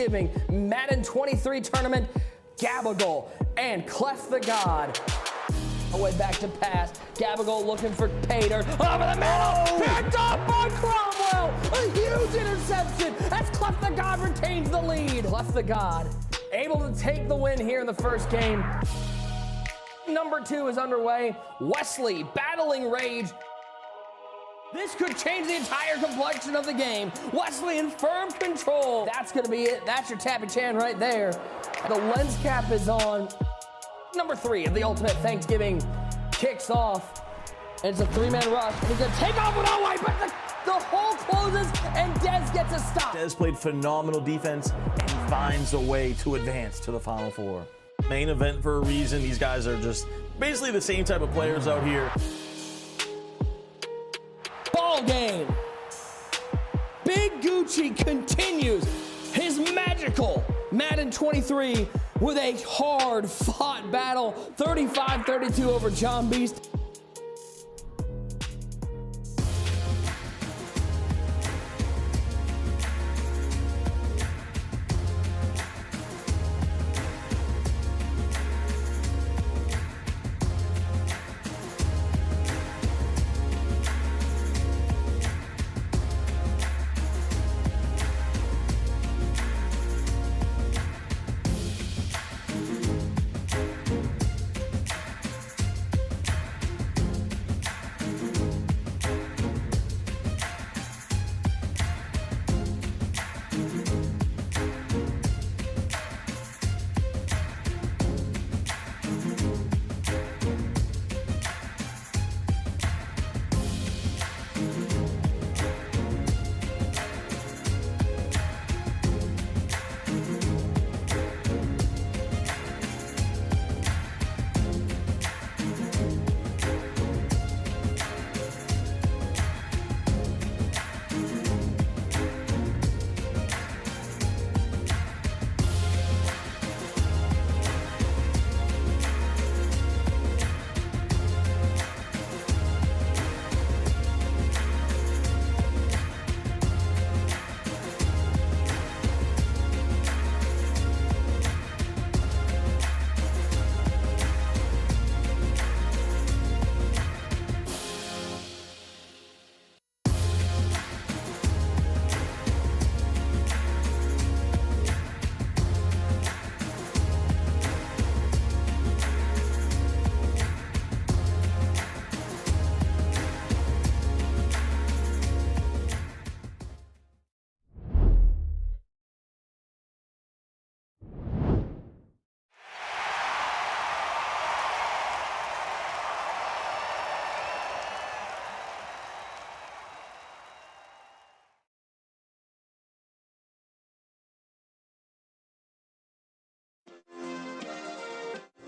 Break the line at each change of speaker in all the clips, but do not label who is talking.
Thanksgiving Madden 23 tournament, Campbells and CleffTheGod. Away back to pass. Campbells looking for Pater. Over the middle. Picked up by Cromwell. A huge interception as CleffTheGod retains the lead. CleffTheGod able to take the win here in the first game. Number 2 is underway. Wesley battling rage. This could change the entire complexion of the game. Wesley in firm control. That's going to be it. That's your Tappy Chan right there. The lens cap is on. Number 3 of the Ultimate Thanksgiving kicks off. And it's a 3-man rush. And he's going to take off with all white, but the hole closes and Dez gets a stop.
Dez played phenomenal defense and finds a way to advance to the Final Four. Main event for a reason. These guys are just basically the same type of players out here.
Ball game. Big Gucci continues his magical Madden 23 with a hard-fought battle, 35-32 over John Beast.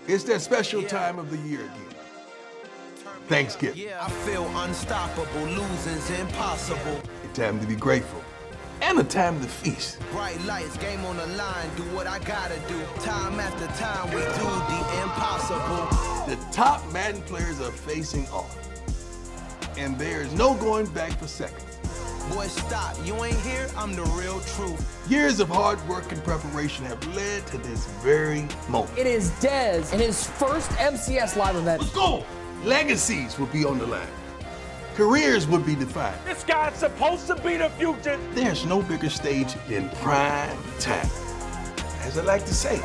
It's that special time of the year again. Thanksgiving.
I feel unstoppable, losing's impossible.
A time to be grateful. And a time to feast.
Bright lights, game on the line, do what I gotta do. Time after time, we do the impossible.
The top Madden players are facing off. And there's no going back for seconds.
Boy, stop, you ain't here, I'm the real truth.
Years of hard work and preparation have led to this very moment.
It is Dez in his first MCS live event.
Let's go! Legacies will be on the line. Careers would be defined.
This guy's supposed to be the future.
There's no bigger stage than prime time. As I like to say,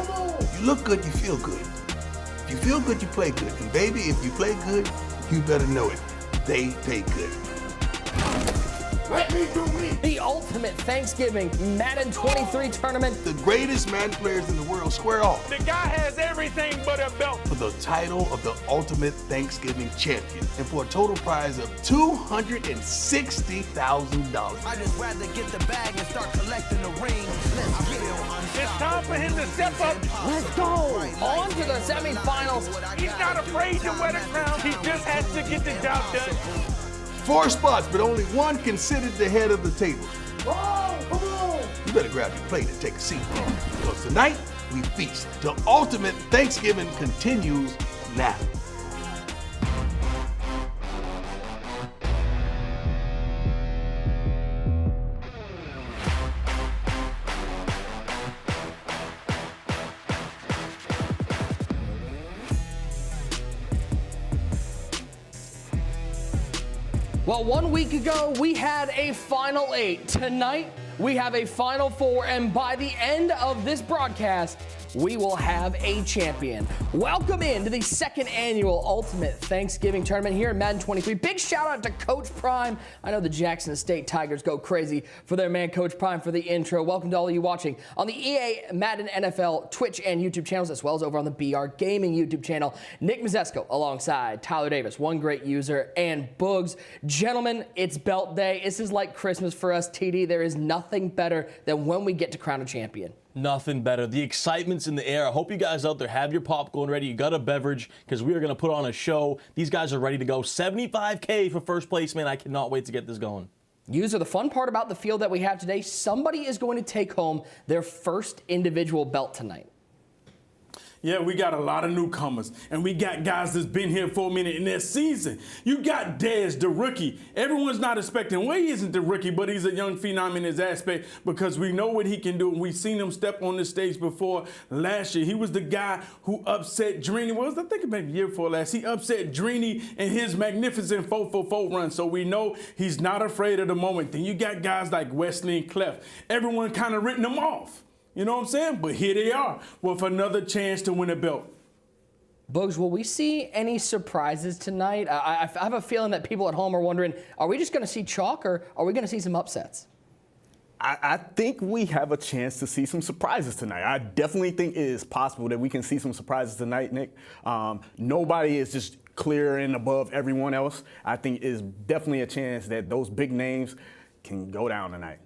you look good, you feel good. If you feel good, you play good. And baby, if you play good, you better know it. They pay good. Let me do me.
The Ultimate Thanksgiving Madden 23 tournament.
The greatest Madden players in the world square off
The guy has everything but a belt.
for the title of the Ultimate Thanksgiving Champion and for a total prize of $260,000.
I just rather get the bag and start collecting the rings. Let's get it.
It's time for him to step up.
Let's go. On to the semifinals.
He's not afraid to wear the crown. He just has to get the job done.
4 spots, but only one considered the head of the table.
Oh, come on.
You better grab your plate and take a seat. Because tonight, we feast. The Ultimate Thanksgiving continues now.
Well, 1 week ago, we had a Final 8. Tonight, we have a Final 4, and by the end of this broadcast, we will have a champion. Welcome into the second annual Ultimate Thanksgiving Tournament here in Madden 23. Big shout out to Coach Prime. I know the Jackson State Tigers go crazy for their man Coach Prime for the intro. Welcome to all of you watching on the EA Madden NFL Twitch and YouTube channels, as well as over on the BR Gaming YouTube channel. Nick Mazesco alongside Tyler Davis, one great user, and Boogs. Gentlemen, it's belt day. This is like Christmas for us, TD. There is nothing better than when we get to crown a champion.
Nothing better. The excitement's in the air. I hope you guys out there have your popcorn ready. You got a beverage because we are going to put on a show. These guys are ready to go. $75K for first place, man. I cannot wait to get this going.
User, the fun part about the field that we have today, somebody is going to take home their first individual belt tonight.
Yeah, we got a lot of newcomers, and we got guys that's been here for a minute in their season. You got Dez, the rookie. Everyone's not expecting, well, he isn't the rookie, but he's a young phenom in his aspect because we know what he can do, and we've seen him step on the stage before last year. He was the guy who upset Drini. Well, I think maybe year before last. He upset Drini in his magnificent 4-for-4 run, so we know he's not afraid of the moment. Then you got guys like Wesley and Clef. Everyone kind of written them off. You know what I'm saying? But here they are with another chance to win a belt.
Boogs, will we see any surprises tonight? I have a feeling that people at home are wondering, are we just going to see chalk or are we going to see some upsets?
I think we have a chance to see some surprises tonight. I definitely think it is possible that we can see some surprises tonight, Nick. Nobody is just clear and above everyone else. I think it's definitely a chance that those big names can go down tonight.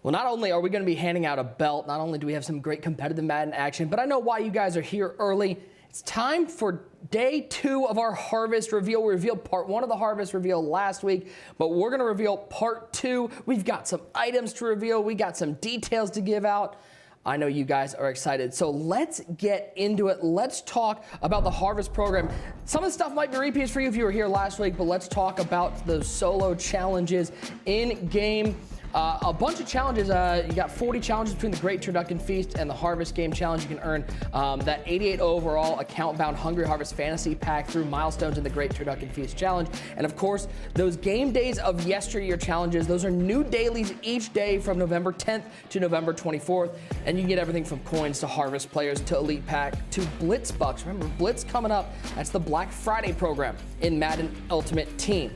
Well, not only are we going to be handing out a belt, not only do we have some great competitive Madden action, but I know why you guys are here early. It's time for day 2 of our harvest reveal. We revealed part 1 of the harvest reveal last week, but we're going to reveal part 2. We've got some items to reveal. We got some details to give out. I know you guys are excited. So let's get into it. Let's talk about the harvest program. Some of the stuff might be repeats for you if you were here last week, but let's talk about the solo challenges in game. A bunch of challenges. You got 40 challenges between the Great Turducken Feast and the Harvest Game Challenge. You can earn that 88 overall account-bound Hungry Harvest Fantasy Pack through milestones in the Great Turducken Feast Challenge. And of course, those game days of yesteryear challenges, those are new dailies each day from November 10th to November 24th. And you can get everything from coins to Harvest players to Elite Pack to Blitz Bucks. Remember, Blitz coming up. That's the Black Friday program in Madden Ultimate Team.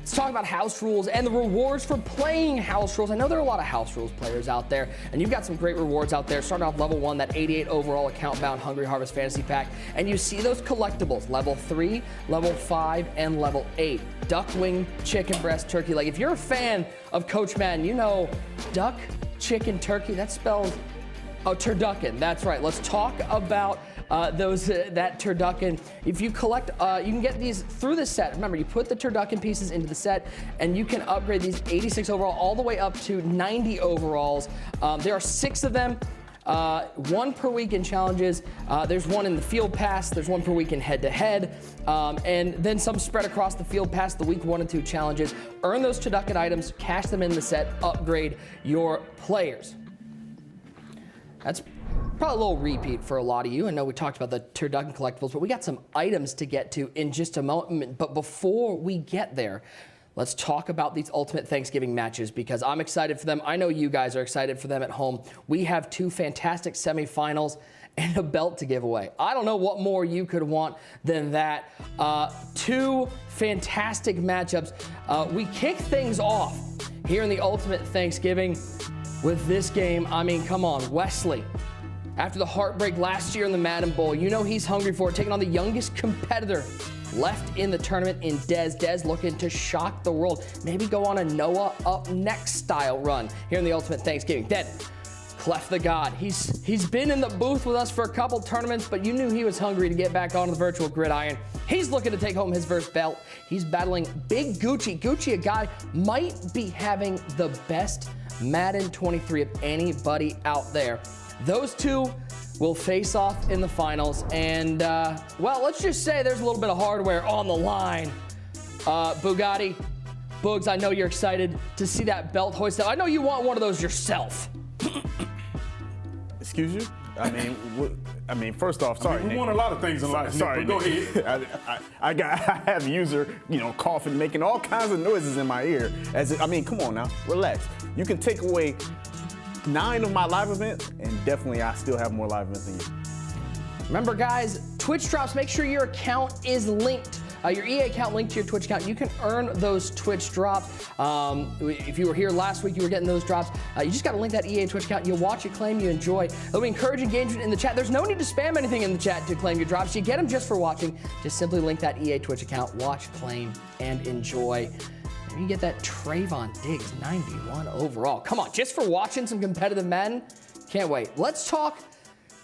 Let's talk about house rules and the rewards for playing house rules. I know there are a lot of house rules players out there, and you've got some great rewards out there. Starting off level 1, that 88 overall account-bound Hungry Harvest Fantasy Pack, and you see those collectibles, level 3, level 5, and level 8. Duck wing, chicken breast, turkey leg. If you're a fan of Coach Madden, you know duck, chicken, turkey, that spells, oh, turducken, that's right. Let's talk about that turducken. If you collect, you can get these through the set. Remember, you put the turducken pieces into the set, and you can upgrade these 86 overall all the way up to 90 overalls. There are 6 of them. 1 per week in challenges. There's 1 in the field pass. There's 1 per week in head-to-head. And then some spread across the field pass, the week 1 and 2 challenges. Earn those turducken items, cash them in the set, upgrade your players. That's probably a little repeat for a lot of you. I know we talked about the turducken collectibles, but we got some items to get to in just a moment. But before we get there, let's talk about these Ultimate Thanksgiving matches because I'm excited for them. I know you guys are excited for them at home. We have 2 fantastic semifinals and a belt to give away. I don't know what more you could want than that. 2 fantastic matchups. We kick things off here in the Ultimate Thanksgiving with this game. I mean, come on, Wesley. After the heartbreak last year in the Madden Bowl, you know he's hungry for it, taking on the youngest competitor left in the tournament in Dez. Dez looking to shock the world, maybe go on a Noah up next style run here in the Ultimate Thanksgiving. Then, CleffTheGod. He's been in the booth with us for a couple tournaments, but you knew he was hungry to get back onto the virtual gridiron. He's looking to take home his first belt. He's battling Big Gucci. Gucci, a guy might be having the best Madden 23 of anybody out there. Those 2 will face off in the finals, and well, let's just say there's a little bit of hardware on the line. Bugatti, Boogs, I know you're excited to see that belt hoisted. I know you want one of those yourself.
Excuse you? I mean, first off, sorry,
we
Nick.
want a lot of things in life,
Sorry,
Nick, but go
Nick.
ahead.
I have user, coughing, making all kinds of noises in my ear. Come on now, relax. You can take away 9 of my live events, and definitely I still have more live events than you.
Remember, guys, Twitch drops, make sure your account is linked. Your EA account linked to your Twitch account. You can earn those Twitch drops. If you were here last week, you were getting those drops. You just got to link that EA Twitch account. You'll watch, you claim, you enjoy. There'll be encouraging engagement in the chat. There's no need to spam anything in the chat to claim your drops. You get them just for watching. Just simply link that EA Twitch account, watch, claim, and enjoy. And you get that Trayvon Diggs 91 overall. Come on, just for watching some competitive Madden. Can't wait. Let's talk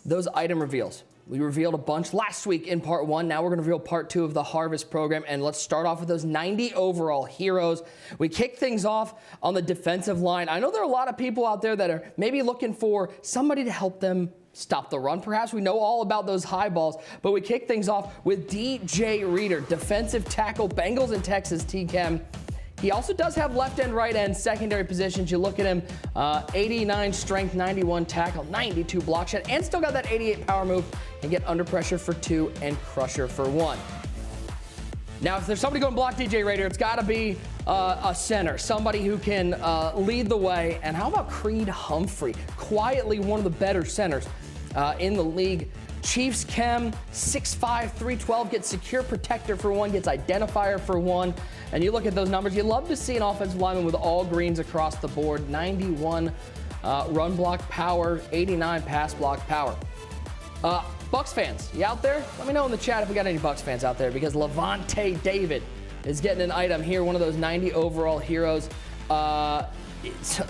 those item reveals. We revealed a bunch last week in part 1. Now we're going to reveal part 2 of the Harvest program. And let's start off with those 90 overall heroes. We kick things off on the defensive line. I know there are a lot of people out there that are maybe looking for somebody to help them stop the run. Perhaps we know all about those high balls, but we kick things off with DJ Reader, defensive tackle, Bengals and Texas T-Chem. He also does have left end, right end, secondary positions. You look at him, 89 strength, 91 tackle, 92 block shot, and still got that 88 power move. Can get under pressure for 2 and crusher for 1. Now, if there's somebody going to block DJ Raider, it's got to be a center, somebody who can lead the way. And how about Creed Humphrey? Quietly one of the better centers in the league. Chiefs Chem, 6'5", 312, gets secure protector for 1, gets identifier for 1. And you look at those numbers, you love to see an offensive lineman with all greens across the board. 91 run block power, 89 pass block power. Bucks fans, you out there? Let me know in the chat if we got any Bucks fans out there, because Levante David is getting an item here, one of those 90 overall heroes.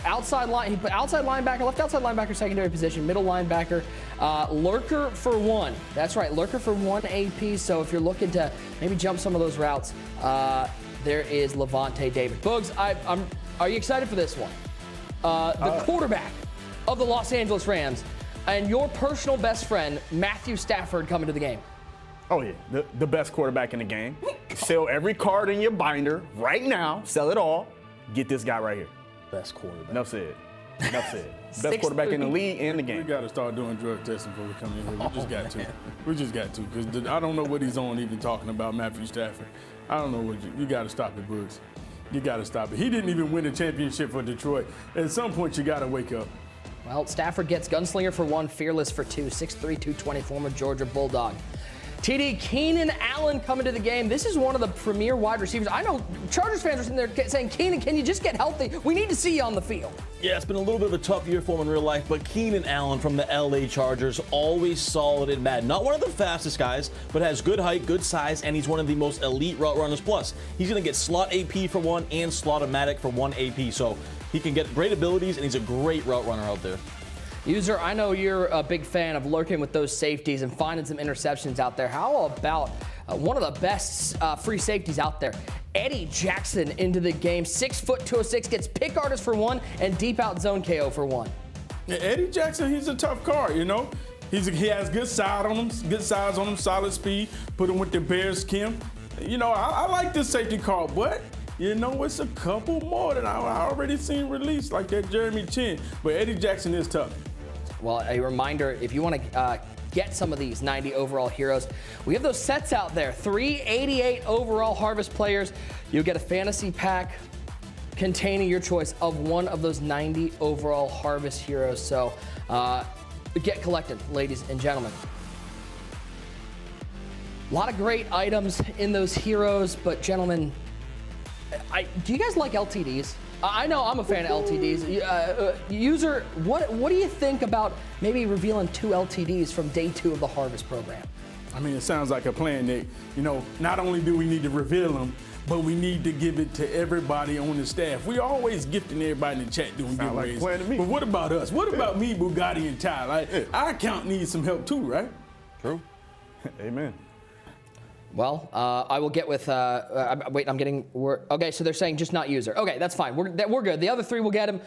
Outside line, he put outside linebacker, left outside linebacker, secondary position, middle linebacker, lurker for 1. That's right, lurker for 1 AP. So if you're looking to maybe jump some of those routes, there is Levante David. Boogs, are you excited for this one? The quarterback of the Los Angeles Rams and your personal best friend, Matthew Stafford, coming to the game.
Oh yeah, the best quarterback in the game. Sell every card in your binder right now. Sell it all. Get this guy right here.
Best quarterback.
Enough said. Best quarterback in the league and the game.
We got to start doing drug testing before we come in here. We just got to. We just got to, because I don't know what he's on even talking about Matthew Stafford. I don't know what you got to stop it, Brooks. You got to stop it. He didn't even win a championship for Detroit. At some point, you got to wake up.
Well, Stafford gets gunslinger for 1, fearless for 2, 6'3", 220, former Georgia Bulldog. TD, Keenan Allen coming to the game. This is one of the premier wide receivers. I know Chargers fans are sitting there saying, Keenan, can you just get healthy? We need to see you on the field.
Yeah, it's been a little bit of a tough year for him in real life, but Keenan Allen from the LA Chargers, always solid in Madden. Not one of the fastest guys, but has good height, good size, and he's one of the most elite route runners. Plus, he's going to get slot AP for 1 and slot-o-matic for 1 AP, so he can get great abilities, and he's a great route runner out there.
User, I know you're a big fan of lurking with those safeties and finding some interceptions out there. How about one of the best free safeties out there, Eddie Jackson, into the game? 6 foot 206, gets pick artist for 1 and deep out zone KO for 1.
Yeah, Eddie Jackson, he's a tough card, you know. He has good size on him, solid speed. Put him with the Bears, Kim. You know, I like this safety card, but you know, it's a couple more that I already seen released, like that Jeremy Chin. But Eddie Jackson is tough.
Well, a reminder, if you want to get some of these 90 overall heroes, we have those sets out there. 388 overall Harvest players. You'll get a fantasy pack containing your choice of one of those 90 overall Harvest heroes. So get collected, ladies and gentlemen. A lot of great items in those heroes, but gentlemen, do you guys like LTDs? I know I'm a fan of LTDs. User, what do you think about maybe revealing 2 LTDs from day 2 of the Harvest program?
I mean, it sounds like a plan, Nick. You know, not only do we need to reveal them, but we need to give it to everybody on the staff. We always gifting everybody in the chat doing giveaways. But what about us? What about me, Bugatti, and Ty? Like, our account needs some help too, right?
True.
Amen.
Well, I will get with, wait, I'm getting, okay, so they're saying just not user. Okay, that's fine, we're good. The other 3 will get him.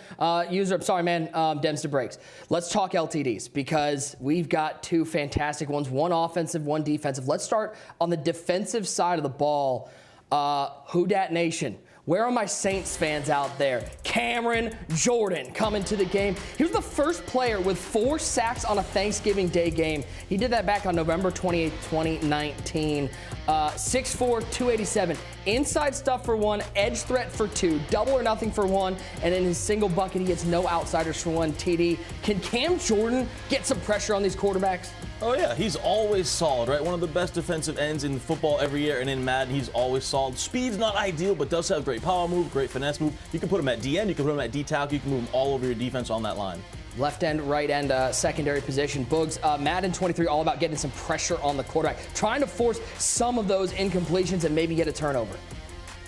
User, I'm sorry, man, Dems to breaks. Let's talk LTDs, because we've got 2 fantastic ones, 1 offensive, 1 defensive. Let's start on the defensive side of the ball. Who Dat Nation? Where are my Saints fans out there? Cameron Jordan coming to the game. He was the first player with 4 sacks on a Thanksgiving Day game. He did that back on November 28, 2019. 6'4", 287. Inside stuff for 1, edge threat for 2, double or nothing for 1, and in his single bucket, he gets no outsiders for 1. TD, can Cam Jordan get some pressure on these quarterbacks?
Oh yeah, he's always solid, right? One of the best defensive ends in football every year, and in Madden, he's always solid. Speed's not ideal, but does have great power move, great finesse move. You can put him at DN, you can put him at D-tackle, you can move him all over your defense on that line.
Left end, right end, secondary position. Boogs, Madden 23, all about getting some pressure on the quarterback, trying to force some of those incompletions and maybe get a turnover.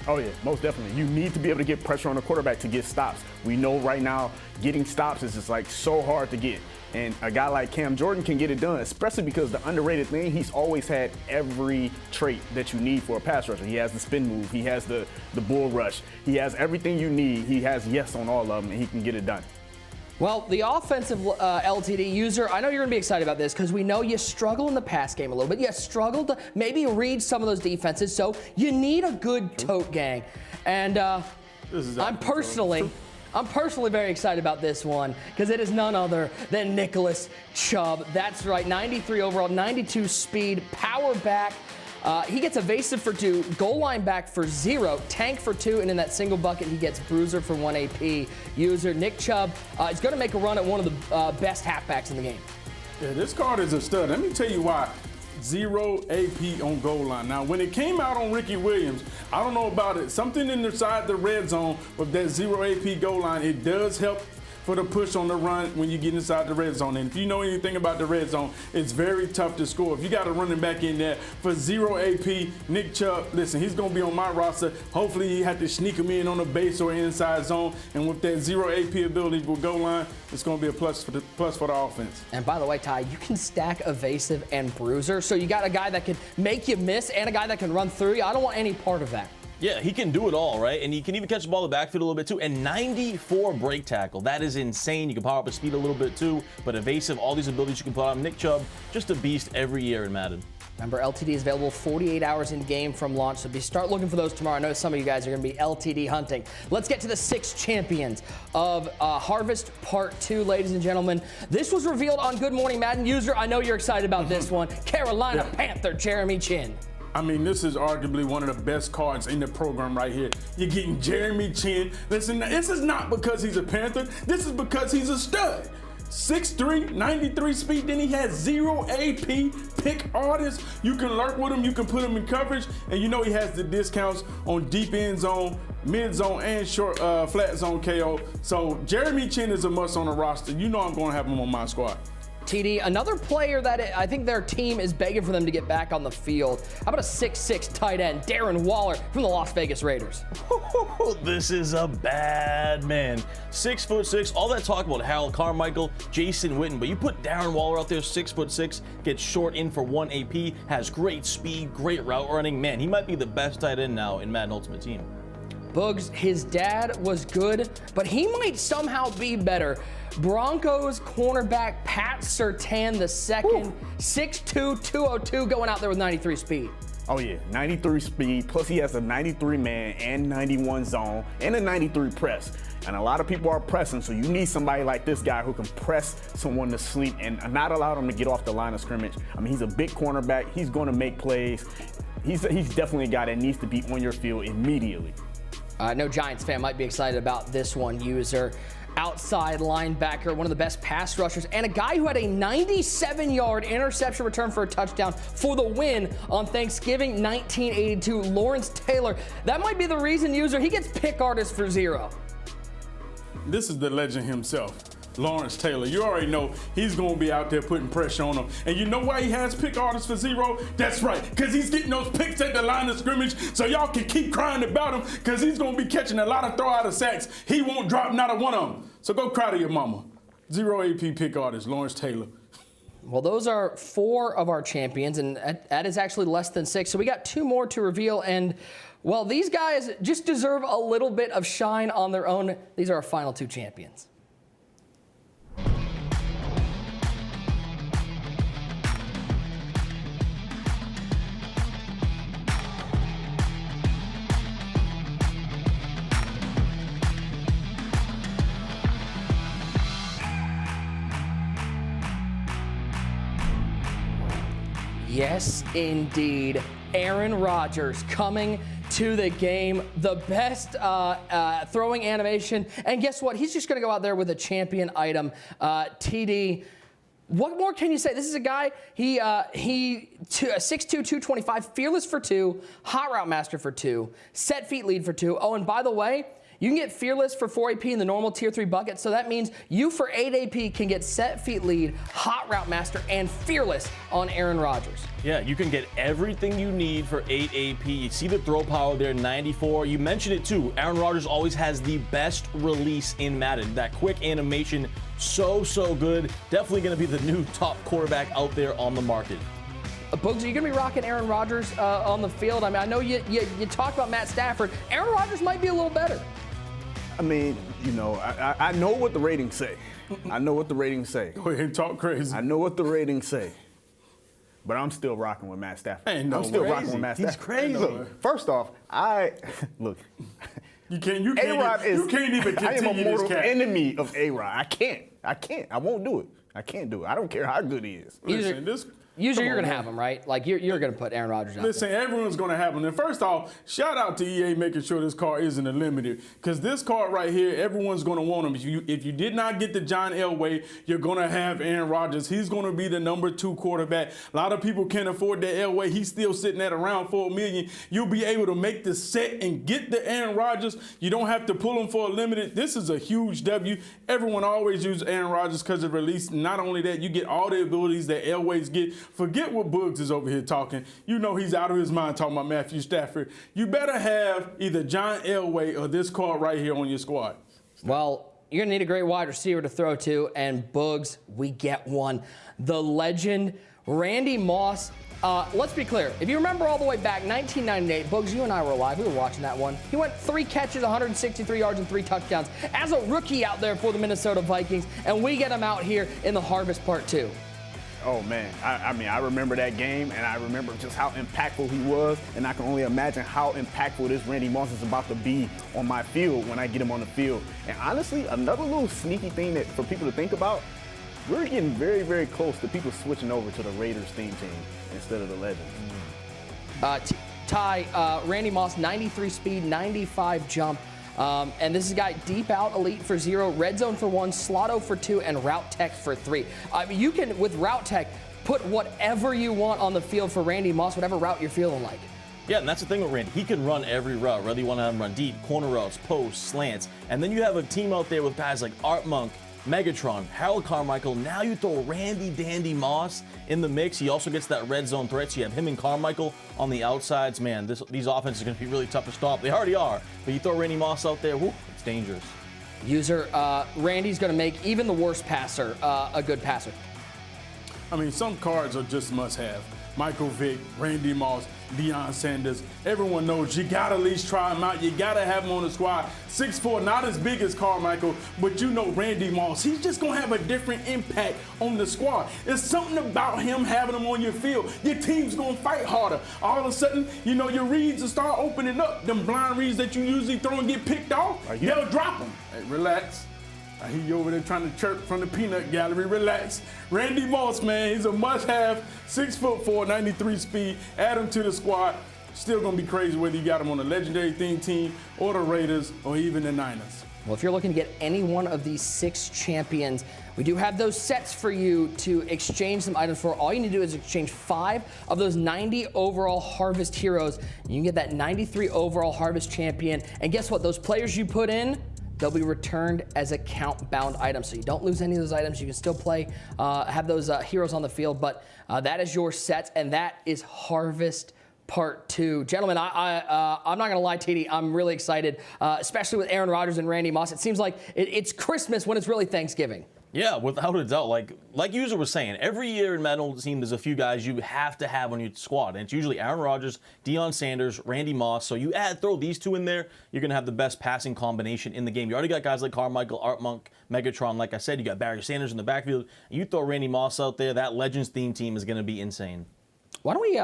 Oh yeah, most definitely. You need to be able to get pressure on the quarterback to get stops. We know right now getting stops is just like so hard to get. And a guy like Cam Jordan can get it done, especially because the underrated thing, he's always had every trait that you need for a pass rusher. He has the spin move, he has the bull rush, he has everything you need. He has yes on all of them, and he can get it done.
Well, the offensive LTD user, I know you're going to be excited about this because we know you struggle in the pass game a little bit. You struggle to maybe read some of those defenses, so you need a good tote gang. And I'm personally very excited about this one because it is none other than Nicholas Chubb. That's right, 93 overall, 92 speed, power back. He gets evasive for 2, goal line back for 0, tank for 2, and in that single bucket, he gets bruiser for 1 AP. User Nick Chubb is going to make a run at one of the best halfbacks in the game.
Yeah, this card is a stud. Let me tell you why. 0 AP on goal line. Now, when it came out on Ricky Williams, I don't know about it. Something inside the red zone with that 0 AP goal line, it does help for the push on the run when you get inside the red zone. And if you know anything about the red zone, it's very tough to score. If you got a running back in there for 0 AP, Nick Chubb, listen, he's going to be on my roster. Hopefully he had to sneak him in on the base or inside zone. And with that 0 AP ability with goal line, it's going to be a plus for the offense.
And by the way, Ty, you can stack evasive and bruiser. So you got a guy that can make you miss and a guy that can run through you. I don't want any part of that.
Yeah, he can do it all, right? And he can even catch the ball in the backfield a little bit too. And 94 break tackle. That is insane. You can power up his speed a little bit too. But evasive, all these abilities you can put on Nick Chubb, just a beast every year in Madden.
Remember, LTD is available 48 hours in game from launch, so start looking for those tomorrow. I know some of you guys are going to be LTD hunting. Let's get to the 6 champions of Harvest Part 2, ladies and gentlemen. This was revealed on Good Morning Madden. User, I know you're excited about this one. Carolina Panther Jeremy Chin.
I mean, this is arguably one of the best cards in the program right here. You're getting Jeremy Chin. Listen, this is not because he's a Panther. This is because he's a stud. 6'3", 93 speed, then he has 0 AP, pick artist. You can lurk with him, you can put him in coverage, and you know he has the discounts on deep end zone, mid zone, and short flat zone KO. So Jeremy Chin is a must on the roster. You know I'm going to have him on my squad.
TD, another player that I think their team is begging for them to get back on the field. How about a 6'6" tight end, Darren Waller from the Las Vegas Raiders?
This is a bad man. 6'6", all that talk about Harold Carmichael, Jason Witten, but you put Darren Waller out there, 6'6", gets short in for 1 AP, has great speed, great route running. Man, he might be the best tight end now in Madden Ultimate Team.
Boogs, his dad was good, but he might somehow be better. Broncos cornerback Pat Surtain II, 6'2", 202, going out there with 93 speed.
Oh yeah, 93 speed, plus he has a 93 man and 91 zone and a 93 press. And a lot of people are pressing, so you need somebody like this guy who can press someone to sleep and not allow them to get off the line of scrimmage. I mean, he's a big cornerback. He's going to make plays. He's definitely a guy that needs to be on your field immediately.
I know Giants fan might be excited about this one, user. Outside linebacker, one of the best pass rushers, and a guy who had a 97-yard interception return for a touchdown for the win on Thanksgiving 1982, Lawrence Taylor. That might be the reason, user, he gets pick artist for 0.
This is the legend himself, Lawrence Taylor. You already know he's going to be out there putting pressure on him. And you know why he has pick artists for 0? That's right, because he's getting those picks at the line of scrimmage, so y'all can keep crying about him, because he's going to be catching a lot of throw-out of sacks. He won't drop not a one of them. So go cry to your mama. 0 AP pick artist, Lawrence Taylor.
Well, those are 4 of our champions, and that is actually less than 6. So we got 2 more to reveal, and well, these guys just deserve a little bit of shine on their own. These are our final 2 champions. Yes, indeed. Aaron Rodgers coming to the game, the best throwing animation. And guess what? He's just going to go out there with a champion item. TD, what more can you say? This is a guy, he 6'2", 225, fearless for 2, hot route master for 2, set feet lead for 2. Oh, and by the way, you can get fearless for 4 AP in the normal tier 3 bucket. So that means you for 8 AP can get set feet lead, hot route master, and fearless on Aaron Rodgers.
Yeah, you can get everything you need for 8 AP. You see the throw power there, 94. You mentioned it too. Aaron Rodgers always has the best release in Madden. That quick animation, so good. Definitely going to be the new top quarterback out there on the market.
Bugs, are you going to be rocking Aaron Rodgers on the field? I mean, I know you talked about Matt Stafford. Aaron Rodgers might be a little better.
I mean, you know, I know what the ratings say. I know what the ratings say.
Go ahead and talk crazy.
I know what the ratings say. But I'm still rocking with Matt Stafford.
Ain't no
I'm still
way.
rocking with Matt Stafford.
He's crazy.
Look, first off, look.
You can't even
A-Rod
continue
I am a
this
mortal
cat.
enemy of A-Rod. I can't. I won't do it. I can't do it. I don't care how good he is.
Listen, this
Usually
Come
you're
on,
going to
man.
have him, right? Like you're going to put Aaron Rodgers out
Listen,
there.
everyone's going to have them. And first off, shout out to EA making sure this card isn't a limited. Because this card right here, everyone's going to want him. If you did not get the John Elway, you're going to have Aaron Rodgers. He's going to be the number 2 quarterback. A lot of people can't afford the Elway. He's still sitting at around $4 million. You'll be able to make the set and get the Aaron Rodgers. You don't have to pull him for a limited. This is a huge W. Everyone always uses Aaron Rodgers because of release. Not only that, you get all the abilities that Elways get. Forget what Boogs is over here talking. You know he's out of his mind talking about Matthew Stafford. You better have either John Elway or this card right here on your squad.
Well, you're going to need a great wide receiver to throw to, and Boogs, we get one. The legend, Randy Moss. Let's be clear. If you remember all the way back, 1998, Boogs, you and I were alive. We were watching that one. He went 3 catches, 163 yards, and 3 touchdowns as a rookie out there for the Minnesota Vikings, and we get him out here in the Harvest Part 2.
Oh, man. I mean, I remember that game, and I remember just how impactful he was, and I can only imagine how impactful this Randy Moss is about to be on my field when I get him on the field. And honestly, another little sneaky thing that for people to think about, we're getting very, very close to people switching over to the Raiders theme team instead of the Legends.
Ty, Randy Moss, 93 speed, 95 jump. And this is a guy deep out, elite for 0, red zone for 1, slotto for 2, and route tech for 3. You can, with route tech, put whatever you want on the field for Randy Moss, whatever route you're feeling like.
Yeah, and that's the thing with Randy. He can run every route, whether you want to have him run deep, corner routes, posts, slants. And then you have a team out there with guys like Art Monk, Megatron, Harold Carmichael. Now you throw Randy Dandy Moss in the mix. He also gets that red zone threat. So you have him and Carmichael on the outsides. Man, these offenses are going to be really tough to stop. They already are. But you throw Randy Moss out there, whoop, it's dangerous.
User, Randy's going to make even the worst passer a good passer.
I mean, some cards are just must-have. Michael Vick, Randy Moss, Deion Sanders. Everyone knows you got to at least try him out. You got to have him on the squad. 6'4", not as big as Carmichael, but you know Randy Moss. He's just going to have a different impact on the squad. There's something about him having him on your field. Your team's going to fight harder. All of a sudden, you know, your reads will start opening up. Them blind reads that you usually throw and get picked off, they'll drop them. Hey, relax. I hear you over there trying to chirp from the peanut gallery. Relax. Randy Moss, man, he's a must-have. 6'4", 93 speed. Add him to the squad. Still gonna be crazy whether you got him on the legendary theme team or the Raiders or even the Niners.
Well, if you're looking to get any one of these 6 champions, we do have those sets for you to exchange some items for. All you need to do is exchange 5 of those 90 overall Harvest heroes. You can get that 93 overall Harvest champion. And guess what? Those players you put in, they'll be returned as account-bound items. So you don't lose any of those items. You can still play, have those heroes on the field. But that is your set, and that is Harvest Part 2. Gentlemen, I'm not going to lie, TD. I'm really excited, especially with Aaron Rodgers and Randy Moss. It seems like it's Christmas when it's really Thanksgiving.
Yeah, without a doubt. Like User was saying, every year in Madden team, there's a few guys you have to have on your squad. And it's usually Aaron Rodgers, Deion Sanders, Randy Moss. So you throw these 2 in there, you're going to have the best passing combination in the game. You already got guys like Carmichael, Art Monk, Megatron. Like I said, you got Barry Sanders in the backfield. You throw Randy Moss out there, that Legends theme team is going to be insane.
Why don't we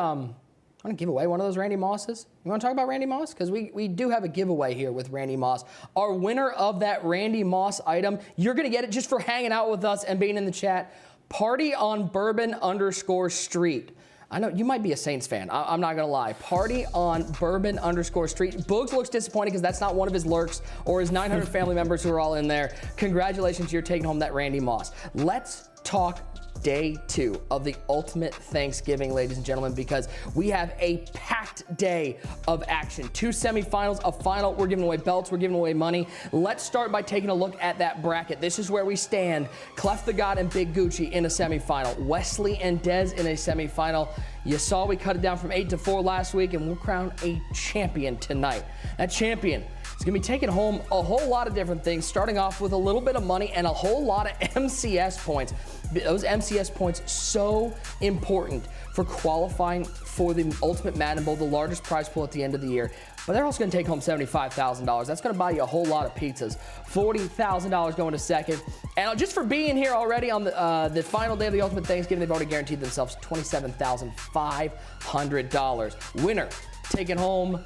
want to give away one of those Randy Mosses? You want to talk about Randy Moss? Because we do have a giveaway here with Randy Moss. Our winner of that Randy Moss item, you're going to get it just for hanging out with us and being in the chat. Party on Bourbon _Street. I know you might be a Saints fan. I'm not gonna lie. Party on Bourbon_Street. Boogs looks disappointed because that's not one of his lurks or his 900 family members who are all in there. Congratulations, you're taking home that Randy Moss. Let's talk day 2 of the ultimate Thanksgiving, ladies and gentlemen, because we have a packed day of action. 2 semifinals, a final. We're giving away belts, we're giving away money. Let's start by taking a look at that bracket. This is where we stand. CleffTheGod and Big Gucci in a semifinal. Wesley and Dez in a semifinal. You saw we cut it down from 8-4 last week, and we'll crown a champion tonight. That champion is going to be taking home a whole lot of different things, starting off with a little bit of money and a whole lot of MCS points. Those MCS points so important for qualifying for the Ultimate Madden Bowl, the largest prize pool at the end of the year. But they're also going to take home $75,000. That's going to buy you a whole lot of pizzas. $40,000 going to second. And just for being here already on the final day of the Ultimate Thanksgiving, they've already guaranteed themselves $27,500. Winner taking home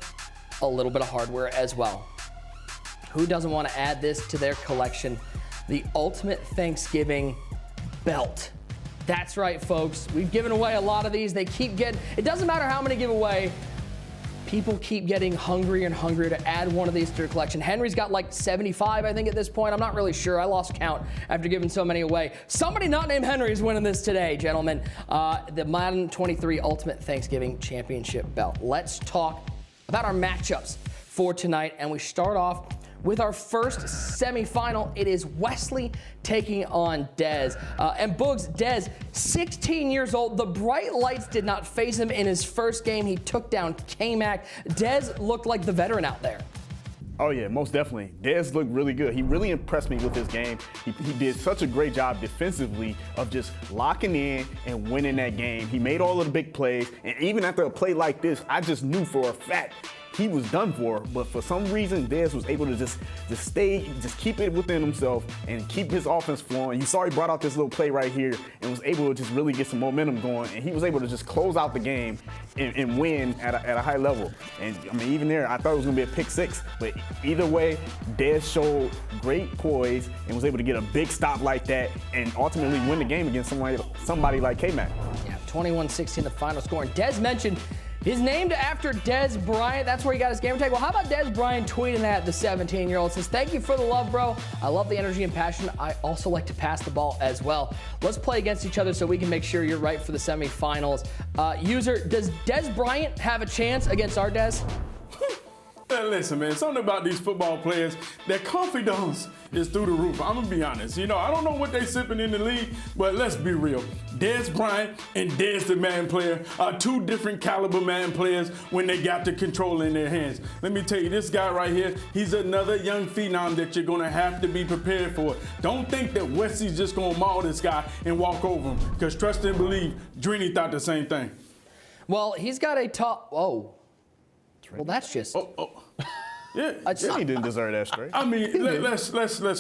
a little bit of hardware as well. Who doesn't want to add this to their collection? The Ultimate Thanksgiving belt. That's right, folks. We've given away a lot of these. They keep getting, it doesn't matter how many give away, people keep getting hungrier and hungrier to add one of these to their collection. Henry's got like 75, I think, at this point. I'm not really sure. I lost count after giving so many away. Somebody not named Henry is winning this today, gentlemen. The Madden 23 Ultimate Thanksgiving Championship belt. Let's talk about our matchups for tonight, and we start off with our first semifinal. It is Wesley taking on Dez. And Boogs, Dez, 16 years old. The bright lights did not faze him in his first game. He took down K-Mac. Dez looked like the veteran out there.
Oh yeah, most definitely. Dez looked really good. He really impressed me with his game. He did such a great job defensively of just locking in and winning that game. He made all of the big plays, and even after a play like this, I just knew for a fact he was done for, but for some reason, Dez was able to just keep it within himself and keep his offense flowing. You saw he brought out this little play right here and was able to just really get some momentum going, and he was able to just close out the game and win at a high level. And I mean, even there, I thought it was gonna be a pick 6, but either way, Dez showed great poise and was able to get a big stop like that and ultimately win the game against somebody like K-Mac.
Yeah, 21-16 the final score. And Dez mentioned he's named after Dez Bryant. That's where he got his gamer tag. Well, how about Dez Bryant tweeting at the 17-year-old? Says, thank you for the love, bro. I love the energy and passion. I also like to pass the ball as well. Let's play against each other so we can make sure you're right for the semifinals. User, does Dez Bryant have a chance against our Dez?
Hey, listen, man, something about these football players, their confidence is through the roof. I'm going to be honest. You know, I don't know what they sipping in the league, but let's be real. Dez Bryant and Dez the Madden player are 2 different caliber Madden players when they got the control in their hands. Let me tell you, this guy right here, he's another young phenom that you're going to have to be prepared for. Don't think that Wesley's just going to maul this guy and walk over him, because trust and believe, Drini thought the same thing.
Well, he's got a top, well, that's just.
Yeah,
He didn't deserve that straight.
I mean, let's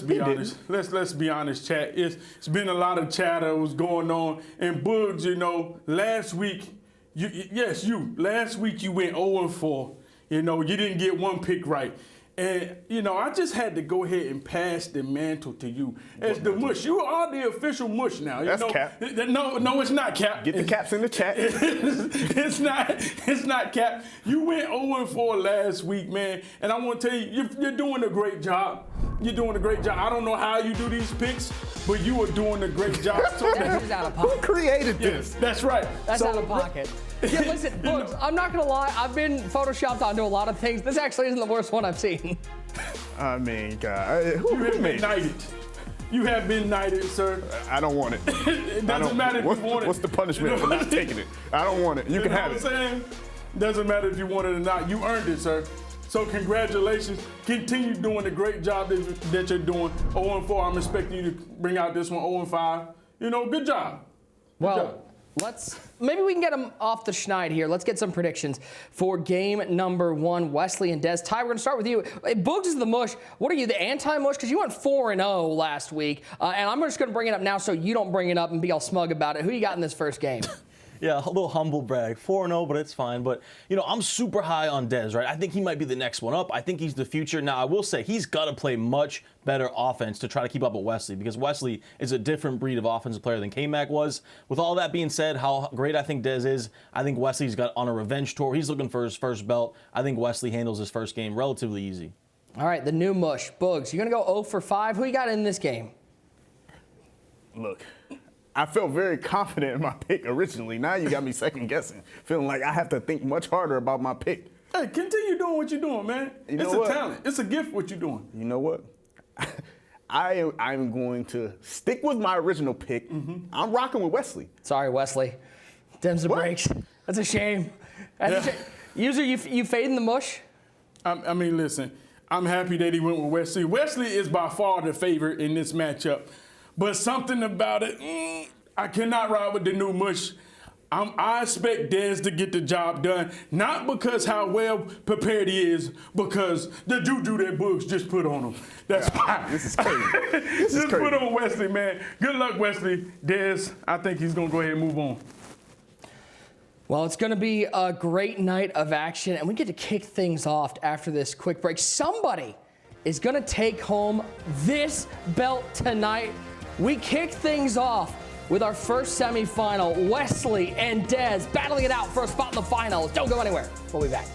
be honest. Let's be honest, chat. It's been a lot of chatter was going on. And Boogs, you know, last week, last week you went 0-4. You know, you didn't get 1 pick right. And, you know, I just had to go ahead and pass the mantle to you as the mush. You are the official mush now.
That's
you know?
Cap.
No, it's not Cap.
Get the caps in the chat.
It's not Cap. You went 0-4 last week, man. And I want to tell you, you're doing a great job. You're doing a great job. I don't know how you do these picks, but you are doing a great job.
This is out of pocket.
Who created this?
That's right.
That's out of pocket. Yeah, listen, Boogs, I'm not gonna lie, I've been photoshopped onto a lot of things. This actually isn't the worst one I've seen.
I mean, God,
you have been knighted. You have been knighted, sir.
I don't want it.
It doesn't matter if you want it.
What's the punishment for not taking it? I don't want it. You can have it.
You know what I'm saying? Doesn't matter if you want it or not. You earned it, sir. So congratulations. Continue doing the great job that you're doing. 0-4. I'm expecting you to bring out this one 0-5. You know, good job.
Well, maybe we can get them off the schneid here. Let's get some predictions for game number 1, Wesley and Dez. Ty, we're going to start with you. Boogs is the mush. What are you, the anti-mush? Because you went 4-0 last week. And I'm just going to bring it up now so you don't bring it up and be all smug about it. Who you got in this first game?
Yeah, a little humble brag. 4-0, but it's fine. But, you know, I'm super high on Dez, right? I think he might be the next one up. I think he's the future. Now, I will say he's got to play much better offense to try to keep up with Wesley, because Wesley is a different breed of offensive player than K-Mac was. With all that being said, how great I think Dez is, I think Wesley's got on a revenge tour. He's looking for his first belt. I think Wesley handles his first game relatively easy.
All right, the new mush. Boogs, you're going to go 0 for 5. Who you got in this game?
Look, I felt very confident in my pick originally. Now you got me second guessing, feeling like I have to think much harder about my pick.
Hey, continue doing what you're doing, man.
You know
it's
what?
a talent. It's a gift what you're doing.
You know what? I'm going to stick with my original pick. I'm rocking with Wesley.
Sorry, Wesley. Dims the brakes. That's a shame. That's a shame. User, you fading the mush?
I mean, listen, I'm happy that he went with Wesley. Wesley is by far the favorite in this matchup. But something about it, I cannot ride with the new mush. I expect Dez to get the job done, not because how well prepared he is, because the juju that Boogs just put on him. That's why.
This is crazy.
Just put on Wesley, man. Good luck, Wesley. Dez, I think he's going to go ahead and move on.
Well, it's going to be a great night of action, and we get to kick things off after this quick break. Somebody is going to take home this belt tonight. We kick things off with our first semifinal, Wesley and Dez battling it out for a spot in the finals. Don't go anywhere. We'll be back.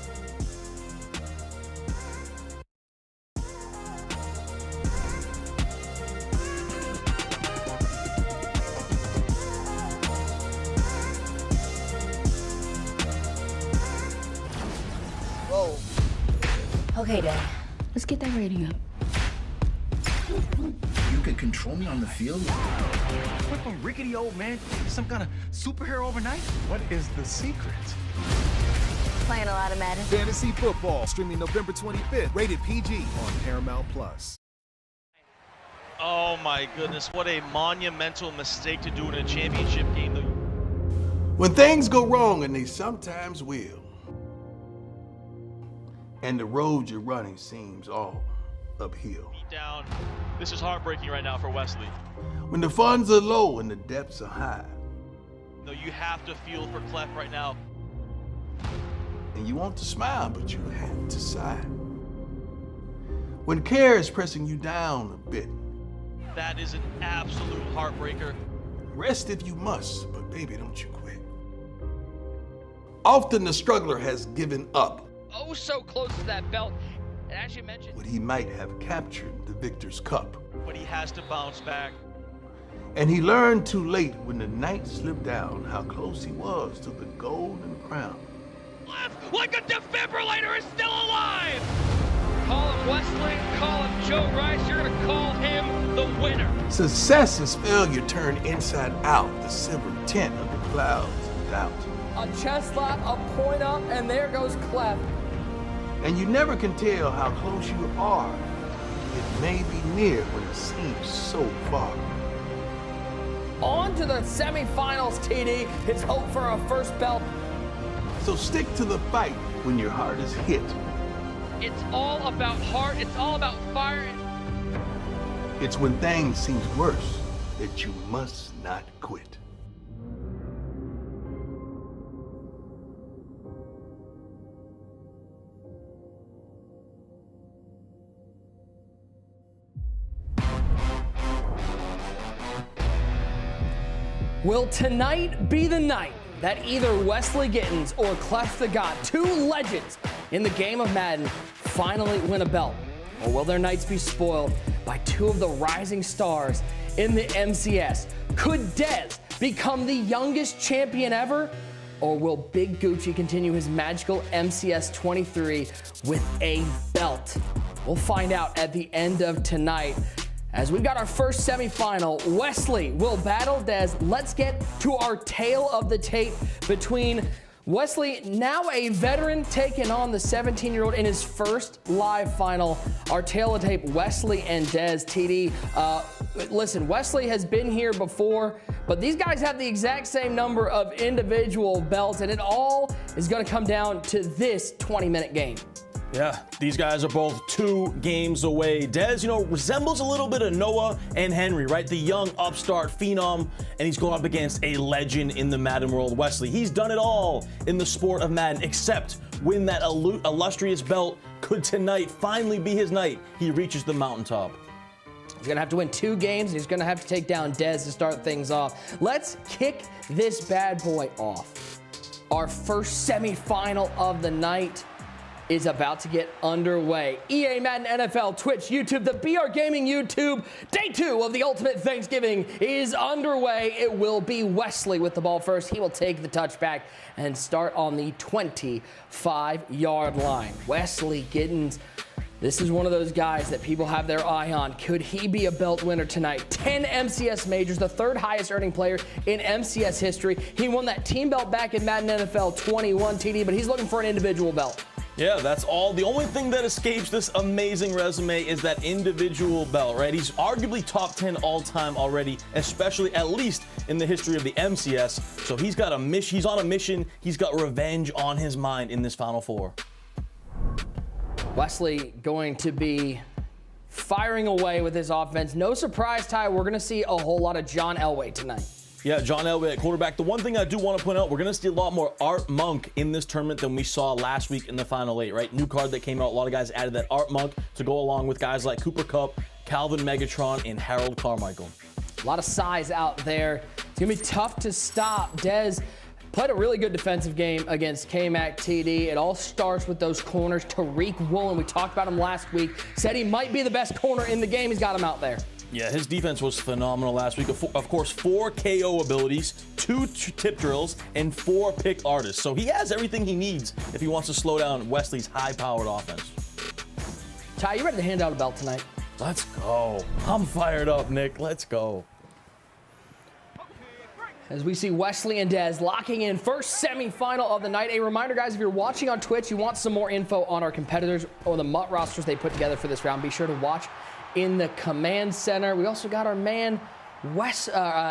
Whoa. Okay, Dad. Let's get that rating up.
You can control me on the field? Went from rickety old man to some kind of superhero overnight? What is the secret?
Playing a lot of Madden.
Fantasy football, streaming November 25th, rated PG on Paramount Plus.
Oh my goodness, what a monumental mistake to do in a championship game.
When things go wrong, and they sometimes will, and the road you're running seems all uphill.
Beat down. This is heartbreaking right now for Wesley.
When the funds are low and the depths are high,
No, you have to feel for Clef right now.
and you want to smile, but you have to sigh. When care is pressing you down a bit,
That is an absolute heartbreaker.
rest if you must, but baby, don't you quit. Often the struggler has given up
Oh, so close to that belt. And as you mentioned,
what he might have captured the victor's cup.
But he has to bounce back.
And he learned too late when the night slipped down how close he was to the golden crown.
Clef, like a defibrillator, is still alive! Call him Wesley, call him Joe Rice, you're gonna call him the winner.
Success is failure turned inside out, the silver tint of the clouds of doubt.
A chest slap, a point up, and there goes Clef.
And you never can tell how close you are. It may be near when it seems so far.
On to the semifinals, TD. It's hope for a first belt.
So stick to the fight when your heart is hit.
It's all about heart. It's all about fire.
It's when things seem worse that you must not quit.
Will tonight be the night that either Wesley Gittins or CleffTheGod, two legends in the game of Madden, finally win a belt? Or will their nights be spoiled by two of the rising stars in the MCS? Could Dez become the youngest champion ever? Or will Big Gucci continue his magical MCS 23 with a belt? We'll find out at the end of tonight. As we've got our first semifinal, Wesley will battle Dez. Let's get to our tale of the tape between Wesley, now a veteran, taking on the 17-year-old in his first live final. Our tale of tape, Wesley and Dez. TD, listen, Wesley has been here before, but these guys have the exact same number of individual belts, and it all is going to come down to this 20-minute game.
Yeah, these guys are both 2 games away. Dez, resembles a little bit of Noah and Henry, right? The young upstart phenom, and he's going up against a legend in the Madden world, Wesley. He's done it all in the sport of Madden, except win that illustrious belt. Could tonight finally be his night? He reaches the mountaintop.
He's going to have to win 2 games, and he's going to have to take down Dez to start things off. Let's kick this bad boy off. Our first semifinal of the night is about to get underway. EA Madden NFL, Twitch, YouTube, the BR Gaming YouTube. Day 2 of the Ultimate Thanksgiving is underway. It will be Wesley with the ball first. He will take the touchback and start on the 25-yard line. Wesley Giddens, this is one of those guys that people have their eye on. Could he be a belt winner tonight? 10 MCS majors, the 3rd highest earning player in MCS history. He won that team belt back in Madden NFL 21 TD, but he's looking for an individual belt.
Yeah, that's all. The only thing that escapes this amazing resume is that individual belt, right? He's arguably top 10 all-time already, especially at least in the history of the MCS. So he's got a mission. He's on a mission. He's got revenge on his mind in this Final Four.
Wesley going to be firing away with his offense. No surprise, Ty, we're going to see a whole lot of John Elway tonight.
Yeah, John Elway at quarterback. The one thing I do want to point out, we're going to see a lot more Art Monk in this tournament than we saw last week in the Final 8, right? New card that came out. A lot of guys added that Art Monk to go along with guys like Cooper Kupp, Calvin Megatron, and Harold Carmichael.
A lot of size out there. It's going to be tough to stop. Dez played a really good defensive game against K-Mac TD. It all starts with those corners. Tariq Woolen, we talked about him last week, said he might be the best corner in the game. He's got him out there.
Yeah, his defense was phenomenal last week. Of course, 4 KO abilities, 2 tip drills, and 4 pick artists. So he has everything he needs if he wants to slow down Wesley's high-powered offense.
Ty, you ready to hand out a belt tonight?
Let's go. I'm fired up, Nick. Let's go.
As we see Wesley and Dez locking in first semifinal of the night. A reminder, guys, if you're watching on Twitch, you want some more info on our competitors or the MUT rosters they put together for this round, be sure to watch in the command center. We also got our man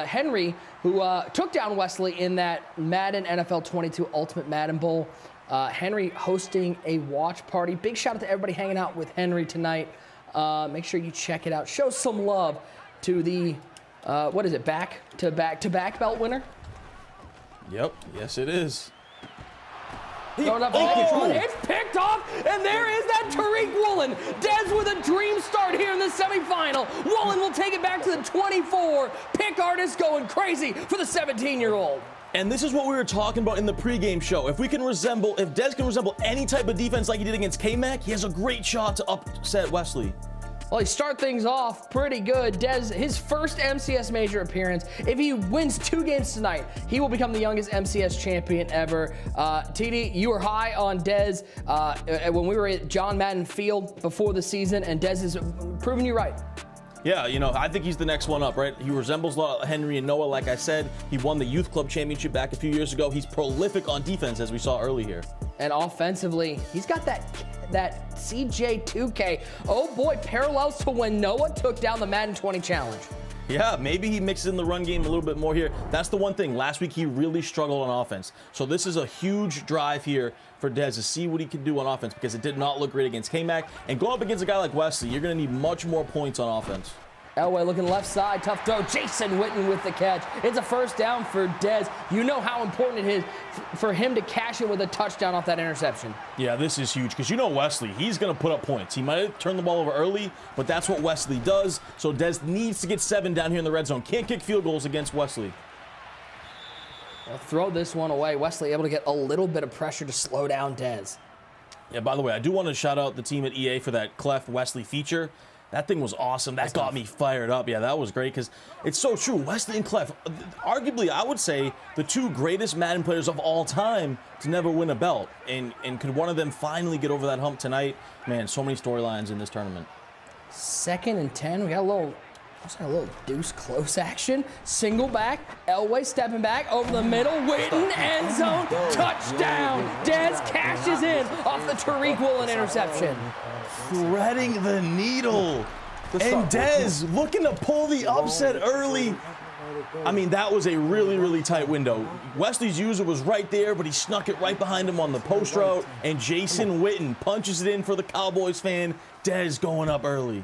Henry, who took down Wesley in that Madden NFL 22 Ultimate Madden Bowl. Henry hosting a watch party. Big shout out to everybody hanging out with Henry tonight. Make sure you check it out. Show some love to the what is it, back to back belt winner?
Yep, yes it is.
It's picked off, and there is that Tariq Woolen. Dez with a dream start here in the semifinal. Woolen will take it back to the 24. Pick artist going crazy for the 17-year-old.
And this is what we were talking about in the pregame show. If Dez can resemble any type of defense like he did against K-Mac, he has a great shot to upset Wesley.
Well, he start things off pretty good. Dez, his first MCS major appearance. If he wins 2 games tonight, he will become the youngest MCS champion ever. TD, you were high on Dez when we were at John Madden Field before the season, and Dez has proven you right.
Yeah, I think he's the next one up, right? He resembles a lot of Henry and Noah, like I said. He won the Youth Club Championship back a few years ago. He's prolific on defense, as we saw early here.
And offensively, he's got that CJ2K. Oh boy, parallels to when Noah took down the Madden 20 challenge.
Yeah, maybe he mixes in the run game a little bit more here. That's the one thing. Last week, he really struggled on offense. So this is a huge drive here for Dez to see what he can do on offense, because it did not look great against K-Mac. And going up against a guy like Wesley, you're going to need much more points on offense.
Elway looking left side, tough throw. Jason Witten with the catch. It's a first down for Dez. You know how important it is for him to cash it with a touchdown off that interception.
Yeah, this is huge, because Wesley, he's going to put up points. He might have turned the ball over early, but that's what Wesley does. So Dez needs to get 7 down here in the red zone. Can't kick field goals against Wesley.
They'll throw this one away. Wesley able to get a little bit of pressure to slow down Dez.
Yeah, by the way, I do want to shout out the team at EA for that Clef Wesley feature. That thing was awesome. That got me fired up. Yeah, that was great, because it's so true. Wesley and Clef, arguably, I would say, the 2 greatest Madden players of all time to never win a belt. And could one of them finally get over that hump tonight? Man, so many storylines in this tournament.
2nd and 10. We got a little deuce close action. Single back. Elway stepping back over the middle. Witten, end zone. Touchdown. Dez cashes in off the Tariq Woolen interception.
Threading the needle. And Dez looking to pull the upset early. I mean, that was a really, really tight window. Wesley's user was right there, but he snuck it right behind him on the post route, and Jason Witten punches it in for the Cowboys fan. Dez going up early.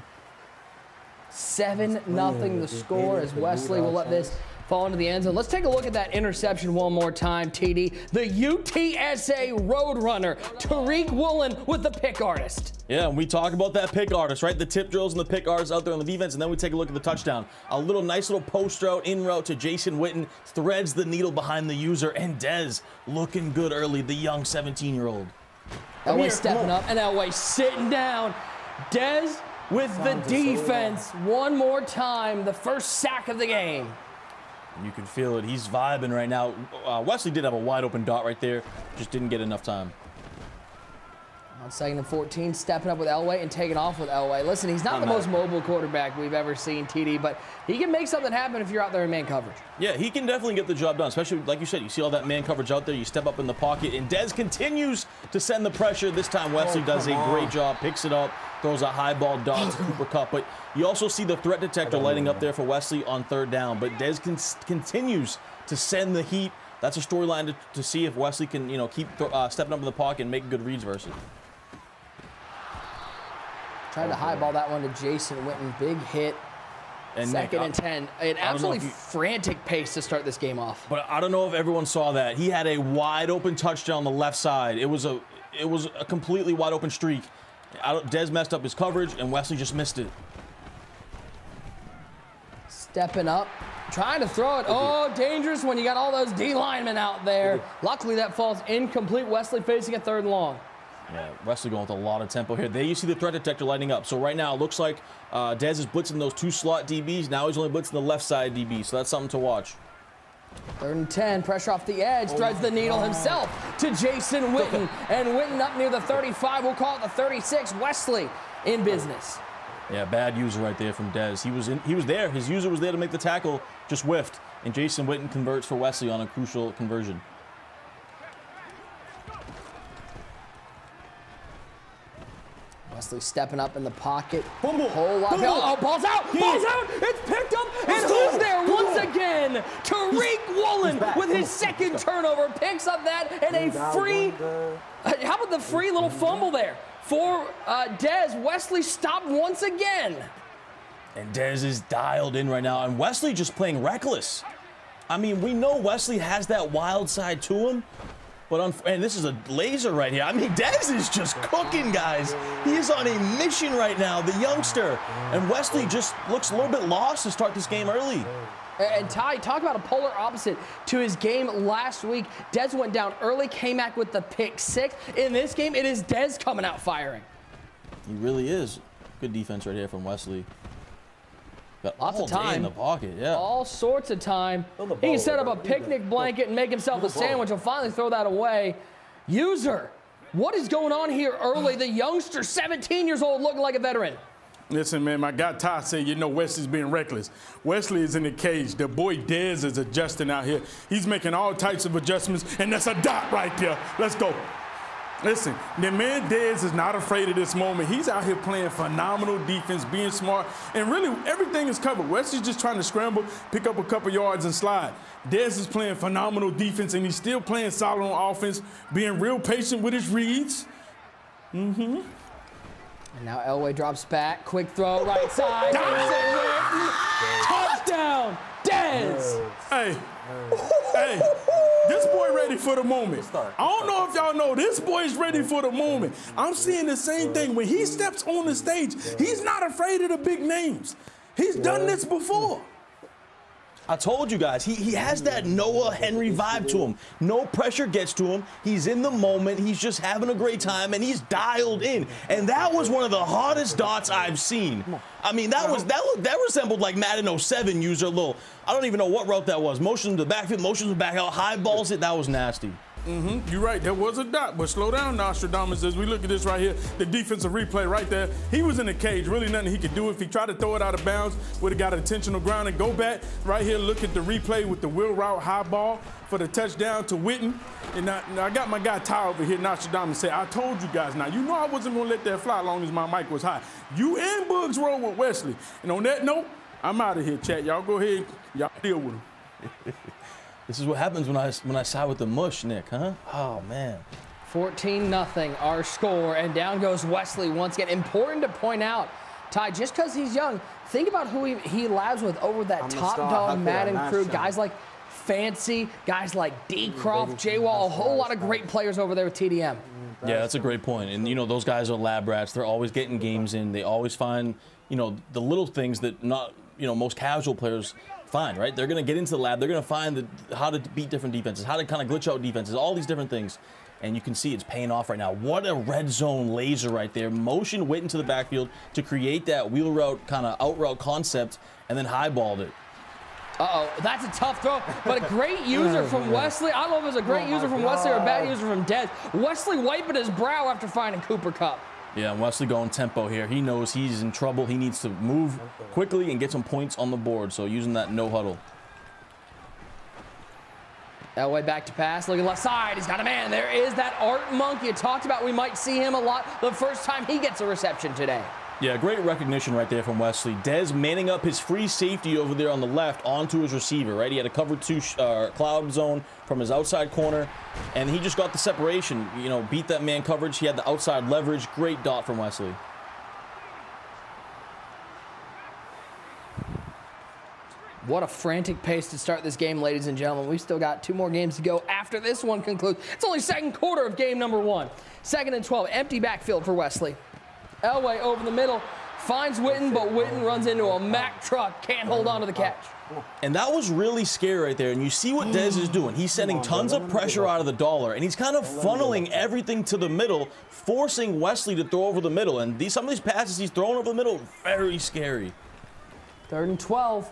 7-0 the score as Wesley will let this fall into the end zone. Let's take a look at that interception one more time, TD. The UTSA Roadrunner, Tariq Woolen with the pick artist.
Yeah, and we talk about that pick artist, right? The tip drills and the pick artists out there on the defense, and then we take a look at the touchdown. A nice little post route, in route to Jason Witten, threads the needle behind the user, and Dez looking good early, the young 17-year-old.
Elway stepping up, and Elway sitting down. Dez with the defense one more time, the first sack of the game.
You can feel it. He's vibing right now. Wesley did have a wide open dot right there. Just didn't get enough time.
On 2nd and 14, stepping up with Elway and taking off with Elway. Listen, he's not the most mobile quarterback we've ever seen, TD, but he can make something happen if you're out there in man coverage.
Yeah, he can definitely get the job done, especially, like you said, you see all that man coverage out there, you step up in the pocket, and Dez continues to send the pressure. This time, Wesley does a great job, picks it up, throws a high ball dot to Cooper Kupp, but you also see the threat detector lighting up there for Wesley on 3rd down, but Dez continues to send the heat. That's a storyline to see if Wesley can, keep stepping up in the pocket and make good reads versus.
Tried to highball that one to Jason Witten. Big hit. And 2nd and 10. An absolutely frantic pace to start this game off.
But I don't know if everyone saw that. He had a wide open touchdown on the left side. It was a completely wide open streak. Dez messed up his coverage, and Wesley just missed it.
Stepping up, trying to throw it. Oh, dangerous when you got all those D linemen out there. Luckily, that falls incomplete. Wesley facing a 3rd and long.
Yeah, Wesley going with a lot of tempo here. There you see the threat detector lighting up. So right now it looks like Dez is blitzing those 2 slot DBs. Now he's only blitzing the left side DB, so that's something to watch.
3rd and 10, pressure off the edge, threads the needle himself to Jason Witten. And Witten up near the 35, we'll call it the 36. Wesley in business.
Yeah, bad user right there from Dez. He was there. His user was there to make the tackle, just whiffed. And Jason Witten converts for Wesley on a crucial conversion.
Wesley stepping up in the pocket. Whole lot. Oh, ball's out! Ball's out! It's picked up! And who's there once again? Tariq Woolen with his 2nd turnover picks up that and a free. How about the free little fumble there for Dez? Wesley stopped once again.
And Dez is dialed in right now, and Wesley just playing reckless. I mean, we know Wesley has that wild side to him. But and this is a laser right here. I mean, Dez is just cooking, guys. He is on a mission right now, the youngster. And Wesley just looks a little bit lost to start this game early.
And Ty, talk about a polar opposite to his game last week. Dez went down early, came back with the pick 6. In this game, it is Dez coming out firing.
He really is. Good defense right here from Wesley. Got
lots of time
in the pocket, yeah.
All sorts of time. He can set up a picnic blanket and make himself a sandwich. He'll finally throw that away. User, what is going on here early? The youngster, 17 years old, looking like a veteran.
Listen, man, my guy Ty said, Wesley's being reckless. Wesley is in the cage. The boy Dez is adjusting out here. He's making all types of adjustments, and that's a dot right there. Let's go. Listen, the man Dez is not afraid of this moment. He's out here playing phenomenal defense, being smart, and really everything is covered. Wesley's just trying to scramble, pick up a couple yards, and slide. Dez is playing phenomenal defense, and he's still playing solid on offense, being real patient with his reads. And
now Elway drops back, quick throw, right side. Touchdown, Dez!
Hey. This boy ready for the moment. I don't know if y'all know, this boy's ready for the moment. I'm seeing the same thing. When he steps on the stage, he's not afraid of the big names. He's done this before.
I told you guys, he has that Noah Henry vibe to him. No pressure gets to him. He's in the moment. He's just having a great time, and he's dialed in. And that was one of the hardest dots I've seen. I mean, that resembled like Madden 07 user little. I don't even know what route that was. Motion to the backfield, motion to the back out, high balls it. That was nasty.
You're right, there was a dot, but slow down, Nostradamus, as we look at this right here, the defensive replay right there. He was in the cage, really nothing he could do. If he tried to throw it out of bounds, would have got an intentional ground and go back. Right here, look at the replay with the wheel route high ball for the touchdown to Witten. And now I got my guy Ty over here, Nostradamus, say, I told you guys now, you know I wasn't gonna let that fly as long as my mic was high. You and Bugs roll with Wesley. And on that note, I'm out of here, chat. Y'all go ahead. Y'all deal with him.
This is what happens when I side with the mush, Nick, huh? Oh, man.
14-0 our score, and down goes Wesley once again. Important to point out, Ty, just because he's young, think about who he labs with over that top dog Madden crew. Guys like Fancy, guys like D-Croft, J-Wall, a whole lot of great players over there with TDM.
Yeah, that's a great point. And, you know, those guys are lab rats. They're always getting games in. They always find, you know, the little things that most casual players find, right? They're going to get into the lab. They're going to find how to beat different defenses, how to kind of glitch out defenses, all these different things. And you can see it's paying off right now. What a red zone laser right there. Motion went into the backfield to create that wheel route, kind of out route concept, and then highballed it.
Uh-oh, that's a tough throw, but a great user from Wesley. I don't know if it's a great user from Wesley or a bad user from Dez. Wesley wiping his brow after finding Cooper Kupp.
Yeah, Wesley going tempo here. He knows he's in trouble. He needs to move quickly and get some points on the board, so using that no huddle.
Elway back to pass, looking left side. He's got a man. There is that Art Monk you talked about. We might see him a lot the first time he gets a reception today.
Yeah, great recognition right there from Wesley. Dez manning up his free safety over there on the left onto his receiver, right? He had a cover 2 cloud zone from his outside corner, and he just got the separation, you know, beat that man coverage. He had the outside leverage. Great dot from Wesley.
What a frantic pace to start this game, ladies and gentlemen. We've still got 2 more games to go after this one concludes. It's only second quarter of game number 1. 2nd and 12, empty backfield for Wesley. Elway over the middle, finds Witten, but Witten runs into a Mack truck, can't hold on to the catch.
And that was really scary right there. And you see what Dez is doing. He's sending tons of pressure out of the dollar, and he's kind of funneling everything to the middle, forcing Wesley to throw over the middle. And some of these passes he's throwing over the middle, very scary.
3rd and 12.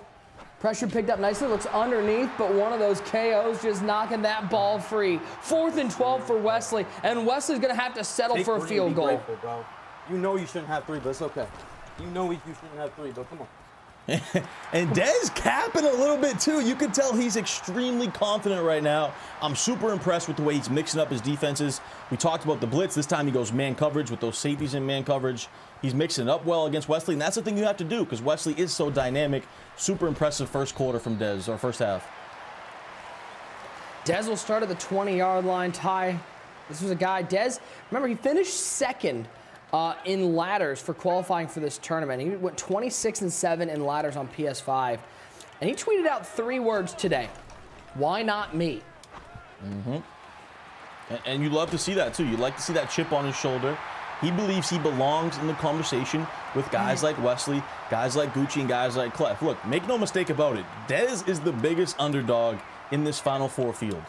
Pressure picked up nicely, looks underneath, but one of those KOs just knocking that ball free. 4th and 12 for Wesley, and Wesley's gonna have to settle for a field goal.
Grateful, you know you shouldn't have 3, but it's okay. You know you shouldn't have 3, but come on.
And Dez capping a little bit too. You can tell he's extremely confident right now. I'm super impressed with the way he's mixing up his defenses. We talked about the blitz. This time he goes man coverage with those safeties in man coverage. He's mixing it up well against Wesley, and that's the thing you have to do because Wesley is so dynamic. Super impressive first quarter from Dez, or first half.
Dez will start at the 20-yard line. Ty, this was a guy, Dez, remember he finished 2nd in ladders for qualifying for this tournament. He went 26-7 in ladders on PS5. And he tweeted out 3 words today. Why not me?
Mm-hmm. And you love to see that too. You like to see that chip on his shoulder. He believes he belongs in the conversation with guys like Wesley, guys like Gucci, and guys like Clef. Look, make no mistake about it. Dez is the biggest underdog in this Final Four field.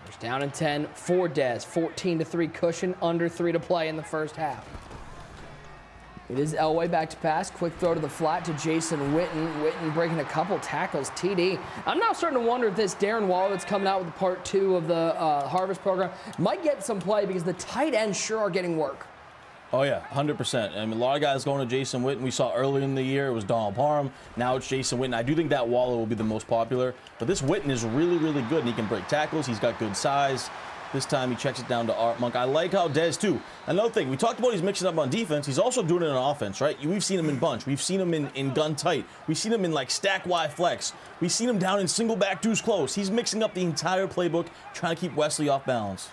First down and 10 for Dez. 14-3 cushion, under 3 to play in the first half. It is Elway back to pass. Quick throw to the flat to Jason Witten. Witten breaking a couple tackles. TD. I'm now starting to wonder if this Darren Waller that's coming out with part 2 of the Harvest program might get some play because the tight ends sure are getting work.
Oh, yeah, 100%. I mean, a lot of guys going to Jason Witten. We saw earlier in the year it was Donald Parham. Now it's Jason Witten. I do think that Waller will be the most popular. But this Witten is really, really good, and he can break tackles. He's got good size. This time he checks it down to Art Monk. I like how Dez, too. Another thing, we talked about he's mixing up on defense. He's also doing it on offense, right? We've seen him in bunch. We've seen him in gun tight. We've seen him in, like, stack Y flex. We've seen him down in single back deuce close. He's mixing up the entire playbook, trying to keep Wesley off balance.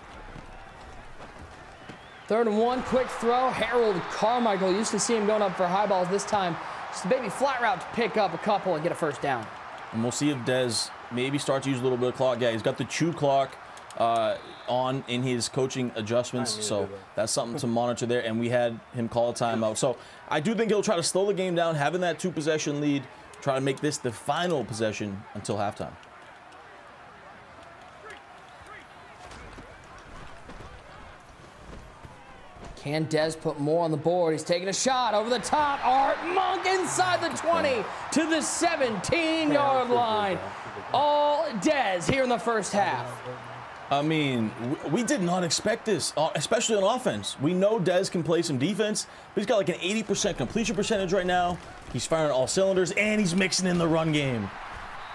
3rd and 1, quick throw. Harold Carmichael, used to see him going up for high balls. This time, just a baby flat route to pick up a couple and get a first down.
And we'll see if Dez maybe starts to use a little bit of clock. Yeah, he's got the chew clock on in his coaching adjustments, so that's something to monitor there. And we had him call a timeout. So I do think he'll try to slow the game down, having that 2-possession lead, try to make this the final possession until halftime.
Can Dez put more on the board? He's taking a shot over the top. Art Monk inside the 20 to the 17-yard line. All Dez here in the first half.
I mean, we did not expect this, especially on offense. We know Dez can play some defense, but he's got like an 80% completion percentage right now. He's firing all cylinders, and he's mixing in the run game.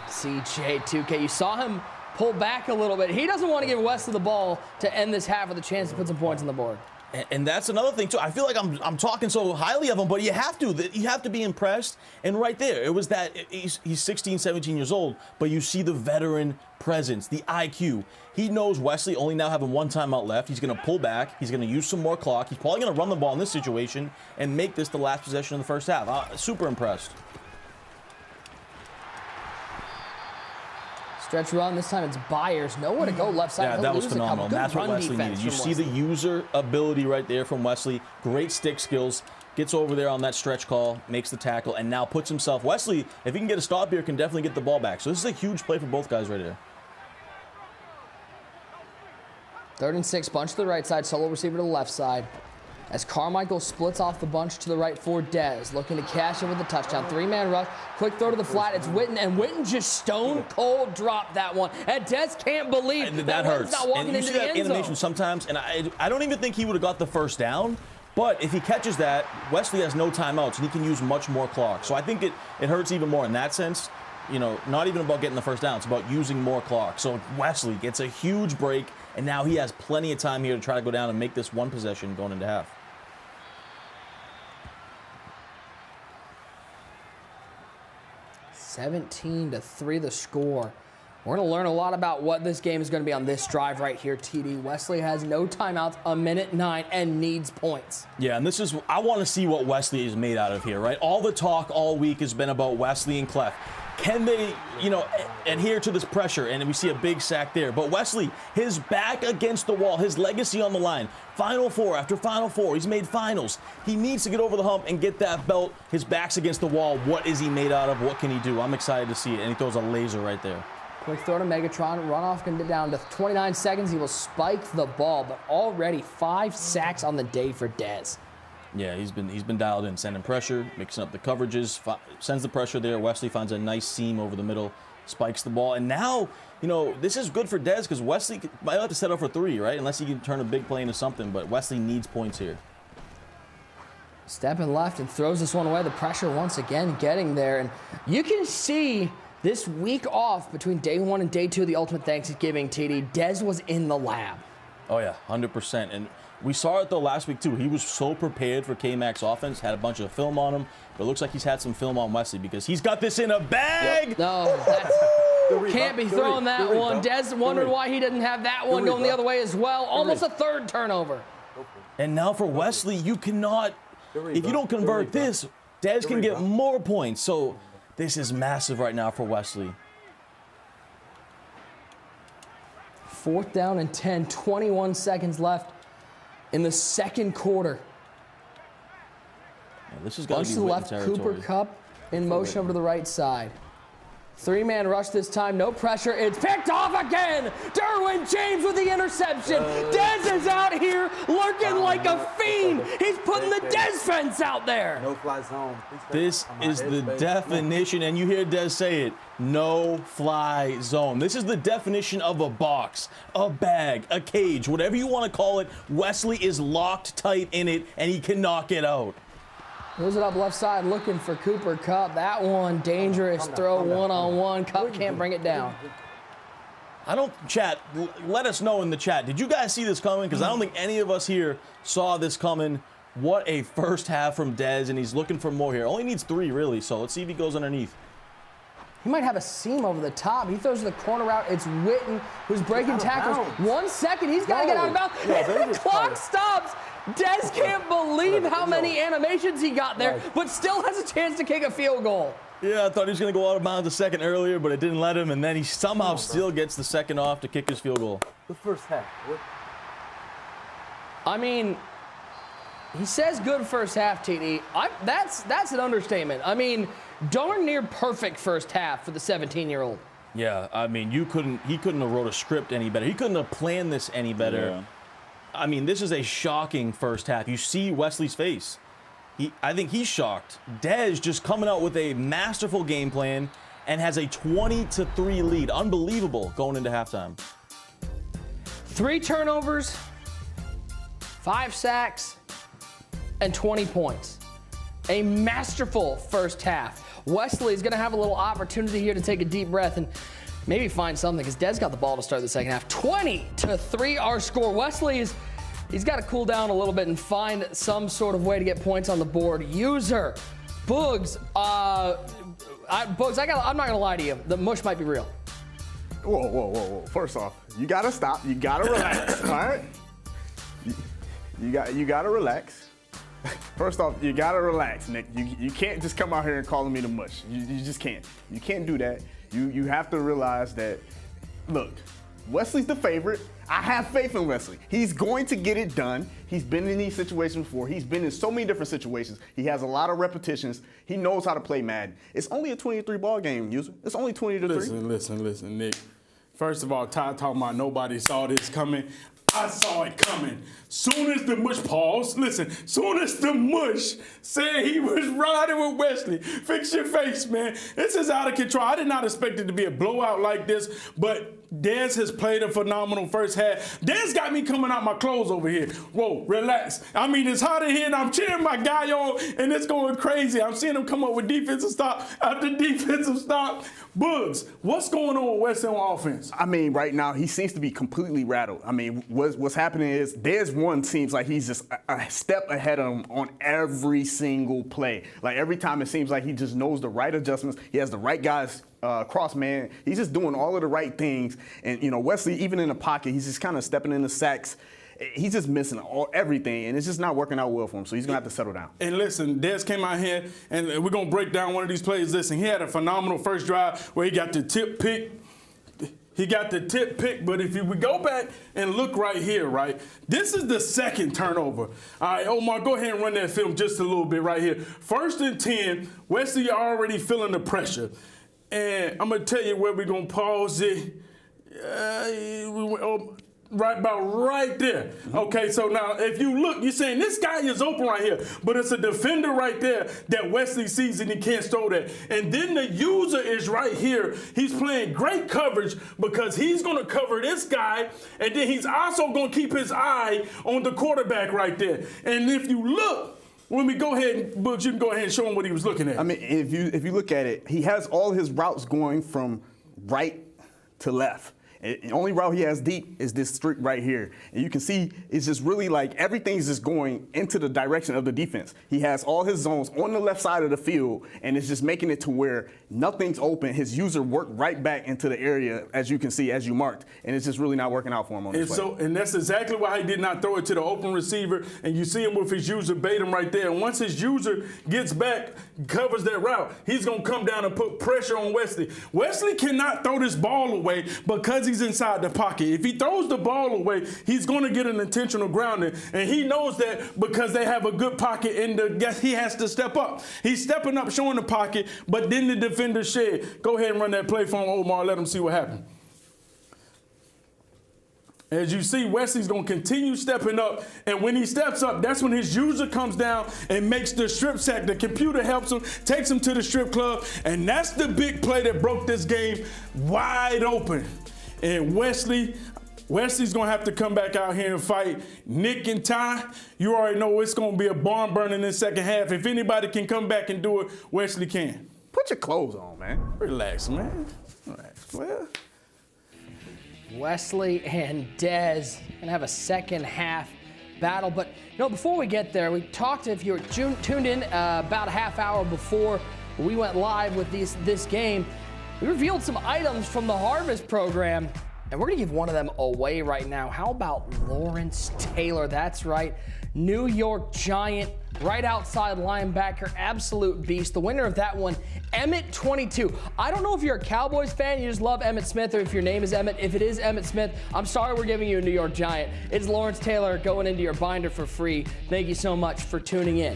CJ2K, you saw him pull back a little bit. He doesn't want to give Wesley the ball to end this half with a chance to put some points on the board.
And that's another thing too. I feel like I'm talking so highly of him, but you have to be impressed. And right there, it was that he's 16, 17 years old, but you see the veteran presence, the IQ. He knows Wesley only now having one timeout left. He's going to pull back. He's going to use some more clock. He's probably going to run the ball in this situation and make this the last possession in the first half. Super impressed.
Stretch run, this time it's Byers. Nowhere to go left side.
Yeah, that was phenomenal. And that's what Wesley needed. You see the user ability right there from Wesley. Great stick skills. Gets over there on that stretch call, makes the tackle, and now puts himself. Wesley, if he can get a stop here, can definitely get the ball back. So this is a huge play for both guys right here.
3rd and 6, bunch to the right side, solo receiver to the left side. As Carmichael splits off the bunch to the right for Dez, looking to cash in with a touchdown. 3-man rush, quick throw to the flat. It's Witten, and Witten just stone cold dropped that one. And Dez can't believe
that hurts.
Not walking
and you
into
see
the
that
end
animation
zone.
sometimes, and I don't even think he would have got the first down. But if he catches that, Wesley has no timeouts, and he can use much more clock. So I think it hurts even more in that sense. You know, not even about getting the first down. It's about using more clock. So Wesley gets a huge break, and now he has plenty of time here to try to go down and make this one possession going into half.
17-3 the score. We're going to learn a lot about what this game is going to be on this drive right here, TD. Wesley has no timeouts, 1:09, and needs points.
Yeah, and this is, I want to see what Wesley is made out of here, right? All the talk all week has been about Wesley and Clef. Can they, adhere to this pressure? And we see a big sack there. But Wesley, his back against the wall, his legacy on the line. Final Four after Final Four. He's made finals. He needs to get over the hump and get that belt. His back's against the wall. What is he made out of? What can he do? I'm excited to see it. And he throws a laser right there.
Quick throw to Megatron. Runoff can get down to 29 seconds. He will spike the ball, but already 5 sacks on the day for Dez.
Yeah, he's been dialed in, sending pressure, mixing up the coverages, sends the pressure there. Wesley finds a nice seam over the middle, spikes the ball. And now, this is good for Dez because Wesley might have to set up for 3, right? Unless he can turn a big play into something, but Wesley needs points here.
Stepping left and throws this one away. The pressure once again getting there. And you can see this week off between day 1 and day 2 of the Ultimate Thanksgiving, TD, Dez was in the lab.
Oh, yeah, 100%. And we saw it, though, last week, too. He was so prepared for K-Mac's offense, had a bunch of film on him. But it looks like he's had some film on Wesley because he's got this in a bag.
Yep. No, can't be throwing that one. Dez wondered why he didn't have that one going the other way as well. Almost a 3rd turnover.
And now for Wesley, you cannot, if you don't convert this, Dez can get more points. So this is massive right now for Wesley.
4th down and 10, 21 seconds left in the 2nd quarter.
Yeah, this is going to be
to the left,
territory.
Cooper Kupp in motion over to the right side. 3-man rush this time, no pressure. It's picked off again. Derwin James with the interception. Dez is out here lurking like a fiend. He's putting the Dez fence out there.
No fly zone.
This is the definition, and you hear Dez say it, no fly zone. This is the definition of a box, a bag, a cage, whatever you want to call it. Wesley is locked tight in it, and he cannot get out.
Moves it up left side looking for Cooper Kupp. That one, dangerous throw, one-on-one. Kupp can't bring it down.
Chat, let us know in the chat. Did you guys see this coming? Because I don't think any of us here saw this coming. What a first half from Dez, and he's looking for more here. Only needs 3, really, so let's see if he goes underneath.
He might have a seam over the top. He throws the corner route. It's Witten who's breaking tackles. 1 second, he's got to get out of bounds. And the clock stops. Dez can't believe how many animations he got there, but still has a chance to kick a field goal.
Yeah, I thought he was going to go out of bounds a second earlier, but it didn't let him, and then he somehow still gets the second off to kick his field goal.
The first half.
I mean, he says good first half, TD. That's an understatement. I mean, darn near perfect first half for the 17-year-old.
Yeah, I mean, he couldn't have wrote a script any better. He couldn't have planned this any better. Yeah. I mean, this is a shocking first half. You see Wesley's face. I think he's shocked. Dez just coming out with a masterful game plan and has a 20-3 lead. Unbelievable going into halftime.
3 turnovers, 5 sacks, and 20 points. A masterful first half. Wesley's going to have a little opportunity here to take a deep breath and maybe find something because Dez got the ball to start the second half. 20-3 our score. Wesley is He's got to cool down a little bit and find some sort of way to get points on the board. User, Boogs, Boogs, I'm not gonna lie to you. The mush might be real.
Whoa. First off, you gotta stop. You gotta relax. All right. You gotta relax. First off, you gotta relax, Nick. You can't just come out here and calling me the mush. You just can't. You can't do that. You have to realize that. Look, Wesley's the favorite. I have faith in Wesley. He's going to get it done. He's been in these situations before. He's been in so many different situations. He has a lot of repetitions. He knows how to play Madden. It's only a 23 ball game, user. It's only 20-3.
Listen, Nick. First of all, Ty talking about nobody saw this coming. I saw it coming. Soon as the mush soon as the mush said he was riding with Wesley, fix your face, man. This is out of control. I did not expect it to be a blowout like this, but Dez has played a phenomenal first half. Dez got me coming out my clothes over here. Whoa, relax. I mean, it's hot in here, and I'm cheering my guy on, and it's going crazy. I'm seeing him come up with defensive stop after defensive stop. Boogs, what's going on with Wesley on offense?
I mean, right now, he seems to be completely rattled. I mean, what's happening is Dez one seems like he's just a step ahead of him on every single play. Like, every time it seems like he just knows the right adjustments. He has the right guys cross man. He's just doing all of the right things. And, you know, Wesley, even in the pocket, he's just kind of stepping in the sacks. He's just missing everything, and it's just not working out well for him, so he's going to have to settle down.
And listen, Dez came out here, and we're going to break down one of these plays. Listen, he had a phenomenal first drive where he got the tip pick. But if we go back and look right here, right, this is the second turnover. All right, Omar, go ahead and run that film just a little bit right here. 1st and 10, Wesley already feeling the pressure. And I'm going to tell you where we're going to pause it. Right about right there. Okay, so now if you look, you're saying this guy is open right here, but it's a defender right there that Wesley sees and he can't throw that. And then the user is right here. He's playing great coverage because he's going to cover this guy, and then he's also going to keep his eye on the quarterback right there. And if you look, when we go ahead, Books, you can go ahead and show him what he was looking at.
I mean, if you look at it, he has all his routes going from right to left. The only route he has deep is this streak right here. And you can see it's just really like everything's just going into the direction of the defense. He has all his zones on the left side of the field, and it's just making it to where nothing's open. His user worked right back into the area, as you can see, as you marked, and it's just really not working out for him on this play.
And that's exactly why he did not throw it to the open receiver, and you see him with his user bait him right there. And once his user gets back, covers that route, he's going to come down and put pressure on Wesley. Wesley cannot throw this ball away because he's inside the pocket. If he throws the ball away, he's going to get an intentional grounding, and he knows that because they have a good pocket, and he has to step up. He's stepping up, showing the pocket, but then the defender shed. Go ahead and run that play for him, Omar. Let him see what happened. As you see, Wesley's going to continue stepping up, and when he steps up, that's when his user comes down and makes the strip sack. The computer helps him, takes him to the strip club, and that's the big play that broke this game wide open. And Wesley's going to have to come back out here and fight Nick and Ty. You already know it's going to be a barn burner in the second half. If anybody can come back and do it, Wesley can.
Put your clothes on, man.
Relax, man. Relax. Well,
Wesley and Dez gonna have a second half battle. But you know, before we get there, we talked, if you were tuned in about a half hour before we went live with this game, we revealed some items from the Harvest program, and we're gonna give one of them away right now. How about Lawrence Taylor? That's right, New York Giant, right outside linebacker, absolute beast. The winner of that one, Emmett22. I don't know if you're a Cowboys fan, you just love Emmitt Smith, or if your name is Emmett. If it is Emmitt Smith, I'm sorry we're giving you a New York Giant. It's Lawrence Taylor going into your binder for free. Thank you so much for tuning in.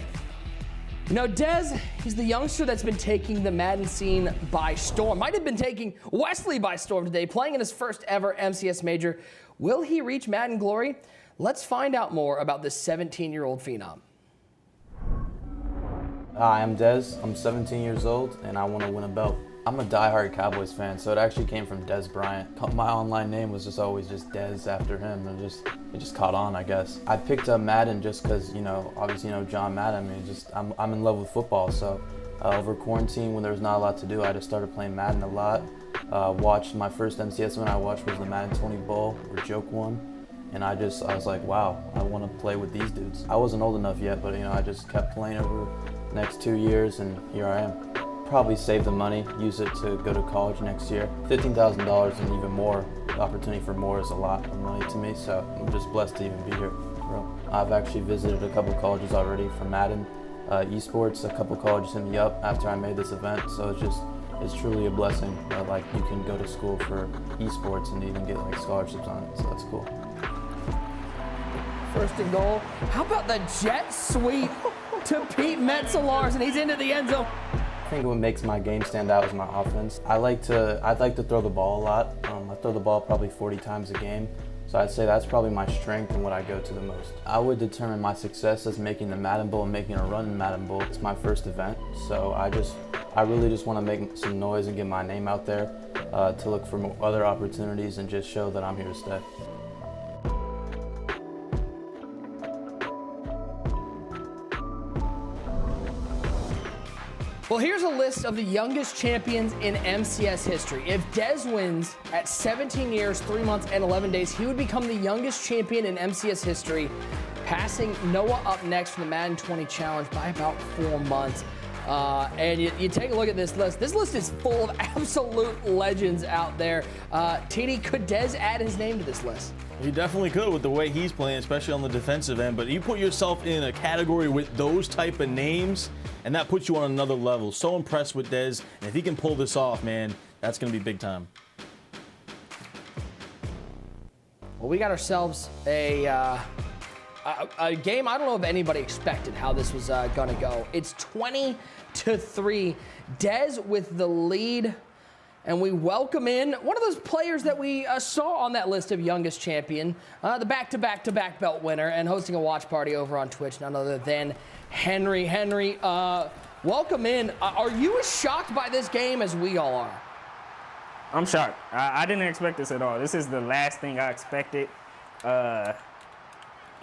You know, Dez, he's the youngster that's been taking the Madden scene by storm. Might have been taking Wesley by storm today, playing in his first ever MCS major. Will he reach Madden glory? Let's find out more about this 17-year-old phenom.
Hi, I'm Dez. I'm 17 years old, and I want to win a belt. I'm a diehard Cowboys fan, so it actually came from Dez Bryant. My online name was always just Dez after him, and it just caught on, I guess. I picked up Madden just because, obviously, John Madden. I mean, I'm in love with football, so over quarantine when there was not a lot to do, I just started playing Madden a lot. Watched my first MCS one I watched was the Madden 20 Bowl, where Joke won. And I was like, wow, I want to play with these dudes. I wasn't old enough yet, but I just kept playing over the next 2 years, and here I am. Probably save the money, use it to go to college next year. $15,000 and even more, the opportunity for more is a lot of money to me, so I'm just blessed to even be here. I've actually visited a couple colleges already for Madden. Esports, a couple colleges hit me up after I made this event, so it's truly a blessing that like you can go to school for esports and even get like scholarships on it, so that's cool.
First and goal. How about the jet sweep to Pete Metzelaars, and he's into the end zone.
I think what makes my game stand out is my offense. I'd like to throw the ball a lot. I throw the ball probably 40 times a game. So I'd say that's probably my strength and what I go to the most. I would determine my success as making the Madden Bowl and making a run in Madden Bowl. It's my first event, so I really just want to make some noise and get my name out there to look for other opportunities and just show that I'm here to stay.
Well, here's a list of the youngest champions in MCS history. If Dez wins at 17 years, 3 months, and 11 days, he would become the youngest champion in MCS history, passing Noah up next from the Madden 20 Challenge by about 4 months. And you take a look at this list. This list is full of absolute legends out there. TD, could Dez add his name to this list?
He definitely could with the way he's playing, especially on the defensive end. But you put yourself in a category with those type of names, and that puts you on another level. So impressed with Dez, and if he can pull this off, man, that's going to be big time.
Well, we got ourselves a game. I don't know if anybody expected how this was going to go. It's 20-3. Dez with the lead. And we welcome in one of those players that we saw on that list of youngest champion, the back-to-back belt winner, and hosting a watch party over on Twitch, none other than Henry. Henry, welcome in. Are you as shocked by this game as we all are?
I'm shocked. I didn't expect this at all. This is the last thing I expected.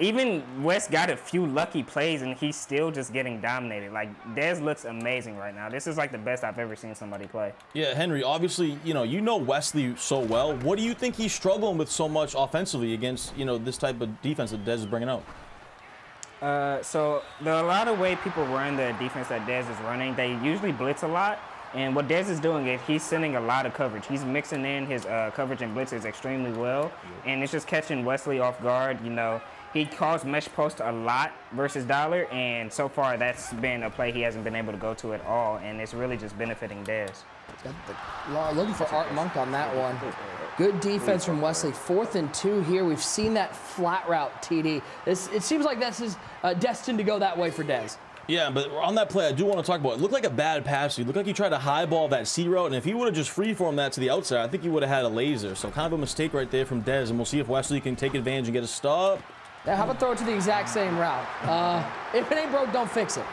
Even West got a few lucky plays, and he's still just getting dominated. Like, Dez looks amazing right now. This is like the best I've ever seen somebody play.
Yeah, Henry, obviously, you know Wesley so well. What do you think he's struggling with so much offensively against, this type of defense that Dez is bringing out?
So there are a lot of ways people run the defense that Dez is running. They usually blitz a lot. And what Dez is doing is he's sending a lot of coverage. He's mixing in his coverage and blitzes extremely well. And it's just catching Wesley off guard, He calls mesh post a lot versus Dollar, and so far that's been a play he hasn't been able to go to at all, and it's really just benefiting Dez.
Looking for Art Monk on that one. Good defense from Wesley. 4th and 2 here. We've seen that flat route, TD. It seems like this is destined to go that way for Dez.
Yeah, but on that play, I do want to talk about it. It looked like a bad pass. It looked like he tried to highball that C route, and if he would have just freeformed that to the outside, I think he would have had a laser. So kind of a mistake right there from Dez, and we'll see if Wesley can take advantage and get a stop.
Yeah, how about throw it to the exact same route? If it ain't broke, don't fix it.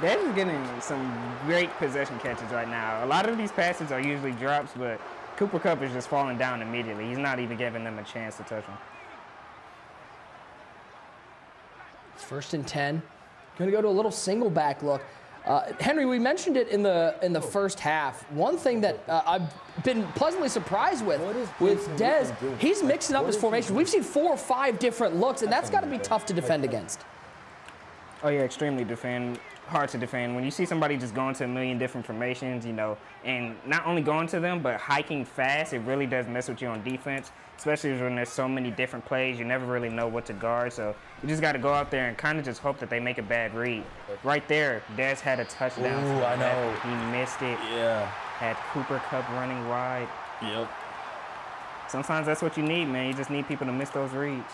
Dez is getting some great possession catches right now. A lot of these passes are usually drops, but Cooper Kupp is just falling down immediately. He's not even giving them a chance to touch him.
1st and 10. Going to go to a little single back look. Henry, we mentioned it in the first half. One thing that I've been pleasantly surprised with Dez, he's mixing up his formation. We've seen 4 or 5 different looks, and that's got to be tough to defend against.
Oh yeah, extremely hard to defend. When you see somebody just going to a million different formations, and not only going to them, but hiking fast, it really does mess with you on defense, especially when there's so many different plays. You never really know what to guard, so you just got to go out there and kind of just hope that they make a bad read. Right there, Dez had a touchdown.
Ooh, I know.
He missed it.
Yeah.
Had Cooper Kupp running wide.
Yep.
Sometimes that's what you need, man. You just need people to miss those reads.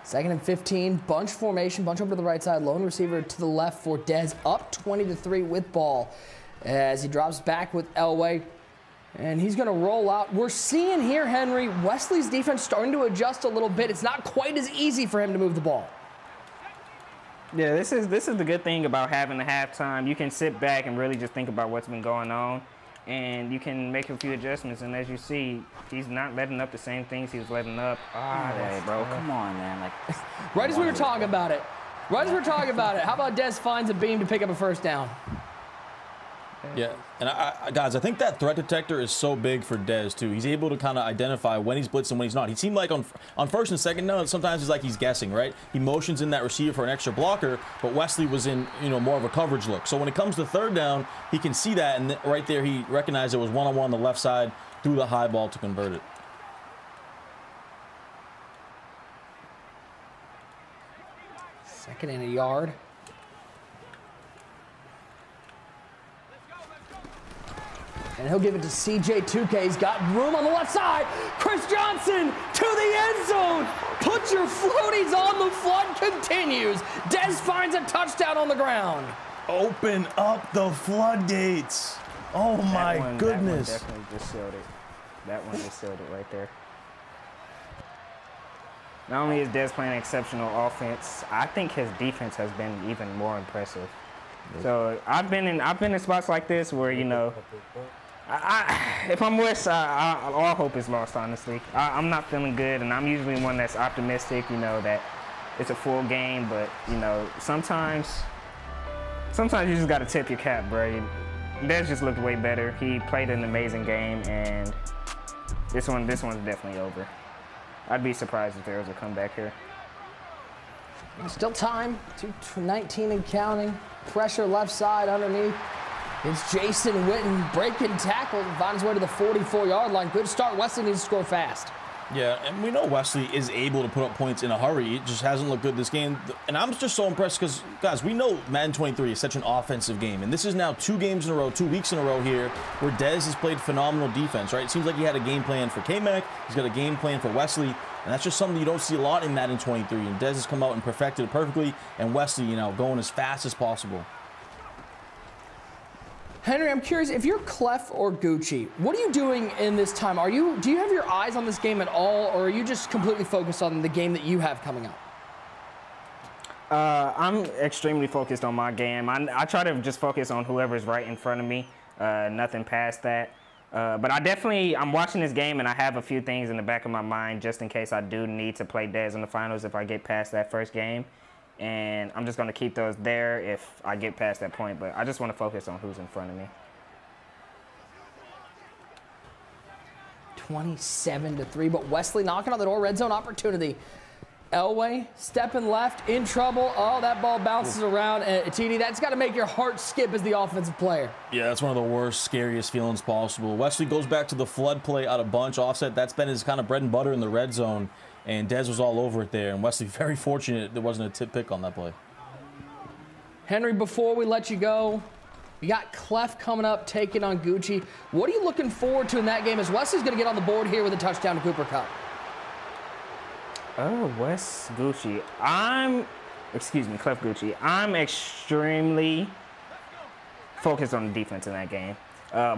2nd and 15, bunch formation, bunch over to the right side, lone receiver to the left for Dez, up 20-3 with ball as he drops back with Elway, and he's going to roll out. We're seeing here, Henry, Wesley's defense starting to adjust a little bit. It's not quite as easy for him to move the ball.
Yeah, this is the good thing about having the halftime. You can sit back and really just think about what's been going on, and you can make a few adjustments. And as you see, he's not letting up the same things he was letting up.
Hey, bro, come on, man.
Right as we were talking about it. How about Dez finds a beam to pick up a first down?
Yeah, and guys, I think that threat detector is so big for Dez too. He's able to kind of identify when he's blitzing and when he's not. He seemed like on first and second down, sometimes it's like he's guessing, right? He motions in that receiver for an extra blocker, but Wesley was in, more of a coverage look. So when it comes to third down, he can see that, and right there he recognized it was one-on-one on the left side, threw the high ball to convert it.
Second and a yard. And he'll give it to CJ 2K. He's got room on the left side. Chris Johnson to the end zone. Put your floaties on. The flood continues. Dez finds a touchdown on the ground.
Open up the floodgates. Oh my goodness.
That one definitely just sealed it. That one just sealed it right there. Not only is Dez playing exceptional offense, I think his defense has been even more impressive. So I've been in spots like this where, if I'm West, all hope is lost, honestly. I'm not feeling good, and I'm usually one that's optimistic, that it's a full game, but, sometimes you just got to tip your cap, bro. Dez just looked way better. He played an amazing game, and this one's definitely over. I'd be surprised if there was a comeback here.
Still time. 2:19 and counting. Pressure left side underneath. It's Jason Witten breaking tackle and finds his way to the 44-yard line. Good start. Wesley needs to score fast.
Yeah, and we know Wesley is able to put up points in a hurry. It just hasn't looked good this game. And I'm just so impressed because, guys, we know Madden 23 is such an offensive game. And this is now 2 games in a row, 2 weeks in a row here, where Dez has played phenomenal defense, right? It seems like he had a game plan for K-Mac. He's got a game plan for Wesley. And that's just something you don't see a lot in Madden 23. And Dez has come out and perfected it perfectly. And Wesley, going as fast as possible.
Henry, I'm curious, if you're Clef or Gucci, what are you doing in this time? Do you have your eyes on this game at all, or are you just completely focused on the game that you have coming up?
I'm extremely focused on my game. I try to just focus on whoever's right in front of me, nothing past that. But I'm watching this game, and I have a few things in the back of my mind just in case I do need to play Dez in the finals if I get past that first game. And I'm just going to keep those there if I get past that point. But I just want to focus on who's in front of me.
27-3, but Wesley knocking on the door. Red zone opportunity. Elway stepping left, in trouble. Oh, that ball bounces around. TD, that's got to make your heart skip as the offensive player.
Yeah, that's one of the worst, scariest feelings possible. Wesley goes back to the flood play out of bunch offset. That's been his kind of bread and butter in the red zone. And Dez was all over it there. And Wesley, very fortunate there wasn't a tip pick on that play.
Henry, before we let you go, we got Clef coming up, taking on Gucci. What are you looking forward to in that game as Wesley's going to get on the board here with a touchdown to Cooper Kupp?
Oh, Wes Gucci. Clef Gucci. I'm extremely focused on the defense in that game.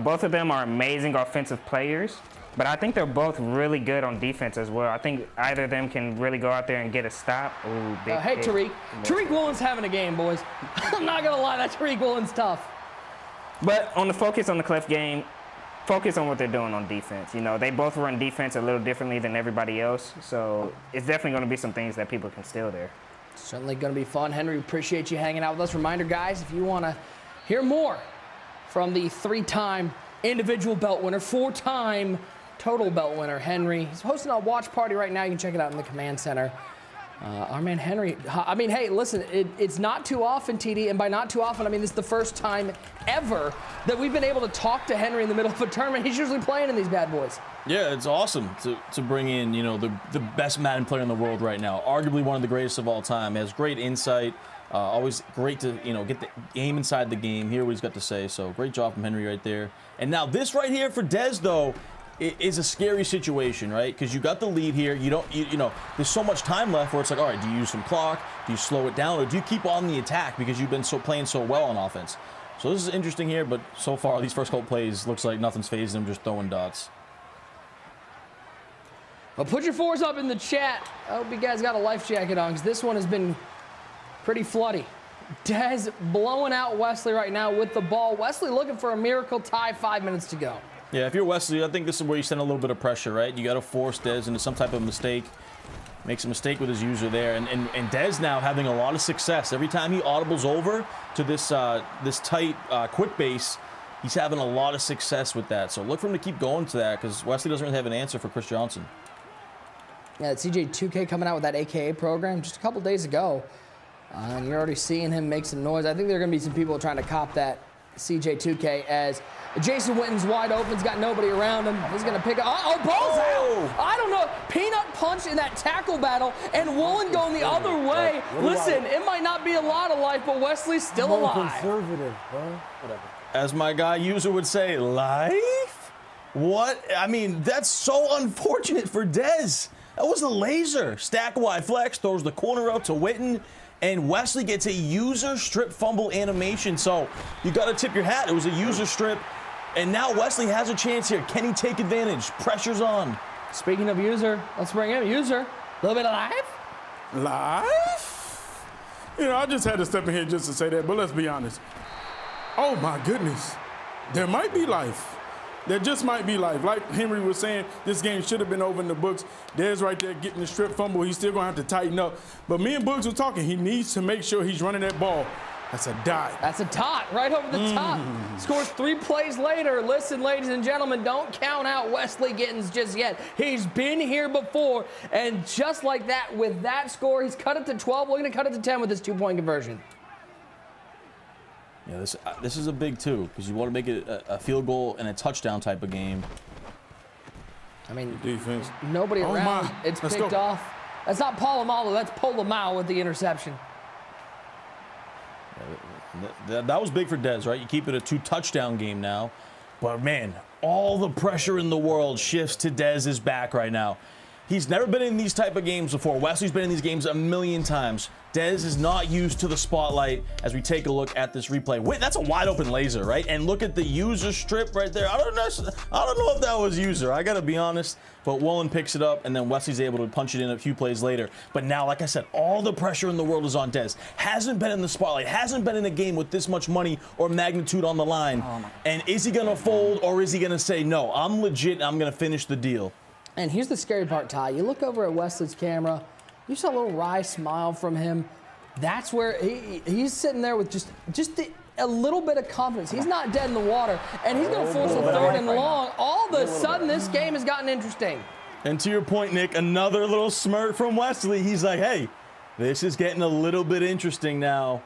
Both of them are amazing offensive players, but I think they're both really good on defense as well. I think either of them can really go out there and get a stop. Ooh, big
hey, Tariq. Tariq Woolen's having a game, boys. I'm not going to lie, that Tariq Woolen's tough.
But on the focus on the Clef game, focus on what they're doing on defense. They both run defense a little differently than everybody else, so it's definitely going to be some things that people can steal there.
Certainly going to be fun. Henry, appreciate you hanging out with us. Reminder, guys, if you want to hear more from the 3-time individual belt winner, 4-time total belt winner, Henry. He's hosting a watch party right now. You can check it out in the command center. Our man Henry, hey, listen, it's not too often, TD, and by not too often, this is the first time ever that we've been able to talk to Henry in the middle of a tournament. He's usually playing in these bad boys.
Yeah, it's awesome to bring in, the best Madden player in the world right now. Arguably one of the greatest of all time. He has great insight. Always great to, get the game inside the game, hear what he's got to say. So great job from Henry right there. And now this right here for Dez, though, is a scary situation, right? Because you got the lead here. There's so much time left where it's like, all right, do you use some clock? Do you slow it down? Or do you keep on the attack because you've been playing so well on offense? So this is interesting here, but so far these first couple plays looks like nothing's phasing them, just throwing dots.
Well, put your 4s up in the chat. I hope you guys got a life jacket on because this one has been pretty floody. Dez blowing out Wesley right now with the ball. Wesley looking for a miracle tie, 5 minutes to go.
Yeah, if you're Wesley, I think this is where you send a little bit of pressure, right? You got to force Dez into some type of mistake. Makes a mistake with his user there. And Dez now having a lot of success. Every time he audibles over to this tight quick base, He's having a lot of success with that. So look for him to keep going to that because Wesley doesn't really have an answer for Chris Johnson.
Yeah, CJ2K coming out with that AKA program just a couple days ago. And you're already seeing him make some noise. I think there are going to be some people trying to cop that CJ2K as Jason Witten's wide open. He's got nobody around him. He's going to pick up. Oh, ball's out. I don't know. Peanut punch in that tackle battle and Woolen going the other way. Listen, it might not be a lot of life, but Wesley's still alive.
Conservative, bro. Whatever.
As my guy user would say, life? What? I mean, that's so unfortunate for Dez. That was a laser. Stack wide flex, throws the corner out to Witten, and Wesley gets a user strip fumble animation. So you got to tip your hat. It was a user strip, and now Wesley has a chance here. Can he take advantage? Pressure's on.
Speaking of user, let's bring him. User, a little bit of life?
Life? You know, I just had to step in here just to say that, but let's be honest. Oh my goodness. There might be life. There just might be life. Like Henry was saying, this game should have been over in the books. Dez right there getting the strip fumble. He's still going to have to tighten up. But me and Boogs were talking. He needs to make sure he's running that ball. That's a dot.
That's a dot right over the top. Scores 3 plays later. Listen, ladies and gentlemen, don't count out Wesley Gittens just yet. He's been here before. And just like that, with that score, he's cut it to 12. We're going to cut it to 10 with this 2-point conversion.
Yeah, this is a big two because you want to make it a field goal and a touchdown type of game.
I mean,
defense.
Nobody around. It's picked off. That's not Polamalu. That's Polamalu with the interception.
That was big for Dez, right? You keep it a 2-touchdown game now. But, man, all the pressure in the world shifts to Dez's back right now. He's never been in these type of games before. Wesley's been in these games a million times. Dez is not used to the spotlight as we take a look at this replay. Wait, that's a wide open laser, right? And look at the user strip right there. I don't know if that was user. I got to be honest. But Woolen picks it up, and then Wesley's able to punch it in a few plays later. But now, like I said, all the pressure in the world is on Dez. Hasn't been in the spotlight. Hasn't been in a game with this much money or magnitude on the line. And is he going to fold, or is he going to say, no, I'm legit, I'm going to finish the deal?
And here's the scary part, Ty. You look over at Wesley's camera, you saw a little wry smile from him. That's where he's sitting there with just a little bit of confidence. He's not dead in the water, and he's going to force a 3rd and long. All of a sudden, this game has gotten interesting.
And to your point, Nick, another little smirk from Wesley. He's like, hey, this is getting a little bit interesting now.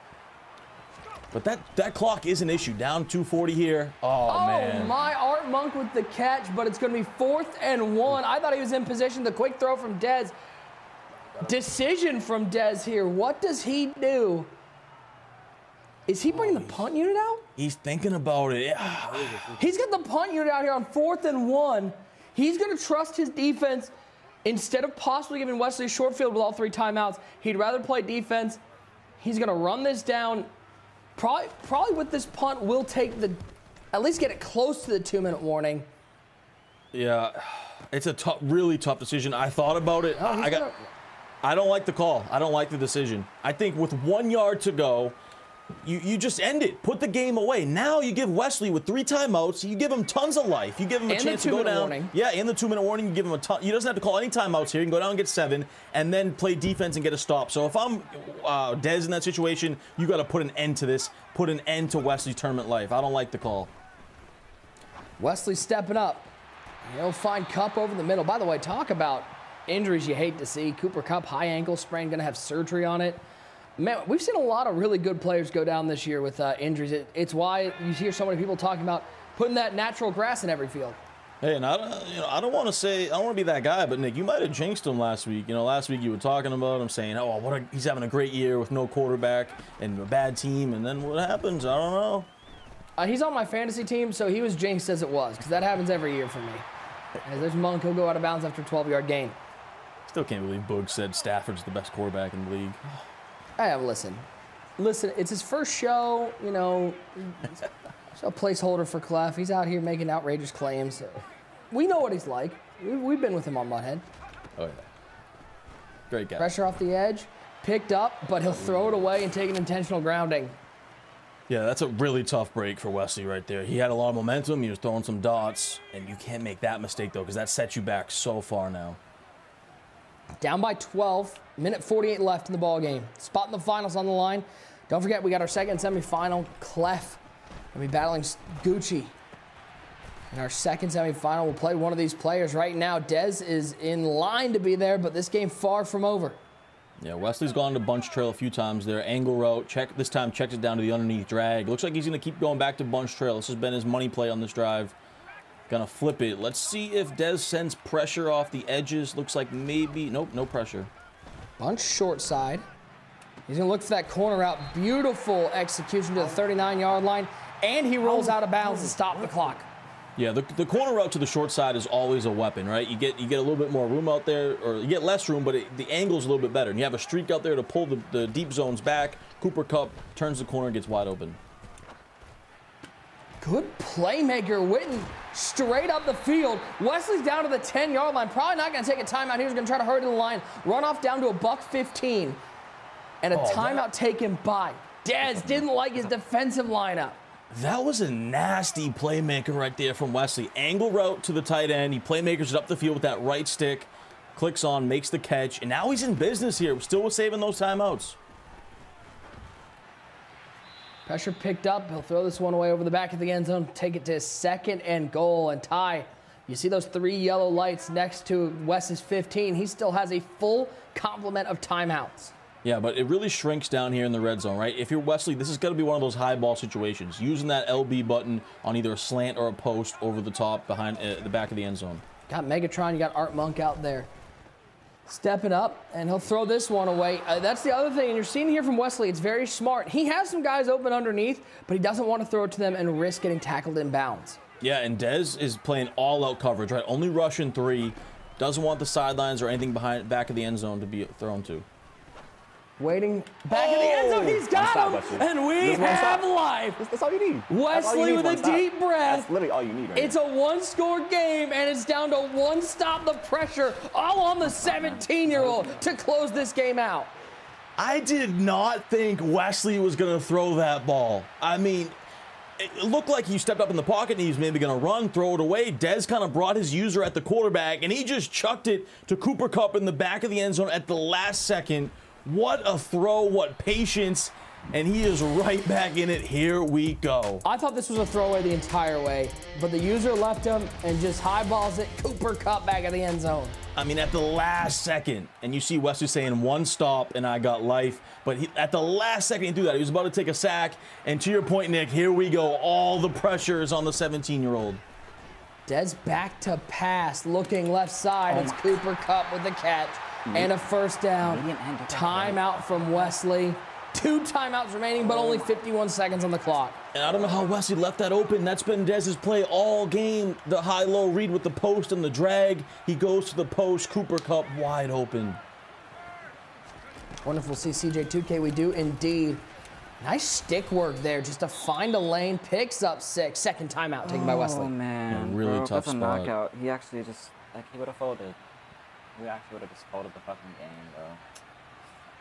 But that clock is an issue. Down 2:40 here. Oh, man.
Oh, my Art Monk with the catch, but it's going to be 4th and 1. I thought he was in position. The quick throw from Dez. Decision from Dez here. What does he do? Is he bringing the punt unit out?
He's thinking about it.
He's got the punt unit out here on 4th and 1. He's going to trust his defense. Instead of possibly giving Wesley a short field with all 3 timeouts, he'd rather play defense. He's going to run this down. Probably with this punt, we'll take at least get it close to the 2-minute warning.
Yeah, it's a really tough decision. I thought about it. I don't like the call. I don't like the decision. I think with 1 yard to go, you just end it. Put the game away. Now you give Wesley with 3 timeouts. You give him tons of life. You give him a chance to go down.
Warning.
Yeah, in the 2-minute warning, you give him a ton. He doesn't have to call any timeouts here. You can go down and get 7, and then play defense and get a stop. So if I'm Dez in that situation, you got to put an end to this. Put an end to Wesley's tournament life. I don't like the call.
Wesley stepping up. He'll find Cup over the middle. By the way, talk about injuries you hate to see. Cooper Kupp, high ankle sprain, going to have surgery on it. Man, we've seen a lot of really good players go down this year with injuries. It's why you hear so many people talking about putting that natural grass in every field.
Hey, and I don't want to be that guy, but Nick, you might have jinxed him last week. Last week you were talking about him saying, oh, he's having a great year with no quarterback and a bad team, and then what happens? I don't know.
He's on my fantasy team, so he was jinxed as it was, because that happens every year for me. As there's Monk, he'll go out of bounds after a 12-yard gain.
Still can't believe Boog said Stafford's the best quarterback in the league.
Listen, it's his first show, He's a placeholder for Clef. He's out here making outrageous claims. We know what he's like. We've been with him on Mudhead.
Oh, yeah. Great guy.
Pressure off the edge, picked up, but he'll throw it away and take an intentional grounding.
Yeah, that's a really tough break for Wesley right there. He had a lot of momentum. He was throwing some dots, and you can't make that mistake, though, because that sets you back so far now.
Down by 12, minute 48 left in the ball game. Spot in the finals on the line. Don't forget, we got our second semifinal, Clef We'll be battling Gucci. In our second semifinal, we'll play one of these players. Right now, Dez is in line to be there, but this game far from over.
Yeah, Wesley's gone to bunch trail a few times there. Angle route, this time checks it down to the underneath drag. Looks like he's going to keep going back to bunch trail. This has been his money play on this drive. Gonna flip it. Let's see if Dez sends pressure off the edges. Looks like maybe, nope, no pressure.
Bunch short side. He's gonna look for that corner route. Beautiful execution to the 39-yard line, and he rolls out of bounds to stop the clock.
Yeah, the corner route to the short side is always a weapon, right? You get a little bit more room out there, or you get less room, but the angle's a little bit better. And you have a streak out there to pull the deep zones back. Cooper Kupp turns the corner and gets wide open.
Good playmaker, Witten, straight up the field. Wesley's down to the 10-yard line. Probably not going to take a timeout. He was going to try to hurry to the line. Run off down to a $1.15. And a timeout taken by Dez. Didn't like his defensive lineup.
That was a nasty playmaker right there from Wesley. Angle route to the tight end. He playmakers it up the field with that right stick. Clicks on, makes the catch. And now he's in business here. Still saving those timeouts.
Pressure picked up. He'll throw this one away over the back of the end zone. Take it to 2nd and goal. And Ty, you see those 3 yellow lights next to Wes's 15. He still has a full complement of timeouts.
Yeah, but it really shrinks down here in the red zone, right? If you're Wesley, this is going to be one of those high ball situations. Using that LB button on either a slant or a post over the top behind the back of the end zone.
Got Megatron, you got Art Monk out there. Stepping up, and he'll throw this one away. That's the other thing, and you're seeing here from Wesley, it's very smart. He has some guys open underneath, but he doesn't want to throw it to them and risk getting tackled in bounds.
Yeah, and Dez is playing all-out coverage, right? Only rushing 3. Doesn't want the sidelines or anything back of the end zone to be thrown to.
Waiting back in the end zone, he's got him, and we have life.
That's all you need.
Wesley with a deep breath.
That's literally all you need. Right
it's a 1-score game, and it's down to 1 stop the pressure, all on the 17-year-old to close this game out.
I did not think Wesley was going to throw that ball. I mean, it looked like he stepped up in the pocket and he was maybe going to run, throw it away. Dez kind of brought his user at the quarterback, and he just chucked it to Cooper Kupp in the back of the end zone at the last second. What a throw, what patience, and he is right back in it. Here we go.
I thought this was a throwaway the entire way, but the user left him and just highballs it. Cooper Kupp back at the end zone.
I mean, at the last second, and you see Wesley saying 1 stop and I got life, but at the last second he threw that. He was about to take a sack, and to your point, Nick, here we go. All the pressure is on the 17-year-old.
Dez back to pass, looking left side. It's Cooper Kupp with the catch. And a first down. Timeout from Wesley. 2 timeouts remaining, but only 51 seconds on the clock.
And I don't know how Wesley left that open. That's been Dez's play all game. The high-low read with the post and the drag. He goes to the post. Cooper Kupp wide open.
Wonderful to see CJ2K. We do indeed. Nice stick work there just to find a lane. Picks up 6. Second timeout taken by Wesley.
Oh, man.
Yeah, really
bro,
tough
that's a
spot.
knockout. He actually just, he would have folded. We actually would have just folded the fucking game, bro.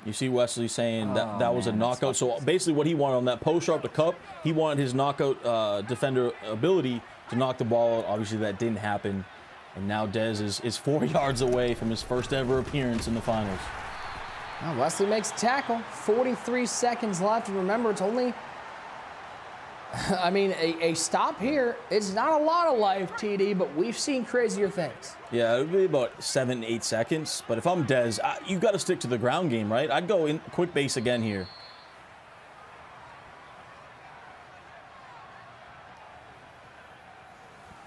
You see Wesley saying that was a knockout. So basically what he wanted on that post sharp to Kupp, he wanted his knockout defender ability to knock the ball out. Obviously that didn't happen. And now Dez is 4 yards away from his first ever appearance in the finals.
Well, Wesley makes a tackle. 43 seconds left. And remember, it's only, a stop here. It's not a lot of life, TD, but we've seen crazier things.
Yeah, it would be about 7, 8 seconds. But if I'm Dez, you've got to stick to the ground game, right? I'd go in quick base again here.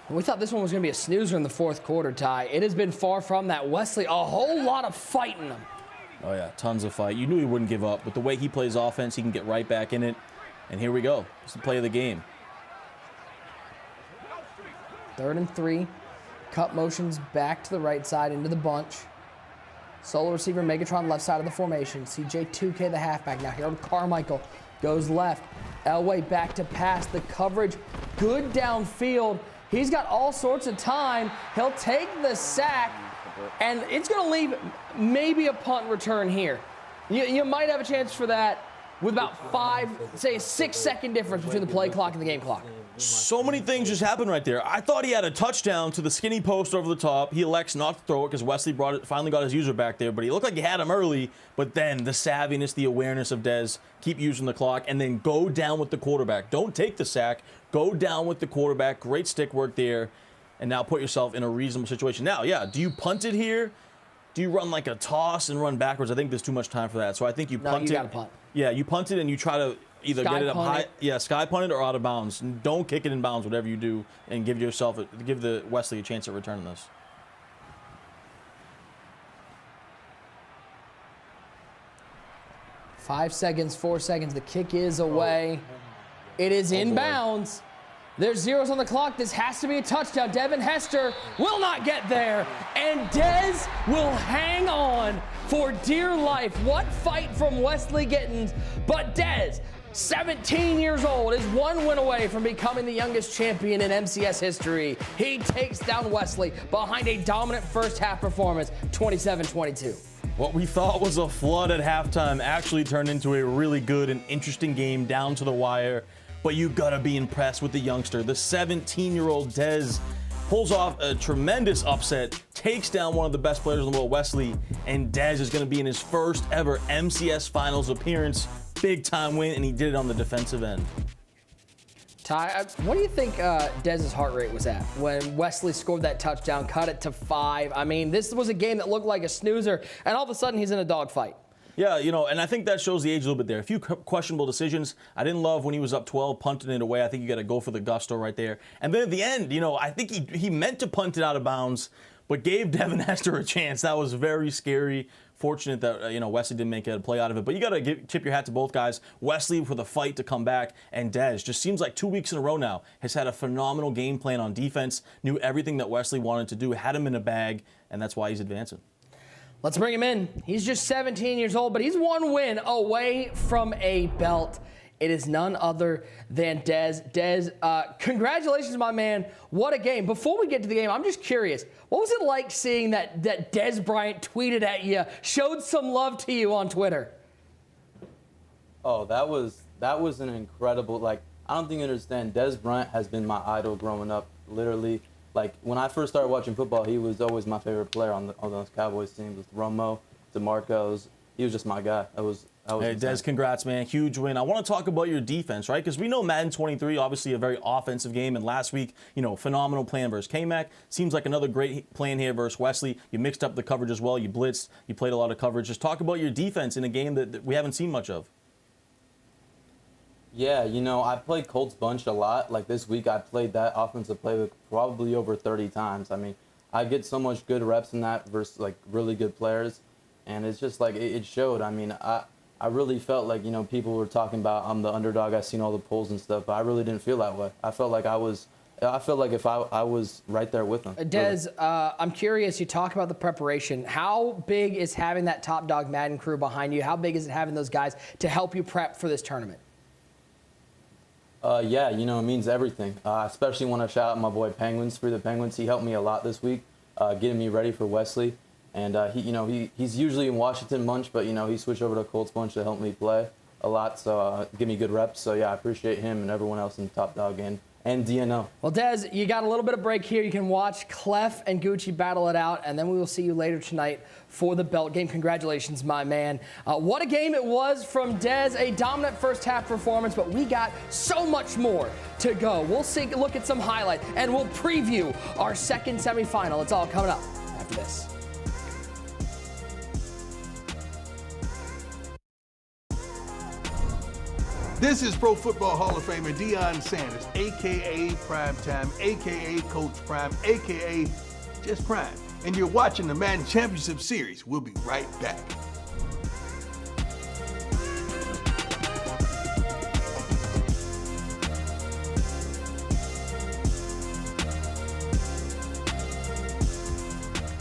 We thought this one was going to be a snoozer in the fourth quarter, Ty. It has been far from that. Wesley, a whole lot of fighting them.
Oh, yeah, tons of fight. You knew he wouldn't give up. But the way he plays offense, he can get right back in it. And here we go. It's the play of the game.
3rd and 3. Kupp motions back to the right side into the bunch. Solo receiver Megatron left side of the formation. CJ2K the halfback. Now Harold Carmichael goes left. Elway back to pass. The coverage good downfield. He's got all sorts of time. He'll take the sack, and it's going to leave maybe a punt return here. You might have a chance for that with about 5, say a 6-second difference between the play clock and the game clock.
So many things just happened right there. I thought he had a touchdown to the skinny post over the top. He elects not to throw it because Wesley finally got his user back there, but he looked like he had him early. But then the savviness, the awareness of Dez, keep using the clock, and then go down with the quarterback. Don't take the sack. Go down with the quarterback. Great stick work there. And now put yourself in a reasonable situation. Now, yeah, do you punt it here? Do you run like a toss and run backwards? I think there's too much time for that. So I think you punt it.
You gotta punt.
Yeah, you punt it and you try to either
Sky
get it up
punt
high.
it.
Yeah, sky punt it or out of bounds. And don't kick it in bounds, whatever you do, and give the Wesley a chance at returning this.
Five seconds, 4 seconds. The kick is away. It is inbounds. There's zeros on the clock. This has to be a touchdown. Devin Hester will not get there. And Dez will hang on for dear life. What fight from Wesley Gittins. But Dez, 17 years old, is one win away from becoming the youngest champion in MCS history. He takes down Wesley behind a dominant first half performance, 27-22.
What we thought was a flood at halftime actually turned into a really good and interesting game down to the wire. But you gotta be impressed with the youngster. The 17-year-old Dez pulls off a tremendous upset, takes down one of the best players in the world, Wesley, and Dez is gonna be in his first ever MCS Finals appearance. Big time win, and he did it on the defensive end.
Ty, what do you think Dez's heart rate was at when Wesley scored that touchdown, cut it to 5? I mean, this was a game that looked like a snoozer, and all of a sudden he's in a dogfight.
Yeah, and I think that shows the age a little bit there. A few questionable decisions. I didn't love when he was up 12, punting it away. I think you got to go for the gusto right there. And then at the end, I think he meant to punt it out of bounds, but gave Devin Hester a chance. That was very scary. Fortunate that, Wesley didn't make a play out of it. But you got to tip your hat to both guys. Wesley for the fight to come back, and Dez just seems like 2 weeks in a row now has had a phenomenal game plan on defense, knew everything that Wesley wanted to do, had him in a bag, and that's why he's advancing.
Let's bring him in. He's just 17 years old, but he's one win away from a belt. It is none other than Dez. Dez, congratulations, my man. What a game. Before we get to the game, I'm just curious. What was it like seeing that Dez Bryant tweeted at you, showed some love to you on Twitter?
Oh, that was an incredible, I don't think you understand. Dez Bryant has been my idol growing up, literally. When I first started watching football, he was always my favorite player on those Cowboys teams with Romo, DeMarco. He was just my guy. Hey,
Dez, congrats, man. Huge win. I want to talk about your defense, right? Because we know Madden 23, obviously a very offensive game. And last week, phenomenal plan versus K-Mac. Seems like another great plan here versus Wesley. You mixed up the coverage as well. You blitzed. You played a lot of coverage. Just talk about your defense in a game that we haven't seen much of.
Yeah, I played Colts bunch a lot. This week, I played that offensive playbook probably over 30 times. I mean, I get so much good reps in that versus, really good players. And it's just, it showed. I mean, I really felt like, people were talking about I'm the underdog. I've seen all the polls and stuff, but I really didn't feel that way. I felt like if I was right there with them.
Dez, really. I'm curious, you talk about the preparation. How big is having that top dog Madden crew behind you? How big is it having those guys to help you prep for this tournament?
Yeah, it means everything. Especially when I shout out my boy Penguins for the Penguins. He helped me a lot this week, getting me ready for Wesley. And he's usually in Washington bunch, but he switched over to Colts bunch to help me play a lot. So give me good reps. So yeah, I appreciate him and everyone else in the Top Dog and DNO.
Well, Dez, you got a little bit of break here. You can watch Clef and Gucci battle it out, and then we will see you later tonight for the belt game. Congratulations, my man. What a game it was from Dez. A dominant first half performance, but we got so much more to go. We'll look at some highlights, and we'll preview our second semifinal. It's all coming up after this.
This is Pro Football Hall of Famer Deion Sanders, a.k.a. Primetime, a.k.a. Coach Prime, a.k.a. just Prime. And you're watching the Madden Championship Series. We'll be right back.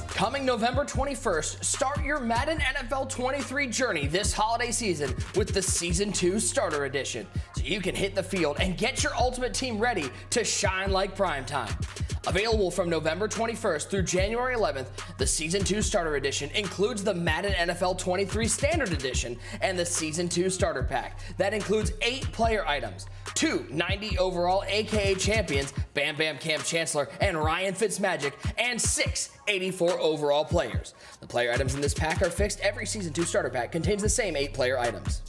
Coming November 21st, start your Madden NFL 23 journey this holiday season with the Season 2 Starter Edition, so you can hit the field and get your ultimate team ready to shine like primetime. Available from November 21st through January 11th, the Season 2 Starter Edition includes the Madden NFL 23 Standard Edition and the Season 2 Starter Pack. That includes 8 player items, 2 90 overall AKA champions, Bam Bam Cam Chancellor and Ryan Fitzmagic, and 6 84 overall players. The player items in this pack are fixed. Every Season 2 Starter Pack contains the same 8 player items.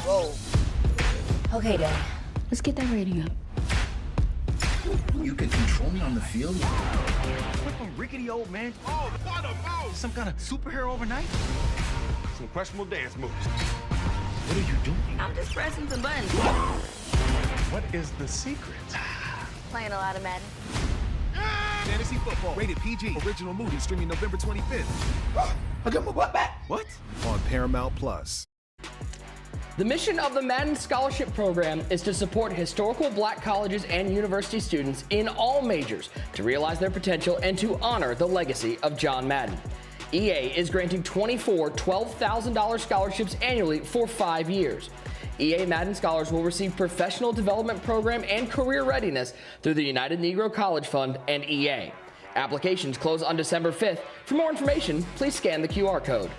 Whoa. Okay, Dad. Let's get that rating up.
You can control me on the field? What a rickety old man. Oh, what about? Some kind of superhero overnight?
Some questionable dance moves.
What are you doing?
I'm just pressing some buttons.
What is the secret?
Playing a lot of Madden.
Fantasy football. Rated PG. Original movie streaming November 25th.
I got my butt back.
What? On Paramount Plus.
The mission of the Madden Scholarship Program is to support historical black colleges and university students in all majors to realize their potential and to honor the legacy of John Madden. EA is granting 24 $12,000 scholarships annually for 5 years. EA Madden scholars will receive professional development program and career readiness through the United Negro College Fund and EA. Applications close on December 5th. For more information, please scan the QR code.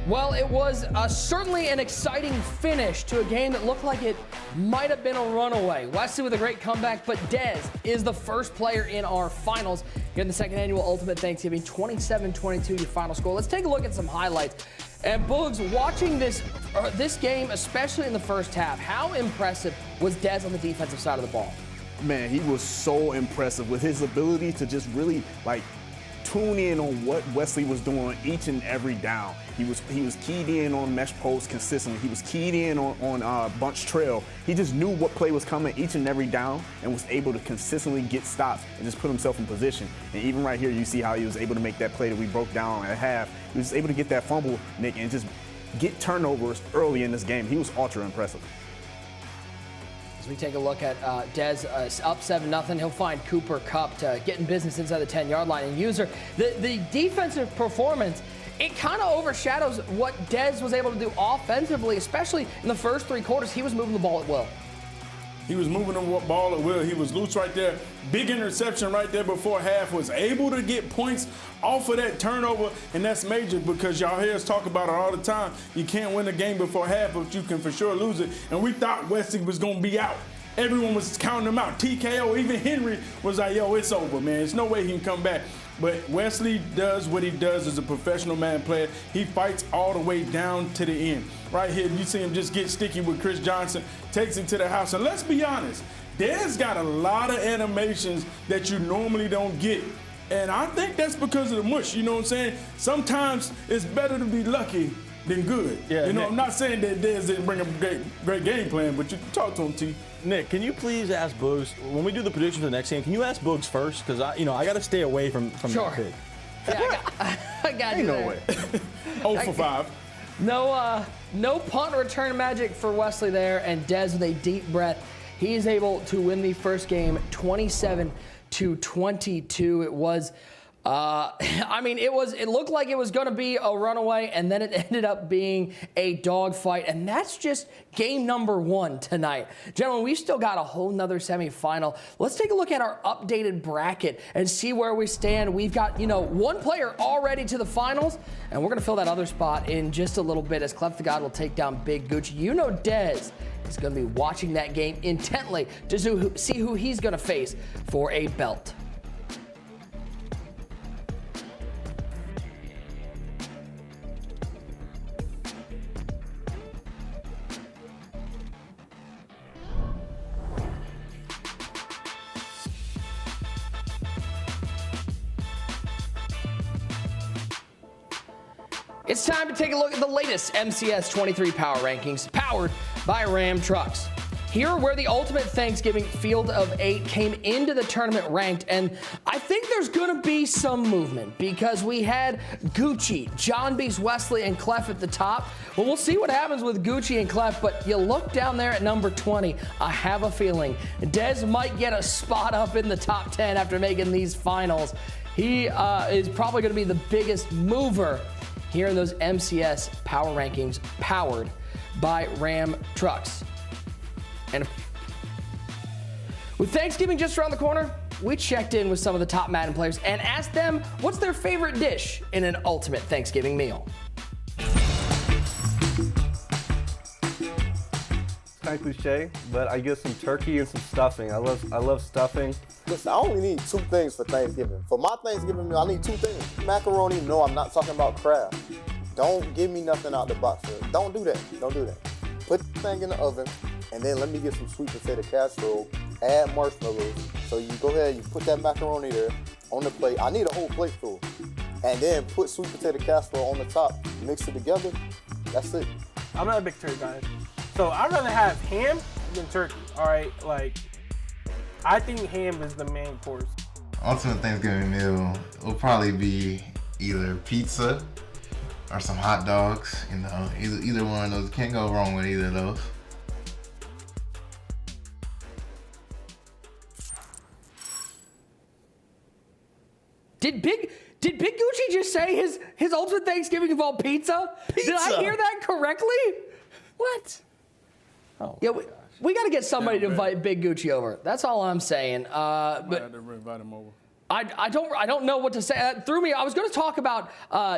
Well, it was certainly an exciting finish to a game that looked like it might have been a runaway. Wesley with a great comeback, but Dez is the first player in our finals here in the second annual Ultimate Thanksgiving. 27-22 your final score. Let's take a look at some highlights. And Boogs, watching this game, especially in the first half, how impressive was Dez on the defensive side of the ball?
Man, he was so impressive with his ability to just really tune in on what Wesley was doing each and every down. He was keyed in on mesh posts consistently. He was keyed in on bunch trail. He just knew what play was coming each and every down and was able to consistently get stops and just put himself in position. And even right here, you see how he was able to make that play that we broke down at half. He was able to get that fumble, Nick, and just get turnovers early in this game. He was ultra impressive.
As we take a look at Dez up 7-0, he'll find Cooper Kupp to get in business inside the 10-yard line. And User, the defensive performance, it kind of overshadows what Dez was able to do offensively, especially in the first 3 quarters. He was moving the ball at will.
He was moving the ball at will. He was loose right there. Big interception right there before half. Was able to get points off of that turnover, and that's major because y'all hear us talk about it all the time. You can't win a game before half, but you can for sure lose it. And we thought Wesley was going to be out. Everyone was counting him out. TKO, even Henry was like, yo, it's over, man. There's no way he can come back. But Wesley does what he does as a professional Madden player. He fights all the way down to the end. Right here, you see him just get sticky with Chris Johnson, takes it to the house. And let's be honest, Dez got a lot of animations that you normally don't get. And I think that's because of the mush, you know what I'm saying? Sometimes it's better to be lucky than good. Yeah, you know, Nick, I'm not saying that Dez didn't bring a great game plan, but you can talk to him, T.
Nick, can you please ask Boogs, when we do the prediction for the next game, can you ask Boogs first? Because I got to stay away from that pick.
Yeah, I got you.
Ain't no way.
0 for 5.
No punt return magic for Wesley there, and Dez with a deep breath. He is able to win the first game 27-22. It was it looked like it was going to be a runaway, and then it ended up being a dogfight, and that's just game number 1 tonight. Gentlemen, we've still got a whole nother semifinal. Let's take a look at our updated bracket and see where we stand. We've got, 1 player already to the finals, and we're going to fill that other spot in just a little bit as CleffTheGod will take down Big Gucci. Dez is going to be watching that game intently to see who he's going to face for a belt. It's time to take a look at the latest MCS 23 Power Rankings, powered by Ram Trucks. Here are where the Ultimate Thanksgiving Field of 8 came into the tournament ranked, and I think there's going to be some movement because we had Gucci, John Beast, Wesley, and Clef at the top. Well, we'll see what happens with Gucci and Clef, but you look down there at number 20, I have a feeling Dez might get a spot up in the top 10 after making these finals. He is probably going to be the biggest mover here in those MCS power rankings powered by Ram Trucks. And with Thanksgiving just around the corner, we checked in with some of the top Madden players and asked them what's their favorite dish in an ultimate Thanksgiving meal.
Kind of cliche, but I get some turkey and some stuffing. I love stuffing.
Listen, I only need 2 things for Thanksgiving. For my Thanksgiving meal, I need 2 things. Macaroni, no, I'm not talking about crab. Don't give me nothing out the box. Don't do that. Don't do that. Put the thing in the oven, and then let me get some sweet potato casserole. Add marshmallows. So you go ahead, you put that macaroni there on the plate. I need a whole plate full. And then put sweet potato casserole on the top. Mix it together. That's it.
I'm not a big turkey guy. So I'd rather have ham than turkey, all right? Like, I think ham is the main course.
Ultimate Thanksgiving meal will probably be either pizza or some hot dogs. You know, either one of those. Can't go wrong with either of those.
Did Big Gucci just say his ultimate Thanksgiving involved pizza? Did I hear that correctly? What?
Oh,
yeah, we got to get somebody to invite Big Gucci over. That's all I'm saying. But
I had to invite him over.
I don't know what to say. That threw me. I was going to talk about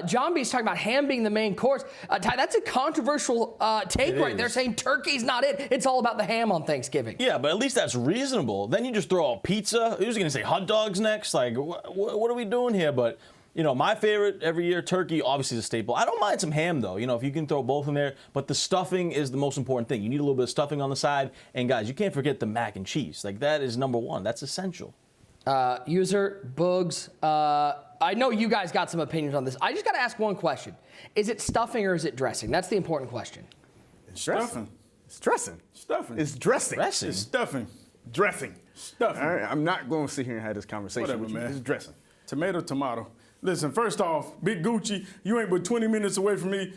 John B's talking about ham being the main course. Ty, that's a controversial take right there, saying turkey's not it. It's all about the ham on Thanksgiving.
Yeah, but at least that's reasonable. Then you just throw out pizza. Who's going to say hot dogs next? Like, what are we doing here? But you know, my favorite every year, turkey, obviously is a staple. I don't mind some ham, though, you know, if you can throw both in there. But the stuffing is the most important thing. You need a little bit of stuffing on the side. And, guys, you can't forget the mac and cheese. Like, that is number one. That's essential.
User, Boogs, I know you guys got some opinions on this. I just got to ask one question. Is it stuffing or is it dressing? That's the important question.
It's stuffing. It's dressing.
Stuffing.
It's dressing.
Dressing.
It's stuffing.
Dressing.
Stuffing.
All right, I'm not going to sit here and have this conversation
Whatever,
with you.
man.
It's dressing.
Tomato. Listen, first off, Big Gucci, you ain't but 20 minutes away from me.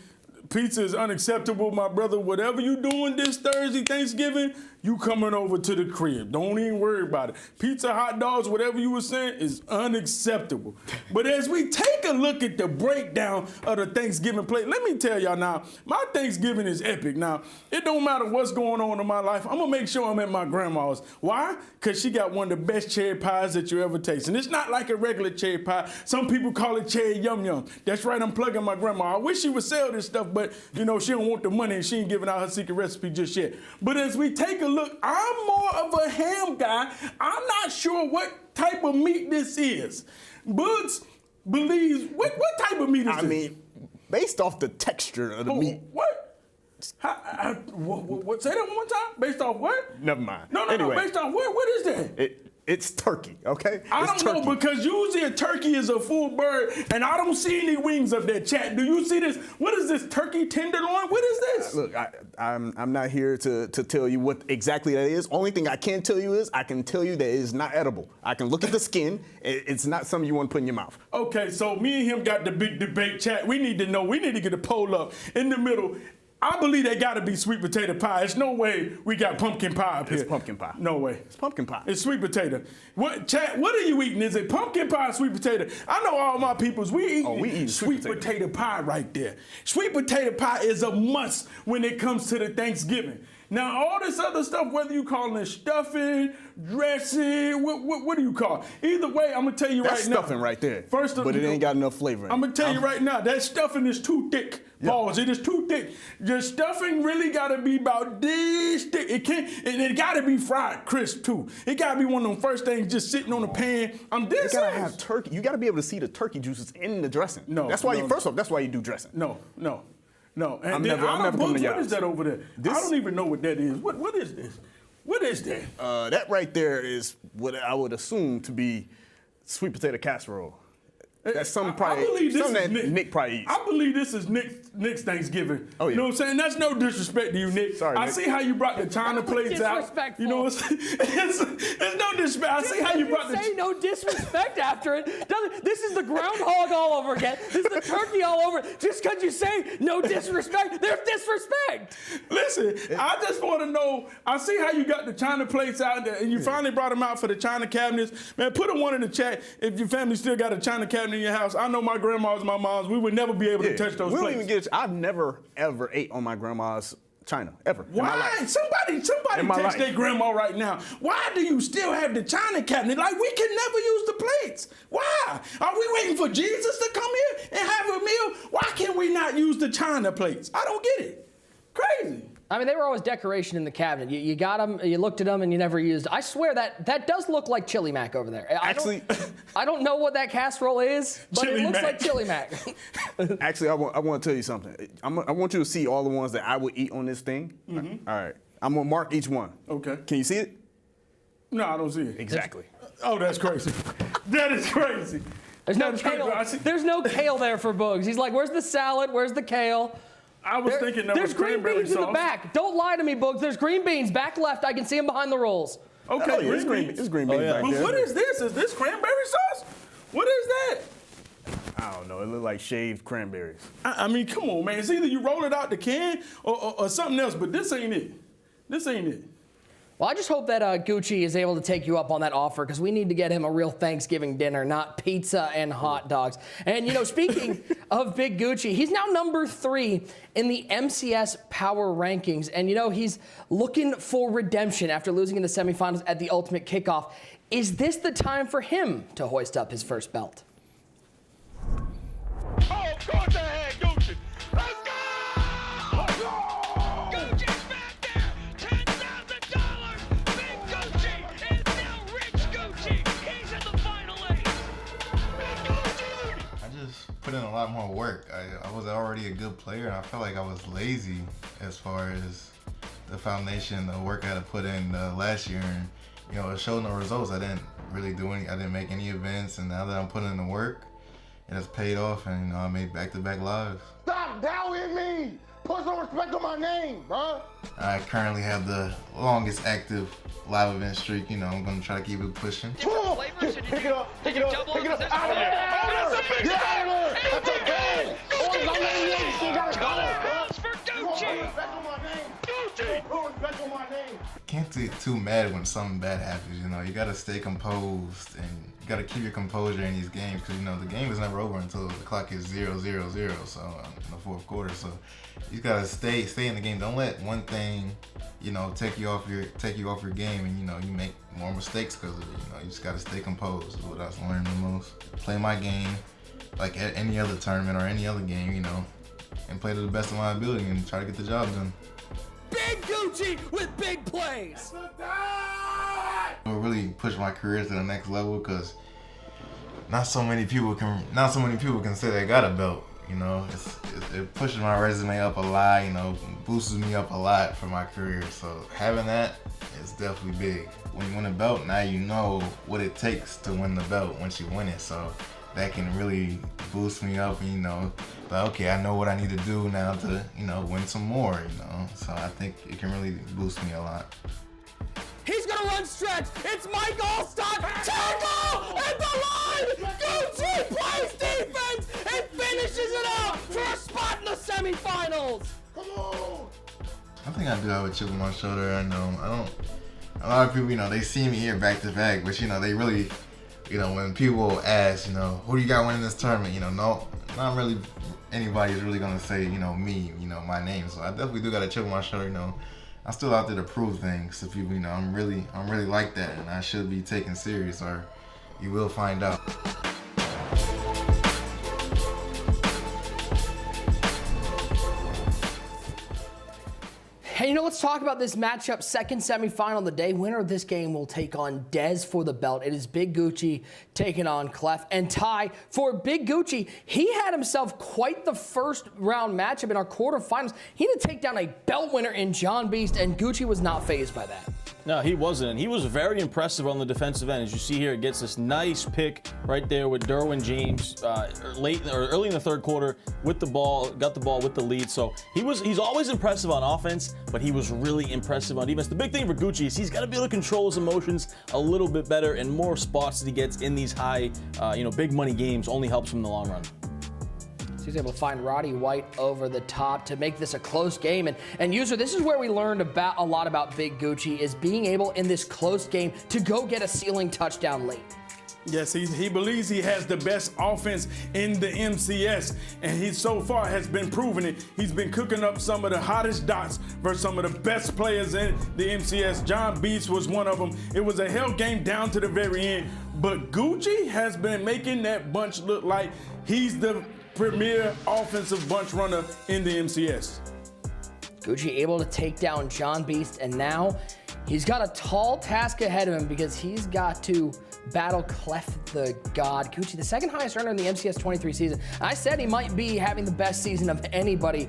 Pizza is unacceptable, my brother. Whatever you doing this Thursday, Thanksgiving, you coming over to the crib. Don't even worry about it. Pizza, hot dogs, whatever you were saying is unacceptable. But as we take a look at the breakdown of the Thanksgiving plate, let me tell y'all now, my Thanksgiving is epic. Now, it don't matter what's going on in my life. I'm going to make sure I'm at my grandma's. Why? Because she got one of the best cherry pies that you ever taste. And it's not like a regular cherry pie. Some people call it cherry yum yum. That's right, I'm plugging my grandma. I wish she would sell this stuff, but you know, she don't want the money and she ain't giving out her secret recipe just yet. But as we take a look, I'm more of a ham guy. I'm not sure what type of meat this is. Boogs believes, what type of meat is this?
I mean, based off the texture of the meat.
What? What? Say that one more time? Based off what?
Never mind.
No, based off what? What is that?
It's turkey, okay?
I don't know, because usually a turkey is a full bird, and I don't see any wings up there, chat. Do you see this? What is this, turkey tenderloin? What is this?
Look, I'm not here to tell you what exactly that is. Only thing I can tell you is I can tell you that it is not edible. I can look at the skin. It's not something you want to put in your mouth.
Okay, so me and him got the big debate, chat. We need to know. We need to get a poll up in the middle. I believe they gotta be sweet potato pie. There's no way we got pumpkin pie up here.
It's pumpkin pie.
No way.
It's pumpkin pie.
It's sweet potato. What, chat, what are you eating? Is it pumpkin pie or sweet potato? I know all my peoples, we eat sweet potato pie right there. Sweet potato pie is a must when it comes to the Thanksgiving. Now, all this other stuff, whether you call it stuffing, dressing, what do you call it? Either way, I'm going to tell you
That's
right now.
That's stuffing right there.
But
it ain't got enough flavor in it.
I'm going to tell you right now, that stuffing is too thick. Pause. It is too thick. The stuffing really got to be about this thick. It got to be fried crisp, too. It got to be one of them first things just sitting on the pan. You got to
have turkey. You got to be able to see the turkey juices in the dressing.
No.
That's why first off, that's why you do dressing.
No. And
I'm never coming to
What is that over there? I don't even know what that is. What is this? What is that?
That right there is what I would assume to be sweet potato casserole. That's something that Nick probably eats.
I believe this is Nick's Thanksgiving.
Oh, yeah.
You know what I'm saying? That's no disrespect to you, Nick.
Sorry,
I
Nick.
see how you brought the China plates out. You know what I'm saying? It's no disrespect. I see how you brought the...
say no disrespect after it. This is the groundhog all over again. This is the turkey all over. Just because you say no disrespect, there's disrespect.
Listen, I just want to know, I see how you got the China plates out there and you finally brought them out for the China cabinets. Man, put a one in the chat if your family still got a China cabinet in your house? I know my grandma's, my mom's. We would never be able to touch those
we don't
plates.
even get. I've never ever ate on my grandma's china ever. In my
Why?
life.
Somebody
In my
text
life.
their grandma right now. Why do you still have the china cabinet? Like, we can never use the plates. Why? Are we waiting for Jesus to come here and have a meal? Why can we not use the china plates? I don't get it. Crazy.
I mean, they were always decoration in the cabinet. You got them, you looked at them, and you never used. I swear that does look like chili mac over there.
Actually,
I don't know what that casserole is, but
Chili
it looks
mac.
like chili mac.
Actually, I want to tell you something. I want you to see all the ones that I would eat on this thing.
Mhm.
All right. I'm gonna mark each one.
Okay.
Can you see it?
No, I don't see it.
Exactly.
Oh, that's crazy. That is crazy.
There's no
That is crazy.
kale. There's no kale there for Boogs. He's like, "Where's the salad? Where's the kale?"
I was thinking there
there's
was
green
cranberry
beans in the
sauce.
back. Don't lie to me, Boogs. There's green beans back left. I can see them behind the rolls.
Okay,
Oh, yeah, it's green beans back
But
there.
what is this? Is this cranberry sauce? What is that?
I don't know. It looked like shaved cranberries.
I mean, come on, man. It's either you roll it out the can or something else, but this ain't it. This ain't it.
Well, I just hope that Gucci is able to take you up on that offer, because we need to get him a real Thanksgiving dinner, not pizza and hot dogs. And, you know, speaking of Big Gucci, he's now number 3 in the MCS Power Rankings. And, you know, he's looking for redemption after losing in the semifinals at the Ultimate Kickoff. Is this the time for him to hoist up his first belt?
Oh, of course I had Gucci. Let's go! Let's go! Gucci's back there. $10,000. Big Gucci is now Rich Gucci. He's in the final 8. Big Gucci!
I just put in a lot more work. I was already a good player, and I felt like I was lazy as far as the foundation, the work I had to put in last year, and you know, it showed no results. I didn't really do any. I didn't make any events, and now that I'm putting in the work, it has paid off, and you know, I made back-to-back lives.
Stop doubting me. Put some respect on my name, bro.
I currently have the longest active live event streak. You know, I'm gonna try to keep it pushing.
Pick it up, pick it up, pick it up. Out of there! Oh, that's a big Get out of there! That's a bag! Oh, it's on the you gotta go! For Gucci! Respect on my name! Gucci! Put respect on my name!
Can't get too mad when something bad happens. You know, you gotta stay composed, and you gotta keep your composure in these games, because you know the game is never over until the clock is 0-0-0. So in the fourth quarter, so you gotta stay in the game. Don't let one thing, you know, take you off your game, and you know you make more mistakes because of it. You know, you just gotta stay composed. Is what I was learning the most. Play my game like at any other tournament or any other game, you know, and play to the best of my ability and try to get the job done.
Big Gucci with big plays.
It will really push my career to the next level, because not so many people can say they got a belt. You know, it pushes my resume up a lot. You know, boosts me up a lot for my career. So having that is definitely big. When you win a belt, now you know what it takes to win the belt once you win it. So that can really boost me up, and you know, but okay, I know what I need to do now to, you know, win some more. You know, so I think it can really boost me a lot.
He's gonna run stretch. It's Mike Allstott. Tackle at the line. Gucci plays defense and finishes it out for a spot in the semifinals.
Come on!
I think I do have a chip on my shoulder. I don't. A lot of people, you know, they see me here back to back, but you know, they really, you know, when people ask, you know, who do you got winning this tournament? You know, no, not really. Anybody's really gonna say, you know, me, you know, my name. So I definitely do got a chip on my shoulder. You know, I'm still out there to prove things to people. You know, I'm really like that, and I should be taken serious, or you will find out.
Hey, you know, let's talk about this matchup. Second semifinal of the day. Winner of this game will take on Dez for the belt. It is Big Gucci taking on Clef. And Ty, for Big Gucci, he had himself quite the first round matchup in our quarterfinals. He had to take down a belt winner in John Beast, and Gucci was not fazed by that.
No, he wasn't, and he was very impressive on the defensive end. As you see here, it gets this nice pick right there with Derwin James early in the third quarter with the ball, got the ball with the lead. So he's always impressive on offense, but he was really impressive on defense. The big thing for Gucci is he's got to be able to control his emotions a little bit better, and more spots that he gets in these high, big money games only helps him in the long run.
He's able to find Roddy White over the top to make this a close game. And user, this is where we learned a lot about Big Gucci, is being able in this close game to go get a ceiling touchdown late.
Yes, he believes he has the best offense in the MCS, and he so far has been proving it. He's been cooking up some of the hottest dots versus some of the best players in the MCS. John Beast was one of them. It was a hell game down to the very end, but Gucci has been making that bunch look like he's the premier offensive bunch runner in the MCS.
Gucci able to take down John Beast, and now he's got a tall task ahead of him because he's got to battle CleffTheGod. Gucci, the second highest earner in the MCS 23 season. I said he might be having the best season of anybody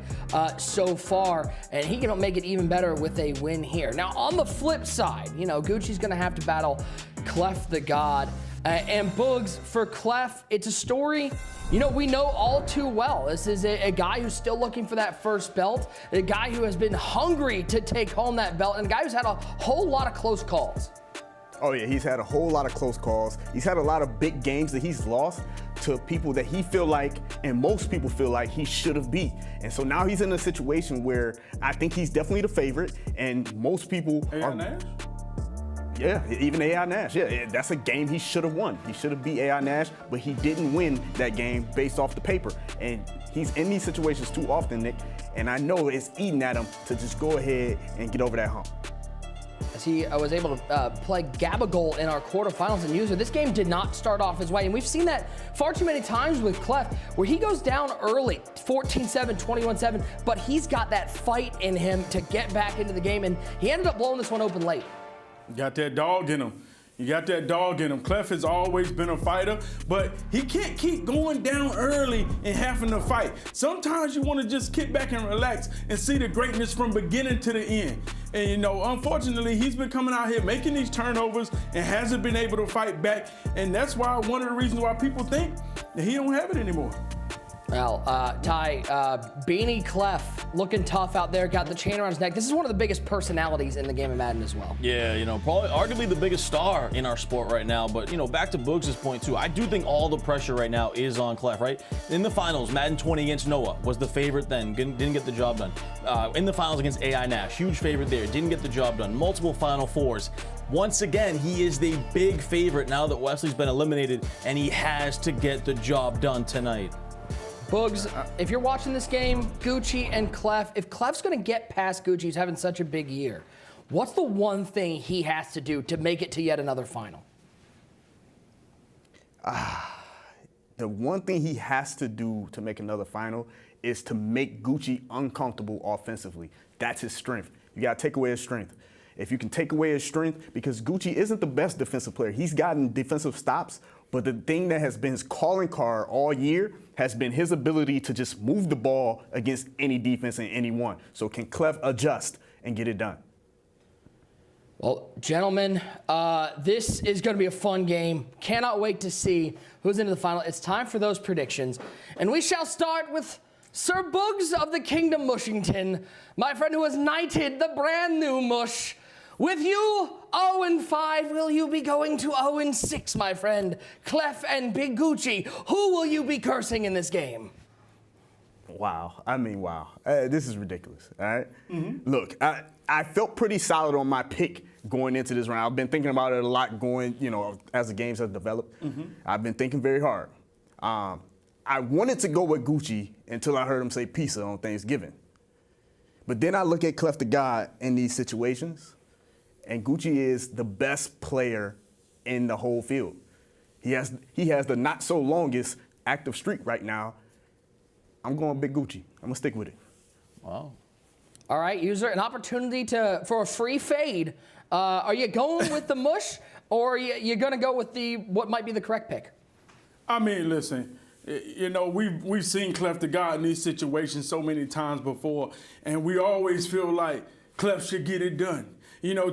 so far, and he can make it even better with a win here. Now, on the flip side, Gucci's going to have to battle CleffTheGod. And Boogs, for Clef, it's a story we know all too well. This is a guy who's still looking for that first belt, a guy who has been hungry to take home that belt, and a guy who's had a whole lot of close calls.
Oh yeah, he's had a whole lot of close calls. He's had a lot of big games that he's lost to people that he feel like, and most people feel like, he should have beat. And so now he's in a situation where I think he's definitely the favorite, and most people
AI Nash?
Yeah, even AI Nash. Yeah, that's a game he should have won. He should have beat AI Nash, but he didn't win that game based off the paper. And he's in these situations too often, Nick, and I know it's eating at him to just go ahead and get over that hump.
As he was able to play Gabagol in our quarterfinals and user, this game did not start off his way. And we've seen that far too many times with Clef, where he goes down early, 14-7, 21-7, but he's got that fight in him to get back into the game, and he ended up blowing this one open late.
Got that dog in him. You got that dog in him. Clef has always been a fighter, but he can't keep going down early and having to fight. Sometimes you want to just kick back and relax and see the greatness from beginning to the end. And unfortunately, he's been coming out here making these turnovers and hasn't been able to fight back. And that's why one of the reasons why people think that he don't have it anymore.
Well, Ty, Beanie Clef looking tough out there, got the chain around his neck. This is one of the biggest personalities in the game of Madden as well.
Yeah, probably arguably the biggest star in our sport right now. But, back to Boogs' point too, I do think all the pressure right now is on Clef, right? In the finals, Madden 20 against Noah was the favorite then, didn't get the job done. In the finals against AI Nash, huge favorite there, didn't get the job done. Multiple Final Fours. Once again, he is the big favorite now that Wesley's been eliminated, and he has to get the job done tonight.
Boogs, if you're watching this game, Gucci and Clef, if Clef's going to get past Gucci, he's having such a big year, what's the one thing he has to do to make it to yet another final?
The one thing he has to do to make another final is to make Gucci uncomfortable offensively. That's his strength. You got to take away his strength. If you can take away his strength, because Gucci isn't the best defensive player. He's gotten defensive stops, but the thing that has been his calling card all year has been his ability to just move the ball against any defense and anyone. So can Clef adjust and get it done?
Well, gentlemen, this is going to be a fun game. Cannot wait to see who's into the final. It's time for those predictions. And we shall start with Sir Boogs of the Kingdom Mushington, my friend who has knighted the brand new Mush. With you, 0-5, will you be going to 0-6, my friend? Clef and Big Gucci, who will you be cursing in this game?
Wow. Wow. This is ridiculous, all right? Mm-hmm. Look, I felt pretty solid on my pick going into this round. I've been thinking about it a lot as the games have developed. Mm-hmm. I've been thinking very hard. I wanted to go with Gucci until I heard him say pizza on Thanksgiving. But then I look at CleffTheGod in these situations, and Gucci is the best player in the whole field. He has the not so longest active streak right now. I'm going Big Gucci. I'm gonna stick with it.
Wow.
All right, user, an opportunity for a free fade. Are you going with the mush, or are you gonna go with what might be the correct pick?
I mean, listen. We've seen CleffTheGod in these situations so many times before, and we always feel like Clef should get it done.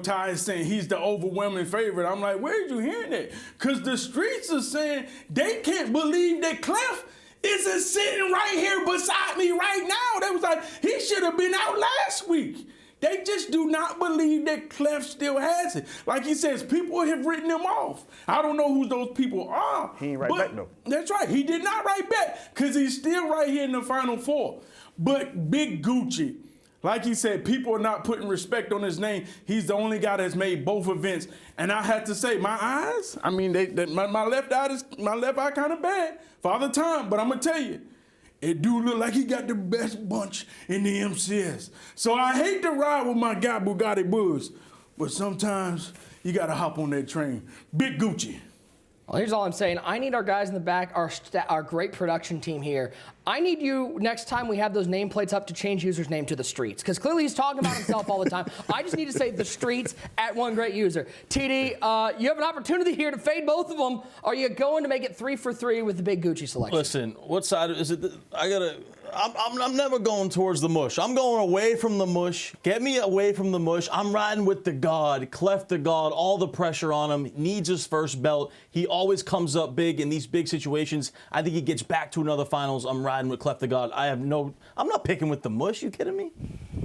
Ty is saying he's the overwhelming favorite. I'm like, where did you hear that? Because the streets are saying they can't believe that Clef isn't sitting right here beside me right now. They was like, he should have been out last week. They just do not believe that Clef still has it. Like he says, people have written him off. I don't know who those people are.
He ain't right back, though.
That's right. He did not write back because he's still right here in the Final Four. But Big Gucci, Like he said, people are not putting respect on his name. He's the only guy that's made both events. And I had to say, my eyes, I mean, my left eye kind of bad, Father Time, but I'm going to tell you, it do look like he got the best bunch in the MCS. So I hate to ride with my guy Bugatti Buzz, but sometimes you got to hop on that train. Big Gucci.
Well, here's all I'm saying. I need our guys in the back, our great production team here. I need you, next time we have those nameplates up, to change user's name to The Streets, because clearly he's talking about himself all the time. I just need to say The Streets at One Great User. TD, you have an opportunity here to fade both of them. Are you going to make it 3 for 3 with the big Gucci selection?
Listen, what side is it? I'm never going towards the mush. I'm going away from the mush. Get me away from the mush. I'm riding with the God, CleffTheGod. All the pressure on him. Needs his first belt. He always comes up big in these big situations. I think he gets back to another finals. I'm riding with CleffTheGod. I'm not picking with the mush. You kidding me?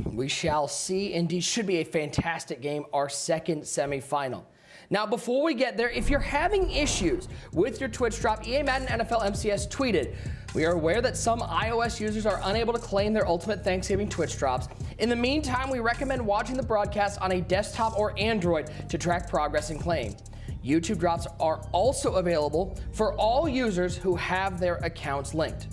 We shall see. Indeed, should be a fantastic game. Our second semifinal. Now, before we get there, if you're having issues with your Twitch drop, EA Madden NFL MCS tweeted, "We are aware that some iOS users are unable to claim their Ultimate Thanksgiving Twitch drops. In the meantime, we recommend watching the broadcast on a desktop or Android to track progress and claim. YouTube drops are also available for all users who have their accounts linked."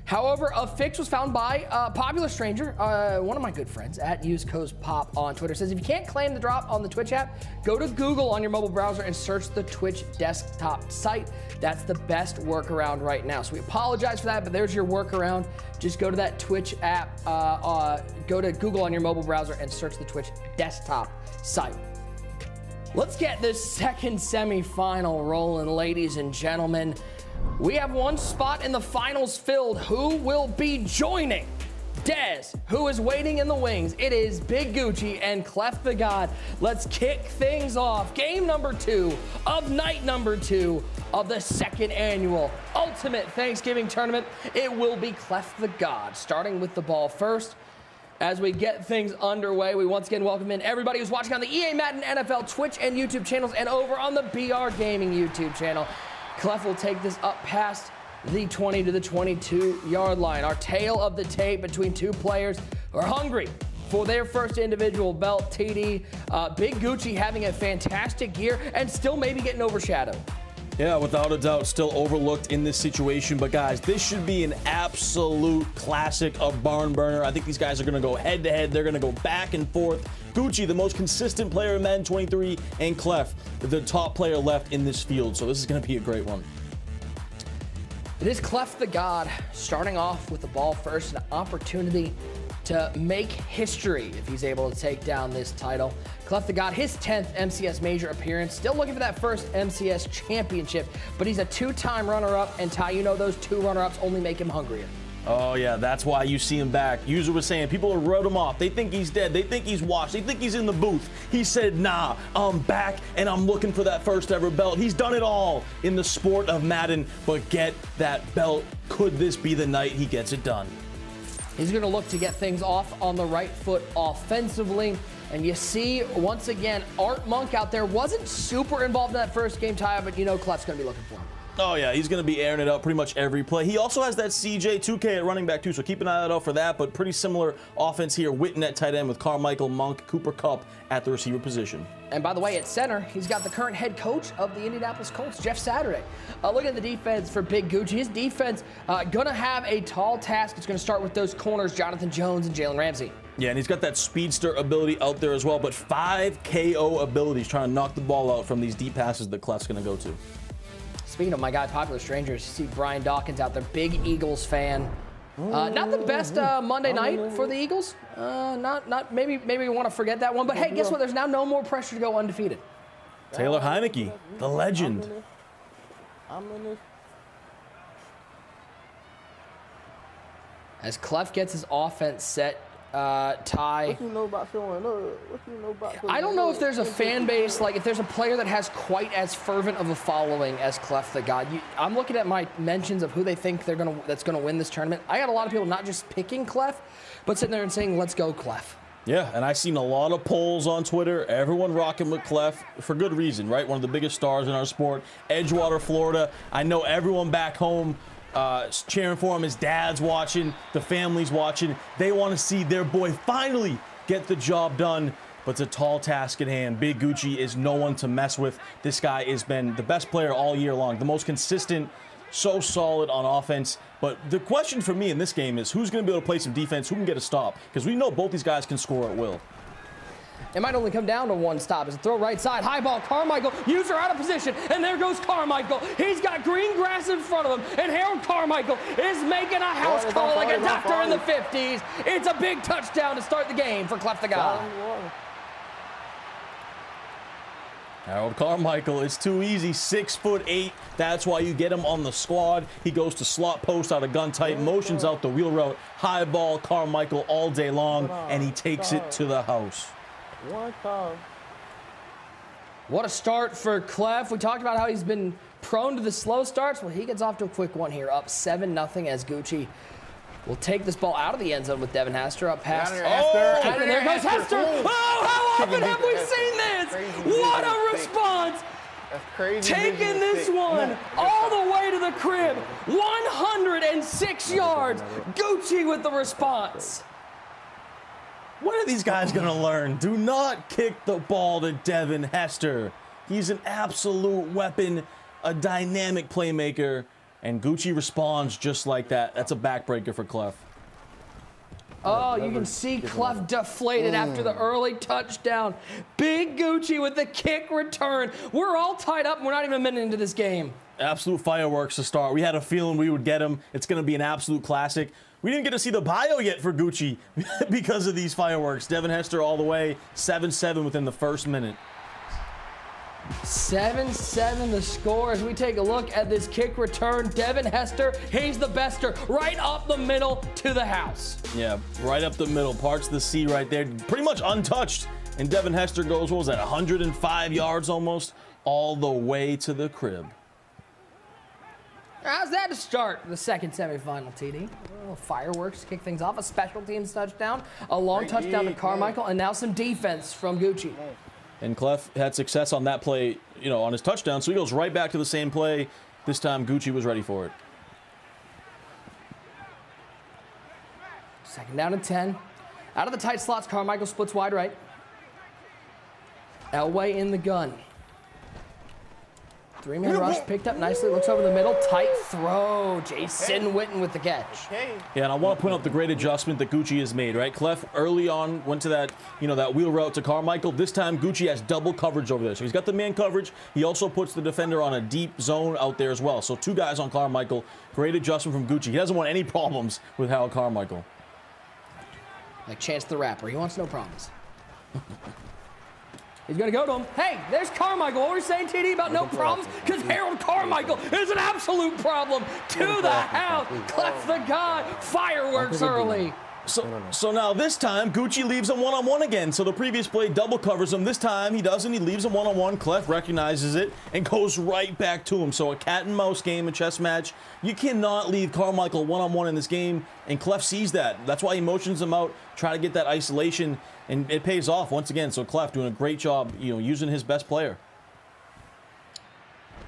However, a fix was found by a popular stranger, one of my good friends, at UseCodePop on Twitter. Says if you can't claim the drop on the Twitch app, go to Google on your mobile browser and search the Twitch desktop site. That's the best workaround right now. So we apologize for that, but there's your workaround. Just go to that Twitch app, go to Google on your mobile browser and search the Twitch desktop site. Let's get this second semifinal rolling, ladies and gentlemen. We have one spot in the finals filled. Who will be joining Dez, who is waiting in the wings? It is Big Gucci and CleffTheGod. Let's kick things off. Game number 2 of night number 2 of the second annual Ultimate Thanksgiving Tournament. It will be CleffTheGod starting with the ball first. As we get things underway, we once again welcome in everybody who's watching on the EA Madden NFL Twitch and YouTube channels and over on the BR Gaming YouTube channel. Clef will take this up past the 20 to the 22-yard line. Our tale of the tape between two players who are hungry for their first individual belt. TD, Big Gucci having a fantastic year and still maybe getting overshadowed.
Yeah, without a doubt, still overlooked in this situation. But guys, this should be an absolute classic, a barn burner. I think these guys are going to go head to head. They're going to go back and forth. Gucci, the most consistent player in Madden 23, and Clef, the top player left in this field. So this is going to be a great one.
It is CleffTheGod starting off with the ball first, an opportunity to make history if he's able to take down this title. CleffTheGod, his 10th MCS major appearance, still looking for that first MCS championship, but he's a 2-time runner-up, and Ty, you know those 2 runner-ups only make him hungrier.
Oh yeah, that's why you see him back. User was saying people have wrote him off. They think he's dead. They think he's washed. They think he's in the booth. He said, nah, I'm back and I'm looking for that first ever belt. He's done it all in the sport of Madden, but get that belt. Could this be the night he gets it done?
He's going to look to get things off on the right foot offensively. And you see, once again, Art Monk out there wasn't super involved in that first game, Ty, but you know Clef's going to be looking for him.
Oh yeah, he's going to be airing it out pretty much every play. He also has that CJ 2K at running back too, so keep an eye out for that. But pretty similar offense here. Witten at tight end with Carmichael, Monk, Cooper Kupp at the receiver position.
And by the way, at center, he's got the current head coach of the Indianapolis Colts, Jeff Saturday. Look at the defense for Big Gucci. His defense going to have a tall task. It's going to start with those corners, Jonathan Jones and Jalen Ramsey.
Yeah, and he's got that speedster ability out there as well, but 5 KO abilities trying to knock the ball out from these deep passes that Clef's going to go to.
Speaking of my guy, Popular Strangers, you see Brian Dawkins out there, big Eagles fan. Not the best Monday night for the Eagles. Maybe we want to forget that one. But hey, guess what? There's now no more pressure to go undefeated.
Taylor Heineke, the legend.
As Clef gets his offense set, Ty.
What you know about showing up? What you know about?
I don't know if there's a fan base, like if there's a player that has quite as fervent of a following as CleffTheGod. I'm looking at my mentions of who they think that's gonna win this tournament. I got a lot of people not just picking Clef, but sitting there and saying, "Let's go, Clef."
Yeah, and I've seen a lot of polls on Twitter. Everyone rocking with Clef for good reason, right? One of the biggest stars in our sport. Edgewater, Florida. I know everyone back home cheering for him. His dad's watching. The family's watching. They want to see their boy finally get the job done. But it's a tall task at hand. Big Gucci is no one to mess with. This guy has been the best player all year long, the most consistent, so solid on offense. But the question for me in this game is who's going to be able to play some defense, who can get a stop? Because we know both these guys can score at will.
It might only come down to one stop. As a throw right side, high ball, Carmichael, user out of position, and there goes Carmichael. He's got green grass in front of him, and Harold Carmichael is making a house call like a doctor in the 50s. It's a big touchdown to start the game for CleffTheGod.
Harold Carmichael, it's too easy, 6'8". That's why you get him on the squad. He goes to slot post out of gun tight, motions out the wheel route, high ball, Carmichael all day long, and he takes it to the house.
What a start for Clef. We talked about how he's been prone to the slow starts. Well, he gets off to a quick one here, up 7-0 as Gucci will take this ball out of the end zone with Devin Hester up past. And there goes Hester. Oh, how often have we seen this? What a response.
That's crazy.
Taking this one all the way to the crib. 106 yards. Gucci with the response.
When are these guys going to learn? Do not kick the ball to Devin Hester. He's an absolute weapon, a dynamic playmaker. And Gucci responds just like that. That's a backbreaker for Clef.
Oh, you can see Clef deflated after the early touchdown. Big Gucci with the kick return. We're all tied up, and we're not even a minute into this game.
Absolute fireworks to start. We had a feeling we would get him. It's going to be an absolute classic. We didn't get to see the bio yet for Gucci because of these fireworks. Devin Hester all the way, 7-7 within the first minute.
7-7 the score as we take a look at this kick return. Devin Hester, he's the bester, right up the middle to the house.
Yeah, right up the middle, parts of the sea right there, pretty much untouched. And Devin Hester goes, what was that, 105 yards almost, all the way to the crib.
How's that to start the second semifinal, TD? A little fireworks to kick things off, a special teams touchdown, a long touchdown to Carmichael, and now some defense from Gucci.
And Clef had success on that play, you know, on his touchdown, so he goes right back to the same play. This time, Gucci was ready for it.
Second down and 10. Out of the tight slots, Carmichael splits wide right. Elway in the gun. Three-man rush picked up nicely, looks over the middle, tight throw. Jason Witten with the catch.
Yeah, and I want to point out the great adjustment that Gucci has made, right? Clef early on went to that, you know, that wheel route to Carmichael. This time, Gucci has double coverage over there. So he's got the man coverage. He also puts the defender on a deep zone out there as well. So two guys on Carmichael. Great adjustment from Gucci. He doesn't want any problems with Harold Carmichael.
Like Chance the Rapper. He wants no problems. He's going to go to him. Hey, there's Carmichael. What were you saying, TD, about no problems? Because Harold Carmichael is an absolute problem to the house. CleffTheGod, fireworks early.
So now this time, Gucci leaves him one-on-one again. So the previous play double covers him. This time, he doesn't. He leaves him one-on-one. Clef recognizes it and goes right back to him. So a cat-and-mouse game, a chess match. You cannot leave Carmichael one-on-one in this game, and Clef sees that. That's why he motions him out, try to get that isolation, and it pays off once again. So Clef doing a great job, you know, using his best player.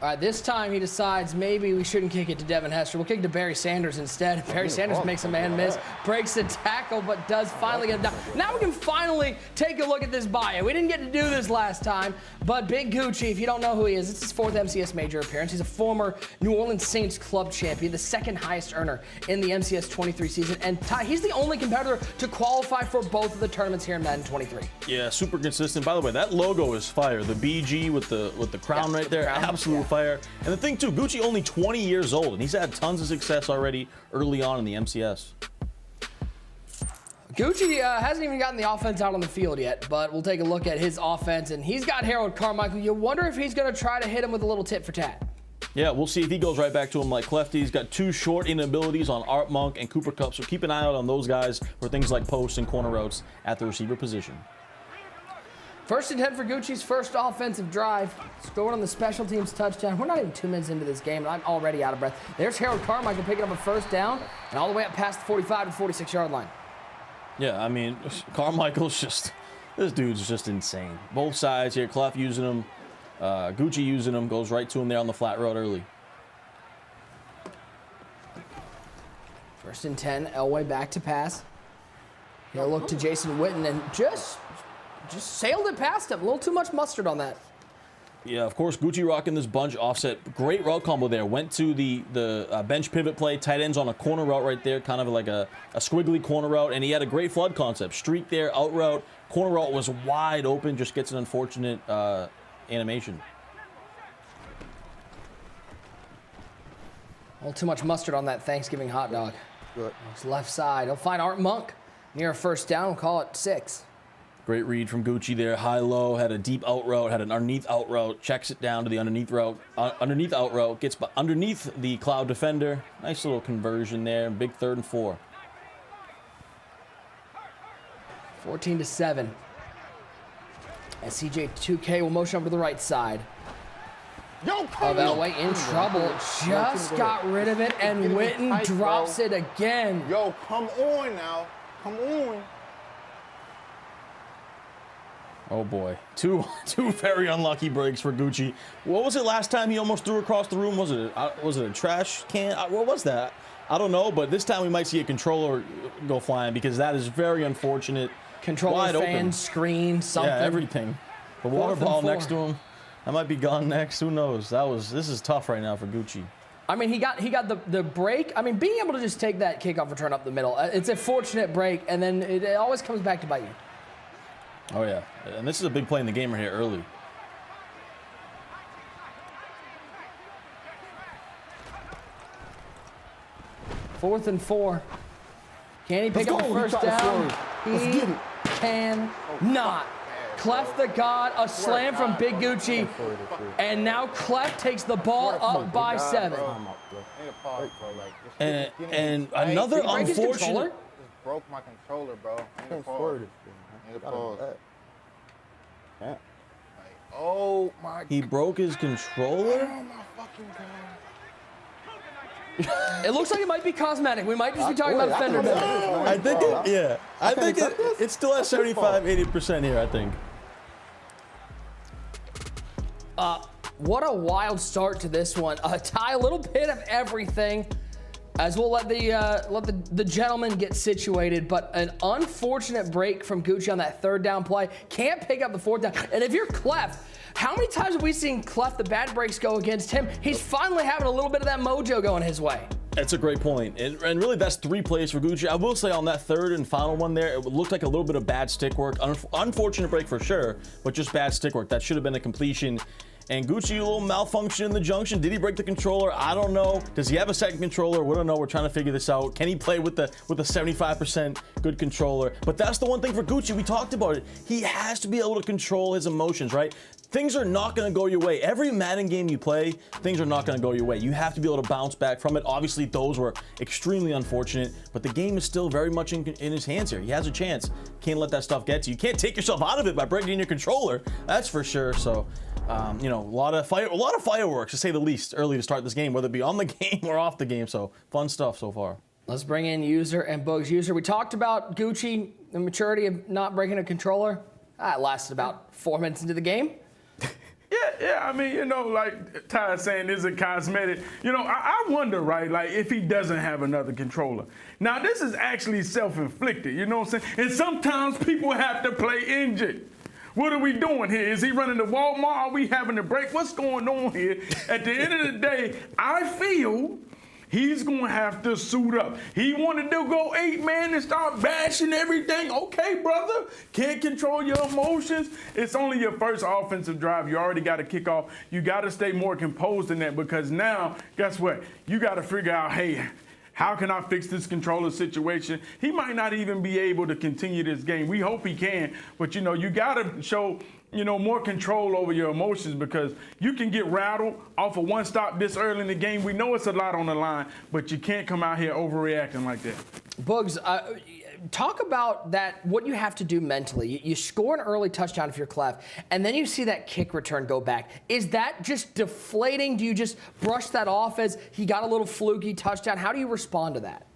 All right, this time he decides maybe we shouldn't kick it to Devin Hester. We'll kick it to Barry Sanders instead. Barry Sanders makes a man miss, breaks the tackle, but does finally get him down. Now we can finally take a look at this bio. We didn't get to do this last time, but Big Gucci, if you don't know who he is, it's his 4th MCS major appearance. He's a former New Orleans Saints club champion, the 2nd highest earner in the MCS 23 season, and he's the only competitor to qualify for both of the tournaments here in Madden 23.
Yeah, super consistent. By the way, that logo is fire. The BG with the crown right there, absolute fire. And the thing too, Gucci only 20 years old, and he's had tons of success already early on in the MCS.
Gucci hasn't even gotten the offense out on the field yet, but we'll take a look at his offense, and he's got Harold Carmichael. You wonder if he's going to try to hit him with a little tit for tat.
Yeah, we'll see if he goes right back to him like Clefty. He's got 2 short inabilities on Art Monk and Cooper Kupp, so keep an eye out on those guys for things like posts and corner routes at the receiver position.
1st and 10 for Gucci's first offensive drive. Scored on the special teams touchdown. We're not even 2 minutes into this game, and I'm already out of breath. There's Harold Carmichael picking up a 1st down, and all the way up past the 45 to 46-yard line.
Yeah, I mean, Carmichael's just, this dude's just insane. Both sides here, Clef using him, Gucci using him, goes right to him there on the flat road early.
First and 10, Elway back to pass. He'll look to Jason Witten and just sailed it past him. A little too much mustard on that.
Yeah, of course, Gucci rocking this bunch offset. Great route combo there. Went to the bench pivot play. Tight ends on a corner route right there, kind of like a squiggly corner route. And he had a great flood concept. Streak there, out route. Corner route was wide open. Just gets an unfortunate animation.
A little too much mustard on that Thanksgiving hot dog. Good. It's left side. He'll find Art Monk near a first down. We'll call it 6.
Great read from Gucci there. High-low, had a deep out route, had an underneath out route, checks it down to the underneath route, underneath out route, gets underneath the cloud defender. Nice little conversion there. Big 3rd and 4.
14-7. And CJ2K will motion over to the right side.
Yo, come
Elway in trouble. Just got rid of it, and Witten drops it again.
Yo, come on now. Come on.
Oh boy, two very unlucky breaks for Gucci. What was it last time he almost threw across the room? Was it a trash can? What was that? I don't know, but this time we might see a controller go flying because that is very unfortunate.
Controller,
wide
fan,
open.
screen, something.
Yeah, everything. The water ball next to him. That might be gone next. Who knows? This is tough right now for Gucci.
I mean, he got the break. I mean, being able to just take that kickoff return up the middle, it's a fortunate break, and then it always comes back to bite you.
Oh, yeah. And this is a big play in the game right here early.
Fourth and 4. Can he pick up the first down? He can not. CleffTheGod, a slam from Big Gucci. And now Clef takes the ball up by 7.
And another unfortunate.
Just broke my controller, bro. I need to pause.
Yeah.
Oh my.
He broke his controller?
Oh my fucking God.
It looks like it might be cosmetic. We might just be talking about fender bender.
I think it still has 75-80% here, I think.
What a wild start to this one. Ty, a little bit of everything. As we'll let the gentleman get situated, but an unfortunate break from Gucci on that 3rd down play. Can't pick up the 4th down. And if you're Clef, how many times have we seen Clef, the bad breaks go against him? He's finally having a little bit of that mojo going his way.
That's a great point. And really, that's 3 plays for Gucci. I will say on that 3rd and final one there, it looked like a little bit of bad stick work. Unfortunate break for sure, but just bad stick work. That should have been a completion. And Gucci, a little malfunction in the junction. Did he break the controller? I don't know. Does he have a second controller? We don't know. We're trying to figure this out. Can he play with a 75% good controller? But that's the one thing for Gucci. We talked about it. He has to be able to control his emotions, right? Things are not going to go your way. Every Madden game you play, things are not going to go your way. You have to be able to bounce back from it. Obviously, those were extremely unfortunate, but the game is still very much in his hands here. He has a chance. Can't let that stuff get to you. You can't take yourself out of it by breaking your controller. That's for sure. So, you know, a lot of fireworks, to say the least, early to start this game, whether it be on the game or off the game. So, fun stuff so far.
Let's bring in User and Bugs. User, we talked about Gucci, the maturity of not breaking a controller. That lasted about 4 minutes into the game.
Yeah, I mean, you know, like Ty's saying, is it cosmetic? You know, I wonder, right, like if he doesn't have another controller. Now, this is actually self-inflicted, you know what I'm saying? And sometimes people have to play injured. What are we doing here? Is he running to Walmart? Are we having a break? What's going on here? At the end of the day, I feel he's going to have to suit up. He wanted to go 8-man and start bashing everything. Okay, brother. Can't control your emotions. It's only your first offensive drive. You already got to kick off. You got to stay more composed than that, because now, guess what? You got to figure out, hey, how can I fix this controller situation? He might not even be able to continue this game. We hope he can, but you know, you gotta show, you know, more control over your emotions, because you can get rattled off of one stop this early in the game. We know it's a lot on the line, but you can't come out here overreacting like that.
Bugs, talk about that, what you have to do mentally. You score an early touchdown if you're Clef, and then you see that kick return go back. Is that just deflating? Do you just brush that off as he got a little fluky touchdown? How do you respond to that?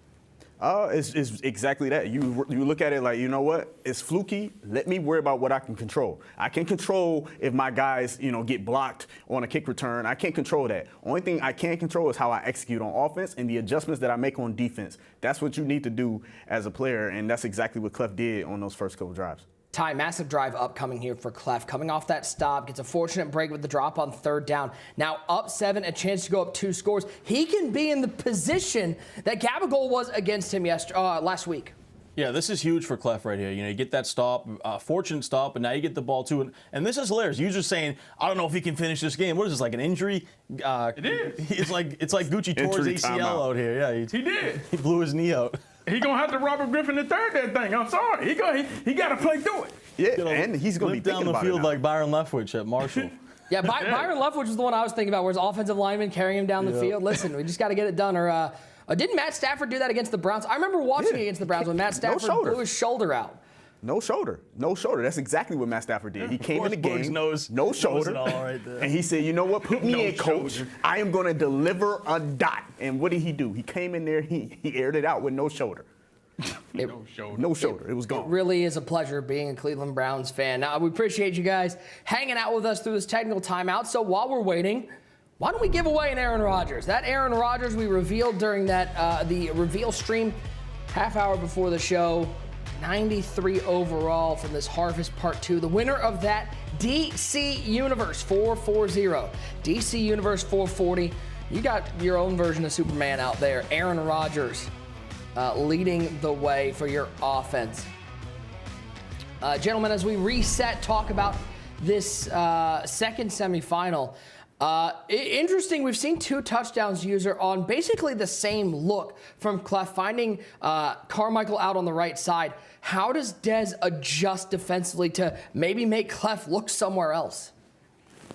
It's exactly that. You look at it like, you know what? It's fluky. Let me worry about what I can control. I can control if my guys, get blocked on a kick return. I can't control that. Only thing I can control is how I execute on offense and the adjustments that I make on defense. That's what you need to do as a player, and that's exactly what Clef did on those first couple drives.
Ty, massive drive upcoming here for Clef. Coming off that stop, gets a fortunate break with the drop on 3rd down. Now up 7, a chance to go up 2 scores. He can be in the position that Gabagol was against him last week.
Yeah, this is huge for Clef right here. You get that stop, fortunate stop, and now you get the ball too. And this is hilarious. Users saying, I don't know if he can finish this game. What is this, like an injury?
It is.
It's like Gucci tore his ACL out here. Yeah,
he did.
He blew his knee out.
He gonna have to Robert Griffin III that thing. I'm sorry. He got to play through it.
Yeah, and he's gonna be
down the field like Byron Leftwich at Marshall.
Yeah, Byron Leftwich was the one I was thinking about, where his offensive lineman carrying him down the field. Listen, we just got to get it done. Or didn't Matt Stafford do that against the Browns? I remember watching against the Browns when Matt Stafford blew his shoulder out.
No shoulder. That's exactly what Matt Stafford did. He came in the game, no shoulder, and he said, you know what, put me in, coach. I am going to deliver a dot. And what did he do? He came in there, he aired it out with no shoulder. No shoulder. It was gone.
It really is a pleasure being a Cleveland Browns fan. Now, we appreciate you guys hanging out with us through this technical timeout. So while we're waiting, why don't we give away an Aaron Rodgers? That Aaron Rodgers we revealed during that the reveal stream half hour before the show. 93 overall from this Harvest Part 2. The winner of that, DC Universe 440. DC Universe 440. You got your own version of Superman out there. Aaron Rodgers leading the way for your offense. Gentlemen, as we reset, talk about this second semifinal. Interesting, we've seen 2 touchdowns user on basically the same look from Clef, finding Carmichael out on the right side. How does Dez adjust defensively to maybe make Clef look somewhere else?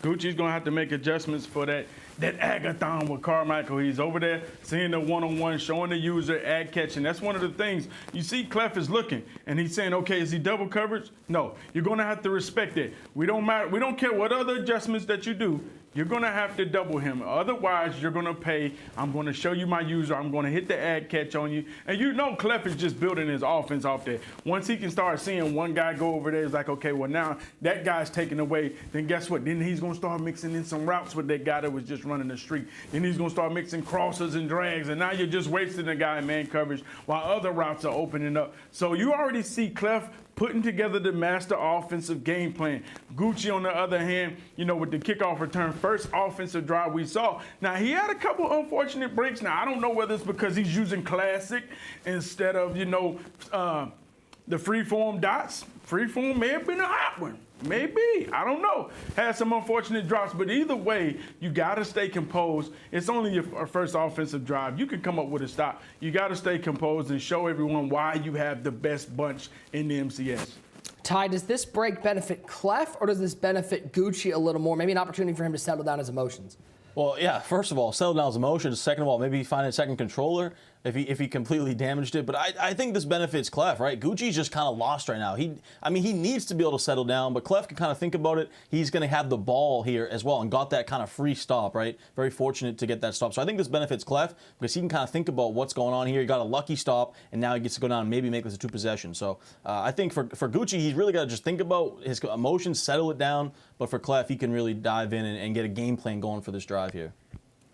Gucci's going to have to make adjustments for that agathon with Carmichael. He's over there seeing the one-on-one, showing the user, ad catching. That's one of the things. You see Clef is looking, and he's saying, okay, is he double coverage? No. You're going to have to respect it. We don't care what other adjustments that you do. You're going to have to double him. Otherwise, you're going to pay. I'm going to show you my user. I'm going to hit the ad catch on you. And Clef is just building his offense off there. Once he can start seeing one guy go over there, it's like, okay, well, now that guy's taken away. Then guess what? Then he's going to start mixing in some routes with that guy that was just running the street. Then he's going to start mixing crosses and drags. And now you're just wasting the guy in man coverage while other routes are opening up. So you already see Clef putting together the master offensive game plan. Gucci, on the other hand, with the kickoff return, first offensive drive we saw. Now, he had a couple unfortunate breaks. Now, I don't know whether it's because he's using classic instead of, the freeform dots. Freeform may have been a hot one. Maybe. I don't know. Had some unfortunate drops, but either way, you got to stay composed. It's only your first offensive drive. You can come up with a stop. You got to stay composed and show everyone why you have the best bunch in the MCS.
Ty, does this break benefit Clef, or does this benefit Gucci a little more? Maybe an opportunity for him to settle down his emotions.
Well, yeah, first of all, settle down his emotions. Second of all, maybe find a second controller if he completely damaged it. But I think this benefits Clef, right? Gucci's just kind of lost right now. He needs to be able to settle down, but Clef can kind of think about it. He's going to have the ball here as well and got that kind of free stop, right? Very fortunate to get that stop. So I think this benefits Clef because he can kind of think about what's going on here. He got a lucky stop, and now he gets to go down and maybe make this a 2 possession. So I think for Gucci, he's really got to just think about his emotions, settle it down. But for Clef, he can really dive in and get a game plan going for this drive here.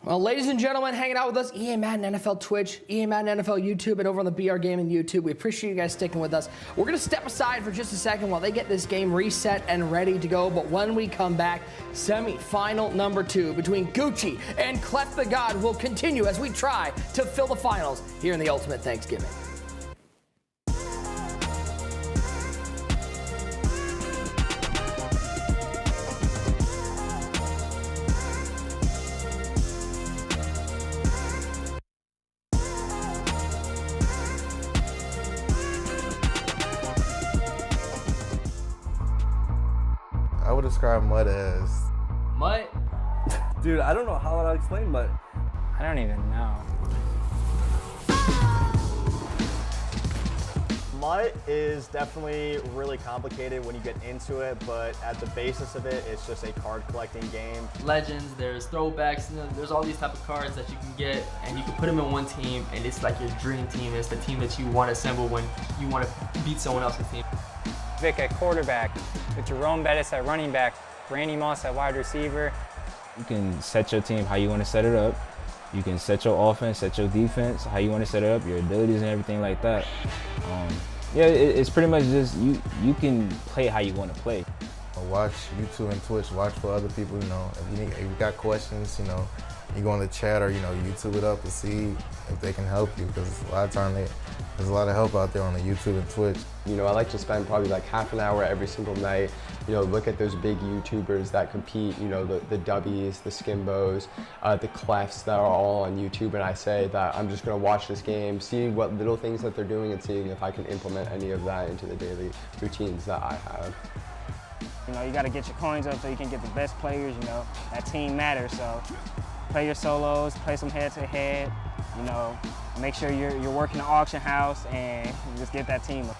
Well, ladies and gentlemen, hanging out with us, EA Madden NFL Twitch, EA Madden NFL YouTube, and over on the BR Gaming YouTube. We appreciate you guys sticking with us. We're going to step aside for just a second while they get this game reset and ready to go. But when we come back, semi-final number 2 between Gucci and CleffTheGod will continue as we try to fill the finals here in the Ultimate Thanksgiving.
I would describe mud as...
Mud? Dude, I don't know how I'll explain mud.
I don't even know.
MUT is definitely really complicated when you get into it, but at the basis of it, it's just a card collecting game.
Legends, there's throwbacks, there's all these type of cards that you can get, and you can put them in one team, and it's like your dream team. It's the team that you want to assemble when you want to beat someone else's team.
Vic at quarterback, with Jerome Bettis at running back, Randy Moss at wide receiver.
You can set your team how you want to set it up. You can set your offense, set your defense, how you want to set it up, your abilities and everything like that. Yeah, it's pretty much just you can play how you want to play.
Watch YouTube and Twitch, watch for other people, if you got questions, you go on the chat or, YouTube it up to see if they can help you, because a lot of times there's a lot of help out there on the YouTube and Twitch.
I like to spend probably like half an hour every single night, look at those big YouTubers that compete, the W's, the Skimbos, the Clefs that are all on YouTube, and I say that I'm just gonna watch this game, see what little things that they're doing, and seeing if I can implement any of that into the daily routines that I have.
You got to get your coins up so you can get the best players, that team matters, so play your solos, play some head-to-head, make sure you're working the auction house and just get that team up.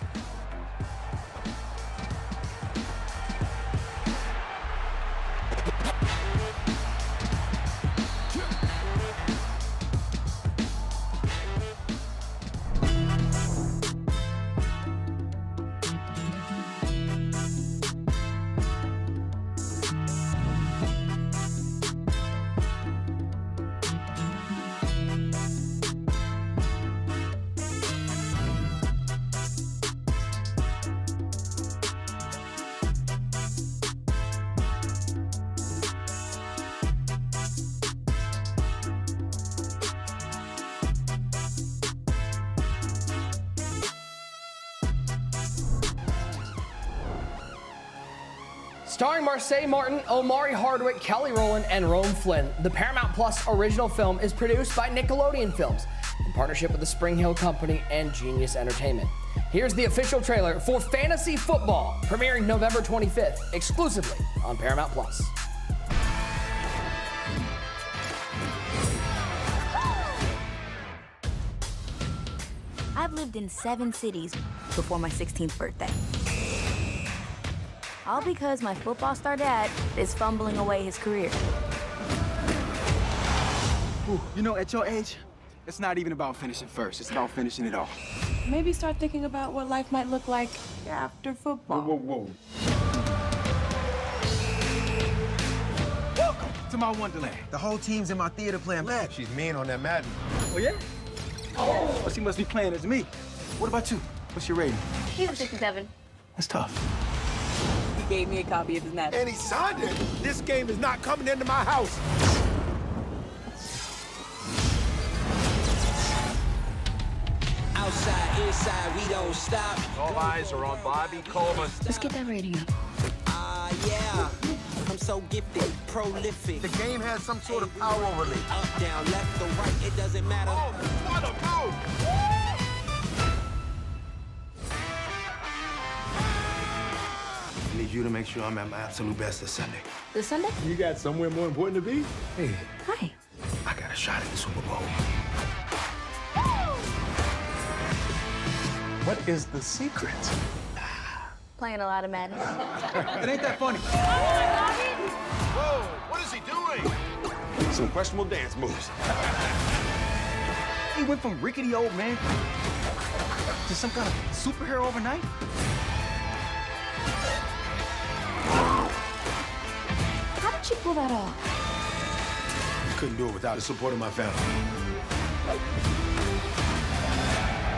Starring Marseille Martin, Omari Hardwick, Kelly Rowland, and Rome Flynn, the Paramount Plus original film is produced by Nickelodeon Films in partnership with the Spring Hill Company and Genius Entertainment. Here's the official trailer for Fantasy Football, premiering November 25th, exclusively on Paramount Plus.
I've lived in 7 cities before my 16th birthday. All because my football star dad is fumbling away his career.
Ooh, at your age, it's not even about finishing first. It's about finishing it all.
Maybe start thinking about what life might look like after football.
Whoa. Welcome to my Wonderland. The whole team's in my theater playing Madden.
She's mean on that Madden.
Oh, yeah? Oh, well, she must be playing as me. What about you? What's your rating?
He's a 67.
That's tough.
He gave me a copy of his Madden.
And he signed it. This game is not coming into my house.
Outside, inside, we don't stop.
All eyes are on Bobby Coleman.
Let's get that rating up.
Yeah. I'm so gifted, prolific.
The game has some sort of power over me.
Up, down, left, or right, it doesn't matter.
Oh, what a move! I need you to make sure I'm at my absolute best this Sunday.
This Sunday?
You got somewhere more important to be? Hey.
Hi.
I got a shot at the Super Bowl. What is the secret?
Playing a lot of Madden.
It ain't that funny.
Whoa, what is he doing? Some questionable dance moves.
He went from rickety old man to some kind of superhero overnight.
How did you pull that off?
Couldn't do it without the support of my family.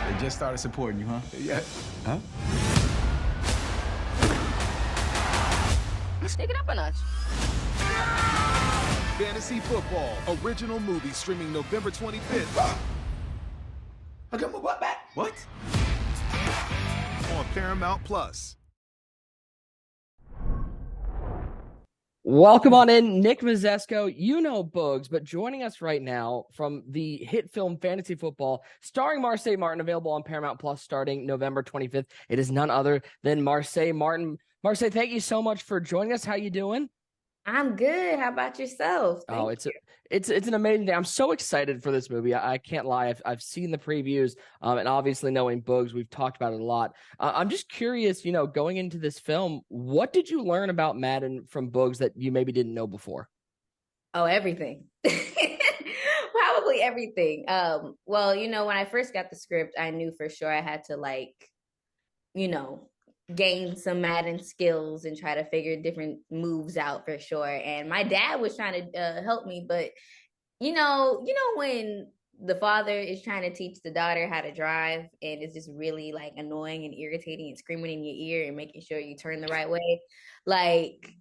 They just started supporting you, huh?
Yeah.
Huh?
Let's take it up a notch.
Fantasy Football, original movie streaming November 25th.
I got my butt back.
What?
On Paramount Plus.
Welcome on in, Nick Mazesco. You know Bugs, but joining us right now from the hit film Fantasy Football, starring Marseille Martin, available on Paramount Plus starting November 25th. It is none other than Marseille Martin. Marseille, thank you so much for joining us. How you doing?
I'm good. How about yourself?
Oh,
Thank you.
it's an amazing day. I'm so excited for this movie. I can't lie. I've seen the previews, and obviously knowing Bugs, we've talked about it a lot. I'm just curious, going into this film, what did you learn about Madden from Bugs that you maybe didn't know before?
Oh, everything. Probably everything. Well, when I first got the script, I knew for sure I had to you know, gain some Madden skills and try to figure different moves out for sure. And my dad was trying to help me, but when the father is trying to teach the daughter how to drive and it's just really like annoying and irritating and screaming in your ear and making sure you turn the right way, like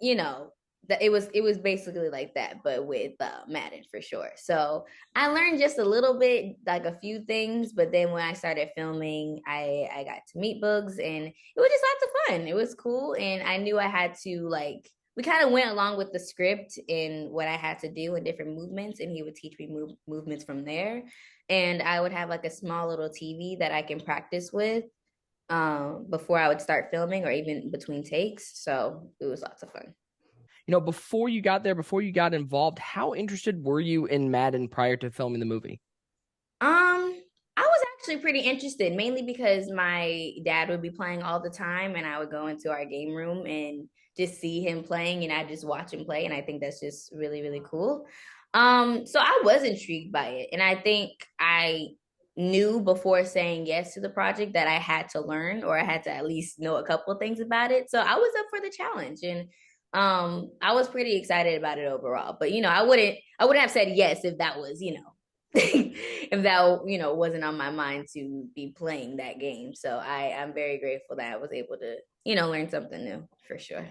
you know that it was basically like that, but with Madden for sure. So I learned just a little bit, like a few things, but then when I started filming, I got to meet Bugs, and it was just lots of fun. It was cool, and I knew I had to we kind of went along with the script and what I had to do in different movements, and he would teach me movements from there. And I would have like a small little TV that I can practice with before I would start filming or even between takes. So it was lots of fun.
Before you got there, before you got involved, how interested were you in Madden prior to filming the movie?
I was actually pretty interested, mainly because my dad would be playing all the time, and I would go into our game room and just see him playing, and I just watch him play, and I think that's just really, really cool. So I was intrigued by it, and I think I knew before saying yes to the project that I had to learn, or I had to at least know a couple of things about it. So I was up for the challenge, and I was pretty excited about it overall. But I wouldn't have said yes if that was if that wasn't on my mind to be playing that game. So I'm very grateful that I was able to learn something new for sure.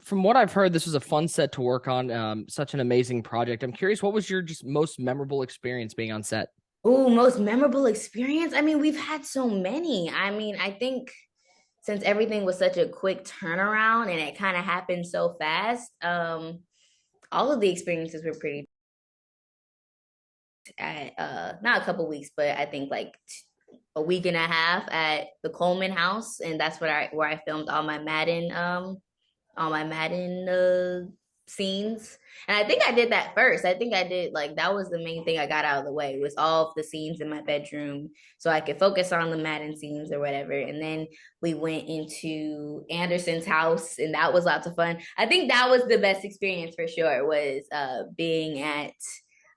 From what I've heard, this was a fun set to work on. Such an amazing project. I'm curious, what was your just most memorable experience being on set?
Oh, most memorable experience? I mean, we've had so many. I mean, I think since everything was such a quick turnaround and it kind of happened so fast, all of the experiences were pretty at not a couple weeks, but I think like a week and a half at the Coleman house, and that's where I filmed all my Madden scenes. And I think I did that first. I think I did that was the main thing I got out of the way, was all of the scenes in my bedroom so I could focus on the Madden scenes or whatever. And then we went into Anderson's house, and that was lots of fun. I think that was the best experience for sure, was being at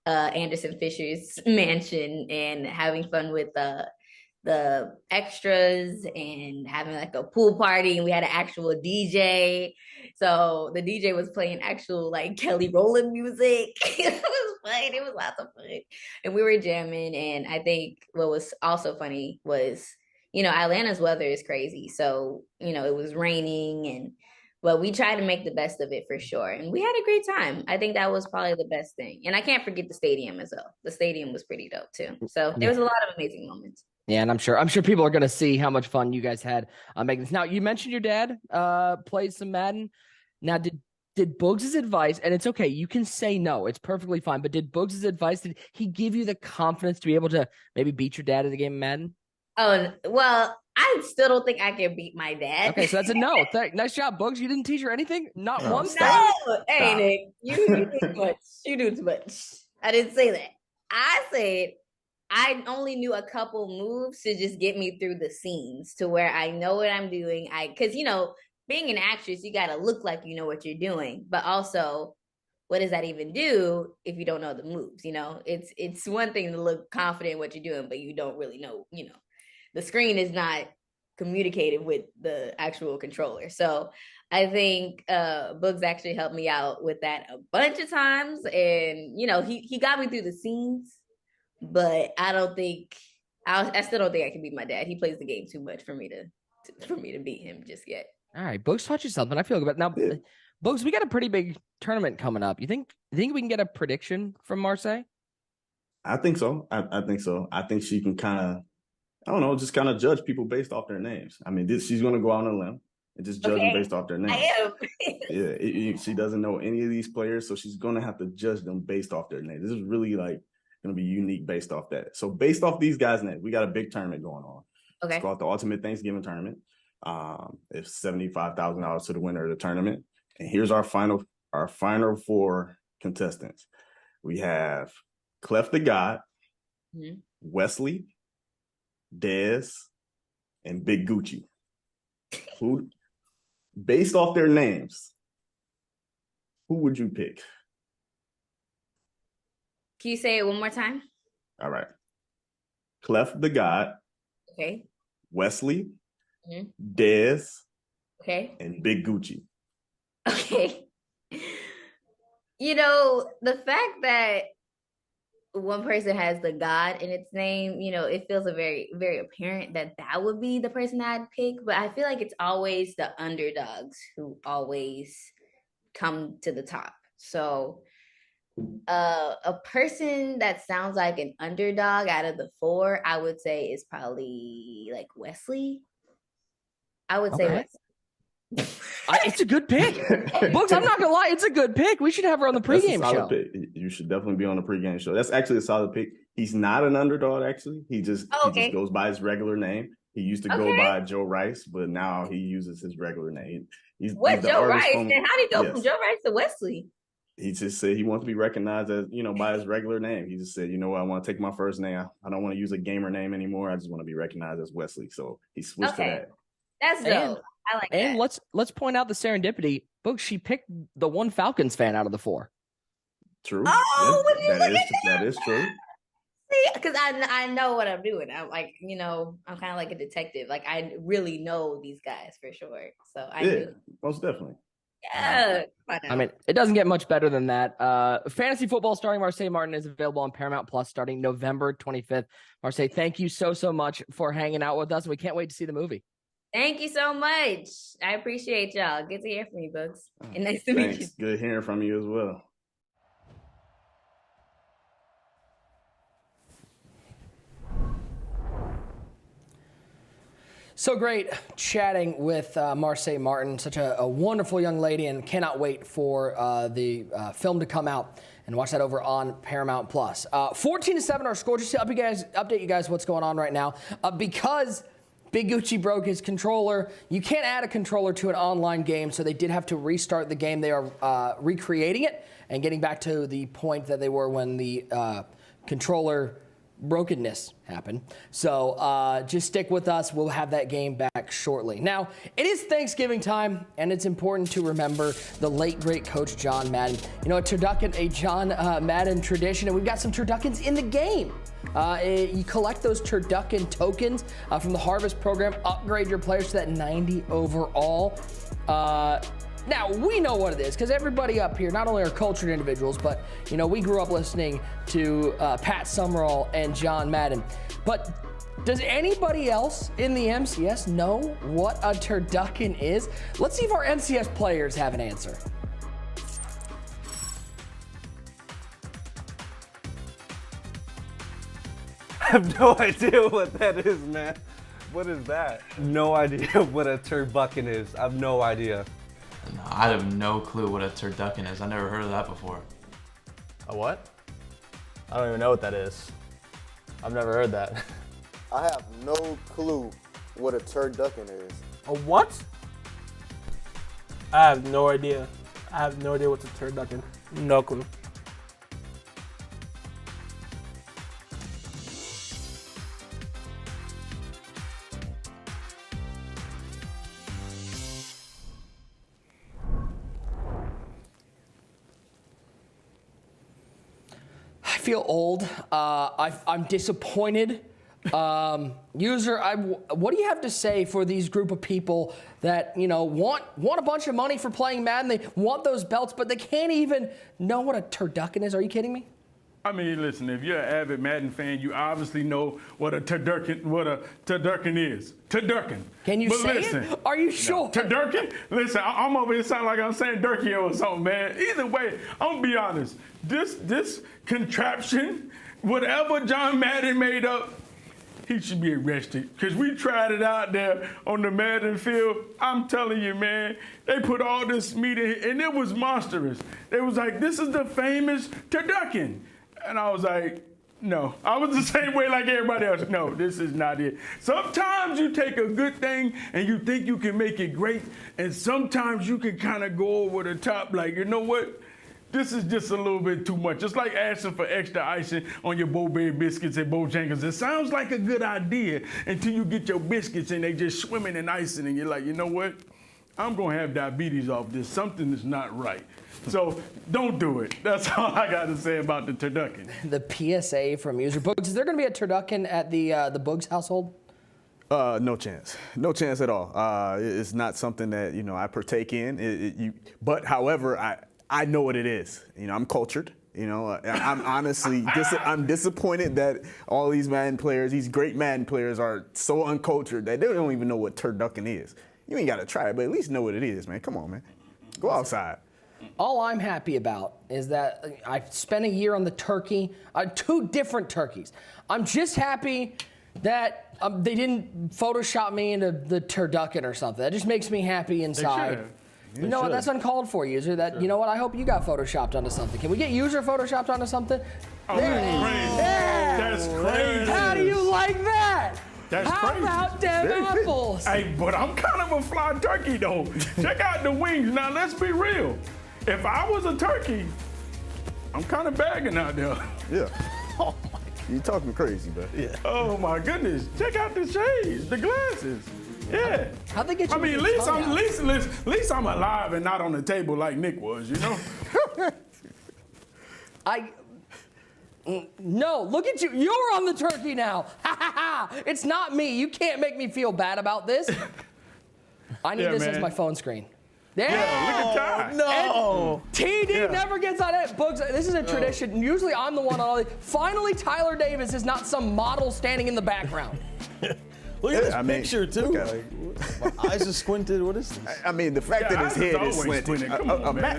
Anderson Fisher's mansion and having fun with the extras and having like a pool party, and we had an actual DJ. So the DJ was playing actual like Kelly Rowland music. It was fun. It was lots of fun. And we were jamming. And I think what was also funny was, Atlanta's weather is crazy. So, it was raining, but we tried to make the best of it for sure. And we had a great time. I think that was probably the best thing. And I can't forget the stadium as well. The stadium was pretty dope too. So there was a lot of amazing moments.
Yeah, and I'm sure people are going to see how much fun you guys had making this. Now, you mentioned your dad plays some Madden. Now, did Bugs' advice, and it's okay, you can say no, it's perfectly fine, but did Bugs' advice, did he give you the confidence to be able to maybe beat your dad at a game of Madden?
Oh, well, I still don't think I can beat my dad.
Okay, so that's a no. Nice job, Bugs. You didn't teach her anything? Not one thing?
No, hey, Nick, you do too much. You do too much. I didn't say that. I said I only knew a couple moves to just get me through the scenes to where I know what I'm doing. Because, being an actress, you got to look like you know what you're doing. But also, what does that even do if you don't know the moves? It's one thing to look confident in what you're doing, but you don't really know, the screen is not communicated with the actual controller. So I think Bugs actually helped me out with that a bunch of times. And, he got me through the scenes. But I still don't think I can beat my dad. He plays the game too much for me to beat him just yet.
All right, Bugs taught you something. I feel good. Now, Bugs, we got a pretty big tournament coming up. You think we can get a prediction from Marseille?
I think so. I think so. I think she can just kind of judge people based off their names. I mean, she's going to go out on a limb and just judge them based off their names.
I am.
Yeah, she doesn't know any of these players, so she's going to have to judge them based off their names. This is really going to be unique based off that. So based off these guys' names, we got a big tournament going on.
Okay.
It's called the Ultimate Thanksgiving Tournament. It's $75,000 to the winner of the tournament. And here's our final our final 4 contestants. We have CleffTheGod,
Mhm.
Wesley, Dez, and Big Gucci. Who, based off their names, who would you pick?
Can you say it one more time?
All right. CleffTheGod,
Okay.
Wesley,
Mhm.
Dez,
Okay.
and Big Gucci.
Okay. You know, the fact that one person has the God in its name, you know, it feels a very, very apparent that that would be the person I'd pick. But I feel like it's always the underdogs who always come to the top. So a person that sounds like an underdog out of the 4, I would say is probably like Wesley. I would say
Okay.
Wesley.
It's a good pick. Books, I'm not going to lie. It's a good pick. We should have her on the
That's a
pregame
solid
show.
pick. You should definitely be on the pregame show. That's actually a solid pick. He's not an underdog, actually. He just goes by his regular name. He used to go by Joe Rice, but now he uses his regular name. He's
What,
the
Joe
artist
Rice?
from-
Then how did he go
Yes.
from Joe Rice to Wesley?
He just said he wants to be recognized as, by his regular name. He just said, you know what, I want to take my first name. I don't want to use a gamer name anymore. I just want to be recognized as Wesley. So he switched to that.
That's dope. I like
And
that.
let's point out the serendipity. Books, she picked the one Falcons fan out of the 4.
True.
Oh, would you look at
that is true.
See, because I know what I'm doing. I'm like, I'm kind of like a detective. Like I really know these guys for sure. So I do.
Most definitely.
Yeah.
I mean, it doesn't get much better than that. Fantasy football starring Marseille Martin is available on Paramount Plus starting November 25th. Marseille, thank you so much for hanging out with us. We can't wait to see the movie.
Thank you so much. I appreciate y'all. Good to hear from you, Books. And nice to meet you.
Thanks. Good hearing from you as well.
So great chatting with Marseille Martin, such a wonderful young lady, and cannot wait for the film to come out and watch that over on Paramount Plus. 14-7 our score. Just to update you guys what's going on right now. Because Big Gucci broke his controller, you can't add a controller to an online game, so they did have to restart the game. They are recreating it and getting back to the point that they were when the controller brokenness happened. So just stick with us. We'll have that game back shortly. Now, it is Thanksgiving time, and it's important to remember the late, great Coach John Madden. You know, a turducken, a John Madden tradition, and we've got some turduckens in the game. You collect those turducken tokens from the Harvest program, upgrade your players to that 90 overall. Now, we know what it is, because everybody up here, not only are cultured individuals, but, we grew up listening to Pat Summerall and John Madden. But does anybody else in the MCS know what a turducken is? Let's see if our MCS players have an answer.
I have no idea what that is, man. What is that? No idea what a turducken is. I have no idea.
No, I have no clue what a turducken is. I never heard of that before.
A what? I don't even know what that is. I've never heard that.
I have no clue what a turducken is.
A what? I have no idea. I have no idea what's a turducken. No clue.
I feel old. I'm disappointed. User, what do you have to say for these group of people that want a bunch of money for playing Madden? They want those belts, but they can't even know what a turducken is. Are you kidding me?
I mean, listen, if you're an avid Madden fan, you obviously know what a turducken is. Turducken.
Can you say it? Are you sure?
Turducken? Listen, I'm over here sounding like I'm saying Durkee or something, man. Either way, I'm gonna be honest. This contraption, whatever John Madden made up, he should be arrested. Because we tried it out there on the Madden field. I'm telling you, man, they put all this meat in, and it was monstrous. They was like, this is the famous turducken. And I was like, No, I was the same way like everybody else. No, this is not it. Sometimes you take a good thing and you think you can make it great, and sometimes you can kind of go over the top like, you know what? This is just a little bit too much. It's like asking for extra icing on your Bo-Berry biscuits at Bojangles. It sounds like a good idea until you get your biscuits and they just swimming in icing and you're like, you know what? I'm gonna have diabetes off this. Something is not right. So don't do it. That's all I got to say about the turducken.
The PSA from user Boogs. Is there gonna be a turducken at the Boogs household?
No chance. No chance at all. It's not something that, you know, I partake in. But however, I know what it is. You know, I'm cultured. You know, I'm honestly, I'm disappointed that all these Madden players, these great Madden players, are so uncultured that they don't even know what turducken is. You ain't got to try it, but at least know what it is, man. Come on, man. Go outside.
All I'm happy about is that I spent a year on the turkey, 2 different turkeys. I'm just happy that they didn't Photoshop me into the turducken or something. That just makes me happy inside. You know what? That's uncalled for, user. You know what? I hope you got Photoshopped onto something. Can we get user Photoshopped onto something?
Oh, that's crazy.
How do you like that?
That's
How
crazy.
about them apples?
Hey, but I'm kind of a fly turkey, though. Check out the wings. Now, let's be real. If I was a turkey, I'm kind of bagging out there.
Yeah. Oh, you talking crazy, but yeah.
Oh, my goodness. Check out the shades, the glasses. Yeah.
How'd they get you?
I mean, at least I'm alive and not on the table like Nick was, you know?
No, look at you. You're on the turkey now. Ha ha ha. It's not me. You can't make me feel bad about this. I need this as my phone screen.
Yeah, look at Ty.
No. TD never gets on it. Books, this is a tradition. Usually I'm the one on all these. Finally, Tyler Davis is not some model standing in the background.
Look at this picture, too. Like, my eyes are squinted. What is this?
I mean, the fact that his head is slanted.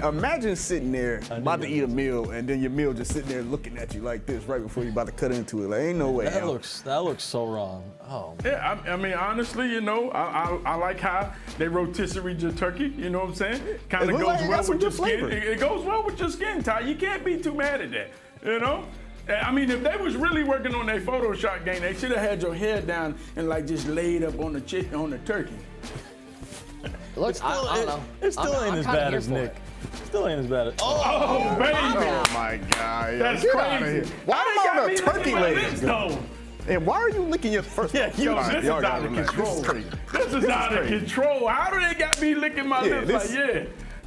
Imagine sitting there about to eat a meal, and then your meal just sitting there looking at you like this right before you're about to cut into it. Like, ain't no way.
That looks so wrong. Oh.
Yeah, I mean, honestly, you know, I like how they rotisserie your turkey. You know what I'm saying? Kind of goes well with your skin. It goes well with your skin, Ty. You can't be too mad at that. You know? I mean, if they was really working on their Photoshop game, they should have had your head down and like just laid up on the turkey.
Look, I don't know.
It still ain't as bad as Nick. Still ain't as bad as.
Oh, baby!
Oh my God!
That's
Get
crazy.
out of here. Why am I on a turkey leg? And why are you licking your first?
Yeah, yo, this is out of control. This is out of control. How do they got me licking my lips?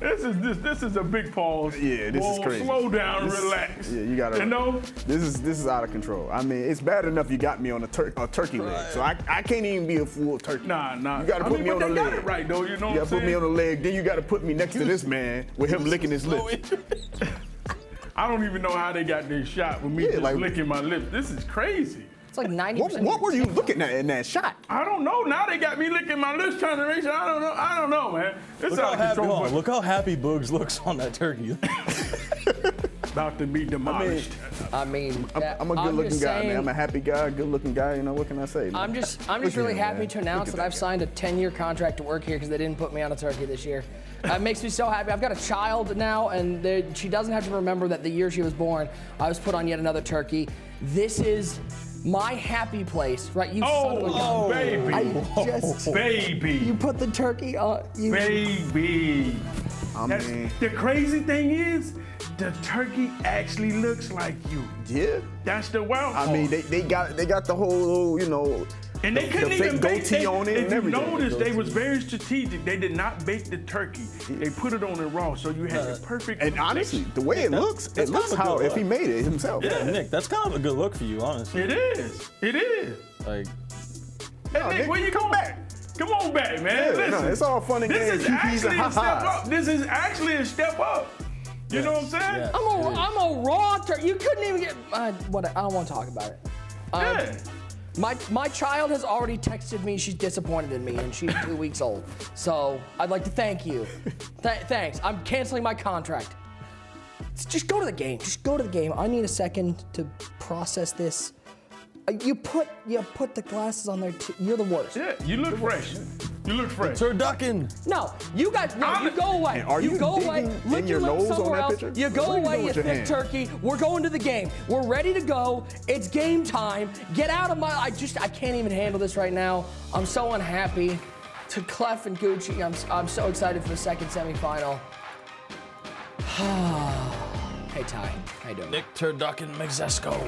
This is a big pause.
Yeah, this is crazy.
Slow down, relax.
Yeah, you gotta.
You know,
this is out of control. I mean, it's bad enough you got me on a turkey leg, so I can't even be a full turkey.
Nah.
You gotta put me on the leg.
Got it right though, you know.
You gotta put me on the leg. Then you gotta put me next to this man with him licking his lips.
I don't even know how they got this shot with me just licking my lips. This is crazy.
It's like 90%.
What were you looking at in that shot?
I don't know. Now they got me licking my lips trying to make sure. I don't know, man. It's out of control.
Look how happy Boogs looks on that turkey.
About to be demolished.
I mean,
I'm a good-looking guy, man. I'm a happy guy, good-looking guy. You know, what can I say? Man?
I'm just really happy to announce that I've signed a 10-year contract to work here because they didn't put me on a turkey this year. It makes me so happy. I've got a child now, and she doesn't have to remember that the year she was born, I was put on yet another turkey. This is my happy place, right? You son of a gun.
Baby. Baby.
You put the turkey on.
Baby. The crazy thing is, the turkey actually looks like you.
Yeah.
That's the wild part.
I mean, they got the whole, you know,
and they couldn't even bake
goatee on it.
If
and
you
everything.
notice, they was very strategic. They did not bake the turkey. They put it on it raw, so you had the perfect.
And honestly, the way it looks how if he made it himself.
Yeah, Nick, that's kind of a good look for you, honestly.
It is. It is.
Like,
hey, Nick, where you come back? Come on back, man.
Yeah,
Listen,
it's all fun and games.
This is actually a step up. This is actually a step up. You know what I'm saying?
Yes, I'm a raw turkey. You couldn't even get. I don't want to talk about it.
Yeah.
My child has already texted me she's disappointed in me, and she's 2 weeks old. So I'd like to thank you. Thanks. I'm canceling my contract. Just go to the game. Just go to the game. I need a second to process this. You put the glasses on there. You're the worst.
Yeah, you look fresh. You look fresh.
Turducken.
No, you guys, no, you go away.
And are you
go away.
digging
Lick
in your
lips
nose on
somewhere
that
else.
picture?
You go
What are you
away,
doing
you
with your
thick
hand?
turkey. We're going to the game. We're ready to go. It's game time. Get out of my. I can't even handle this right now. I'm so unhappy. To Clef and Gucci, I'm so excited for the second semifinal. Hey Ty, how you doing?
Nick Turducken Mexesco.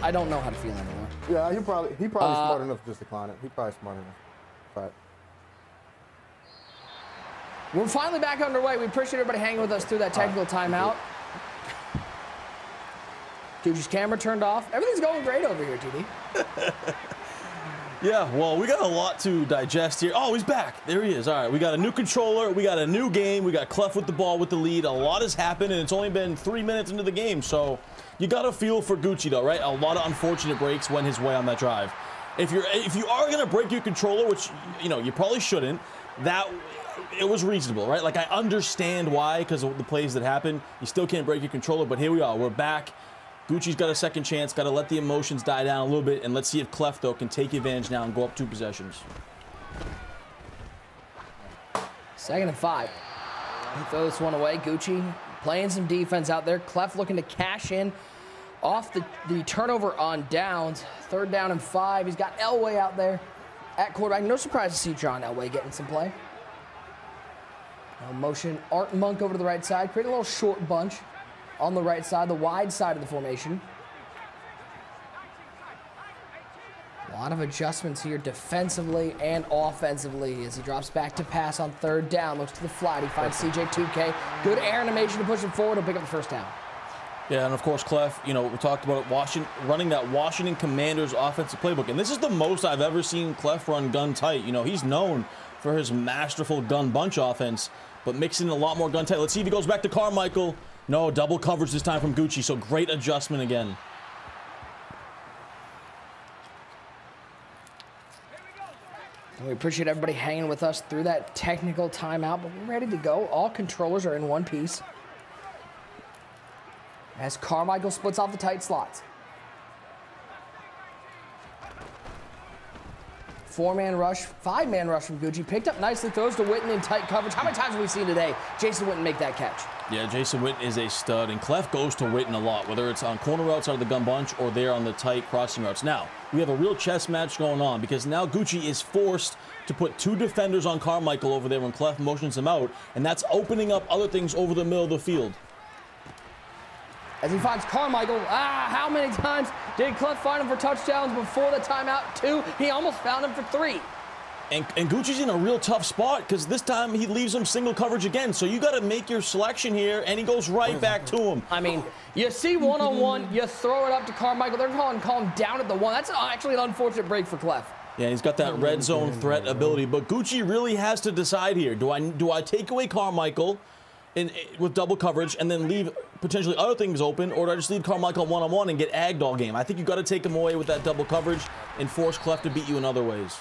I don't know how to feel anymore.
Yeah, he probably smart enough to just decline it. He probably smart enough. But
we're finally back underway. We appreciate everybody hanging with us through that technical timeout. Gucci's camera turned off. Everything's going great over here, TD.
Yeah, well, we got a lot to digest here. Oh, he's back. There he is. All right, we got a new controller. We got a new game. We got Clef with the ball with the lead. A lot has happened, and it's only been 3 minutes into the game. So you got to feel for Gucci, though, right? A lot of unfortunate breaks went his way on that drive. If you are going to break your controller, which, you know, you probably shouldn't, it was reasonable, right? Like, I understand why, because of the plays that happened. You still can't break your controller, but here we are. We're back. Gucci's got a second chance, got to let the emotions die down a little bit, and let's see if Clef, though, can take advantage now and go up 2 possessions.
2nd and 5. Throw this one away. Gucci playing some defense out there. Clef looking to cash in off the turnover on downs. 3rd down and 5. He's got Elway out there at quarterback. No surprise to see John Elway getting some play. Motion Art Monk over to the right side. Create a little short bunch on the right side, the wide side of the formation. A lot of adjustments here defensively and offensively as he drops back to pass on 3rd down. Looks to the flat. He finds CJ 2K. Good air animation to push him forward. He'll pick up the 1st down.
Yeah, and of course, Clef, you know, we talked about running that Washington Commanders offensive playbook. And this is the most I've ever seen Clef run gun tight. You know, he's known for his masterful gun bunch offense, but mixing a lot more gun tight. Let's see if he goes back to Carmichael. No, double coverage this time from Gucci, so great adjustment again.
We appreciate everybody hanging with us through that technical timeout, but we're ready to go. All controllers are in one piece. As Carmichael splits off the tight slots. 4-man rush, 5-man rush from Gucci. Picked up nicely, throws to Witten in tight coverage. How many times have we seen today Jason Witten make that catch?
Yeah, Jason Witten is a stud, and Clef goes to Witten a lot, whether it's on corner routes out of the gun bunch or there on the tight crossing routes. Now, we have a real chess match going on because now Gucci is forced to put 2 defenders on Carmichael over there when Clef motions him out, and that's opening up other things over the middle of the field.
As he finds Carmichael, how many times did Clef find him for touchdowns before the timeout? 2. He almost found him for 3.
And Gucci's in a real tough spot because this time he leaves him single coverage again. So you got to make your selection here, and he goes right back to him.
I mean, you see one-on-one, you throw it up to Carmichael. They're calling down at the 1. That's actually an unfortunate break for Clef.
Yeah, he's got that red zone threat ability. But Gucci really has to decide here. Do I take away Carmichael with double coverage and then leave potentially other things open, or do I just leave Carmichael one-on-one and get agged all game? I think you got to take him away with that double coverage and force Clef to beat you in other ways.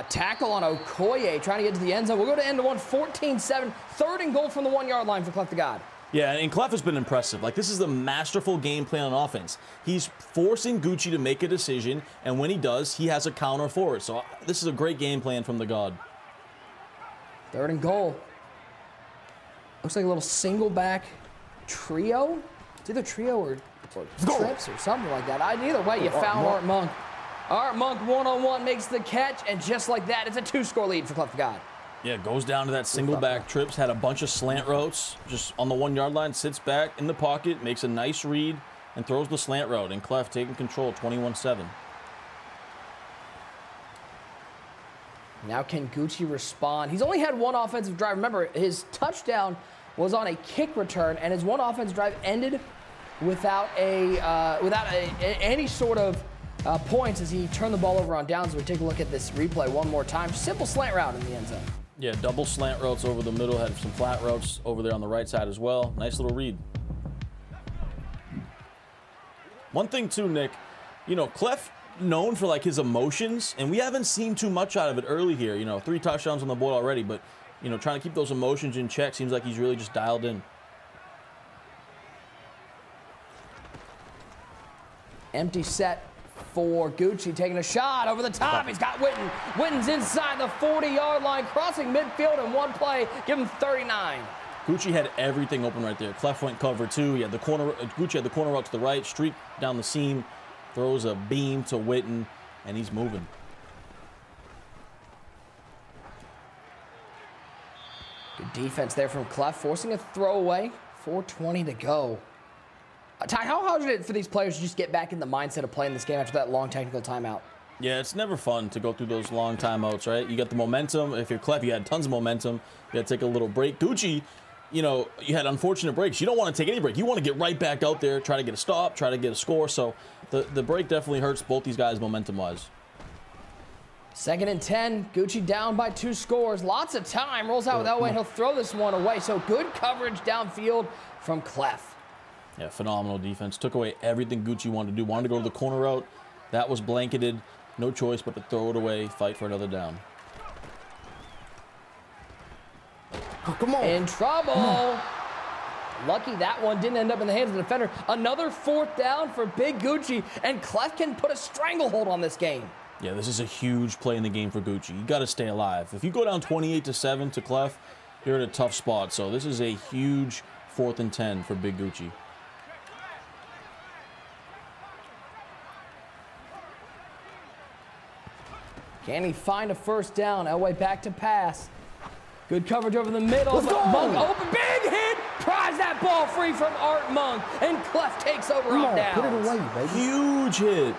Tackle on Okoye, trying to get to the end zone. We'll go to end of 1, 14-7. 3rd and goal from the 1-yard line for CleffTheGod.
Yeah, and Clef has been impressive. Like, this is the masterful game plan on offense. He's forcing Gucci to make a decision, and when he does, he has a counter for it. So this is a great game plan from the God.
3rd and goal. Looks like a little single back trio. It's either trio or trips or something like that. Either way, you foul Art Monk. Art Monk one-on-one makes the catch, and just like that, it's a 2-score lead for CleffTheGod.
Yeah, goes down to that single back trips, had a bunch of slant routes, just on the 1-yard line, sits back in the pocket, makes a nice read, and throws the slant route. And Clef taking control, 21-7.
Now can Gucci respond? He's only had 1 offensive drive. Remember, his touchdown was on a kick return, and his 1 offensive drive ended without any sort of points as he turned the ball over on downs. So we take a look at this replay one more time. Simple slant route in the end zone.
Yeah, double slant routes over the middle, had some flat routes over there on the right side as well. Nice little read. One thing too, Nick, you know, Clef known for like his emotions, and we haven't seen too much out of it early here. You know, 3 touchdowns on the board already, but you know, trying to keep those emotions in check. Seems like he's really just dialed in.
Empty set for Gucci, taking a shot over the top. He's got Witten. Witten's inside the 40-yard line, crossing midfield in one play. Give him 39.
Gucci had everything open right there. Clef went cover two. He had the corner. Gucci had the corner out to the right, streak down the seam, throws a beam to Witten, and he's moving.
Good defense there from Clef, forcing a throwaway. 4:20 to go. Ty, how hard is it for these players to just get back in the mindset of playing this game after that long technical timeout?
Yeah, it's never fun to go through those long timeouts, right? You got the momentum. If you're Clef, you had tons of momentum. You got to take a little break. Gucci, you know, you had unfortunate breaks. You don't want to take any break. You want to get right back out there, try to get a stop, try to get a score. So the break definitely hurts both these guys momentum-wise.
2nd and 10. Gucci down by 2 scores. Lots of time. Rolls out with Elway, and he'll throw this one away. So good coverage downfield from Clef.
Yeah, phenomenal defense. Took away everything Gucci wanted to do. Wanted to go to the corner route. That was blanketed. No choice but to throw it away, fight for another down.
Oh, come on. In trouble. Lucky that one didn't end up in the hands of the defender. Another 4th down for Big Gucci, and Clef can put a stranglehold on this game.
Yeah, this is a huge play in the game for Gucci. You got to stay alive. If you go down 28-7 to Clef, you're in a tough spot. So this is a huge 4th and 10 for Big Gucci.
Can he find a 1st down? Elway back to pass. Good coverage over the middle. Monk open, big hit. Prize that ball free from Art Monk, and Clef takes over on downs.
Put it away, baby.
Huge hit.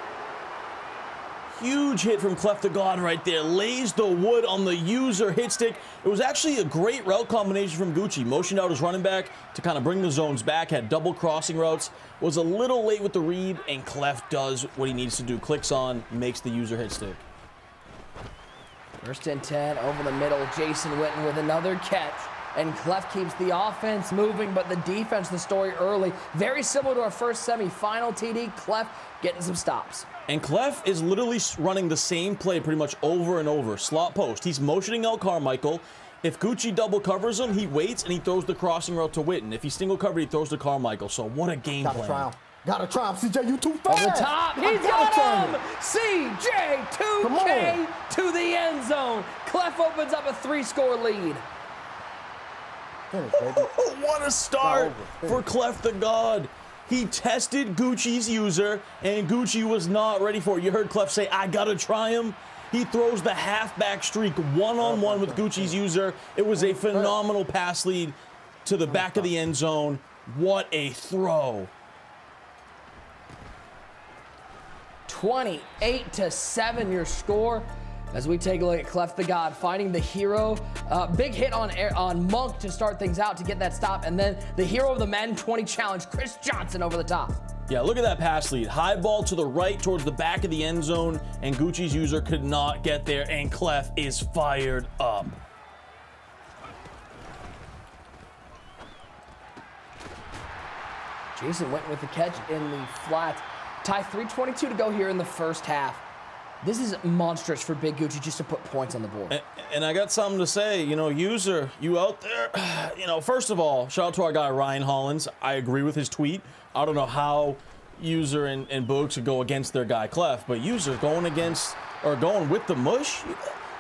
Huge hit from CleffTheGod right there. Lays the wood on the user hit stick. It was actually a great route combination from Gucci. Motioned out his running back to kind of bring the zones back. Had double crossing routes. Was a little late with the read, and Clef does what he needs to do. Clicks on, makes the user hit stick.
1st and 10 over the middle. Jason Witten with another catch. And Clef keeps the offense moving, but the defense, the story early. Very similar to our first semifinal, TD. Clef getting some stops.
And Clef is literally running the same play pretty much over and over. Slot post. He's motioning out Carmichael. If Gucci double covers him, he waits and he throws the crossing route to Witten. If he's single covered, he throws to Carmichael. So what a game plan.
Gotta try him, CJ, you too fast.
Over the top, he's got him! CJ 2K to the end zone. Clef opens up a 3-score lead.
What a start for CleffTheGod. He tested Gucci's user, and Gucci was not ready for it. You heard Clef say, I gotta try him. He throws the halfback streak one-on-one with Gucci's user. It was a phenomenal pass lead to the back of the end zone. What a throw.
28-7 your score. As we take a look at CleffTheGod finding the hero. Big hit on Monk to start things out to get that stop. And then the hero of the Madden 20 challenge, Chris Johnson, over the top.
Yeah, look at that pass lead. High ball to the right towards the back of the end zone, and Gucci's user could not get there, and Clef is fired up.
Jason went with the catch in the flat. Ty, 3:22 to go here in the first half. This is monstrous for Big Gucci just to put points on the board.
And I got something to say. You know, user, you out there? You know, first of all, shout out to our guy Ryan Hollins. I agree with his tweet. I don't know how user and Boog should go against their guy Clef, but user going against or going with the mush,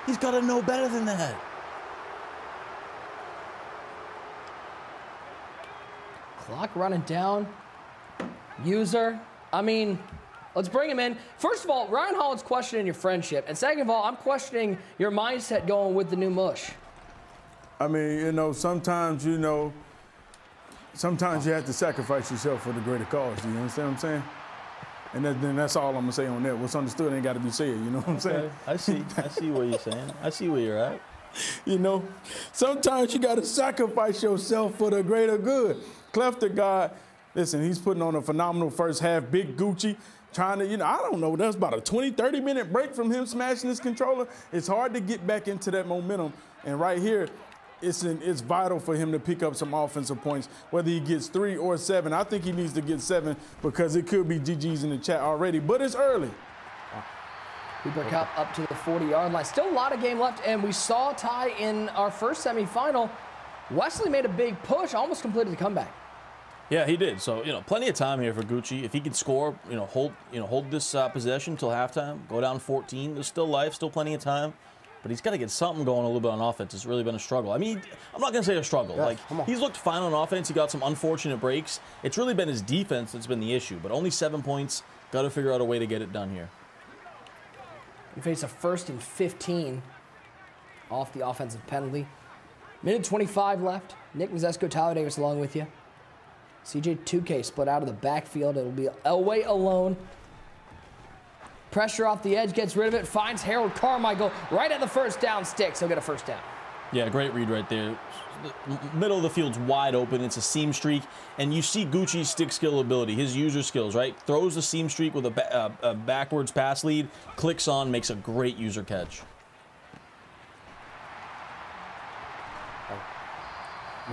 he's got to know better than that.
Clock running down. User, I mean, let's bring him in. First of all, Ryan Hollins questioning your friendship. And second of all, I'm questioning your mindset going with the new mush.
I mean, you know, sometimes you have to sacrifice yourself for the greater cause. Do you understand what I'm saying? And then that's all I'm going to say on that. What's understood ain't got to be said, you know what I'm saying?
I see what you're saying. I see where you're at.
You know, sometimes you got to sacrifice yourself for the greater good. CleffTheGod, listen, he's putting on a phenomenal first half. Big Gucci trying to, I don't know, that's about a 20, 30-minute break from him smashing his controller. It's hard to get back into that momentum. And right here, it's vital for him to pick up some offensive points, whether he gets 3 or 7. I think he needs to get 7 because it could be GG's in the chat already, but it's early.
Cooper Kupp up to the 40-yard line. Still a lot of game left, and we saw Ty in our first semifinal. Wesley made a big push, almost completed the comeback.
Yeah, he did. So, plenty of time here for Gucci. If he can score, hold this possession until halftime, go down 14. There's still life, still plenty of time. But he's got to get something going a little bit on offense. It's really been a struggle. I mean, I'm not going to say a struggle.
Yeah,
He's looked fine on offense. He got some unfortunate breaks. It's really been his defense that's been the issue. But only 7 points. Got to figure out a way to get it done here.
We face a 1st and 15 off the offensive penalty. Minute 25 left. Nick Mazesko, Tyler Davis along with you. CJ 2K split out of the backfield. It'll be Elway alone. Pressure off the edge, gets rid of it, finds Harold Carmichael right at the first down sticks. He'll get a first down.
Yeah, great read right there. The middle of the field's wide open. It's a seam streak. And you see Gucci's stick skill ability, his user skills, right? Throws the seam streak with a backwards pass lead, clicks on, makes a great user catch.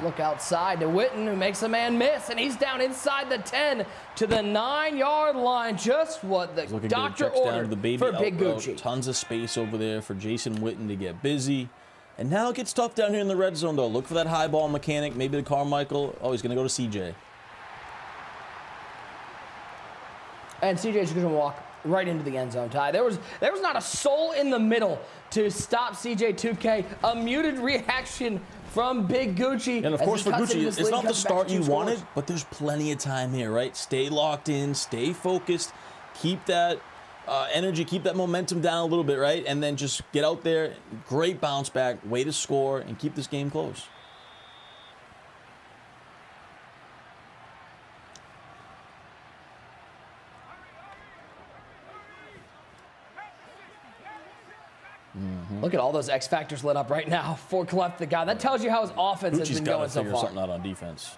Look outside to Witten, who makes a man miss, and he's down inside the 10 to the 9-yard line. Just what the doctor ordered for Big Gucci.
Tons of space over there for Jason Witten to get busy. And now it gets tough down here in the red zone, though. Look for that high ball mechanic, maybe the Carmichael. Oh, he's going to go to CJ.
And CJ's going to walk right into the end zone, Ty. There was not a soul in the middle to stop CJ 2K. A muted reaction from Big Gucci.
And of course for Gucci, it's not the start you wanted, but there's plenty of time here, right? Stay locked in, stay focused, keep that energy, keep that momentum down a little bit, right? And then just get out there, great bounce back, way to score, and keep this game close.
Look at all those X factors lit up right now for CleffTheGod. That tells you how his offense has been going so far.
Gucci's got to figure something out on defense.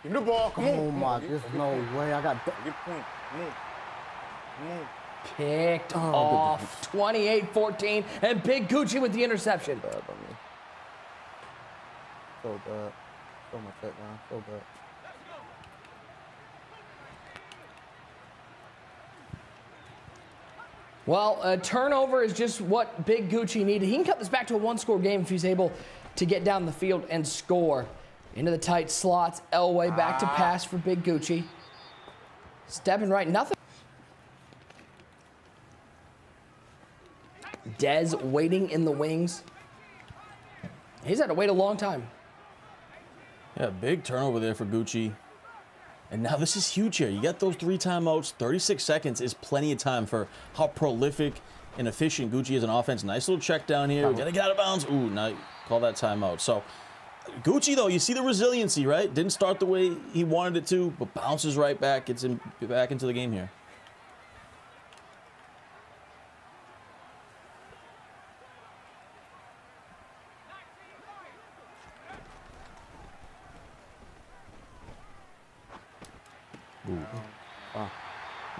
Give me the ball. Come on. Oh, my. There's no way. I got...
Good point.
Picked off. 28-14. And Big Gucci with the interception.
Bad by me. So bad. So much touchdown. So bad.
Well, a turnover is just what Big Gucci needed. He can cut this back to a one-score game if he's able to get down the field and score. Into the tight slots. Elway back to pass for Big Gucci. Stepping right, nothing. Dez waiting in the wings. He's had to wait a long time.
Yeah, big turnover there for Gucci. And now this is huge here. You got those 3 timeouts. 36 seconds is plenty of time for how prolific and efficient Gucci is on offense. Nice little check down here. We got to get out of bounds. Ooh, now call that timeout. So Gucci, though, you see the resiliency, right? Didn't start the way he wanted it to, but bounces right back. Gets him back into the game here.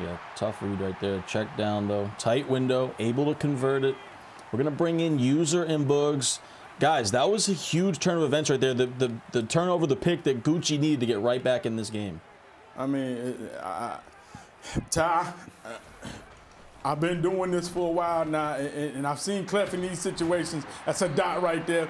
Yeah, tough read right there. Check down, though. Tight window, able to convert it. We're going to bring in User and Boogs. Guys, that was a huge turn of events right there. The turnover, the pick that Gucci needed to get right back in this game.
I mean, Ty, I've been doing this for a while now, and I've seen Clef in these situations. That's a dot right there.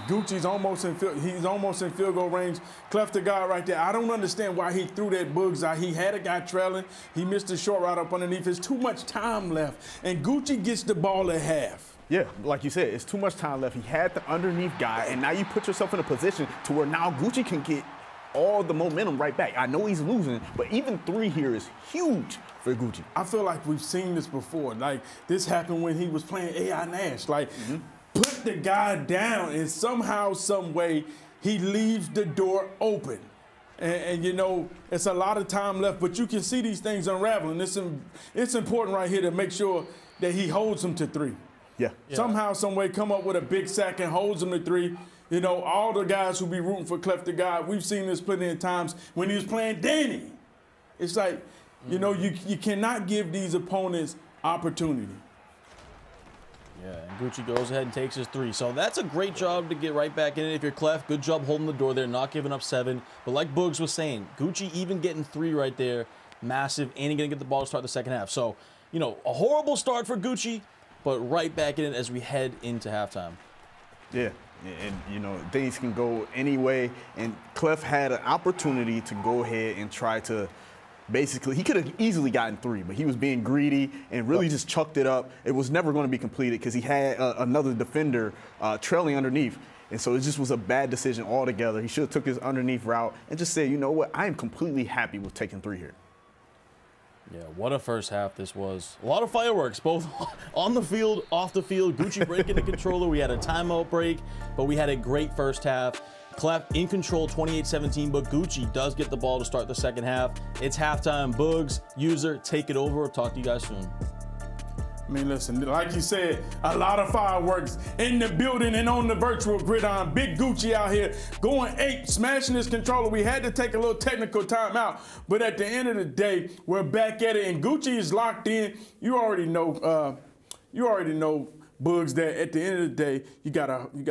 Gucci's almost in field goal range. CleffTheGod right there. I don't understand why he threw that Boogs out. He had a guy trailing. He missed a short route up underneath. There's too much time left, and Gucci gets the ball at half.
Yeah, like you said, it's too much time left. He had the underneath guy, and now you put yourself in a position to where now Gucci can get all the momentum right back. I know he's losing, but even 3 here is huge for Gucci.
I feel like we've seen this before. Like, this happened when he was playing A.I. Nash. Like, put the guy down, and somehow, some way, he leaves the door open. And you know, it's a lot of time left, but you can see these things unraveling. It's important right here to make sure that he holds them to 3.
Yeah.
Somehow, some way, come up with a big sack and holds them to 3. You know, all the guys who be rooting for CleffTheGod, we've seen this plenty of times when he was playing Danny. It's like, you know, you cannot give these opponents opportunity.
Yeah, and Gucci goes ahead and takes his 3. So that's a great job to get right back in it. If you're Clef, good job holding the door there, not giving up 7. But like Boogs was saying, Gucci even getting 3 right there, massive, and he's going to get the ball to start the second half. So, you know, a horrible start for Gucci, but right back in it as we head into halftime.
Yeah, and things can go any way. And Clef had an opportunity to go ahead and try to basically, he could have easily gotten 3, but he was being greedy and really just chucked it up. It was never going to be completed because he had another defender trailing underneath. And so it just was a bad decision altogether. He should have took his underneath route and just said, you know what, I am completely happy with taking 3 here.
Yeah, what a first half this was. A lot of fireworks, both on the field, off the field. Gucci breaking the controller. We had a timeout break, but we had a great first half. Clef in control, 28-17, but Gucci does get the ball to start the second half. It's halftime. Boogs, user, take it over. Talk to you guys soon.
I mean, listen, like you said, a lot of fireworks in the building and on the virtual gridiron. Big Gucci out here going ape, smashing his controller. We had to take a little technical timeout, but at the end of the day, we're back at it, and Gucci is locked in. You already know, Boogs, that at the end of the day, you got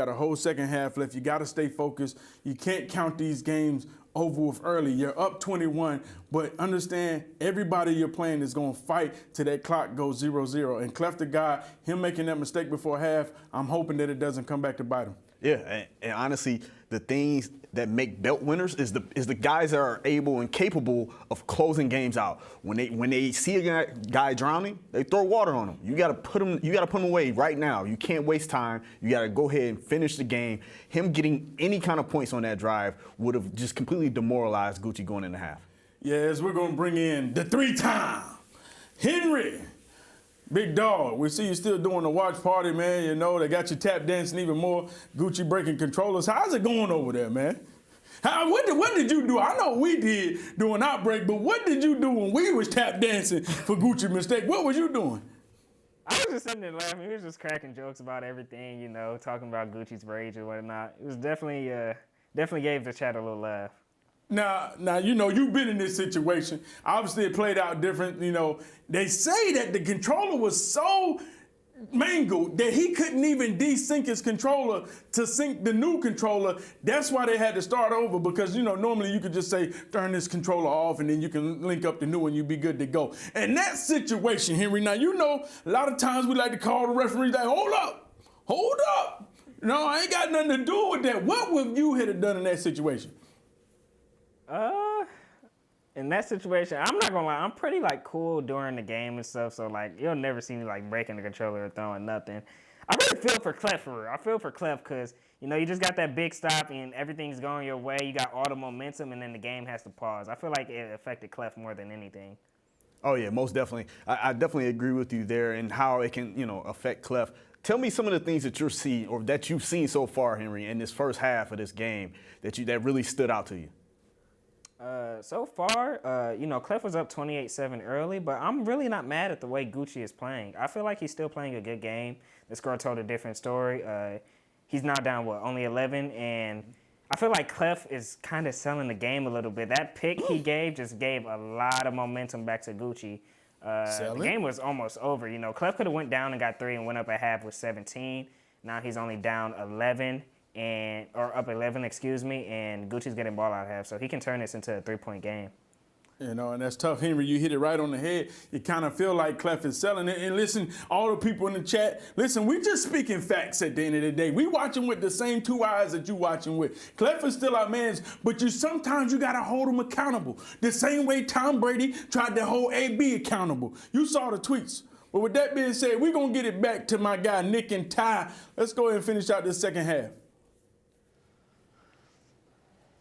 a whole second half left. You got to stay focused. You can't count these games over with early. You're up 21, but understand everybody you're playing is going to fight till that clock goes 0-0. And CleffTheGod, him making that mistake before half, I'm hoping that it doesn't come back to bite him.
Yeah, and honestly, the things that make belt winners is the guys that are able and capable of closing games out. When they see a guy drowning, they throw water on him. You got to put him away right now. You can't waste time. You got to go ahead and finish the game. Him getting any kind of points on that drive would have just completely demoralized Gucci going into half.
Yes, we're going to bring in the 3-time Henry. Big dog, we see you still doing the watch party, man. You know, they got you tap dancing even more. Gucci breaking controllers. How's it going over there, man? What did you do? I know we did during our break, but what did you do when we was tap dancing for Gucci mistake? What was you doing?
I was just sitting there laughing. He was just cracking jokes about everything, you know, talking about Gucci's rage or whatnot. It was definitely gave the chat a little laugh.
Now, you know, you've been in this situation. Obviously, it played out different. You know, they say that the controller was so mangled that he couldn't even desync his controller to sync the new controller. That's why they had to start over, because, you know, normally you could just say, turn this controller off, and then you can link up the new one, you'd be good to go. And that situation, Henry, now, you know, a lot of times we like to call the referees like, hold up. No, I ain't got nothing to do with that. What would you have done in that situation?
In that situation, I'm not gonna lie, I'm pretty like cool during the game and stuff, so like you'll never see me like breaking the controller or throwing nothing. I really feel for Clef for real. I feel for Clef because, you know, you just got that big stop and everything's going your way. You got all the momentum and then the game has to pause. I feel like it affected Clef more than anything.
Oh yeah, most definitely. I definitely agree with you there and how it can, you know, affect Clef. Tell me some of the things that you're seeing or that you've seen so far, Henry, in this first half of this game that really stood out to you.
So far, you know, Clef was up 28-7 early, but I'm really not mad at the way Gucci is playing. I feel like he's still playing a good game. The score told a different story. He's now down, only 11, and I feel like Clef is kind of selling the game a little bit. That pick he gave just gave a lot of momentum back to Gucci. The game was almost over. You know, Clef could have went down and got 3 and went up at half with 17. Now he's only down 11. Or up 11, excuse me, and Gucci's getting ball out of half, so he can turn this into a 3-point game.
You know, and that's tough, Henry. You hit it right on the head. You kind of feel like Clef is selling it. And listen, all the people in the chat, listen, we just speaking facts at the end of the day. We watching with the same 2 eyes that you watching with. Clef is still our man, but sometimes you got to hold him accountable. The same way Tom Brady tried to hold AB accountable. You saw the tweets. But with that being said, we're going to get it back to my guy, Nick and Ty. Let's go ahead and finish out this second half.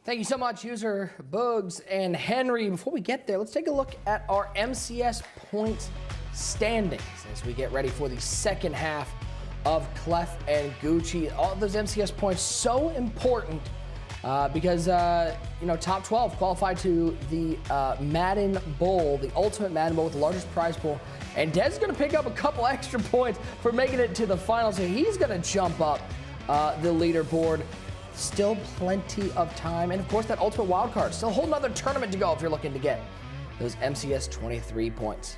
Thank you so much, user Bugs and Henry. Before we get there, let's take a look at our MCS points standings as we get ready for the second half of Clef and Gucci. All of those MCS points so important because, you know, top 12 qualified to the Madden Bowl, the ultimate Madden Bowl with the largest prize pool. And Dez is going to pick up a couple extra points for making it to the final, so he's going to jump up the leaderboard. Still plenty of time. And of course, that ultimate wild card. Still a whole nother tournament to go if you're looking to get those MCS 23 points.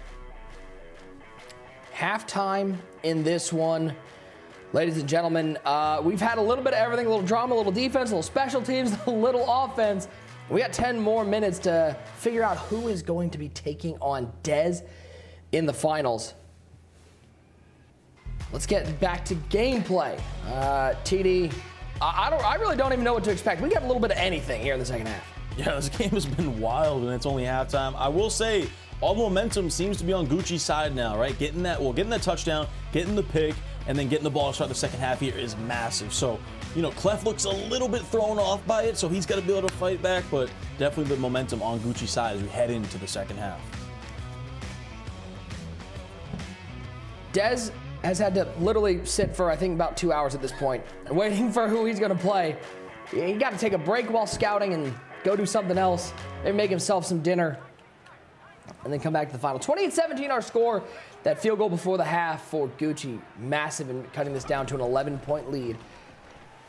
Halftime in this one. Ladies and gentlemen, we've had a little bit of everything, a little drama, a little defense, a little special teams, a little offense. We got 10 more minutes to figure out who is going to be taking on Dez in the finals. Let's get back to gameplay. TD, I really don't even know what to expect. We got a little bit of anything here in the second half.
Yeah, this game has been wild, and it's only halftime. I will say, all the momentum seems to be on Gucci's side now, right? Getting that touchdown, getting the pick, and then getting the ball to start the second half here is massive. So, you know, Clef looks a little bit thrown off by it, so he's got to be able to fight back, but definitely the momentum on Gucci's side as we head into the second half.
Dez has had to literally sit for, I think, about 2 hours at this point, waiting for who he's going to play. He got to take a break while scouting and go do something else, maybe make himself some dinner, and then come back to the final. 28-17 our score. That field goal before the half for Gucci, massive in cutting this down to an 11-point lead.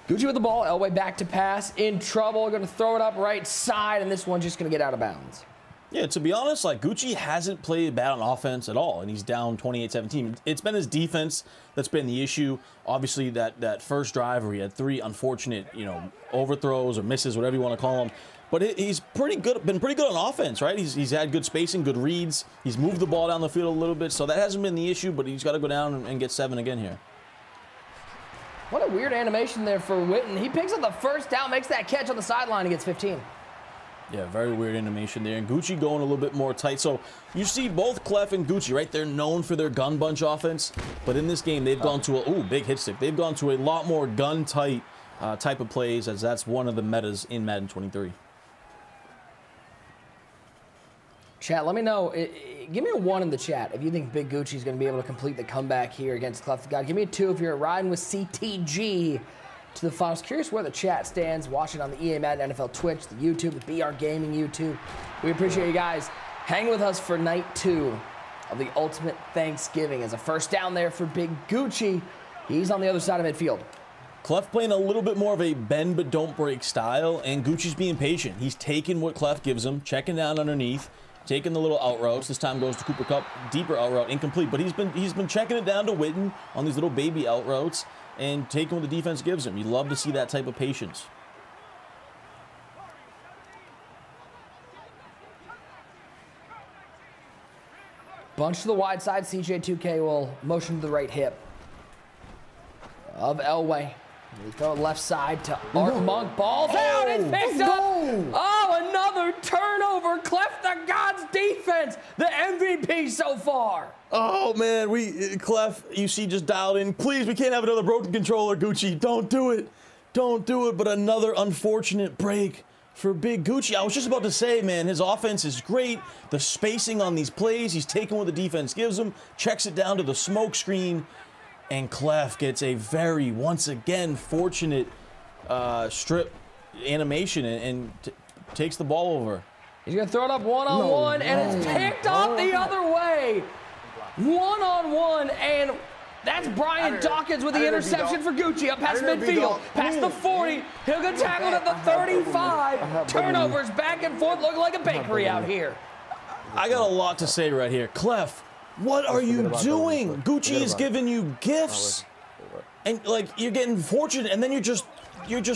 Gucci with the ball, Elway back to pass, in trouble, going to throw it up right side, and this one's just going to get out of bounds.
Yeah, to be honest, like Gucci hasn't played bad on offense at all, and he's down 28-17. It's been his defense that's been the issue. Obviously, that first drive where he had 3 unfortunate, overthrows or misses, whatever you want to call them. But he's been pretty good on offense, right? He's had good spacing, good reads. He's moved the ball down the field a little bit, so that hasn't been the issue, but he's got to go down and get 7 again here.
What a weird animation there for Witten. He picks up the first down, makes that catch on the sideline, and gets 15.
Yeah, very weird animation there. And Gucci going a little bit more tight. So you see both Clef and Gucci, right? They're known for their gun bunch offense. But in this game, they've gone to big hit stick. They've gone to a lot more gun tight type of plays, as that's one of the metas in Madden 23.
Chat, let me know. Give me a 1 in the chat if you think Big Gucci is going to be able to complete the comeback here against CleffTheGod. Give me a 2 if you're riding with CTG to the finals. Curious where the chat stands, watching on the EA Madden NFL Twitch, the YouTube, the BR Gaming YouTube. We appreciate you guys hanging with us for night 2 of the Ultimate Thanksgiving. As a first down there for Big Gucci. He's on the other side of midfield.
Clef playing a little bit more of a bend but don't break style, and Gucci's being patient. He's taking what Clef gives him, checking down underneath, taking the little out routes. This time goes to Cooper Kupp, deeper out route, incomplete. But he's been checking it down to Witten on these little baby out routes and taking what the defense gives him. You love to see that type of patience.
Bunch to the wide side. CJ2K will motion to the right hip of Elway. He throw it left side to Art Monk. Ball's out. It's picked up. Oh, another turnover. CleffTheGod's defense. The MVP so far.
Oh, man. Clef, you see, just dialed in. Please, we can't have another broken controller, Gucci. Don't do it. Don't do it. But another unfortunate break for Big Gucci. I was just about to say, man, his offense is great. The spacing on these plays, he's taking what the defense gives him, checks it down to the smoke screen. And Clef gets a very, once again, fortunate strip animation and takes the ball over.
He's going to throw it up one-on-one, and it's picked off the other way. One-on-one, and that's Brian Dawkins with the interception for Gucci up past midfield, past the 40. He'll get tackled at the 35. Turnovers back and forth, looking like a bakery out here.
I got a lot to say right here. Clef, what are you doing? Gucci is giving you gifts, and like you're getting fortunate, and then you're just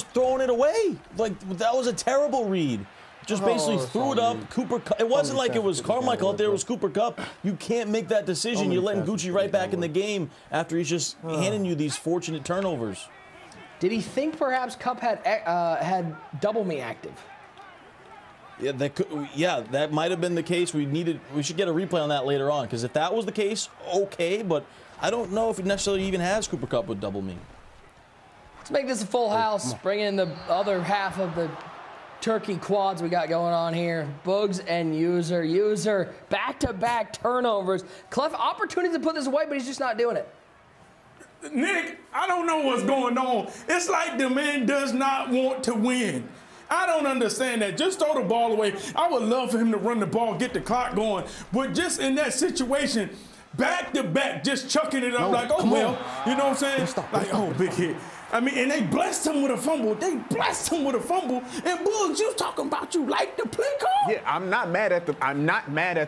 throwing it away. Like that was a terrible read. Just basically threw it up. Cooper Kupp. It wasn't like it was Carmichael out there. It was Cooper Kupp. You can't make that decision. You're letting Gucci right back in the game after he's just handing you these fortunate turnovers.
Did he think perhaps Kupp had double me active?
Yeah, that might have been the case. We should get a replay on that later on, because if that was the case, okay, but I don't know if it necessarily even has Cooper Kupp with double me.
Let's make this a full house. Bring in the other half of the turkey quads we got going on here. Boogs and User. Back-to-back turnovers. Clef, opportunity to put this away, but he's just not doing it.
Nick, I don't know what's going on. It's like the man does not want to win. I don't understand that. Just throw the ball away. I would love for him to run the ball, get the clock going. But just in that situation, back to back, just chucking it up like, oh, well, you know what I'm saying? Like, oh, big hit. I mean, and they blessed him with a fumble. And Boogs, you talking about you like the play call?
Yeah, I'm not mad at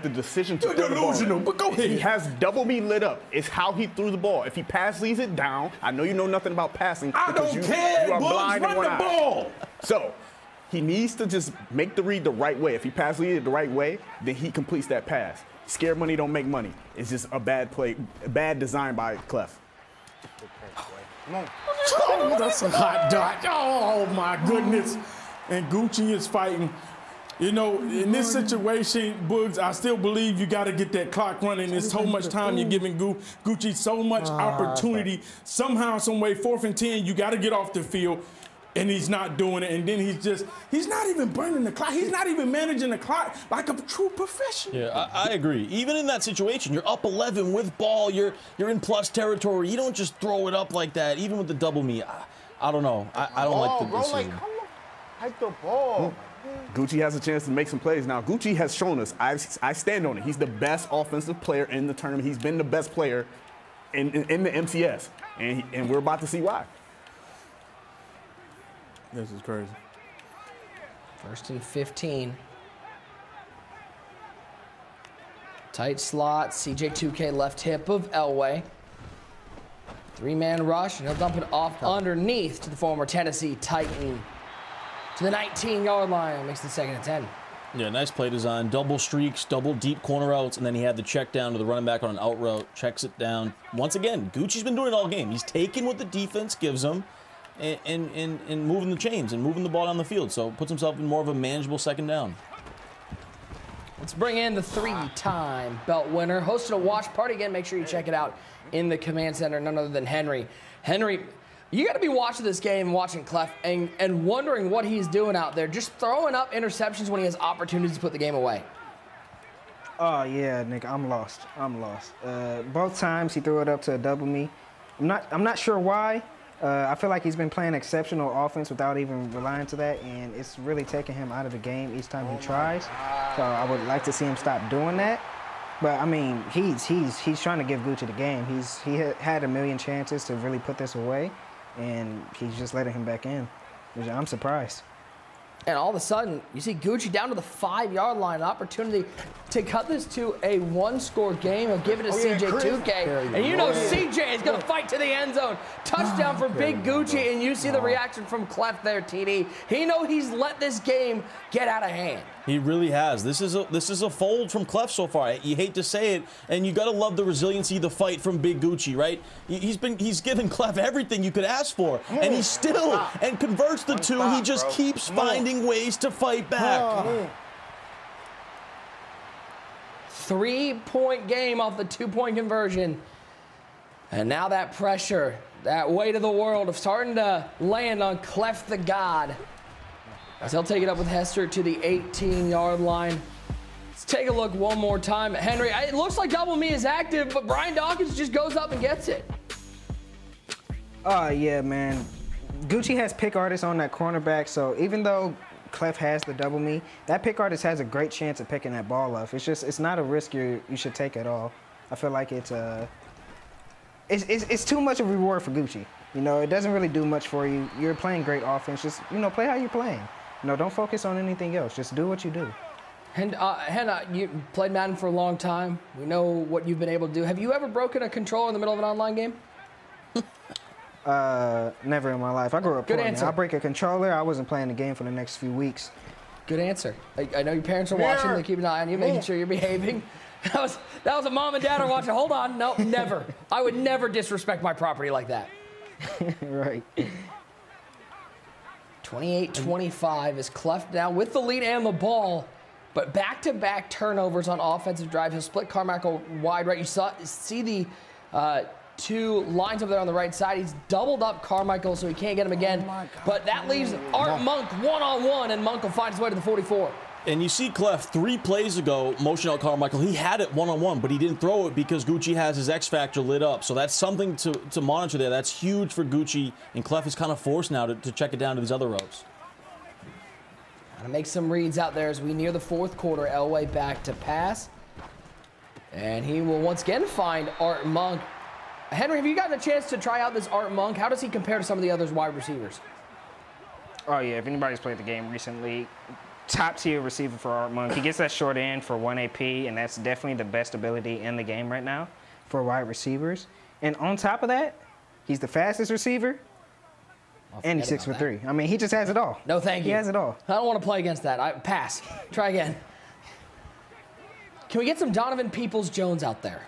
the decision to throw the ball.
You're delusional, but go ahead.
He has double me lit up. It's how he threw the ball. If he leaves it down, I know you know nothing about passing.
I don't care.
You are
Boogs,
blind in
run
one
the
eye.
ball.
So he needs to just make the read the right way. If he leads it the right way, then he completes that pass. Scared money don't make money. It's just a bad play, bad design by Clef.
Oh, that's a hot dot. Oh, my goodness. And Gucci is fighting. You know, in this situation, Boogs, I still believe you got to get that clock running. There's so much time you're giving Gucci, so much opportunity. Somehow, some way, 4th and 10, you got to get off the field. And he's not doing it. And then he's not even burning the clock. He's not even managing the clock like a true professional.
Yeah, I agree. Even in that situation, you're up 11 with ball. You're in plus territory. You don't just throw it up like that, even with the double me. I don't know. I don't like the decision.
Hike the ball.
Gucci has a chance to make some plays. Now, Gucci has shown us, I stand on it, he's the best offensive player in the tournament. He's been the best player in the MCS. And we're about to see why.
This is crazy.
1st and 15. Tight slot. CJ2K left hip of Elway. 3-man rush, and he'll dump it off underneath to the former Tennessee Titan. To the 19-yard line. Makes the 2nd and 10.
Yeah, nice play design. Double streaks, double deep corner outs, and then he had the check down to the running back on an out route. Checks it down. Once again, Gucci's been doing it all game. He's taking what the defense gives him. And moving the chains and moving the ball down the field. So puts himself in more of a manageable 2nd down.
Let's bring in the 3-time belt winner. Hosted a watch party again. Make sure you check it out in the command center. None other than Henry. Henry, you got to be watching this game, watching Clef, and wondering what he's doing out there. Just throwing up interceptions when he has opportunities to put the game away.
Oh, yeah, Nick, I'm lost. Both times he threw it up to a double me. I'm not sure why. I feel like he's been playing exceptional offense without even relying to that, and it's really taking him out of the game each time he tries. So I would like to see him stop doing that. But I mean, he's trying to give Gucci the game. He had a million chances to really put this away, and he's just letting him back in. I'm surprised.
And all of a sudden, you see Gucci down to the 5-yard line, an opportunity to cut this to a 1-score game. He'll give it to CJ2K. And you know CJ is going to fight to the end zone. Touchdown for Big Gucci, and you see the reaction from Clef there, TD. He knows he's let this game get out of hand.
He really has. This is a fold from Clef so far. You hate to say it, and you got to love the resiliency, the fight from Big Gucci, right? He's given Clef everything you could ask for, and he still and converts the two. He just keeps finding ways to fight back.
3-point game off the 2-point conversion, and now that pressure, that weight of the world, of starting to land on CleffTheGod. As he'll take it up with Hester to the 18-yard line. Let's take a look one more time. Henry, it looks like double me is active, but Brian Dawkins just goes up and gets it.
Oh, yeah, man. Gucci has pick artists on that cornerback, so even though Clef has the double me, that pick artist has a great chance of picking that ball up. It's not a risk you should take at all. I feel like it's too much of a reward for Gucci. You know, it doesn't really do much for you. You're playing great offense. Just, play how you're playing. Don't focus on anything else. Just do what you do.
And Hannah, you played Madden for a long time. We know what you've been able to do. Have you ever broken a controller in the middle of an online game?
Never in my life. I grew up
Good
poor,
answer.
Man. I break a controller, I wasn't playing the game for the next few weeks.
Good answer. I know your parents are watching. They keep an eye on you, making sure you're behaving. That was a mom and dad are watching. Hold on. No, never. I would never disrespect my property like that.
Right.
28-25 is Clef now with the lead and the ball, but back-to-back turnovers on offensive drive. He'll split Carmichael wide right. You see the two lines over there on the right side. He's doubled up Carmichael, so he can't get him again. But that leaves Art Monk one-on-one, and Monk will find his way to the 44.
And you see Clef 3 plays ago, motion out Carmichael. He had it one-on-one, but he didn't throw it because Gucci has his X Factor lit up. So that's something to monitor there. That's huge for Gucci, and Clef is kind of forced now to check it down to these other routes.
Gotta make some reads out there as we near the 4th quarter. Elway back to pass. And he will once again find Art Monk. Henry, have you gotten a chance to try out this Art Monk? How does he compare to some of the other wide receivers?
Oh, yeah. If anybody's played the game recently, top-tier receiver for Art Monk. He gets that short end for 1 AP, and that's definitely the best ability in the game right now for wide receivers. And on top of that, he's the fastest receiver, and he's 6'3". I mean, he just has it all.
No, thank you.
He has it all.
I don't want to play against that. Pass. Try again. Can we get some Donovan Peoples-Jones out there?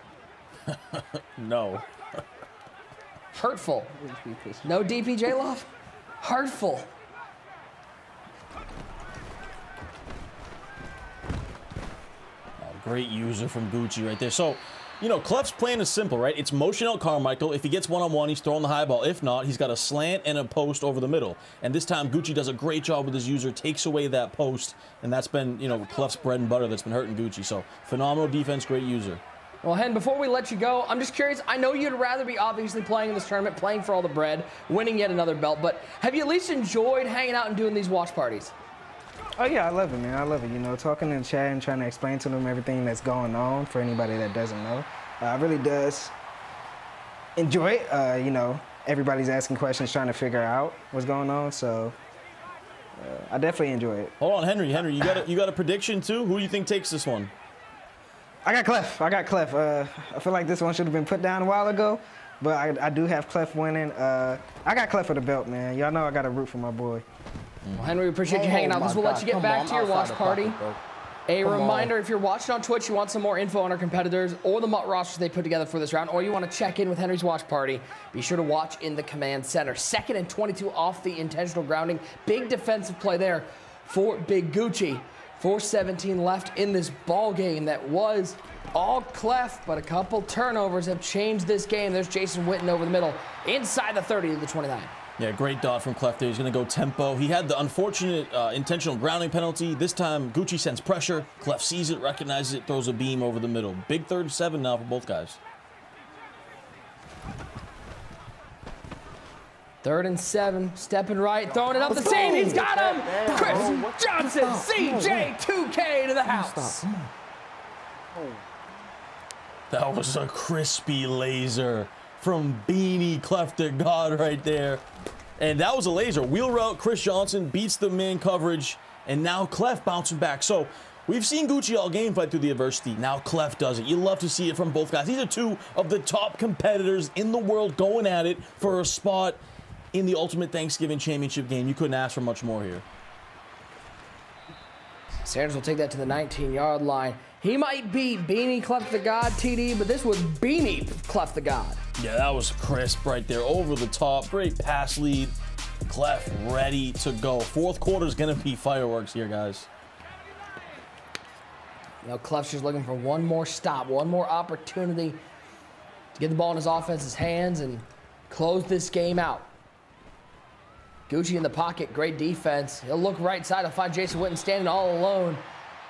No.
Hurtful. No DPJ love? Hurtful.
Great user from Gucci right there. So, you know, Cleff's plan is simple, right? It's motion out Carmichael. If he gets one-on-one, he's throwing the high ball. If not, he's got a slant and a post over the middle. And this time, Gucci does a great job with his user, takes away that post, and that's been, you know, Cleff's bread and butter that's been hurting Gucci. So, phenomenal defense, great user.
Well, Hen, before we let you go, I'm just curious. I know you'd rather be obviously playing in this tournament, playing for all the bread, winning yet another belt, but have you at least enjoyed hanging out and doing these watch parties?
Oh yeah, I love it, man. I love it. You know, talking and chatting, trying to explain to them everything that's going on for anybody that doesn't know. I really does enjoy it. You know, everybody's asking questions, trying to figure out what's going on. So I definitely enjoy it.
Hold on, Henry. Henry, you got a prediction too? Who do you think takes this one?
I got Cleff. I feel like this one should have been put down a while ago, but I do have Cleff winning. I got Cleff for the belt, man. Y'all know I got to root for my boy.
Well, Henry, we appreciate you hanging out. This will let you get back to your watch party. A reminder, if you're watching on Twitch, you want some more info on our competitors or the MUT rosters they put together for this round, or you want to check in with Henry's watch party, be sure to watch in the command center. 2nd and 22 off the intentional grounding. Big defensive play there for Big Gucci. 4:17 left in this ball game that was all Cleff, but a couple turnovers have changed this game. There's Jason Witten over the middle, inside the 30 to the 29.
Yeah, great dot from Clef there. He's going to go tempo. He had the unfortunate intentional grounding penalty. This time, Gucci sends pressure. Clef sees it, recognizes it, throws a beam over the middle. Big 3rd and 7 now for both guys.
3rd and 7, stepping right, throwing it up the seam. He's got him! Chris Johnson, CJ2K to the house.
That was a crispy laser from Beanie CleffTheGod right there. And that was a laser. Wheel route, Chris Johnson beats the man coverage, and now Clef bouncing back. So we've seen Gucci all game fight through the adversity. Now Clef does it. You love to see it from both guys. These are two of the top competitors in the world going at it for a spot in the Ultimate Thanksgiving Championship game. You couldn't ask for much more here.
Sanders will take that to the 19-yard line. He might be Beanie CleffTheGod TD, but this was Beanie CleffTheGod.
Yeah, that was crisp right there, over the top. Great pass lead. Clef ready to go. 4th quarter is going to be fireworks here, guys.
You know, Clef's just looking for one more stop, one more opportunity to get the ball in his offense's hands and close this game out. Gucci in the pocket, great defense. He'll look right side and find Jason Witten standing all alone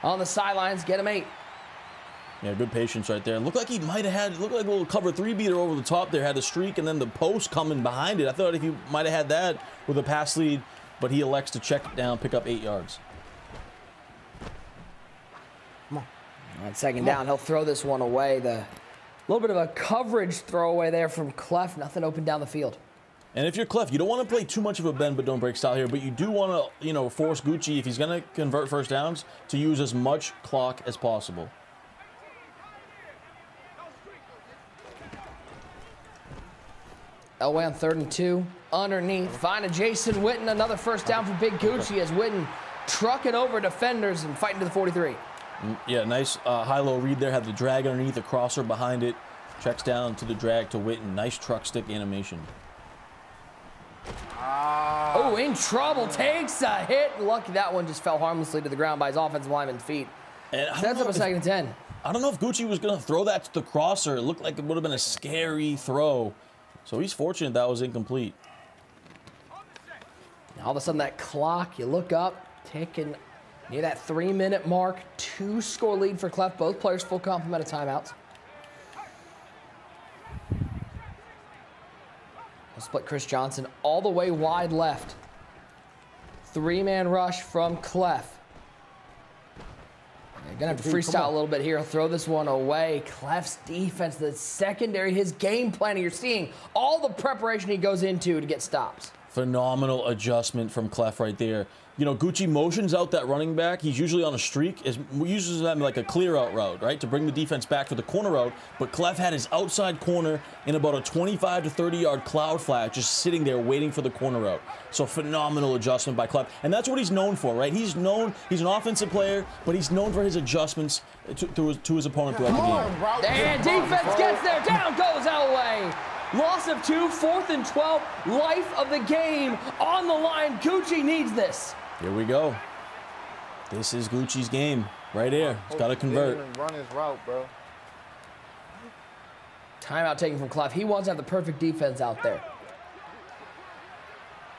on the sidelines. Get him 8.
Yeah, good patience right there. Looked like he might have had, looked like a little cover 3 beater over the top there, had a streak, and then the post coming behind it. I thought if he might have had that with a pass lead, but he elects to check it down, pick up 8 yards.
Come on. On 2nd down, he'll throw this one away. The little bit of a coverage throwaway there from Clef. Nothing open down the field.
And if you're Clef, you don't want to play too much of a bend but don't break style here, but you do want to, you know, force Gucci, if he's going to convert first downs, to use as much clock as possible.
Elway on 3rd and 2, underneath, finding Jason Witten, another first down for Big Gucci as Witten trucking over defenders and fighting to the 43.
Yeah, nice high-low read there, had the drag underneath, the crosser behind it, checks down to the drag to Witten. Nice truck stick animation.
Oh, in trouble, takes a hit. Lucky that one just fell harmlessly to the ground by his offensive lineman's feet. Sets up a 2nd and 10.
I don't know if Gucci was going to throw that to the crosser. It looked like it would have been a scary throw. So he's fortunate that was incomplete.
All of a sudden, that clock, you look up, ticking near that 3-minute mark. 2-score lead for Clef. Both players full complement of timeouts. We'll split Chris Johnson all the way wide left. 3-man rush from Clef. You're going to have to freestyle a little bit here. Throw this one away. Clef's defense, the secondary, his game planning. You're seeing all the preparation he goes into to get stops.
Phenomenal adjustment from Clef right there. You know, Gucci motions out that running back. He's usually on a streak. Uses them like a clear-out route, right, to bring the defense back for the corner route. But Clef had his outside corner in about a 25 to 30-yard cloud flat, just sitting there waiting for the corner route. So phenomenal adjustment by Clef. And that's what he's known for, right? He's an offensive player, but he's known for his adjustants to his opponent throughout the game.
And defense gets there. Down goes Elway. Loss of 2, 4th and 12. Life of the game on the line. Gucci needs this.
Here we go. This is Gucci's game right here. He's got to convert.
Run his route, bro.
Timeout taken from Clef. He wants to have the perfect defense out there.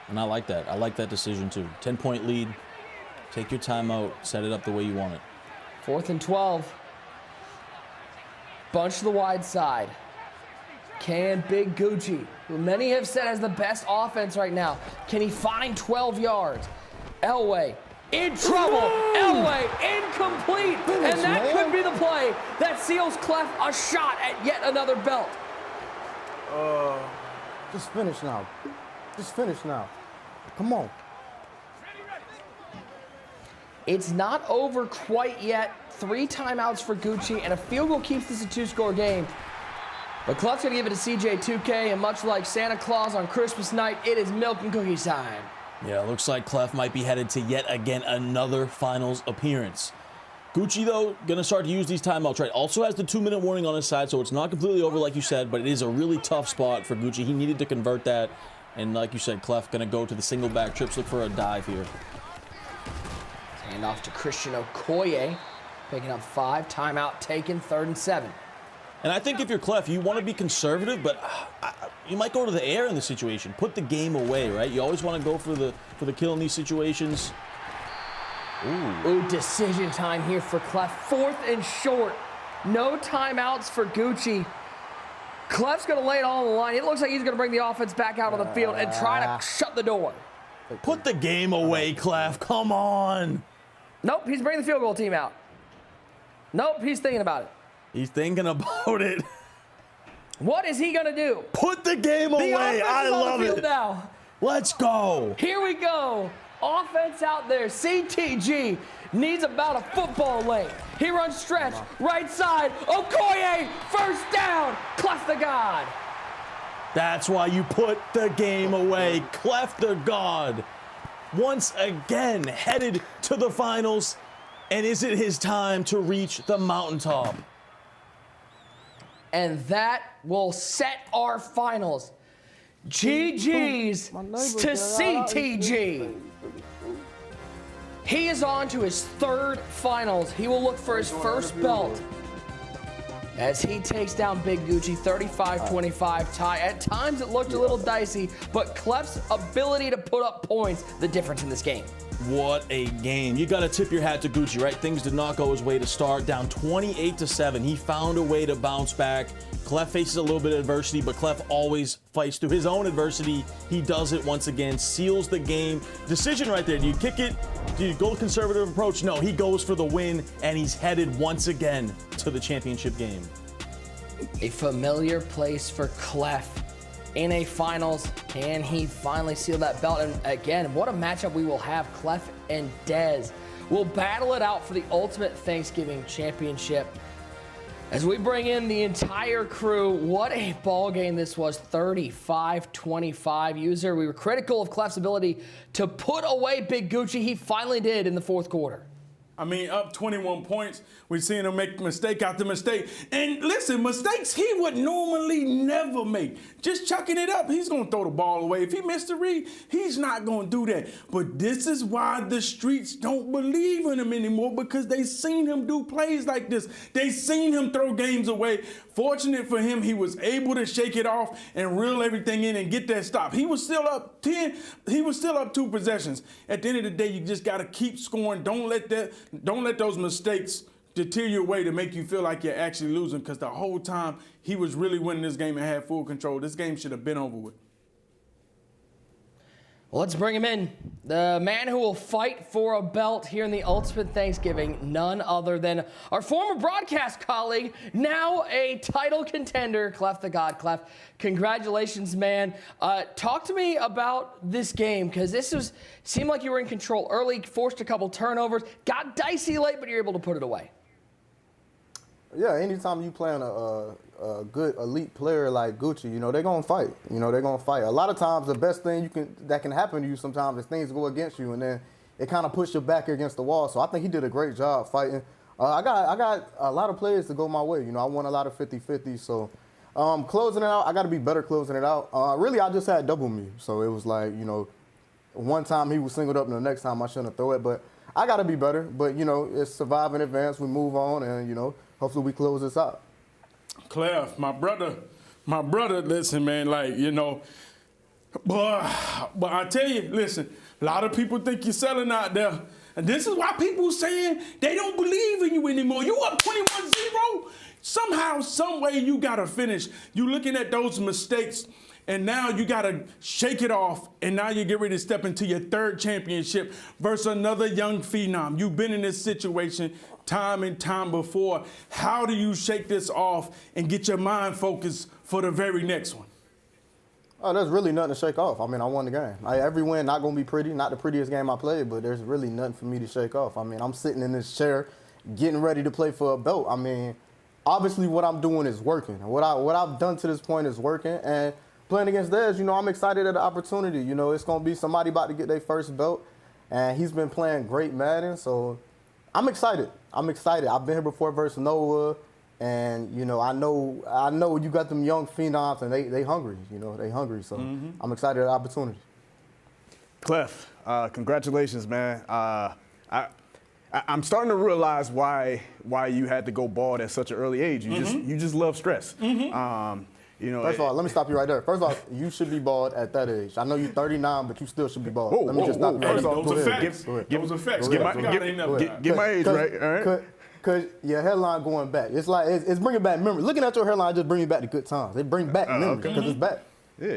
And I like that. I like that decision too. 10-point lead. Take your timeout. Set it up the way you want it.
4th and 12. Bunch to the wide side. Can Big Gucci, who many have said has the best offense right now, can he find 12 yards? Elway in trouble. Elway incomplete. And that could be the play that seals Clef a shot at yet another belt.
Just finish now. Just finish now. Come on.
It's not over quite yet. 3 timeouts for Gucci, and a field goal keeps this a 2-score game. But Clef's going to give it to CJ 2K, and much like Santa Claus on Christmas night, it is milk and cookies time.
Yeah, looks like Clef might be headed to yet again another finals appearance. Gucci, though, going to start to use these timeouts, right? Also has the 2-minute warning on his side, so it's not completely over like you said, but it is a really tough spot for Gucci. He needed to convert that, and like you said, Clef going to go to the single back trips, look for a dive here.
Hand off to Christian Okoye, picking up 5. Timeout taken, 3rd and 7.
And I think if you're Clef, you want to be conservative, but you might go to the air in this situation. Put the game away, right? You always want to go for the kill in these situations.
Ooh, decision time here for Clef. 4th and short. No timeouts for Gucci. Clef's going to lay it all on the line. It looks like he's going to bring the offense back out on the field and try to shut the door.
Put the game away, Clef. Come on.
Nope, he's bringing the field goal team out. Nope, he's thinking about it.
He's thinking about it.
What is he going to do?
Put the game away. I love it.
Now.
Let's go.
Here we go. Offense out there. CTG needs about a football length. He runs stretch. Right side. Okoye. First down. CleffTheGod.
That's why you put the game away. CleffTheGod. Once again headed to the finals. And is it his time to reach the mountaintop?
And that will set our finals. GG's to CTG. He is on to his 3rd finals. He will look for his first belt as he takes down Big Gucci 35-25 tie. At times it looked a little dicey, but Clef's ability to put up points, the difference in this game.
What a game. You got to tip your hat to Gucci, right? Things did not go his way to start. Down 28-7. He found a way to bounce back. Clef faces a little bit of adversity, but Clef always fights through his own adversity. He does it once again, seals the game. Decision right there. Do you kick it? Do you go conservative approach? No, he goes for the win, and he's headed once again to the championship game.
A familiar place for Clef in a finals. Can he finally seal that belt? And again, what a matchup we will have. Clef and Dez will battle it out for the Ultimate Thanksgiving Championship. As we bring in the entire crew, what a ball game this was. 35-25. User, we were critical of Clef's ability to put away Big Gucci. He finally did in the 4th quarter.
I mean, up 21 points. We're seeing him make mistake after mistake. And listen, mistakes he would normally never make. Just chucking it up, he's going to throw the ball away. If he missed a read, he's not going to do that. But this is why the streets don't believe in him anymore, because they seen him do plays like this. They seen him throw games away. Fortunate for him, he was able to shake it off and reel everything in and get that stop. He was still up 10. He was still up 2 possessions. At the end of the day, you just got to keep scoring. Don't let those mistakes deter you away to make you feel like you're actually losing, because the whole time he was really winning this game and had full control. This game should have been over with.
Well, let's bring him in. The man who will fight for a belt here in the Ultimate Thanksgiving, none other than our former broadcast colleague, now a title contender, CleffTheGod. Clef, congratulations, man. Talk to me about this game, because seemed like you were in control early, forced a couple turnovers, got dicey late, but you're able to put it away.
Yeah, anytime you playing a good elite player like Gucci, you know, they're going to fight. You know, they're going to fight. A lot of times the best thing that can happen to you sometimes is things go against you, and then it kind of pushes you back against the wall. So I think he did a great job fighting. I got a lot of players to go my way. You know, I won a lot of 50-50, so Closing it out, I got to be better closing it out. Really, I just had double me. So it was like, one time he was singled up and the next time I shouldn't have throw it. But I got to be better. But, it's survive in advance. We move on and, hopefully we close this out.
Clef, my brother, listen, man, but I tell you, listen, a lot of people think you're selling out there. And this is why people saying they don't believe in you anymore. You up 21-0? Somehow, some way you got to finish. You looking at those mistakes, and now you got to shake it off, and now you get ready to step into your third championship versus another young phenom. You've been in this situation time and time before. How do you shake this off and get your mind focused for the very next one?
Oh, there's really nothing to shake off. I mean, I won the game. Every win not going to be pretty, not the prettiest game I played, but there's really nothing for me to shake off. I mean, I'm sitting in this chair getting ready to play for a belt. I mean, obviously what I'm doing is working. What I've done to this point is working. And playing against Dez, I'm excited at the opportunity. It's going to be somebody about to get their first belt, and he's been playing great Madden, so I'm excited. I've been here before versus Noah. And, I know you got them young phenoms, and they hungry, they hungry. So I'm excited at the opportunity.
Clef, congratulations, man. I'm starting to realize why you had to go bald at such an early age. You just love stress.
First of all, let me stop you right there. First off, you should be bald at that age. I know you're 39, but you still should be bald. Let me just stop you right there.
Those are facts. Those are facts. Get
my age right, all right?
Because your hairline going back. It's like, it's bringing back memories. Looking at your hairline just bring you back to good times. It brings back memories because it's back.
Yeah,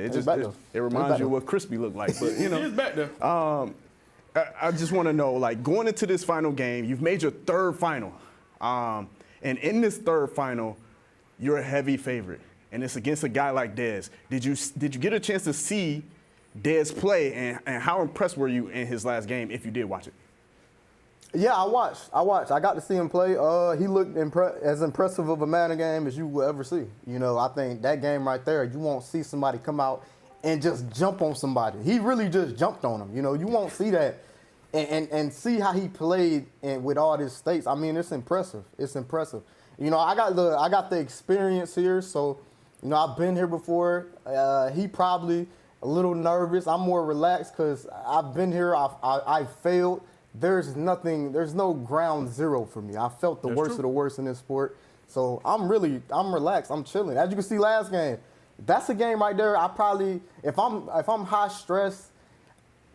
it reminds you of what Crispy looked like. But,
It's back there.
I just want to know, going into this final game, you've made your third final. And in this third final, you're a heavy favorite. And it's against a guy like Dez. Did you get a chance to see Dez play, and how impressed were you in his last game, if you did watch it?
Yeah, I watched. I got to see him play. He looked as impressive of a Madden game as you will ever see. I think that game right there, you won't see somebody come out and just jump on somebody. He really just jumped on him. You won't see that. And see how he played with all his states. I mean, it's impressive. It's impressive. I got the experience here, so I've been here before. He probably a little nervous. I'm more relaxed because I've been here. I failed. There's no ground zero for me. I felt the worst of the worst in this sport. So I'm relaxed. I'm chilling. As you can see last game, that's a game right there. I probably, if I'm high stress,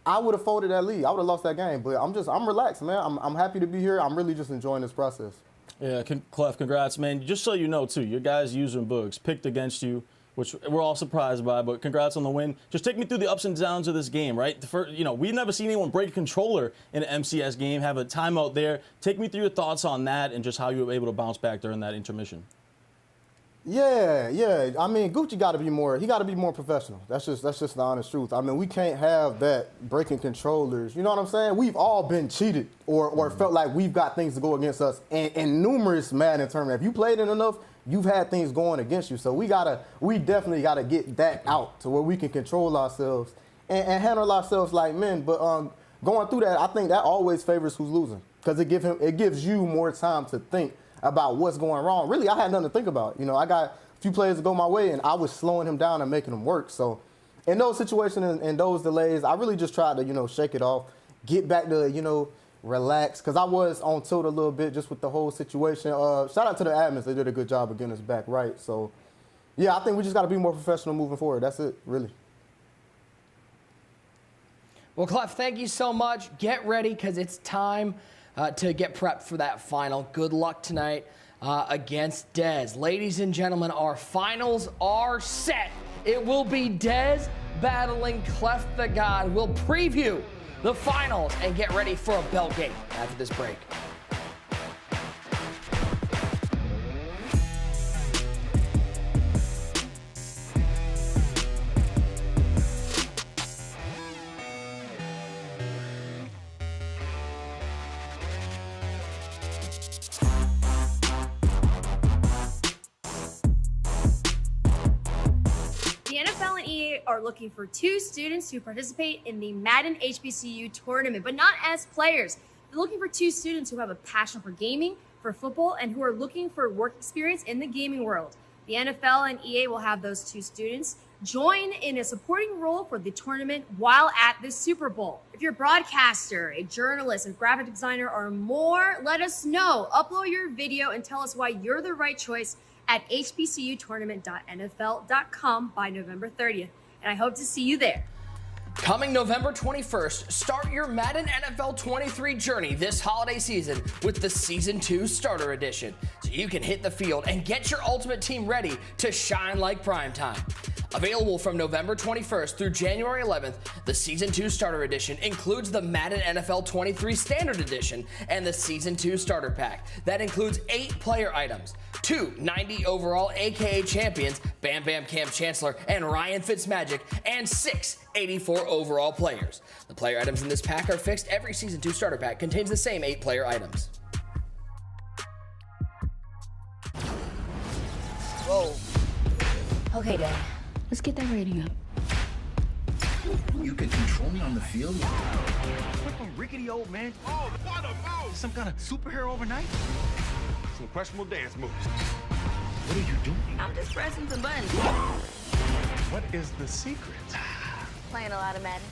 I would have folded that lead. I would have lost that game. But I'm relaxed, man. I'm happy to be here. I'm really just enjoying this process.
Yeah, Clef, congrats, man. Just so you know, too, your guys, User and Boogs, picked against you, which we're all surprised by, but congrats on the win. Just take me through the ups and downs of this game, right? We've never seen anyone break a controller in an MCS game, have a timeout there. Take me through your thoughts on that and just how you were able to bounce back during that intermission.
Yeah. I mean, Gucci got to be more professional. That's just the honest truth. I mean, we can't have that breaking controllers. You know what I'm saying? We've all been cheated or felt like we've got things to go against us in numerous Madden tournaments. If you played it enough, you've had things going against you. So we definitely gotta get that out to where we can control ourselves and handle ourselves like men. But going through that, I think that always favors who's losing because it gives you more time to think about what's going wrong. Really, I had nothing to think about. I got a few plays to go my way, and I was slowing him down and making him work. So in those situations and those delays, I really just tried to, shake it off, get back to, relax, because I was on tilt a little bit just with the whole situation. Shout out to the admins. They did a good job of getting us back right. So, yeah, I think we just got to be more professional moving forward. That's it, really.
Well, Clef, thank you so much. Get ready because it's time to get prepped for that final. Good luck tonight against Dez. Ladies and gentlemen, our finals are set. It will be Dez battling CleffTheGod. We'll preview the finals and get ready for a belt game after this break.
Are looking for 2 students to participate in the Madden HBCU tournament, but not as players. They're looking for 2 students who have a passion for gaming, for football, and who are looking for work experience in the gaming world. The NFL and EA will have those two students join in a supporting role for the tournament while at the Super Bowl. If you're a broadcaster, a journalist, a graphic designer, or more, let us know. Upload your video and tell us why you're the right choice at hbcutournament.nfl.com by November 30th. And I hope to see you there.
Coming November 21st, start your Madden NFL 23 journey this holiday season with the Season 2 Starter Edition, so you can hit the field and get your ultimate team ready to shine like primetime. Available from November 21st through January 11th, the Season 2 Starter Edition includes the Madden NFL 23 Standard Edition and the Season 2 Starter Pack. That includes 8 player items, 2 90 overall AKA champions, Bam Bam Cam Chancellor and Ryan Fitzmagic, and 6 84 overall players. The player items in this pack are fixed. Every Season 2 Starter Pack contains the same 8 player items.
Whoa. Okay, Dad. Let's get that rating up.
You can control me on the field? What a rickety old man. Oh, what a mouse! Some kind of superhero overnight? Some questionable dance moves. What are you doing?
I'm just pressing some buttons.
What is the secret?
Playing a lot of Madden.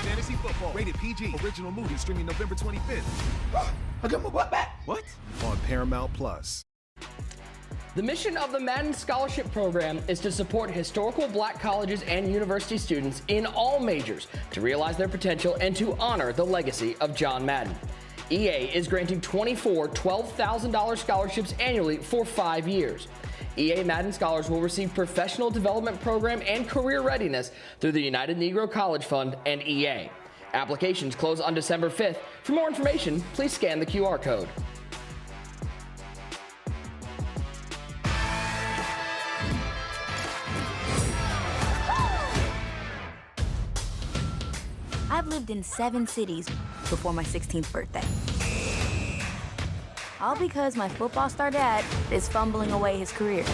Fantasy football, rated PG. Original movie streaming November 25th.
I got my butt back.
What? On Paramount Plus.
The mission of the Madden Scholarship Program is to support historical black colleges and university students in all majors to realize their potential and to honor the legacy of John Madden. EA is granting 24 $12,000 scholarships annually for 5 years. EA Madden Scholars will receive professional development program and career readiness through the United Negro College Fund and EA. Applications close on December 5th. For more information, please scan the QR code.
I've lived in 7 cities before my 16th birthday. All because my football star dad is fumbling away his career.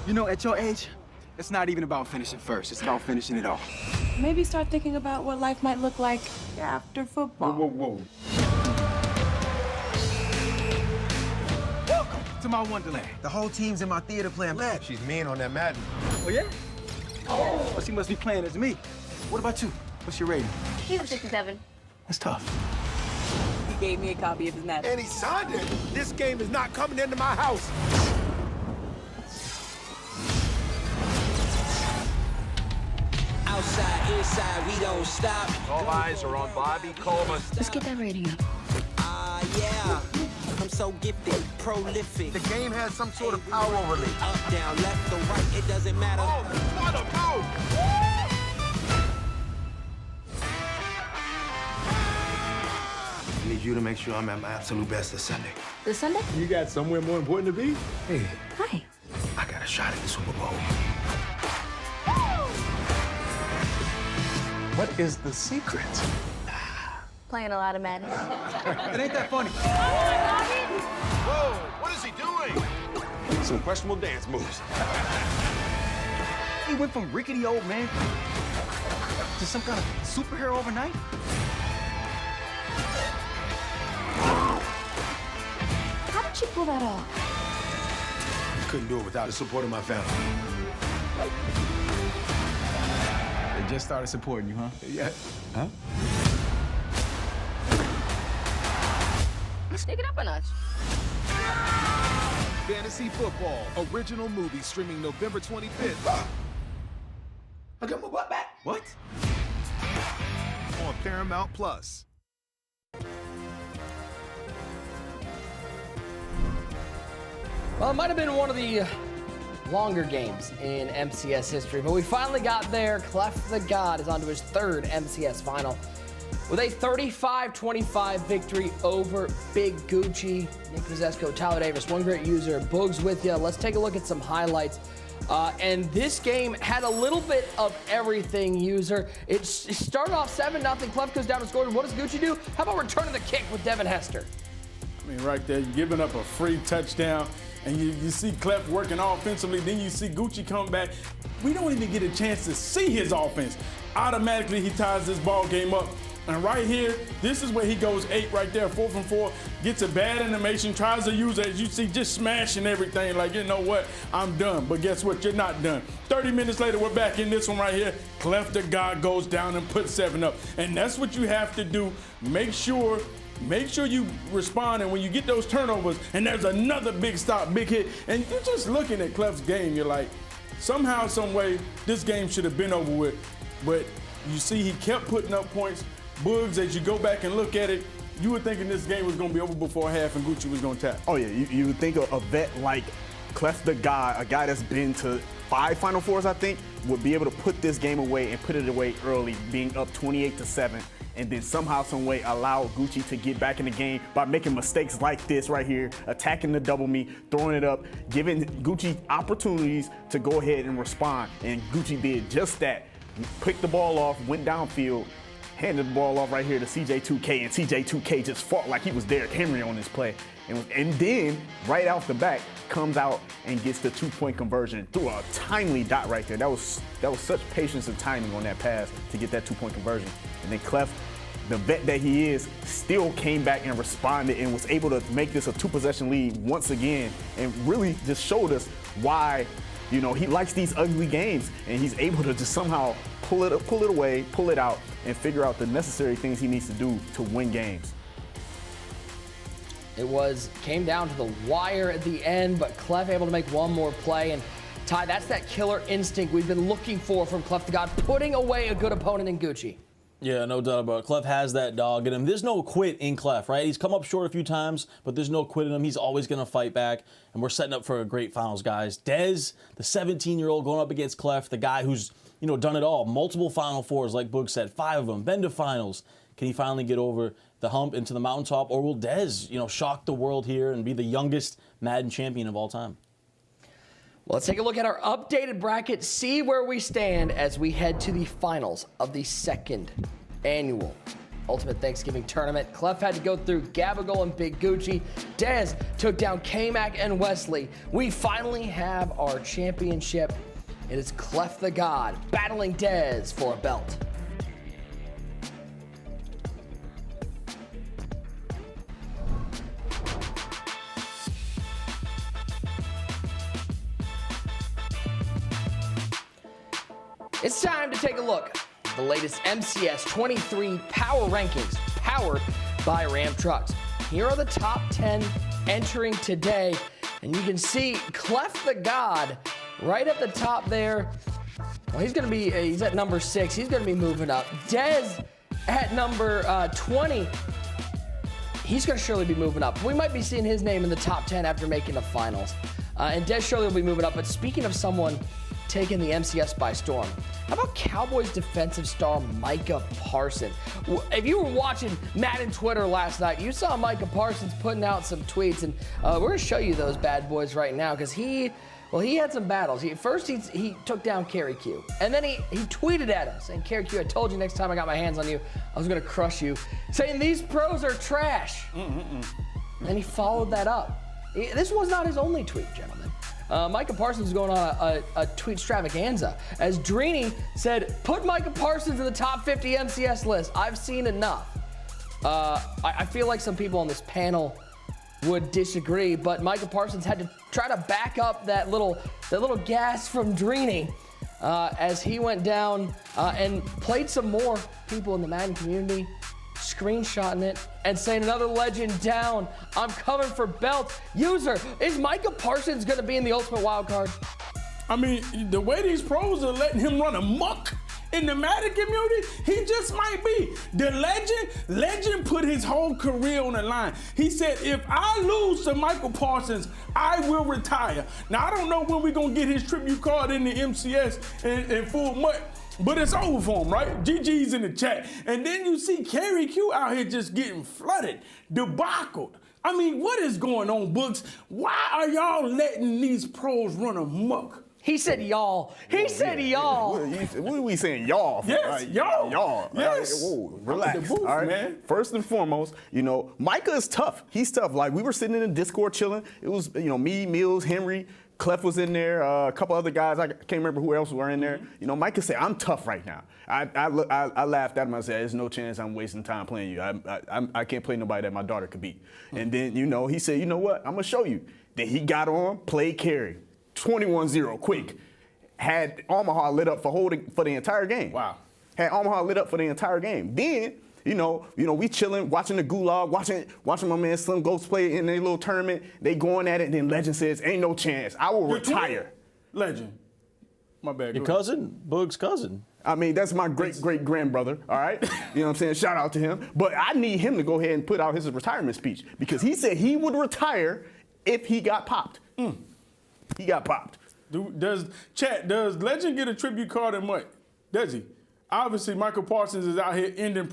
You know, at your age, it's not even about finishing first. It's about finishing it all.
Maybe start thinking about what life might look like after football.
Whoa. Welcome to my wonderland. The whole team's in my theater playing Madden.
She's mean on that Madden.
Oh, yeah? Oh, she must be playing as me. What about you? What's your rating?
He's a 67.
That's tough.
He gave me a copy of his Madden.
And he signed it. This game is not coming into my house.
Outside, inside, we don't stop.
All eyes are on Bobby Coleman.
Let's get that rating up.
Yeah. I'm so gifted, prolific.
The game has some sort of power over me.
Up, down, left, or right, it doesn't matter.
Oh, what a move! I need you to make sure I'm at my absolute best this Sunday.
This Sunday?
You got somewhere more important to be? Hey,
Hi.
I got a shot at the Super Bowl.
What is the secret?
Playing a lot of Madden.
It ain't that funny.
Whoa, what is he doing?
Some questionable dance moves. He went from rickety old man to some kind of superhero overnight?
How did you pull that off?
Couldn't do it without the support of my family.
They just started supporting you, huh?
Yeah.
Huh?
Let's take it up a notch.
Fantasy football, original movie streaming November 25th.
I got my butt back.
What?
On Paramount Plus.
Well, it might have been one of the longer games in MCS history, but we finally got there. CleffTheGod is on to his 3rd MCS final with a 35-25 victory over Big Gucci. Nick Rizesco, Tyler Davis, one great user, Boogs with you. Let's take a look at some highlights. And this game had a little bit of everything, user. It started off 7-0. Clef goes down and scores. What does Gucci do? How about returning the kick with Devin Hester?
I mean, right there, you're giving up a free touchdown, and you see Clef working offensively, then you see Gucci come back. We don't even get a chance to see his offense. Automatically, he ties this ball game up. And right here, this is where he goes 8 right there, 4 from 4, gets a bad animation, tries to use it, as you see, just smashing everything like, you know what, I'm done. But guess what, you're not done. 30 minutes later, we're back in this one right here. CleffTheGod goes down and puts 7 up. And that's what you have to do. Make sure you respond, and when you get those turnovers, and there's another big stop, big hit, and you're just looking at Cleff's game, you're like, somehow, some way, this game should have been over with. But you see he kept putting up points. Boogs, as you go back and look at it, you were thinking this game was going to be over before half and Gucci was going to tap.
Oh, yeah. You would think a vet like CleffTheGod, a guy that's been to 5 Final Fours, I think, would be able to put this game away and put it away early, being up 28-7, and then somehow, some way allow Gucci to get back in the game by making mistakes like this right here, attacking the double me, throwing it up, giving Gucci opportunities to go ahead and respond. And Gucci did just that. Picked the ball off, went downfield, handed the ball off right here to CJ2K, and CJ2K just fought like he was Derrick Henry on this play. And then, right off the back, comes out and gets the 2-point conversion through a timely dot right there. That was such patience and timing on that pass to get that 2-point conversion. And then Clef, the vet that he is, still came back and responded and was able to make this a 2-possession lead once again, and really just showed us why, you know, he likes these ugly games, and he's able to just somehow pull it away, pull it out, and figure out the necessary things he needs to do to win games.
It came down to the wire at the end, but Clef able to make one more play. And Ty, that's that killer instinct we've been looking for from CleffTheGod, putting away a good opponent in Gucci.
Yeah, no doubt about it. Clef has that dog in him. There's no quit in Clef, right? He's come up short a few times, but there's no quit in him. He's always going to fight back, and we're setting up for a great finals, guys. Dez, the 17-year-old going up against Clef, the guy who's, you know, done it all. Multiple Final Fours, like Boog said, 5 of them, been to finals. Can he finally get over the hump into the mountaintop, or will Dez, you know, shock the world here and be the youngest Madden champion of all time?
Well, let's take a look at our updated bracket, see where we stand as we head to the finals of the 2nd annual Ultimate Thanksgiving Tournament. Clef had to go through Gabagol and Big Gucci. Dez took down K-Mac and Wesley. We finally have our championship. It is CleffTheGod battling Dez for a belt. It's time to take a look at the latest MCS 23 Power Rankings, powered by Ram Trucks. Here are the top 10 entering today, and you can see CleffTheGod right at the top there. Well, he's at number 6. He's gonna be moving up. Dez at number 20. He's gonna surely be moving up. We might be seeing his name in the top 10 after making the finals. And Dez surely will be moving up. But speaking of someone taking the MCS by storm, how about Cowboys defensive star Micah Parsons? If you were watching Madden Twitter last night, you saw Micah Parsons putting out some tweets, and we're gonna show you those bad boys right now, because he had some battles. First he took down Kerry Q, and then he tweeted at us saying, "Kerry Q, I told you next time I got my hands on you, I was gonna crush you," saying these pros are trash. And he followed that up. This was not his only tweet, gentlemen. Micah Parsons is going on a tweet extravaganza, as Drini said, "Put Micah Parsons in the top 50 MCS list. I've seen enough." I feel like some people on this panel would disagree, but Micah Parsons had to try to back up that little gas from Drini as he went down and played some more people in the Madden community, screenshotting it and saying, "Another legend down. I'm coming for belt." User, is Micah Parsons going to be in the Ultimate Wild Card?
I mean, the way these pros are letting him run amok in the Madden community, he just might be. The legend put his whole career on the line. He said, "If I lose to Michael Parsons, I will retire." Now, I don't know when we're going to get his tribute card in the MCS in full much, but it's over for him, right? GG's in the chat. And then you see Kerry Q out here just getting flooded, debacled. I mean, what is going on, Books? Why are y'all letting these pros run amok?
He said y'all. He said y'all.
What are we saying, y'all? For?
Yes, y'all.
Y'all.
Yes.
Whoa, relax.
The booth,
all right,
man.
First and foremost, you know, Micah is tough. He's tough. Like, we were sitting in the Discord chilling. It was, you know, me, Mills, Henry, Clef was in there, a couple other guys. I can't remember who else were in there. You know, Mike could say, I'm tough right now. I laughed at him. I said, there's no chance I'm wasting time playing you. I can't play nobody that my daughter could beat. And then, you know, he said, you know what? I'm going to show you. Then he got on, played carry, 21-0, quick. Had Omaha lit up for the entire game.
Wow.
Had Omaha lit up for the entire game. Then, you know, we chilling, watching the gulag, watching my man Slim Ghost play in their little tournament. They going at it, and then Legend says, ain't no chance. I will retire.
Legend. My bad.
Your cousin, Boog's cousin.
I mean, that's my great-great-grandbrother, all right? You know what I'm saying? Shout out to him. But I need him to go ahead and put out his retirement speech because he said he would retire if he got popped. He got popped.
Does Legend get a tribute card and what? Does he? Obviously, Michael Parsons is out here ending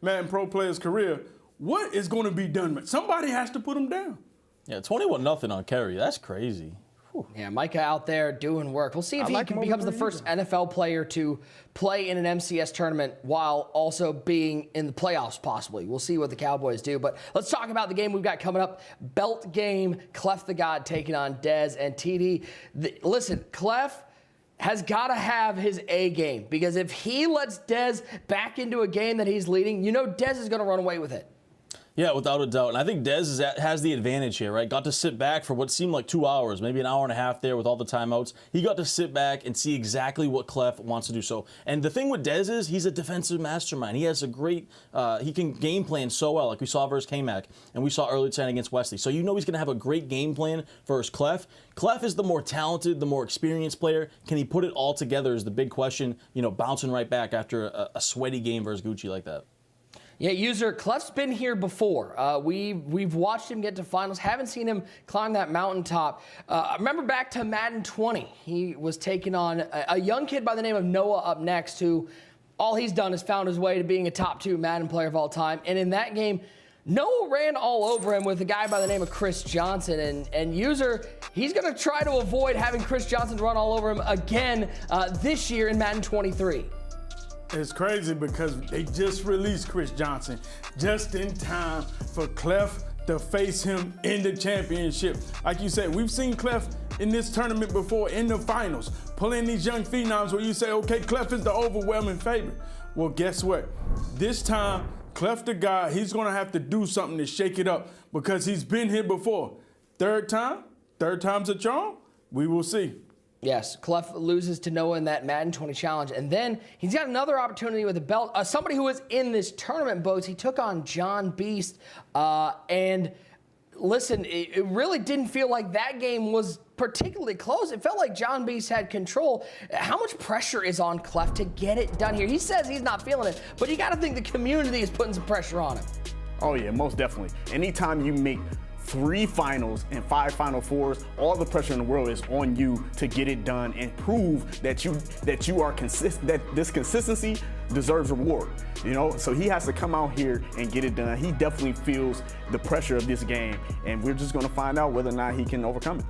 Madden Pro players' career. What is going to be done? Somebody has to put him down.
Yeah, 21-0 on Kerry. That's crazy.
Yeah, Micah out there doing work. We'll see if he becomes the first NFL player to play in an MCS tournament while also being in the playoffs, possibly. We'll see what the Cowboys do. But let's talk about the game we've got coming up. Belt game, CleffTheGod taking on Dez and TD. Listen, Clef has got to have his A game because if he lets Dez back into a game that he's leading, you know Dez is going to run away with it.
Yeah, without a doubt. And I think Dez has the advantage here, right? Got to sit back for what seemed like 2 hours, maybe an hour and a half there with all the timeouts. He got to sit back and see exactly what Clef wants to do. So, and the thing with Dez is he's a defensive mastermind. He has a great, he can game plan so well, like we saw versus K-Mac, and we saw earlier tonight against Wesley. So you know he's going to have a great game plan versus Clef. Clef is the more talented, the more experienced player. Can he put it all together is the big question, you know, bouncing right back after a sweaty game versus Gucci like that.
Yeah, user, Clef's been here before. We've watched him get to finals. Haven't seen him climb that mountaintop. Remember back to Madden 20. He was taking on a young kid by the name of Noah up next, who all he's done is found his way to being a top 2 Madden player of all time. And in that game, Noah ran all over him with a guy by the name of Chris Johnson. And user, he's going to try to avoid having Chris Johnson run all over him again this year in Madden 23.
It's crazy because they just released Chris Johnson just in time for Clef to face him in the championship. Like you said, we've seen Clef in this tournament before in the finals, pulling these young phenoms where you say, okay, Clef is the overwhelming favorite. Well, guess what? This time, CleffTheGod, he's going to have to do something to shake it up because he's been here before. Third time's a charm? We will see.
Yes, Clef loses to Noah in that Madden 20 challenge. And then he's got another opportunity with a belt. Somebody who was in this tournament, Boats, he took on John Beast. And listen, it really didn't feel like that game was particularly close. It felt like John Beast had control. How much pressure is on Clef to get it done here? He says he's not feeling it, but you got to think the community is putting some pressure on him.
Oh, yeah, most definitely. Anytime you make 3 finals and 5 Final Fours, all the pressure in the world is on you to get it done and prove that you are consistent, that this consistency deserves reward. You know, so he has to come out here and get it done. He definitely feels the pressure of this game, and we're just going to find out whether or not he can overcome it.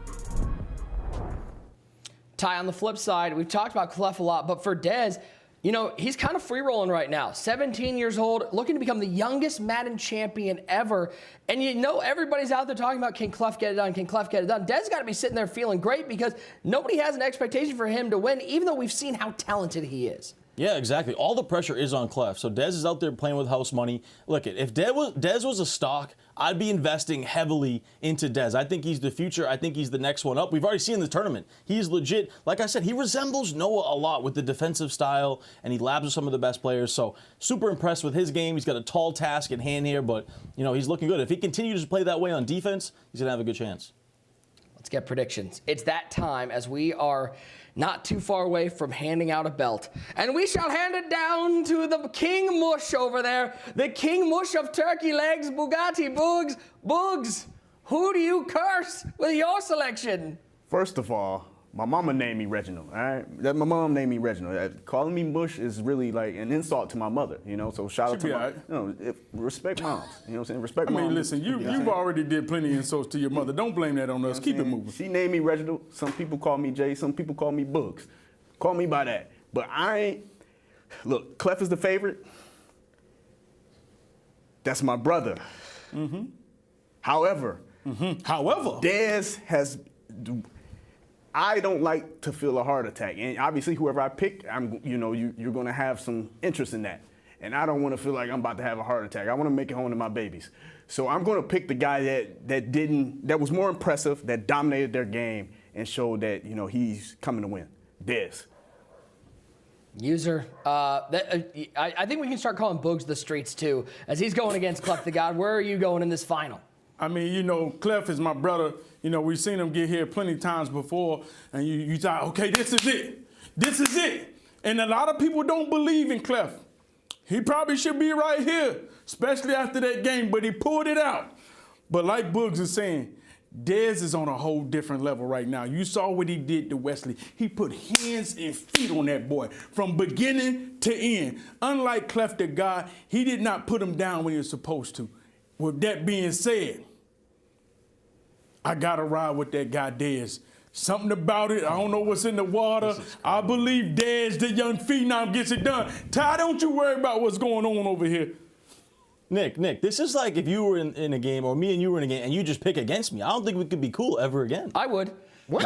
Ty, on the flip side, we've talked about Clef a lot, but for Dez, you know, he's kind of free-rolling right now. 17 years old, looking to become the youngest Madden champion ever. And you know everybody's out there talking about, can Clef get it done? Can Clef get it done? Dez got to be sitting there feeling great because nobody has an expectation for him to win, even though we've seen how talented he is.
Yeah, exactly. All the pressure is on Clef. So Dez is out there playing with house money. Look, if Dez was a stock, I'd be investing heavily into Dez. I think he's the future. I think he's the next one up. We've already seen the tournament. He's legit. Like I said, he resembles Noah a lot with the defensive style, and he labs with some of the best players. So super impressed with his game. He's got a tall task in hand here, but you know he's looking good. If he continues to play that way on defense, he's gonna have a good chance.
Let's get predictions. It's that time as we are not too far away from handing out a belt. And we shall hand it down to the King Mush over there. The King Mush of turkey legs, Bugatti Boogs. Boogs, who do you curse with your selection?
First of all, my mama named me Reginald, all right? My mom named me Reginald. Calling me Mush is really like an insult to my mother, you know? So shout out to my, you know, respect moms, you know what I'm saying? Respect moms.
I mean, listen, you've already did plenty of insults to your mother. Don't blame that on us. Keep it moving.
She named me Reginald. Some people call me Jay. Some people call me Boogs. Call me by that. But I ain't, look, Clef is the favorite. That's my brother. However, Dez has, I don't like to feel a heart attack, and obviously whoever I pick, you're going to have some interest in that, and I don't want to feel like I'm about to have a heart attack. I want to make it home to my babies, so I'm going to pick the guy that was more impressive, that dominated their game, and showed that he's coming to win. Dez.
User, I think we can start calling Boogs the streets too, as he's going against CleffTheGod. Where are you going in this final?
I mean, Clef is my brother. We've seen him get here plenty of times before, and you thought, okay, this is it. This is it. And a lot of people don't believe in Clef. He probably should be right here, especially after that game, but he pulled it out. But like Boogs is saying, Dez is on a whole different level right now. You saw what he did to Wesley. He put hands and feet on that boy from beginning to end. Unlike CleffTheGod, he did not put him down when he was supposed to. With that being said, I got to ride with that guy Dez. Something about it, I don't know what's in the water. I believe Dez, the young phenom, gets it done. Ty, don't you worry about what's going on over here.
Nick, this is like if you were in a game, or me and you were in a game, and you just pick against me. I don't think we could be cool ever again.
I would.
What?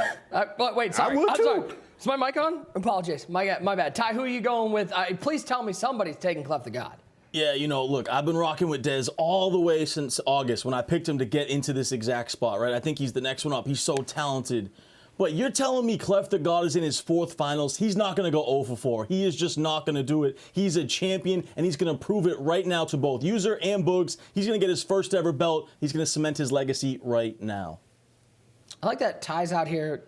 Wait, sorry.
I would too.
Sorry. Is my mic on? Apologies. My bad. Ty, who are you going with? Please tell me somebody's taking CleffTheGod.
Yeah, look, I've been rocking with Dez all the way since August when I picked him to get into this exact spot, right? I think he's the next one up. He's so talented. But you're telling me CleffTheGod is in his 4th finals. He's not going to go 0 for 4. He is just not going to do it. He's a champion, and he's going to prove it right now to both User and Boogs. He's going to get his first ever belt. He's going to cement his legacy right now.
I like that Ty's out here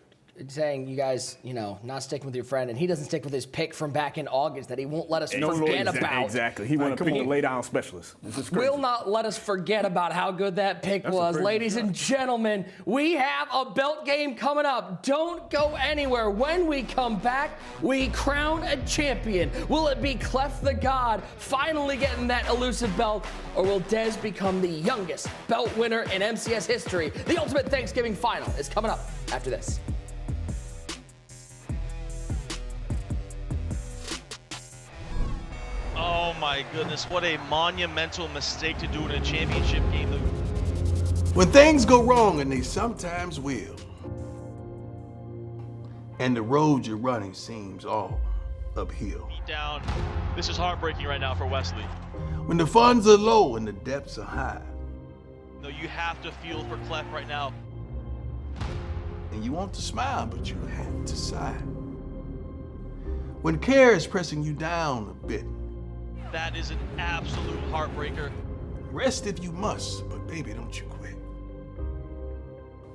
saying you guys, not sticking with your friend, and he doesn't stick with his pick from back in August that he won't let us forget about.
Exactly. He wanted to pick the lay-down specialist.
Will not let us forget about how good that pick was. Ladies and gentlemen, we have a belt game coming up. Don't go anywhere. When we come back, we crown a champion. Will it be CleffTheGod finally getting that elusive belt, or will Dez become the youngest belt winner in MCS history? The Ultimate Thanksgiving Final is coming up after this.
Oh my goodness, what a monumental mistake to do in a championship game.
When things go wrong, and they sometimes will, and the road you're running seems all uphill.
Down. This is heartbreaking right now for Wesley.
When the funds are low and the depths are high.
No, you have to feel for Clef right now.
And you want to smile, but you have to sigh. When care is pressing you down a bit.
That is an absolute heartbreaker.
Rest if you must, but baby, don't you quit.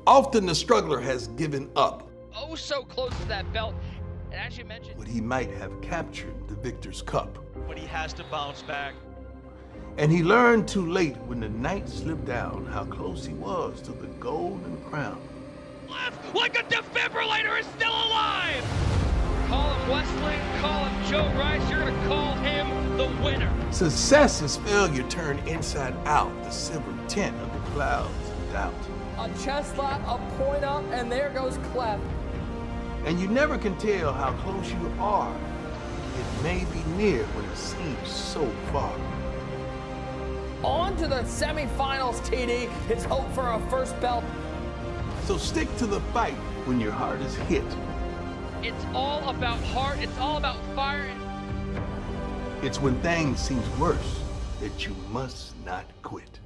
Often the struggler has given up.
Oh, so close to that belt. And as you mentioned,
but he might have captured the victor's cup.
But he has to bounce back.
And he learned too late when the night slipped down how close he was to the golden crown.
Left like a defibrillator is still alive! Call him Wesley, call him Joe Rice, you're gonna call him the winner.
Success is failure turned inside out, the silver tint of the clouds of doubt.
A chest slap, a point up, and there goes Clef.
And you never can tell how close you are. It may be near when it seems so far.
On to the semifinals, TD. It's hope for a first belt.
So stick to the fight when your heart is hit.
It's all about heart. It's all about fire.
It's when things seem worse that you must not quit.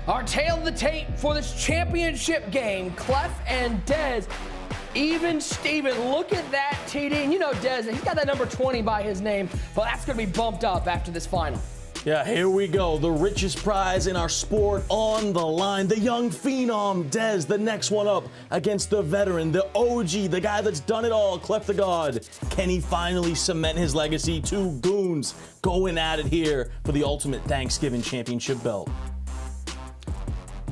Our tail of the tape for this championship game, Clef and Dez. Even Steven, look at that, TD. And Dez, he's got that number 20 by his name, but that's going to be bumped up after this final.
Yeah, here we go. The richest prize in our sport on the line. The young phenom, Dez, the next one up against the veteran, the OG, the guy that's done it all, CleffTheGod. Can he finally cement his legacy? Two goons going at it here for the Ultimate Thanksgiving Championship belt.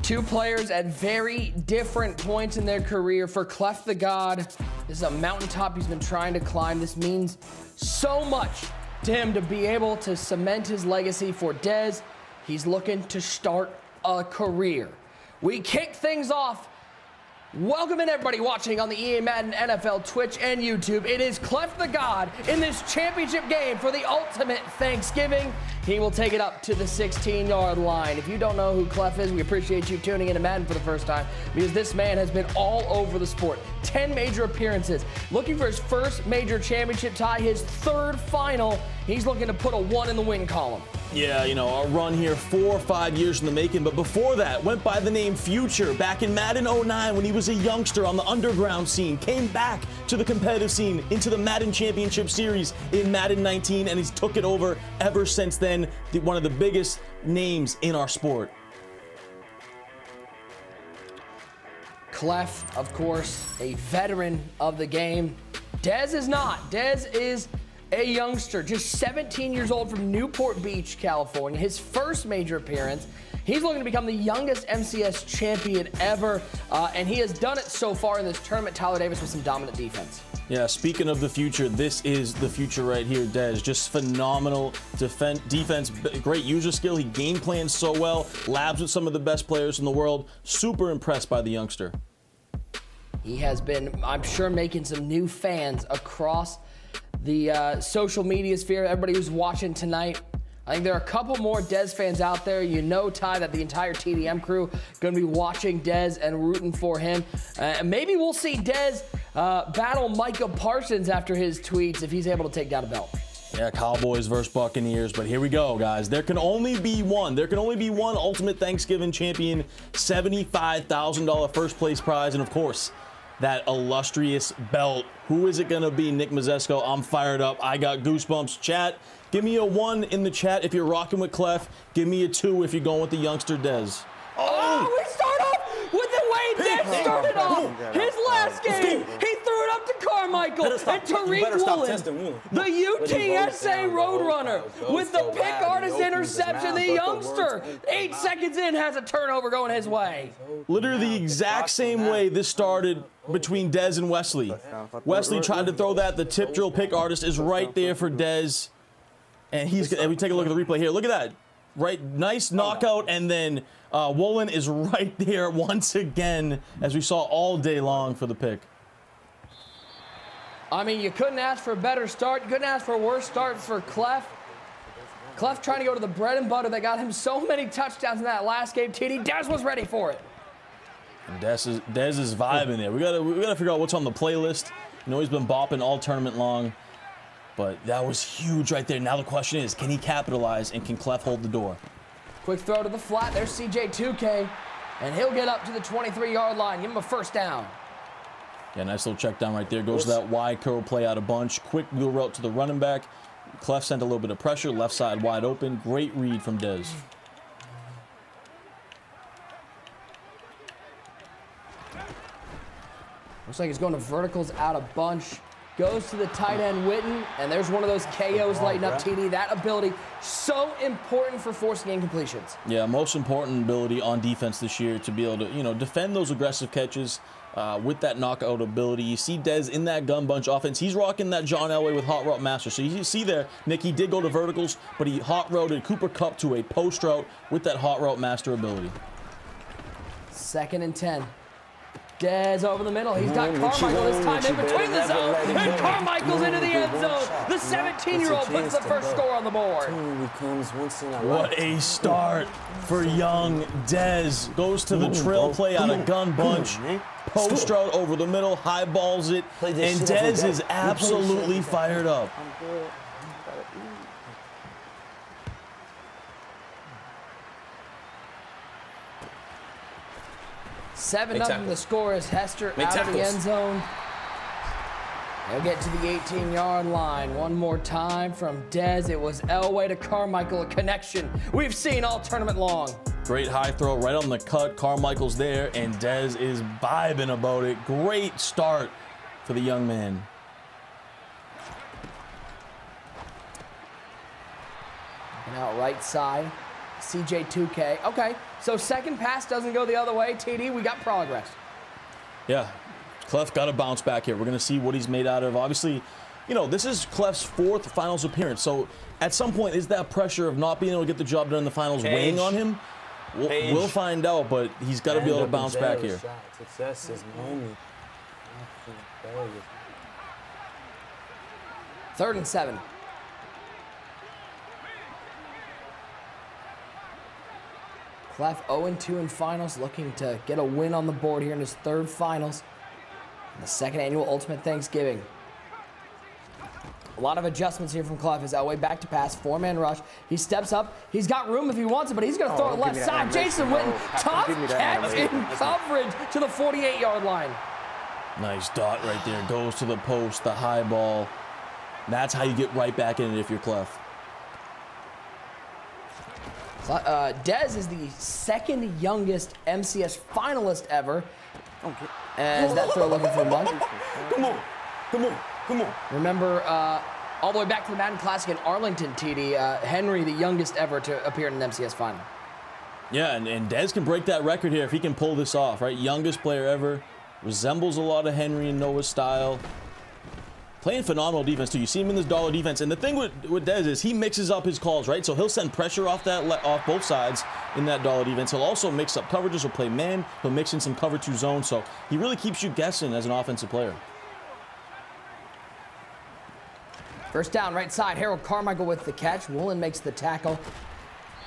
Two players at very different points in their career. For CleffTheGod, this is a mountaintop he's been trying to climb. This means so much to him to be able to cement his legacy. For Dez, he's looking to start a career. We kick things off Welcome in, everybody watching on the EA Madden NFL Twitch and YouTube. It is CleffTheGod in this championship game for the ultimate Thanksgiving. He will take it up to the 16-yard line. If you don't know who Clef is, we appreciate you tuning into Madden for the first time, because this man has been all over the sport. 10 major appearances, looking for his first major championship tie, his third final. He's looking to put a 1 in the win column.
Yeah, you know, a run here 4 or 5 years in the making, but before that, went by the name Future back in Madden 09 when he was a youngster on the underground scene, came back to the competitive scene into the Madden Championship Series in Madden 19, and he's took it over ever since then. One of the biggest names in our sport.
Clef, of course, a veteran of the game. Dez is not. Dez is a youngster, just 17 years old from Newport Beach, California. His first major appearance. He's looking to become the youngest MCS champion ever, and he has done it so far in this tournament. Tyler Davis with some dominant defense.
Yeah, speaking of the future, this is the future right here, Dez. Just phenomenal defense, great user skill. He game plans so well, labs with some of the best players in the world. Super impressed by the youngster.
He has been, I'm sure, making some new fans across the social media sphere. Everybody who's watching tonight, I think there are a couple more Dez fans out there. You know, Ty, that the entire TDM crew going to be watching Dez and rooting for him. Maybe we'll see Dez battle Micah Parsons after his tweets if he's able to take down a belt.
Yeah, Cowboys versus Buccaneers, but here we go, guys. There can only be one. There can only be one Ultimate Thanksgiving champion, $75,000 first place prize, and of course, that illustrious belt. Who is it going to be, Nick Mazesco? I'm fired up. I got goosebumps. Chat, give me a 1 in the chat if you're rocking with Clef. Give me a 2 if you're going with the youngster Dez.
Oh, we start off with the way Dez started off his last game. He threw it up to Carmichael and Tariq Woolen, the UTSA Roadrunner, with the pick artist interception. The youngster, 8 seconds in, has a turnover going his way.
Literally the exact same way this started between Dez and Wesley. Wesley tried to throw that. The tip drill pick artist is right there for Dez. And we take a look at the replay here. Look at that. Right, nice knockout, and then Woolen is right there once again, as we saw all day long for the pick.
I mean, you couldn't ask for a better start. You couldn't ask for a worse start for Clef. Clef trying to go to the bread and butter that got him so many touchdowns in that last game. TD, Dez was ready for it.
And Dez is vibing there. We gotta figure out what's on the playlist. You know, he's been bopping all tournament long. But that was huge right there. Now the question is, can he capitalize, and can Clef hold the door?
Quick throw to the flat. There's CJ2K, and he'll get up to the 23-yard line. Give him a first down.
Yeah, nice little check down right there. Goes to that wide curl play out of bunch. Quick wheel route to the running back. Clef sent a little bit of pressure. Left side wide open. Great read from Dez.
Looks like he's going to verticals out of bunch. Goes to the tight end, Witten, and there's one of those KOs lighting up, TD. That ability, so important for forcing incompletions.
Yeah, most important ability on defense this year, to be able to, you know, defend those aggressive catches with that knockout ability. You see Dez in that gun bunch offense. He's rocking that John Elway with hot route master. So you see there, Nick, he did go to verticals, but he hot routed Cooper Kupp to a post route with that hot route master ability.
2nd and 10. Dez over the middle. He's got Carmichael this time in between the zone, and Carmichael's into the end zone. The 17-year-old puts the first score on the board.
What a start for young Dez. Goes to the trail play out of gun bunch. Post route over the middle, high balls it, and Dez is absolutely fired up.
7-0 the score is Hester out of the end zone. They'll get to the 18-yard line. One more time from Dez. It was Elway to Carmichael, a connection we've seen all tournament long.
Great high throw right on the cut. Carmichael's there, and Dez is vibing about it. Great start for the young man.
And out right side, CJ2K. Okay, so second pass doesn't go the other way. TD, we got progress.
Yeah, Clef got to bounce back here. We're going to see what he's made out of. Obviously, you know, this is Clef's 4th finals appearance. So at some point, is that pressure of not being able to get the job done in the finals weighing on him? We'll find out, but he's got to be able to bounce back here.
Success is moment.
3rd and 7. Clef 0-2 in finals, looking to get a win on the board here in his 3rd finals. The 2nd annual Ultimate Thanksgiving. A lot of adjustments here from Clef as Elway back to pass, 4-man rush. He steps up. He's got room if he wants it, but he's going to throw it left side. Jason Witten, tough catch in coverage to the 48-yard line.
Nice dot right there. Goes to the post, the high ball. That's how you get right back in it if you're Clef.
Dez is the 2nd youngest MCS finalist ever. As that throw looking for Monk.
Come on. Come on. Come on.
Remember, all the way back to the Madden Classic in Arlington, TD, Henry, the youngest ever to appear in an MCS final.
Yeah, and Dez can break that record here if he can pull this off, right? Youngest player ever. Resembles a lot of Henry and Noah's style. Playing phenomenal defense, too. You see him in this dollar defense. And the thing with Dez is he mixes up his calls, right? So he'll send pressure off both sides in that dollar defense. He'll also mix up coverages. He'll play man. He'll mix in some cover 2 zone. So he really keeps you guessing as an offensive player.
First down, right side. Harold Carmichael with the catch. Woolen makes the tackle.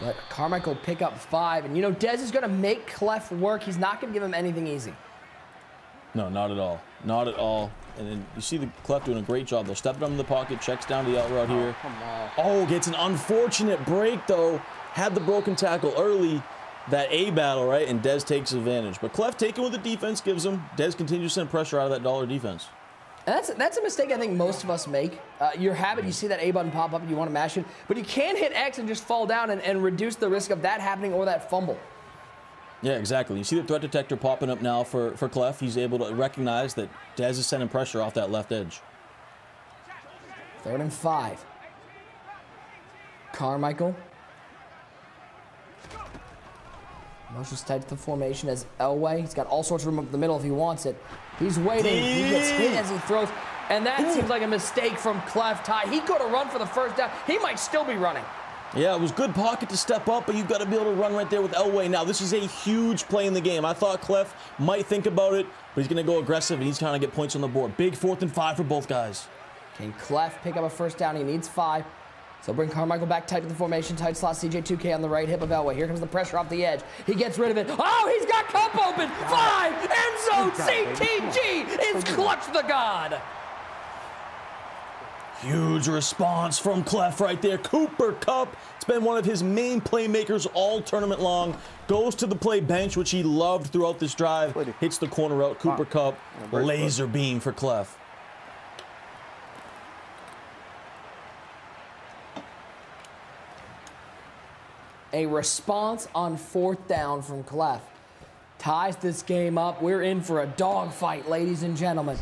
But Carmichael pick up 5. And, you know, Dez is going to make Clef work. He's not going to give him anything easy.
No, not at all. Not at all. And then you see the Clef doing a great job. They'll step it in the pocket, checks down the out route here.
Come on.
Oh, gets an unfortunate break, though. Had the broken tackle early. That A battle, right? And Dez takes advantage. But Clef taking what the defense gives him. Dez continues to send pressure out of that dollar defense.
And that's a mistake I think most of us make. Your habit, you see that A button pop up and you want to mash it, but you can't hit X and just fall down and reduce the risk of that happening or that fumble.
Yeah, exactly. You see the threat detector popping up now for Clef. He's able to recognize that Dez is sending pressure off that left edge.
3rd and 5. Carmichael. Motions tight to the formation as Elway. He's got all sorts of room up the middle if he wants it. He's waiting. He gets hit as he throws. And that seems like a mistake from Clef. Ty, he could have run for the 1st down. He might still be running.
Yeah, it was good pocket to step up, but you've got to be able to run right there with Elway. Now, this is a huge play in the game. I thought Clef might think about it, but he's going to go aggressive, and he's trying to get points on the board. Big 4th and 5 for both guys.
Can Clef pick up a 1st down? He needs 5. So bring Carmichael back tight to the formation. Tight slot CJ2K on the right hip of Elway. Here comes the pressure off the edge. He gets rid of it. Oh, he's got Cup open. 5. End zone. CTG is CleffTheGod.
Huge response from Clef right there. Cooper Kupp. It's been one of his main playmakers all tournament long. Goes to the play bench, which he loved throughout this drive. Hits the corner route. Cooper Kupp. Laser beam for Clef.
A response on 4th down from Clef ties this game up. We're in for a dogfight, ladies and gentlemen,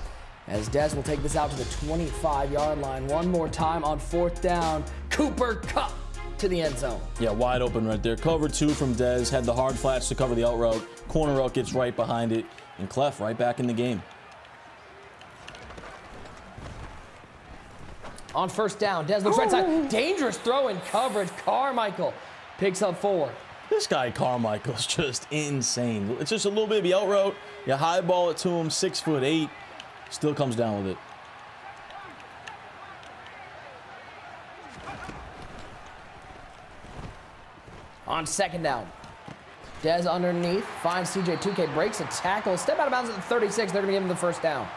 as Dez will take this out to the 25-yard line. One more time on 4th down. Cooper Kupp to the end zone.
Yeah, wide open right there. Cover 2 from Dez. Had the hard flats to cover the out route. Corner route gets right behind it. And Clef right back in the game.
On 1st down, Dez looks right side. Dangerous throw in coverage. Carmichael picks up 4.
This guy Carmichael's just insane. It's just a little bit of the out route. You highball it to him, 6'8". Still comes down with it.
On 2nd down, Dez underneath, finds CJ2K, breaks a tackle, step out of bounds at the 36. They're going to give him the 1st down.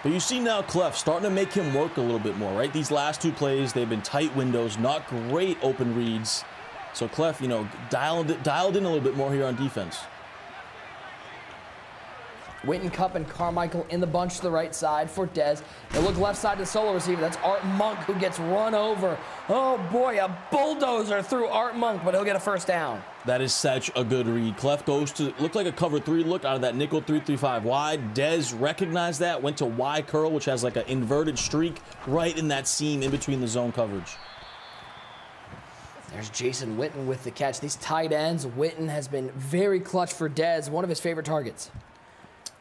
But you see now Clef starting to make him work a little bit more, right? These last 2 plays, they've been tight windows, not great open reads. So Clef, you know, dialed in a little bit more here on defense.
Witten, Kupp, and Carmichael in the bunch to the right side for Dez. They look left side to the solo receiver. That's Art Monk who gets run over. Oh boy, a bulldozer through Art Monk, but he'll get a 1st down.
That is such a good read. Clef goes to, looked like a cover 3 look out of that nickel 3-3-5 wide. Dez recognized that, went to Y curl, which has like an inverted streak right in that seam in between the zone coverage.
There's Jason Witten with the catch. These tight ends, Witten has been very clutch for Dez, one of his favorite targets.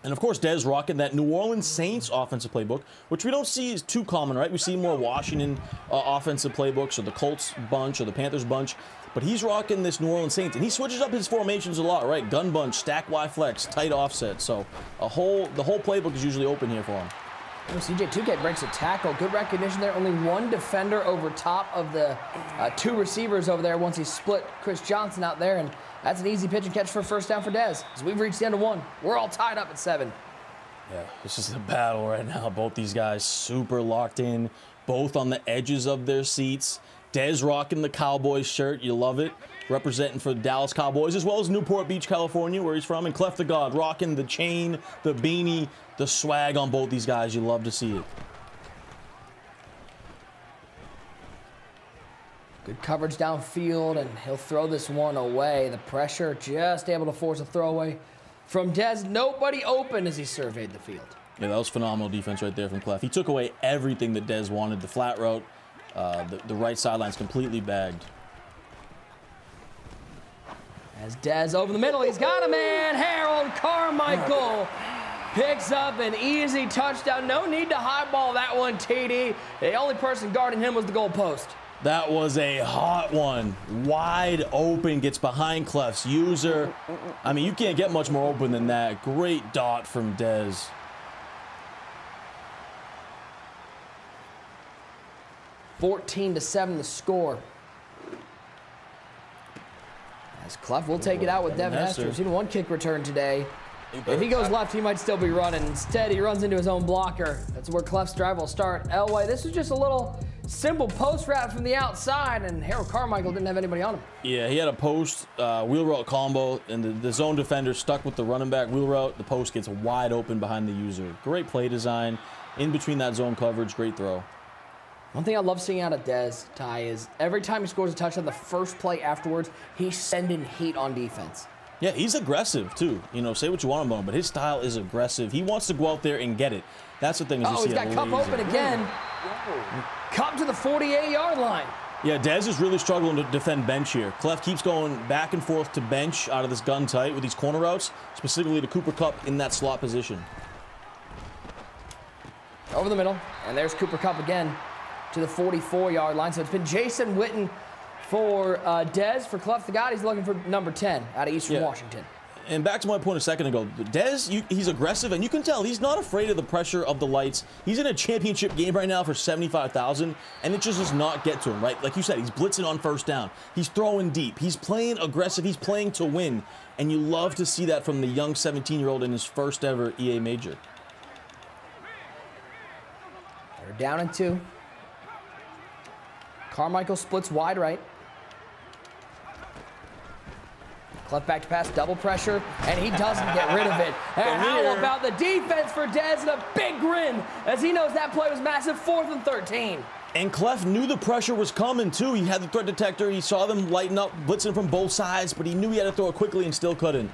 And of course, Dez rocking that New Orleans Saints offensive playbook, which we don't see is too common, right? We see more Washington offensive playbooks, or the Colts bunch, or the Panthers bunch. But he's rocking this New Orleans Saints, and he switches up his formations a lot, right? Gun bunch, stack Y flex, tight offset. So the whole playbook is usually open here for him.
CJ2K breaks a tackle. Good recognition there. Only one defender over top of the two receivers over there once he split Chris Johnson out there. And that's an easy pitch and catch for a first down for Dez. As we've reached the end of one, we're all tied up at 7.
Yeah, this is a battle right now. Both these guys super locked in, both on the edges of their seats. Dez rocking the Cowboys shirt. You love it. Representing for the Dallas Cowboys, as well as Newport Beach, California, where he's from. And CleffTheGod rocking the chain, the beanie, the swag on both these guys. You love to see it.
Good coverage downfield, and he'll throw this one away. The pressure, just able to force a throwaway from Dez. Nobody open as he surveyed the field.
Yeah, that was phenomenal defense right there from Clef. He took away everything that Dez wanted. The flat route, the right sideline's completely bagged.
As Dez over the middle, he's got a man. Harold Carmichael picks up an easy touchdown. No need to highball that one, TD. The only person guarding him was the goalpost.
That was a hot one. Wide open, gets behind Clef's user. I mean, you can't get much more open than that. Great dot from Dez.
(14-7) the score. As Clef will take it out with Devin Hester. We've seen one kick return today. If he goes left, he might still be running. Instead, he runs into his own blocker. That's where Clef's drive will start. Elway, this was just a little simple post route from the outside, and Harold Carmichael didn't have anybody on him.
Yeah, he had a post wheel route combo, and the zone defender stuck with the running back wheel route. The post gets wide open behind the user. Great play design in between that zone coverage. Great throw.
One thing I love seeing out of Dez, Ty, is every time he scores a touchdown, the first play afterwards, he's sending heat on defense.
Yeah, he's aggressive, too. You know, say what you want about him, but his style is aggressive. He wants to go out there and get it. That's the thing.
He's got Cup open again. Cup to the 48-yard line.
Yeah, Dez is really struggling to defend bench here. Clef keeps going back and forth to bench out of this gun tight with these corner routes, specifically to Cooper Kupp in that slot position.
Over the middle, and there's Cooper Kupp again to the 44-yard line. So it's been Jason Witten for Dez. For CleffTheGod, he's looking for number 10 out of Eastern Washington.
And back to my point a second ago, Dez, he's aggressive, and you can tell he's not afraid of the pressure of the lights. He's in a championship game right now for $75,000, and it just does not get to him, right? Like you said, he's blitzing on first down. He's throwing deep. He's playing aggressive. He's playing to win, and you love to see that from the young 17-year-old in his first ever EA major.
They're down in 2. Carmichael splits wide right. Clef back to pass, double pressure, and he doesn't get rid of it. And how about the defense for Dez and a big grin as he knows that play was massive. 4th and 13.
And Clef knew the pressure was coming, too. He had the threat detector. He saw them lighten up, blitzing from both sides, but he knew he had to throw it quickly and still couldn't.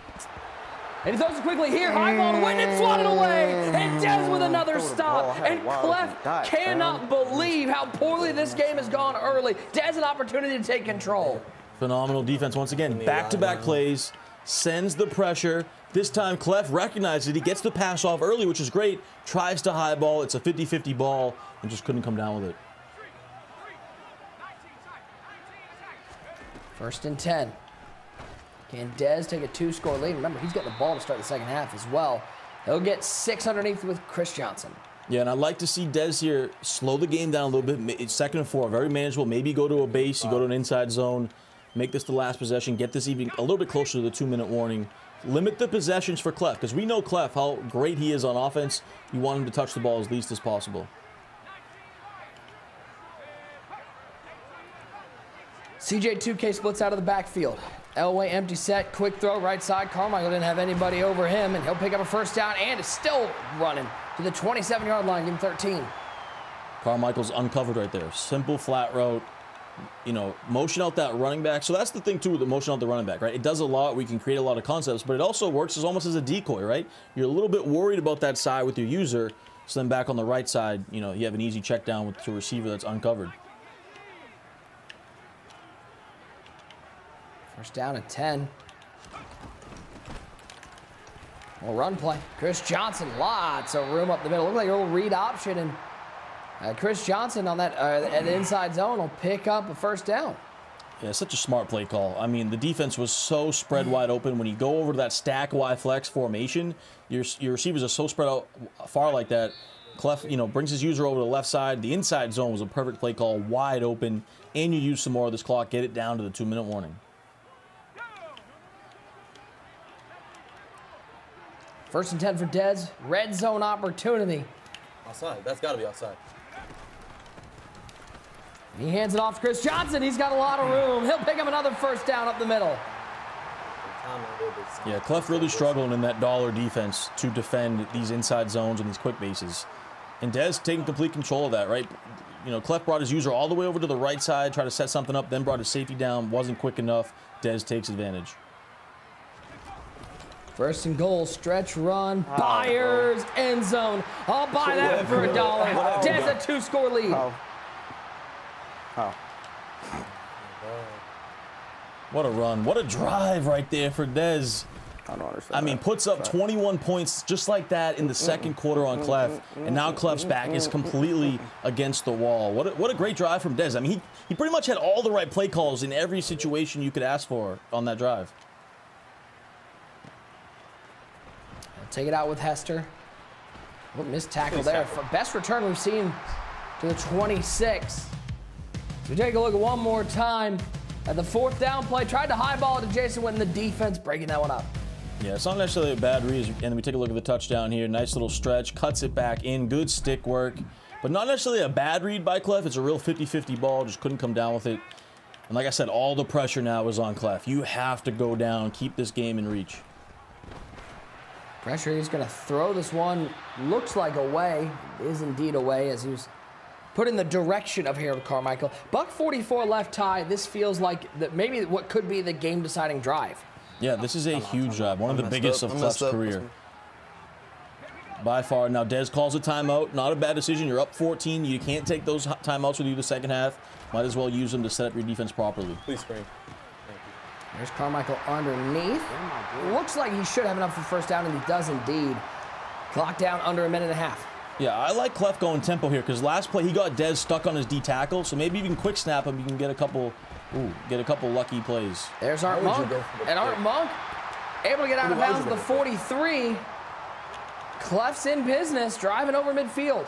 And he throws it quickly here. High ball to Witten, swatted away. And Dez with another stop. And Clef cannot believe how poorly this game has gone early. Dez an opportunity to take control.
Phenomenal defense once again. Back-to-back plays, sends the pressure. This time, Clef recognizes it. He gets the pass off early, which is great. Tries to high ball. It's a 50-50 ball and just couldn't come down with it.
1st and 10. Can Dez take a 2-score lead? Remember, he's got the ball to start the second half as well. He'll get 6 underneath with Chris Johnson.
Yeah, and I'd like to see Dez here slow the game down a little bit. It's 2nd and 4, very manageable. Maybe go to a base, you go to an inside zone, make this the last possession, get this even a little bit closer to the 2-minute warning. Limit the possessions for Clef, because we know Clef, how great he is on offense. You want him to touch the ball as least as possible.
CJ2K splits out of the backfield. Elway empty set, quick throw, right side. Carmichael didn't have anybody over him, and he'll pick up a first down and is still running to the 27-yard line, getting 13.
Carmichael's uncovered right there. Simple flat route. You know, motion out that running back. So that's the thing, too, with the motion out the running back, right? It does a lot. We can create a lot of concepts, but it also works as almost as a decoy, right? You're a little bit worried about that side with your user, so then back on the right side, you know, you have an easy check down to a receiver that's uncovered.
First down at 10. Well, run play. Chris Johnson, lots of room up the middle. Look like a little read option, and Chris Johnson on that at the inside zone will pick up a first down.
Yeah, such a smart play call. I mean, the defense was so spread wide open. When you go over to that stack Y flex formation, your receivers are so spread out far like that. Clef, brings his user over to the left side. The inside zone was a perfect play call, wide open, and you use some more of this clock, get it down to the 2-minute warning.
First and 10 for Dez. Red zone opportunity.
Outside. That's got to be outside.
He hands it off to Chris Johnson. He's got a lot of room. He'll pick up another first down up the middle.
Yeah, Clef really struggling in that dollar defense to defend these inside zones and these quick bases. And Dez taking complete control of that, right? Clef brought his user all the way over to the right side, tried to set something up, then brought his safety down. Wasn't quick enough. Dez takes advantage.
First and goal, stretch run, Byers, end zone. I'll buy that for $1. Dez a 2-score lead.
What a run. What a drive right there for Dez.
I don't understand.
I mean, puts up 21 points just like that in the second quarter on Clef, and now Clef's back is completely against the wall. What a great drive from Dez. I mean, he pretty much had all the right play calls in every situation you could ask for on that drive.
Take it out with Hester. What missed tackle there. Best return we've seen to the 26. So we take a look at one more time at the fourth down play. Tried to highball it to Jason Witten, the defense breaking that one up.
Yeah, it's not necessarily a bad read. And then we take a look at the touchdown here. Nice little stretch. Cuts it back in. Good stick work. But not necessarily a bad read by Clef. It's a real 50-50 ball. Just couldn't come down with it. And like I said, all the pressure now is on Clef. You have to go down. Keep this game in reach.
Pressure, he's going to throw this one. Looks like away. Is indeed away as he was put in the direction of Harold Carmichael. $1:44 left tie. This feels like maybe what could be the game-deciding drive.
Yeah, this is a huge drive. One of the biggest of Clef's career. By far. Now, Dez calls a timeout. Not a bad decision. You're up 14. You can't take those timeouts with you the second half. Might as well use them to set up your defense properly.
Please screen.
There's Carmichael underneath. Looks like he should have enough for first down, and he does indeed. Clock down under a minute and a half.
Yeah, I like Clef going tempo here because last play he got Dez stuck on his D tackle, so maybe you can quick snap him. You can get a couple lucky plays.
There's Art Monk, and Art Monk able to get out of bounds at the 43. Clef's in business, driving over midfield.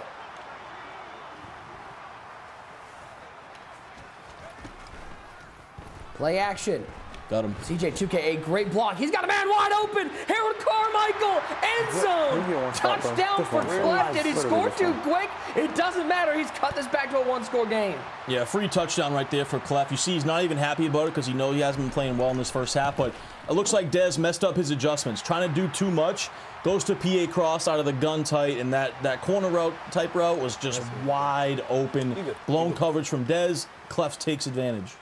Play action.
Got him.
CJ2K, a great block. He's got a man wide open. Harold Carmichael, end zone. Touchdown for Clef. Did he score too quick? It doesn't matter. He's cut this back to a one-score game.
Yeah, free touchdown right there for Clef. You see he's not even happy about it because he knows he hasn't been playing well in this first half, but it looks like Dez messed up his adjustments. Trying to do too much. Goes to PA cross out of the gun tight, and that corner route type route was just wide open. Blown coverage from Dez. Clef takes advantage.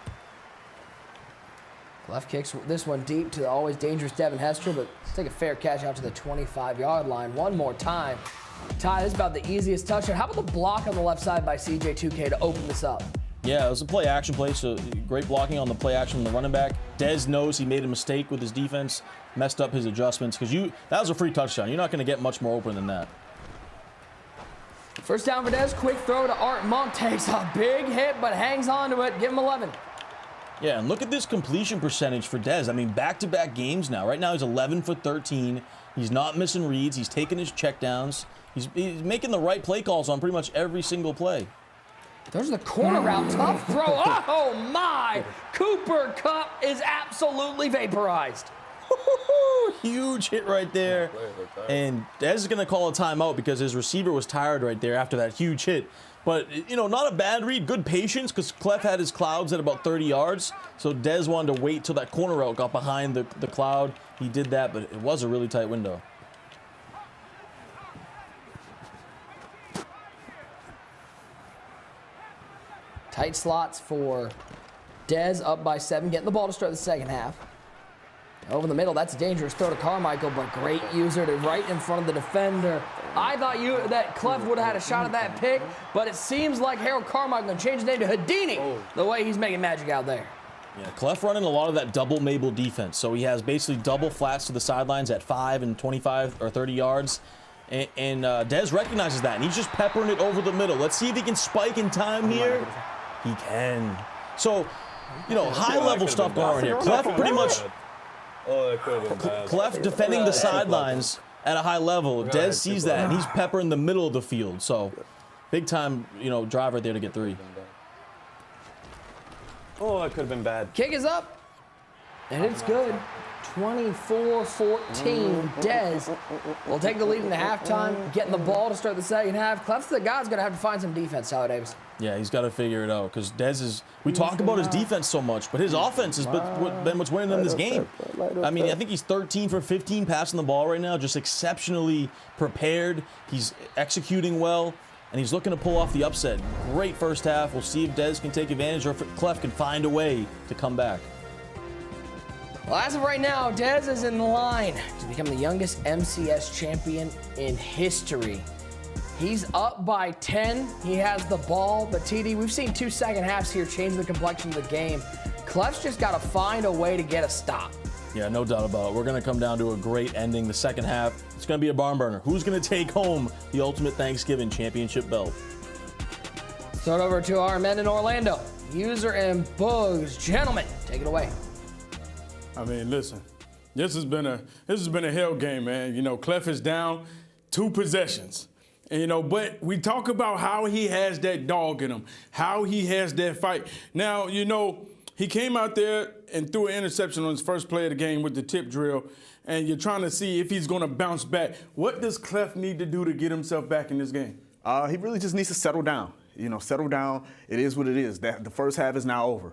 Clef kicks this one deep to the always dangerous Devin Hester, but take a fair catch out to the 25-yard line one more time. Ty, this is about the easiest touchdown. How about the block on the left side by CJ2K to open this up?
Yeah, it was a play-action play, so great blocking on the play-action from the running back. Dez knows he made a mistake with his defense, messed up his adjustments, because that was a free touchdown. You're not going to get much more open than that.
First down for Dez, quick throw to Art Monk. Takes a big hit, but hangs on to it. Give him 11.
Yeah, and look at this completion percentage for Dez. I mean, back-to-back games now. Right now, he's 11 for 13. He's not missing reads. He's taking his checkdowns. He's making the right play calls on pretty much every single play.
There's the corner route. Tough throw. Oh, my. Cooper Kupp is absolutely vaporized.
Huge hit right there. And Dez is going to call a timeout because his receiver was tired right there after that huge hit. But, not a bad read. Good patience because Clef had his clouds at about 30 yards. So Dez wanted to wait till that corner route got behind the cloud. He did that, but it was a really tight window.
Tight slots for Dez, up by 7, getting the ball to start the second half. Over the middle, that's a dangerous throw to Carmichael, but great user to right in front of the defender. I thought that Clef would have had a shot at that pick, but it seems like Harold Carmichael can change his name to Houdini, the way he's making magic out there.
Yeah, Clef running a lot of that double Mabel defense. So he has basically double flats to the sidelines at 5 and 25 or 30 yards. And Dez recognizes that, and he's just peppering it over the middle. Let's see if he can spike in time here. He can. So, you know, high-level stuff going on here. Clef pretty much...
Oh, that could have been bad.
Clef defending the sidelines at a high level. Dez sees that, and he's peppering the middle of the field. So, big-time, you know, drive right there to get 3.
Oh, that could have been bad.
Kick is up, and it's good. 24-14. Dez will take the lead in the halftime, getting the ball to start the second half. CleffTheGod's going to have to find some defense, Tyler Davis.
Yeah, he's got to figure it out because Dez is. We talk about his defense so much, but his offense has been what's winning them this game. I mean, I think he's 13 for 15 passing the ball right now, just exceptionally prepared. He's executing well, and he's looking to pull off the upset. Great first half. We'll see if Dez can take advantage or if Clef can find a way to come back.
Well, as of right now, Dez is in line to become the youngest MCS champion in history. He's up by 10. He has the ball, but TD, we've seen 2 second halves here change the complexion of the game. Clef's just got to find a way to get a stop.
Yeah, no doubt about it. We're going to come down to a great ending. The second half, it's going to be a barn burner. Who's going to take home the Ultimate Thanksgiving Championship belt?
Throw it over to our men in Orlando. User and Bugs. Gentlemen, take it away.
I mean, listen, this has been a hell game, man. You know, Clef is down 2 possessions. And, you know, but we talk about how he has that dog in him, how he has that fight. Now, you know, he came out there and threw an interception on his first play of the game with the tip drill, and you're trying to see if he's going to bounce back. What does Clef need to do to get himself back in this game?
He really just needs to settle down. You know, settle down. It is what it is. The first half is now over.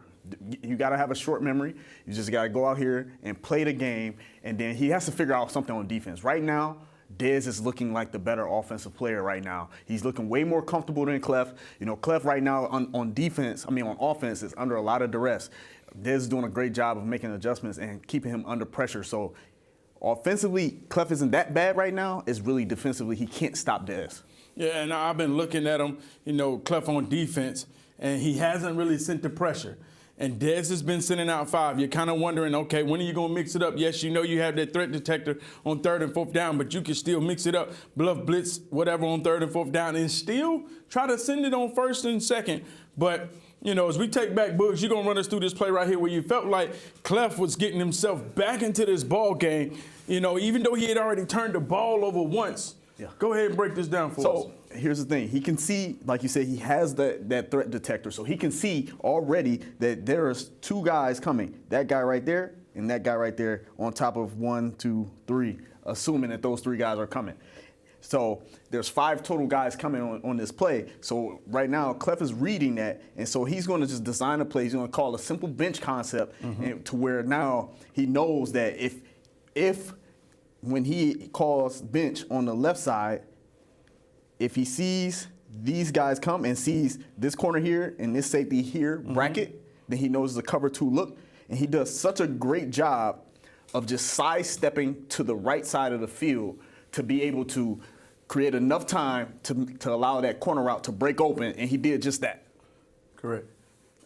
You got to have a short memory. You just got to go out here and play the game, and then he has to figure out something on defense. Right now, Dez is looking like the better offensive player right now. He's looking way more comfortable than Clef. You know, Clef right now on offense is under a lot of duress. Dez is doing a great job of making adjustments and keeping him under pressure. So offensively, Clef isn't that bad right now. It's really defensively, he can't stop Dez.
Yeah, and I've been looking at him, you know, Clef on defense, and he hasn't really sent the pressure. And Dez has been sending out 5. You're kind of wondering, okay, when are you going to mix it up? Yes, you know you have that threat detector on 3rd and 4th down, but you can still mix it up, bluff, blitz, whatever on 3rd and 4th down, and still try to send it on 1st and 2nd. But, you know, as we take back, Bugs, you're going to run us through this play right here where you felt like Clef was getting himself back into this ball game, you know, even though he had already turned the ball over once. Yeah. Go ahead and break this down for us.
So here's the thing. He can see, like you said, he has that threat detector. So he can see already that there's 2 guys coming. That guy right there and that guy right there on top of 1, 2, 3, assuming that those 3 guys are coming. So there's 5 total guys coming on this play. So right now, Clef is reading that, and so he's going to just design a play. He's going to call a simple bench concept and to where now he knows that if when he calls bench on the left side, if he sees these guys come and sees this corner here and this safety here bracket, then he knows the cover 2 look. And he does such a great job of just sidestepping to the right side of the field to be able to create enough time to allow that corner route to break open, and he did just that.
Correct.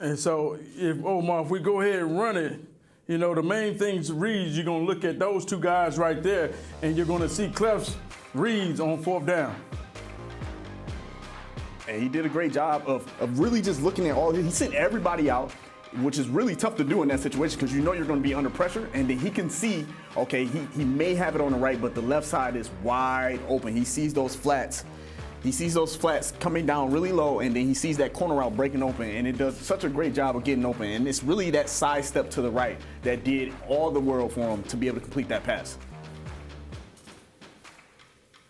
And so, if we go ahead and run it, you know, the main things reads, you're going to look at those 2 guys right there, and you're going to see Clef's reads on 4th down.
And he did a great job of really just looking at all. He sent everybody out, which is really tough to do in that situation because you know you're going to be under pressure. And then he can see, okay, he may have it on the right, but the left side is wide open. He sees those flats. He sees those flats coming down really low, and then he sees that corner route breaking open, and it does such a great job of getting open. And it's really that side step to the right that did all the world for him to be able to complete that pass.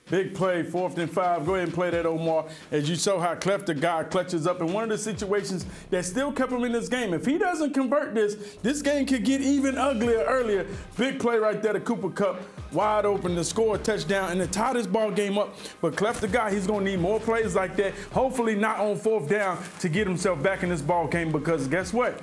Big play, 4th and 5. Go ahead and play that, Omar. As you saw how CleffTheGod clutches up in one of the situations that still kept him in this game. If he doesn't convert this game could get even uglier earlier. Big play right there to Cooper Kupp. Wide open to score a touchdown and to tie this ball game up. But CleffTheGod, he's going to need more plays like that. Hopefully not on 4th down to get himself back in this ball game because guess what?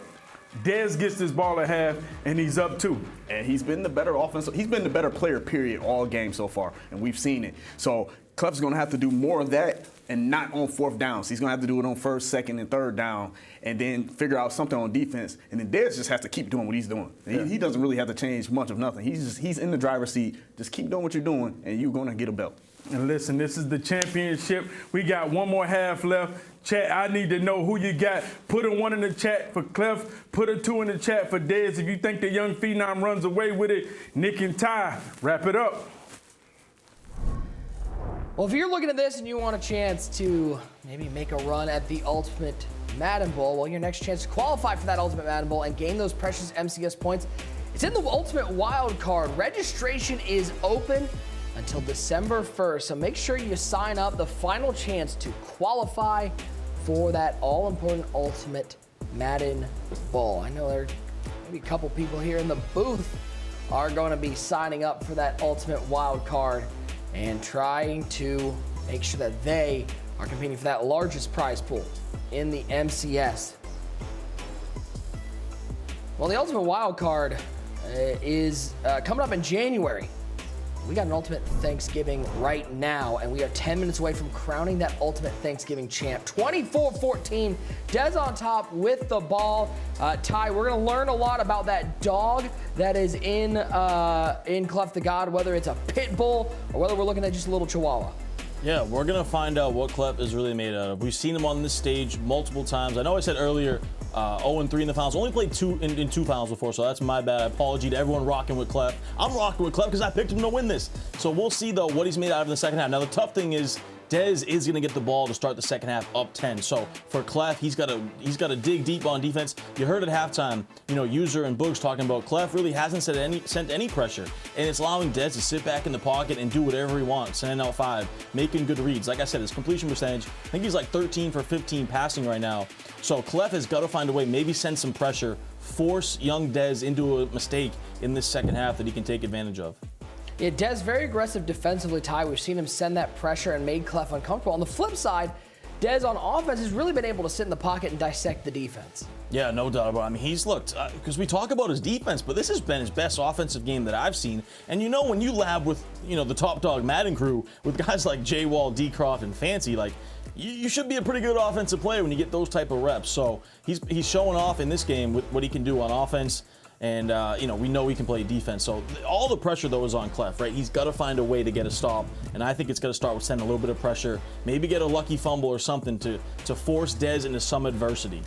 Dez gets this ball at half, and he's up 2.
And he's been the better offensive. He's been the better player, period, all game so far, and we've seen it. So Cleff's going to have to do more of that, and not on 4th downs. He's going to have to do it on 1st, 2nd, and 3rd down, and then figure out something on defense. And then Dez just has to keep doing what he's doing. He doesn't really have to change much of nothing. He's in the driver's seat. Just keep doing what you're doing, and you're going to get a belt.
And listen, this is the championship. We got one more half left. Chat, I need to know who you got. Put a 1 in the chat for Clef. Put a 2 in the chat for Dez. If you think the young phenom runs away with it, Nick and Ty, wrap it up.
Well, if you're looking at this and you want a chance to maybe make a run at the Ultimate Madden Bowl, well, your next chance to qualify for that Ultimate Madden Bowl and gain those precious MCS points, it's in the Ultimate Wild Card. Registration is open until December 1st, so make sure you sign up. The final chance to qualify for that all-important Ultimate Madden Bowl. I know there maybe a couple people here in the booth are going to be signing up for that Ultimate Wild Card and trying to make sure that they are competing for that largest prize pool in the MCS. Well, the Ultimate Wild Card is coming up in January. We got an Ultimate Thanksgiving right now, and we are 10 minutes away from crowning that Ultimate Thanksgiving champ. 24-14, Dez on top with the ball. Ty, we're gonna learn a lot about that dog that is in CleffTheGod, whether it's a pit bull or whether we're looking at just a little chihuahua.
Yeah, we're going to find out what Clef is really made out of. We've seen him on this stage multiple times. I know I said earlier 0-3 in the finals. Only played in two finals before, so that's my bad. Apology to everyone rocking with Clef. I'm rocking with Clef because I picked him to win this. So we'll see, though, what he's made out of in the second half. Now, the tough thing is Dez is going to get the ball to start the second half up 10. So for Clef, he's got to dig deep on defense. You heard at halftime, User and Boogs talking about Clef really hasn't sent any pressure, and it's allowing Dez to sit back in the pocket and do whatever he wants, sending out 5, making good reads. Like I said, his completion percentage, I think he's like 13 for 15 passing right now. So Clef has got to find a way, maybe send some pressure, force young Dez into a mistake in this second half that he can take advantage of.
Yeah, Dez very aggressive defensively, Ty. We've seen him send that pressure and made Clef uncomfortable. On the flip side, Dez on offense has really been able to sit in the pocket and dissect the defense.
Yeah, no doubt about it. I mean, he's looked, because we talk about his defense, but this has been his best offensive game that I've seen. And when you lab with, the top dog Madden crew, with guys like J. Wall, D. Croft, and Fancy, like, you should be a pretty good offensive player when you get those type of reps. So he's showing off in this game with what he can do on offense. And, we know he can play defense. So all the pressure, though, is on Clef, right? He's got to find a way to get a stop. And I think it's going to start with sending a little bit of pressure, maybe get a lucky fumble or something to force Dez into some adversity.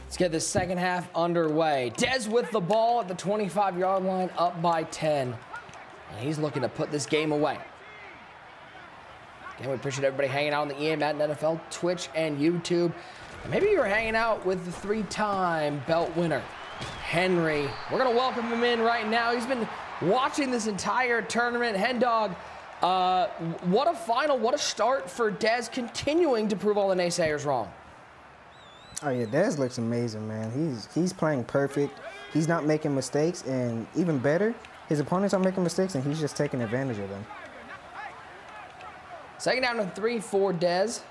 Let's get this second half underway. Dez with the ball at the 25-yard line, up by 10. And he's looking to put this game away. Again, we appreciate everybody hanging out on the EA Madden NFL, Twitch, and YouTube. And maybe you're hanging out with the 3-time belt winner, Henry. We're going to welcome him in right now. He's been watching this entire tournament. Hen Dog, what a final, what a start for Dez, continuing to prove all the naysayers wrong.
Oh, yeah, Dez looks amazing, man. He's playing perfect. He's not making mistakes, and even better, his opponents are making mistakes, and he's just taking advantage of them.
Second down and 3 for Dez.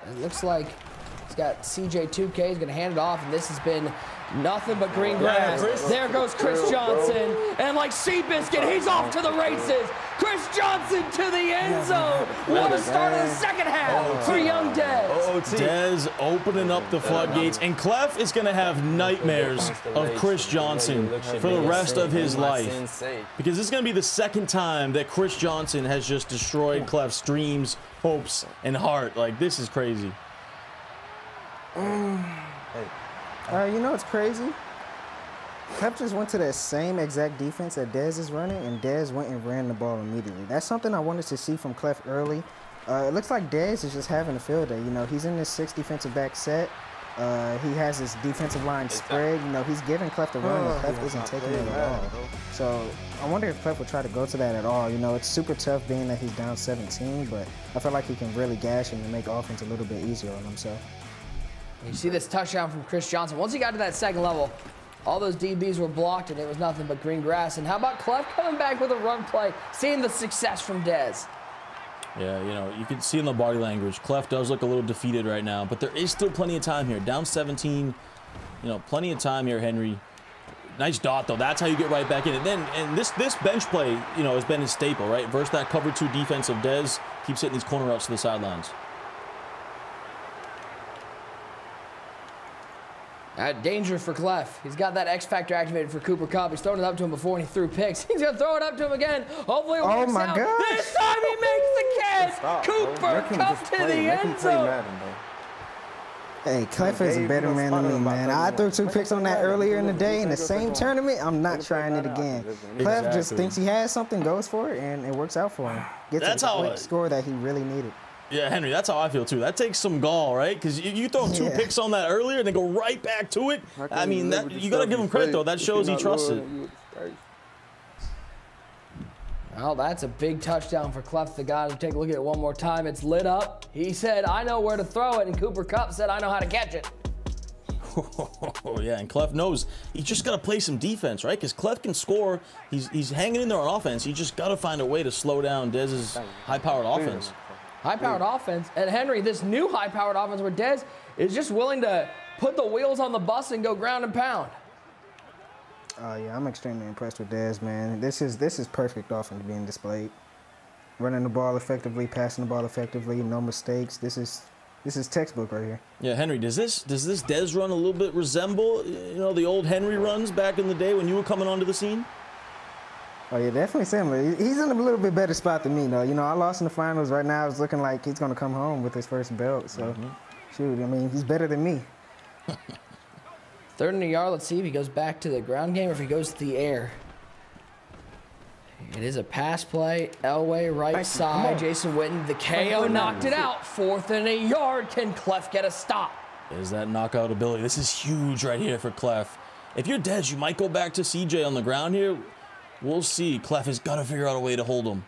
It looks like he's got CJ2K. He's going to hand it off, and this has been nothing but green grass. There goes Chris Johnson. And like Seabiscuit, he's off to the races. Chris Johnson to the end zone. What a start of the second half for young Dez.
Dez opening up the floodgates. And Clef is going to have nightmares of Chris Johnson for the rest of his life. Because this is going to be the second time that Chris Johnson has just destroyed Clef's dreams, hopes, and heart. Like, this is crazy.
It's crazy. Clef just went to that same exact defense that Dez is running, and Dez went and ran the ball immediately. That's something I wanted to see from Clef early. It looks like Dez is just having a field day. He's in this 6 defensive back set. He has his defensive line spread. He's giving Clef the run, and Clef isn't taking it at all. So I wonder if Clef would try to go to that at all. It's super tough being that he's down 17, but I feel like he can really gash him and make offense a little bit easier on himself.
You see this touchdown from Chris Johnson. Once he got to that second level, all those DBs were blocked, and it was nothing but green grass. And how about Clef coming back with a run play, seeing the success from Dez?
Yeah, you can see in the body language, Clef does look a little defeated right now, but there is still plenty of time here. Down 17, You know, plenty of time here, Henry. Nice dot, though. That's how you get right back in. And this bench play, you know, has been his staple, right? Versus that cover 2 defense of Dez. Keeps hitting these corner routes to the sidelines.
Danger for Clef. He's got that X Factor activated for Cooper Kupp. He's thrown it up to him before and he threw picks. He's going to throw it up to him again. Hopefully it works out.
gosh.
This time he makes the catch. Cooper Kupp to the end zone.
Hey, Clef is a better man than me, man. I threw 2 picks on that earlier in the day in the same tournament. I'm not trying it again. Clef just thinks he has something, goes for it, and it works out for him. Gets a quick score that he really needed.
Yeah, Henry, that's how I feel, too. That takes some gall, right? Because you throw 2 picks on that earlier and then go right back to it. I mean, you got to give him credit, though. That shows he trusts it.
Well, that's a big touchdown for CleffTheGod. We'll take a look at it one more time. It's lit up. He said, I know where to throw it, and Cooper Kupp said, I know how to catch it.
Oh, yeah, and Clef knows he's just got to play some defense, right? Because Clef can score. He's hanging in there on offense. You just got to find a way to slow down Dez's high-powered offense.
High-powered offense. And Henry, this new high-powered offense where Dez is just willing to put the wheels on the bus and go ground and pound.
Yeah, I'm extremely impressed with Dez, man. This is perfect offense being displayed. Running the ball effectively, passing the ball effectively, no mistakes. This is textbook right here.
Yeah, Henry, does this Dez run a little bit resemble, you know, the old Henry runs back in the day when you were coming onto the scene?
Oh, yeah, definitely similar. He's in a little bit better spot than me, though. You know, I lost in the finals. Right now, it's looking like he's going to come home with his first belt. So, shoot, I mean, he's better than me.
3rd and a yard. Let's see if he goes back to the ground game or if he goes to the air. It is a pass play. Elway, right side. Jason Witten, the KO knocked it out. 4th and a yard. Can Clef get a stop?
Is that knockout ability? This is huge right here for Clef. If you're Dez, you might go back to CJ on the ground here. We'll see. Clef has got to figure out a way to hold him.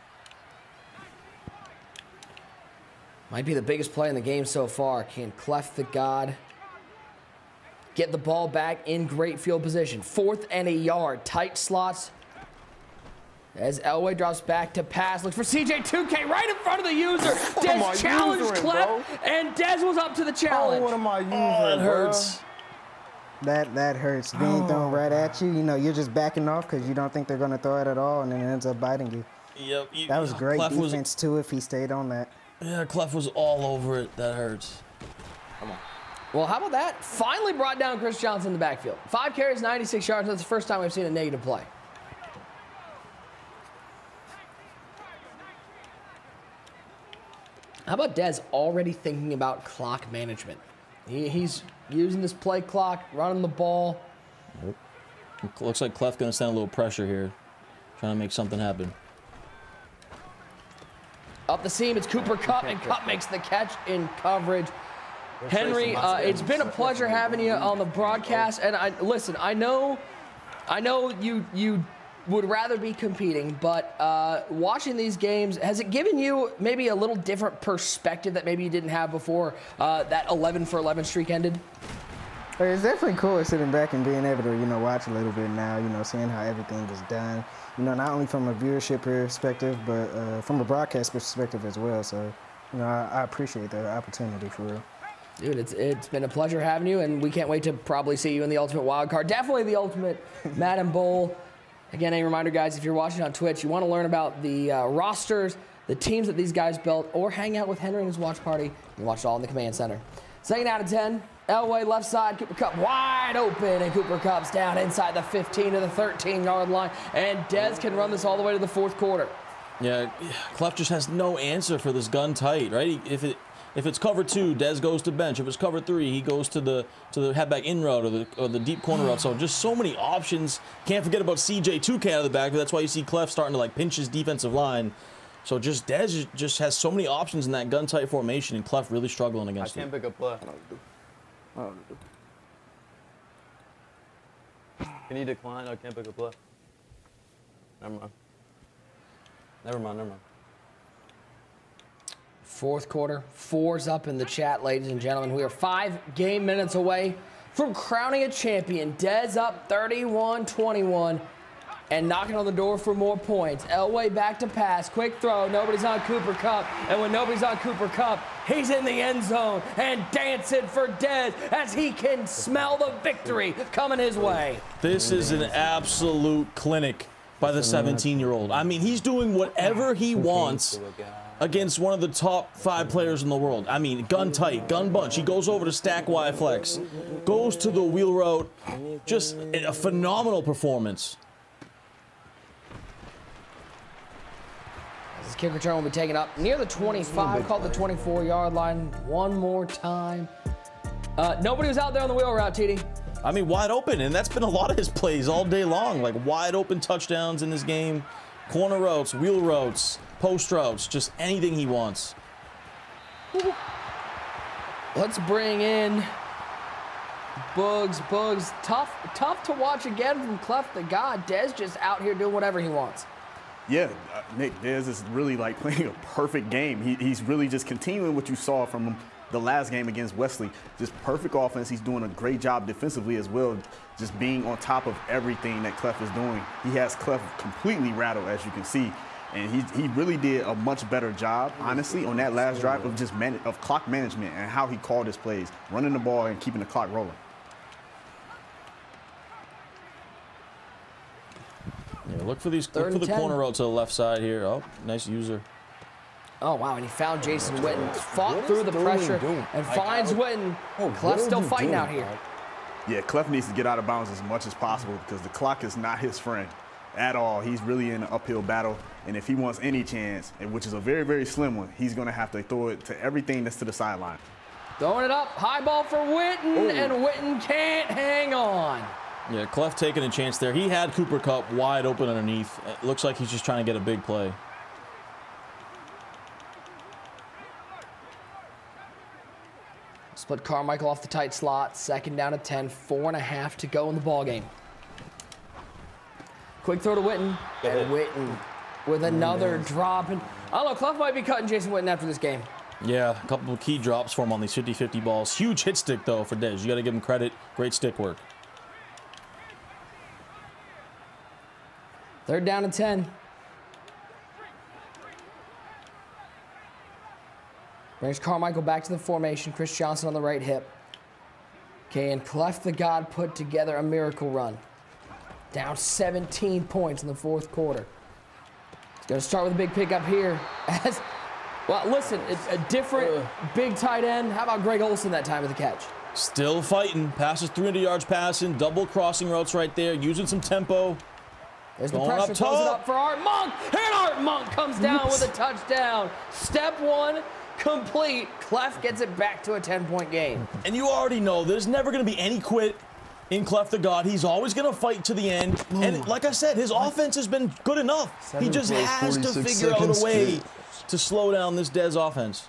Might be the biggest play in the game so far. Can CleffTheGod get the ball back in great field position? 4th and a yard. Tight slots. As Elway drops back to pass. Looks for CJ 2K right in front of the user. Dez challenged Clef, and Dez was up to the challenge.
What am I using,
that hurts.
That hurts. Being thrown right at you, you know, you're just backing off because you don't think they're going to throw it at all, and then it ends up biting you.
Yep.
That was great defense, too, if he stayed on that.
Yeah, Clef was all over it. That hurts.
Come on. Well, how about that? Finally brought down Chris Johnson in the backfield. 5 carries, 96 yards. That's the first time we've seen a negative play. How about Dez already thinking about clock management? He's using this play clock, running the ball.
Nope. Looks like Clef going to send a little pressure here, trying to make something happen.
Up the seam, it's Cooper Kupp, and Kupp makes the catch in coverage. Henry, it's been a pleasure having you on the broadcast. And I know you would rather be competing, but watching these games, has it given you maybe a little different perspective that maybe you didn't have before that 11-for-11 streak ended?
It's definitely cool sitting back and being able to, you know, watch a little bit now, you know, seeing how everything is done. You know, not only from a viewership perspective, but from a broadcast perspective as well. So, you know, I appreciate the opportunity for real.
Dude, it's been a pleasure having you, and we can't wait to probably see you in the Ultimate Wildcard. Definitely the Ultimate Madden Bowl. Again, a reminder, guys, if you're watching on Twitch, you want to learn about the rosters, the teams that these guys built, or hang out with Henry and his watch party, you can watch it all in the command center. 2nd out of 10. Elway left side, Cooper Kupp wide open, and Cooper Kupp's down inside the 15 to the 13-yard line, and Dez can run this all the way to the 4th quarter.
Yeah, Clef just has no answer for this gun tight, right? If it's cover 2, Dez goes to bench. If it's cover 3, he goes to the halfback in route or the deep corner route. So just so many options. Can't forget about CJ 2K out of the back. That's why you see Clef starting to like pinch his defensive line. So just Dez just has so many options in that gun tight formation, and Clef really struggling against it.
I can't pick a play. Can you decline? I can't pick a play. Never mind.
4th quarter, 4's up in the chat, ladies and gentlemen. We are 5 game minutes away from crowning a champion. Dez up 31-21. and knocking on the door for more points. Elway back to pass, quick throw, nobody's on Cooper Kupp, and when nobody's on Cooper Kupp, he's in the end zone and dancing for Dez as he can smell the victory coming his way.
This is an absolute clinic by the 17-year-old. I mean, he's doing whatever he wants against one of the top 5 players in the world. I mean, gun tight, gun bunch. He goes over to stack Y flex, goes to the wheel route. Just a phenomenal performance.
This kick return will be taken up near the 25, called the 24-yard line one more time. Nobody was out there on the wheel route, TD.
I mean, wide open, and that's been a lot of his plays all day long. Like wide open touchdowns in this game, corner routes, wheel routes, post routes, just anything he wants.
Let's bring in Bugs. Tough to watch again from CleffTheGod. Dez just out here doing whatever he wants.
Yeah, Nick, Dez is really like playing a perfect game. He's really just continuing what you saw from him the last game against Wesley. Just perfect offense. He's doing a great job defensively as well, just being on top of everything that Clef is doing. He has Clef completely rattled, as you can see. And he really did a much better job, honestly, on that last drive of just of clock management and how he called his plays, running the ball and keeping the clock rolling.
Yeah, look for the corner route to the left side here. Oh, nice user.
Oh, wow, and he found Jason Witten, fought through the pressure, and finds Witten. Clef's still fighting out here.
Yeah, Clef needs to get out of bounds as much as possible because the clock is not his friend at all. He's really in an uphill battle, and if he wants any chance, which is a very, very slim one, he's going to have to throw it to everything that's to the sideline.
Throwing it up, high ball for Witten, and Witten can't hang on.
Yeah, Clef taking a chance there. He had Cooper Kupp wide open underneath. It looks like he's just trying to get a big play.
Split Carmichael off the tight slot. 2nd down and 10. 4.5 to go in the ballgame. Quick throw to Witten. And Witten with another drop. And I don't know, Clef might be cutting Jason Witten after this game.
Yeah, a couple of key drops for him on these 50-50 balls. Huge hit stick, though, for Dez. You got to give him credit. Great stick work.
3rd down and 10. Brings Carmichael back to the formation. Chris Johnson on the right hip. Okay, and CleffTheGod put together a miracle run. Down 17 points in the 4th quarter. He's going to start with a big pickup here. Well, listen, it's a different big tight end. How about Greg Olsen that time with the catch?
Still fighting. Passes 300 yards passing. Double crossing routes right there. Using some tempo.
There's the pressure. Throws it up for Art Monk. And Art Monk comes down with a touchdown. Step 1. Complete. Clef gets it back to a 10-point game.
And you already know there's never going to be any quit in CleffTheGod. He's always going to fight to the end. And like I said, his offense has been good enough. He just has to figure out a way to slow down this Dez offense.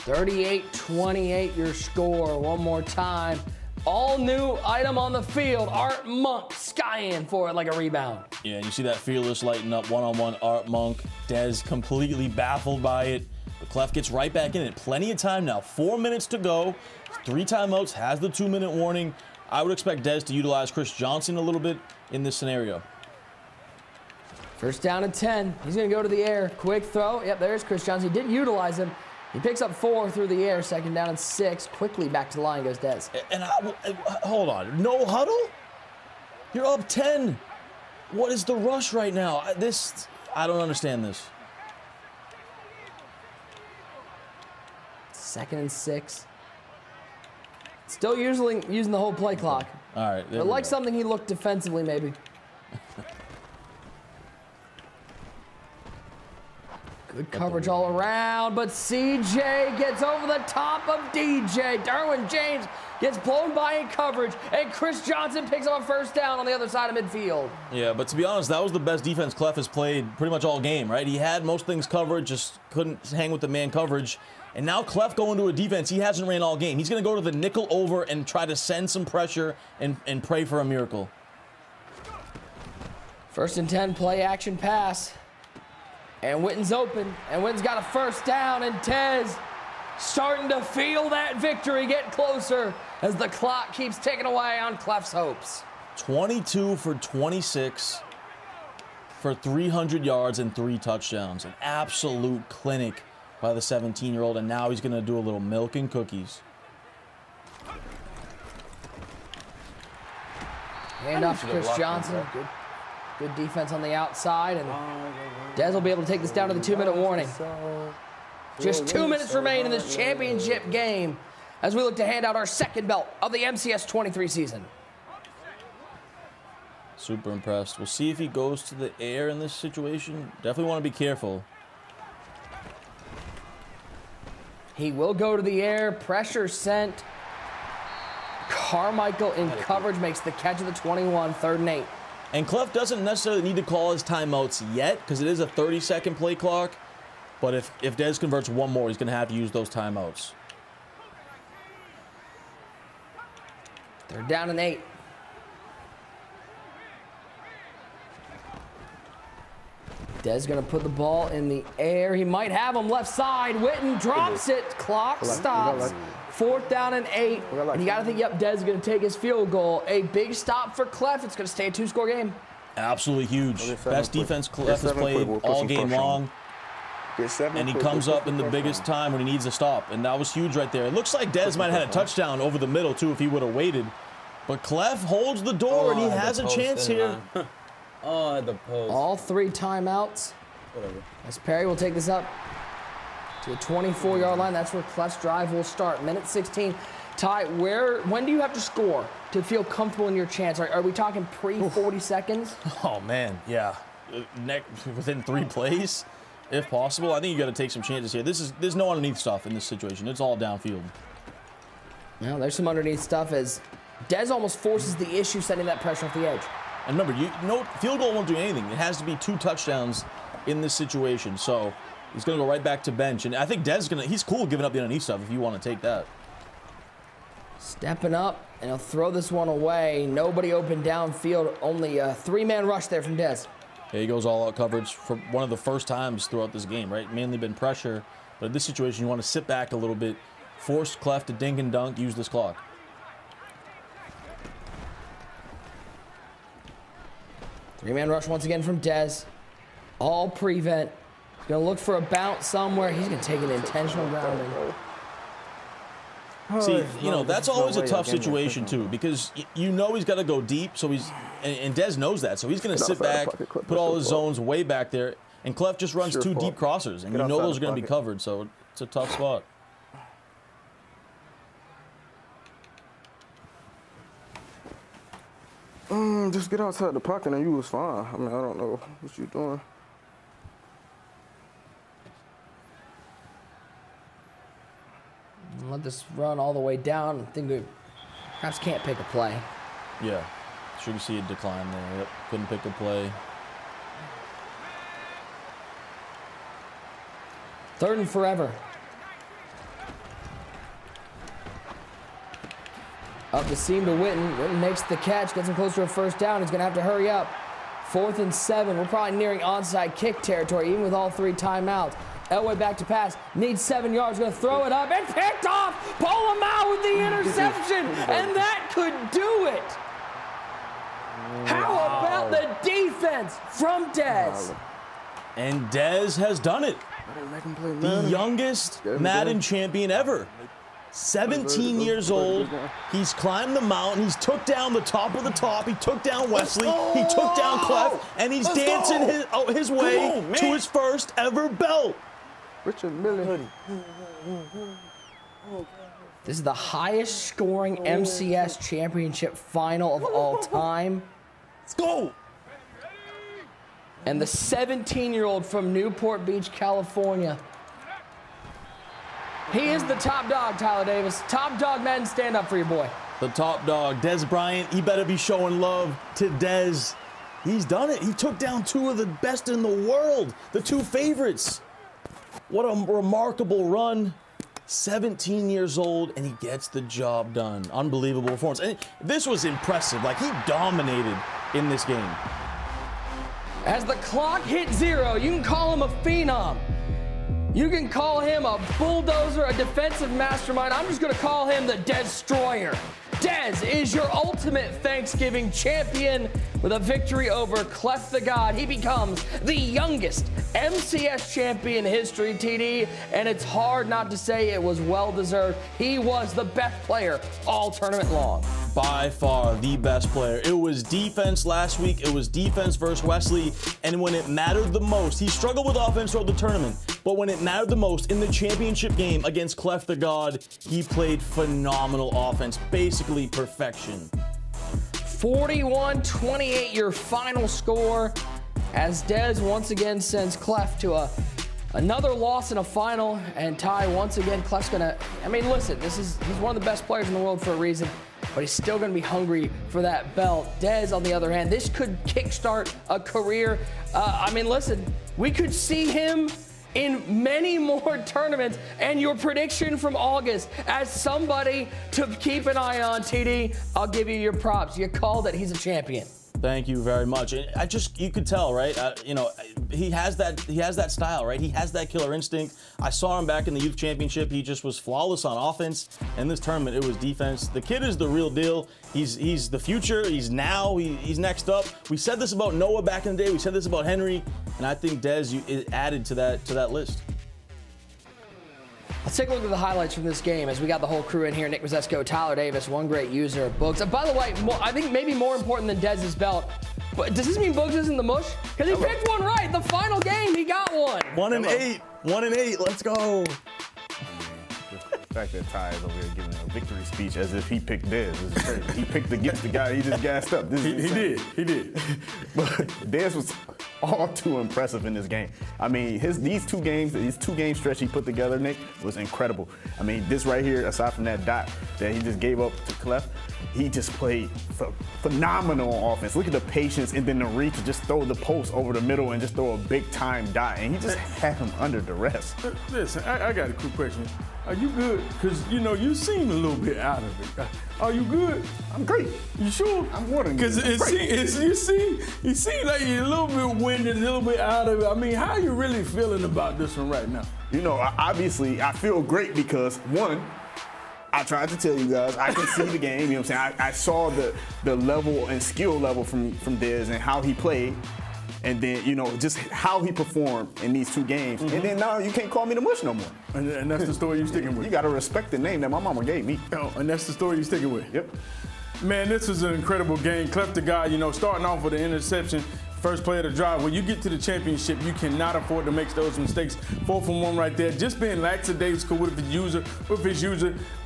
(38-28) your score. One more time. All new item on the field. Art Monk skying for it like a rebound.
Yeah, and you see that fearless lighting up one-on-one Art Monk. Dez completely baffled by it. But Clef gets right back in it. Plenty of time now. 4 minutes to go. 3 timeouts. Has the 2-minute warning. I would expect Dez to utilize Chris Johnson a little bit in this scenario.
1st down and 10. He's going to go to the air. Quick throw. Yep, there's Chris Johnson. He did utilize him. He picks up 4 through the air. 2nd down and 6. Quickly back to the line goes Dez.
And hold on. No huddle? You're up 10. What is the rush right now? I don't understand this.
2nd and 6. Still using the whole play clock.
All right.
I like something he looked defensively, maybe. Good coverage all around, but CJ gets over the top of DJ. Derwin James gets blown by in coverage, and Chris Johnson picks up a 1st down on the other side of midfield.
Yeah, but to be honest, that was the best defense Clef has played pretty much all game, right? He had most things covered, just couldn't hang with the man coverage. And now Clef going to a defense he hasn't ran all game. He's going to go to the nickel over and try to send some pressure and pray for a miracle.
1st and 10, play action pass. And Witten's open, and Witten's got a 1st down, and Dez starting to feel that victory get closer as the clock keeps ticking away on Cleff's hopes.
22 for 26 for 300 yards and 3 touchdowns. An absolute clinic by the 17-year-old, and now he's going to do a little milk and cookies.
Handoff to Chris Johnson. Good defense on the outside, and Dez will be able to take this down to the 2-minute warning. Just 2 minutes remain in this championship game as we look to hand out our second belt of the MCS 23 season.
Super impressed. We'll see if he goes to the air in this situation. Definitely want to be careful.
He will go to the air. Pressure sent. Carmichael in coverage makes the catch of the 21, 3rd and 8.
And Cleff doesn't necessarily need to call his timeouts yet because it is a 30-second play clock. But if Dez converts one more, he's going to have to use those timeouts.
3rd down and 8. Dez going to put the ball in the air. He might have him left side. Witten drops it. Clock stops. 4th down and 8. And you got to think, yep, Dez is going to take his field goal. A big stop for Cleff. It's going to stay a 2-score game.
Absolutely huge. Best defense Cleff has played all game long. And he comes up in the biggest time when he needs a stop. And that was huge right there. It looks like Dez might have had a touchdown over the middle, too, if he would have waited. But Cleff holds the door, and he has a chance here.
Oh, the post.
All 3 timeouts.
Whatever.
As Perry will take this up to the 24-yard line. That's where Cleff's drive will start. Minute 16. Ty, when do you have to score to feel comfortable in your chance? Are we talking pre-40 seconds?
Oh, man, yeah. Within 3 plays, if possible. I think you got to take some chances here. There's no underneath stuff in this situation. It's all downfield.
Well, there's some underneath stuff as Dez almost forces the issue, setting that pressure off the edge.
And remember, field goal won't do anything. It has to be 2 touchdowns in this situation. So he's going to go right back to bench. And I think Dez he's cool giving up the underneath stuff if you want to take that.
Stepping up, and he'll throw this one away. Nobody open downfield. Only a 3-man rush there from Dez.
Yeah, he goes all-out coverage for one of the first times throughout this game, right? Mainly been pressure. But in this situation, you want to sit back a little bit, force Cleff to dink and dunk, use this clock.
Three-man rush once again from Dez. All prevent. He's going to look for a bounce somewhere. He's going to take an intentional grounding.
See, that's always a tough situation, too, because you know he's got to go deep, so and Dez knows that, so he's going to sit back, put all his zones way back there, and Cleff just runs 2 deep crossers, and you know those are going to be covered, so it's a tough spot.
Just get outside the pocket and you was fine. I mean, I don't know what you're doing.
Let this run all the way down. I think we perhaps can't pick a play.
Yeah. Should see a decline there. Yep. Couldn't pick a play.
3rd and forever. Up the seam to Witten. Witten makes the catch, gets him close to a 1st down. He's going to have to hurry up. 4th and 7. We're probably nearing onside kick territory, even with all 3 timeouts. Elway back to pass. Needs 7 yards. Going to throw it up and picked off. Pull him out with the interception. And that could do it. How about the defense from Dez?
And Dez has done it. The youngest Madden champion ever. 17 years old. He's climbed the mountain. He's took down the top of the top. He took down Wesley. He took down Cleff. And he's dancing his way to his first ever belt.
Richard Miller.
This is the highest scoring MCS championship final of all time.
Let's go.
And the 17-year-old from Newport Beach, California. He is the top dog, Tyler Davis. Top dog, Madden, stand up for your boy.
The top dog, Dez Bryant. He better be showing love to Dez. He's done it. He took down 2 of the best in the world, the 2 favorites. What a remarkable run. 17 years old, and he gets the job done. Unbelievable performance. And this was impressive. Like, he dominated in this game.
As the clock hit 0, you can call him a phenom. You can call him a bulldozer, a defensive mastermind. I'm just going to call him the Destroyer. Dez is your ultimate Thanksgiving champion with a victory over CleffTheGod. He becomes the youngest MCS champion in history, TD, and it's hard not to say it was well-deserved. He was the best player all tournament long.
By far the best player. It was defense last week. It was defense versus Wesley. And when it mattered the most, he struggled with offense throughout the tournament. But when it mattered the most in the championship game against CleffTheGod, he played phenomenal offense. Basically perfection.
41-28 your final score as Dez once again sends Clef to another loss in a final. And Ty, once again, Clef's gonna, I mean, listen, he's one of the best players in the world for a reason, but he's still going to be hungry for that belt. Dez, on the other hand, this could kickstart a career. I mean, listen, we could see him in many more tournaments. And your prediction from August, as somebody to keep an eye on, TD, I'll give you your props. You called it. He's a champion.
Thank you very much. You could tell, right? He has that style, right? He has that killer instinct. I saw him back in the youth championship. He just was flawless on offense. In this tournament, it was defense. The kid is the real deal. He's the future. He's next up. We said this about Noah back in the day. We said this about Henry, and I think Dez is added to that list.
Let's take a look at the highlights from this game as we got the whole crew in here. Nick Mazesko, Tyler Davis, one great user of Boogs. And by the way, I think maybe more important than Dez's belt, but does this mean Boogs is in the mush? Because he picked one right. The final game, he got one.
1-8. 1-8. Let's go.
The fact that Ty is over here giving a victory speech as if he picked Dez. This is crazy. He picked against the guy he just gassed up.
He did.
But Dez was all too impressive in this game. I mean, these two game stretch he put together, Nick, was incredible. I mean, this right here, aside from that dot that he just gave up to Clef, he just played phenomenal offense. Look at the patience and then the reach to just throw the post over the middle and just throw a big-time dot, and he just had him under duress.
Listen, I got a quick question. Are you good? Because, you seem a little bit out of it. Are you good?
I'm great.
You sure?
I'm more than good.
Because you seem like you're a little bit winded, a little bit out of it. I mean, how are you really feeling about this one right now?
Obviously, I feel great because, one, I tried to tell you guys, I can see the game, you know what I'm saying? I saw the level and skill level from Dez and how he played. And then, just how he performed in these two games. Mm-hmm. And then now you can't call me the mush no more.
And that's the story you're sticking with.
You got to respect the name that my mama gave me.
Oh, and that's the story you're sticking with.
Yep.
Man, this was an incredible game. CleffTheGod, starting off with an interception. First play of the drive. When you get to the championship, you cannot afford to make those mistakes. 4 from 1 right there. Just being lackadaisical with his user,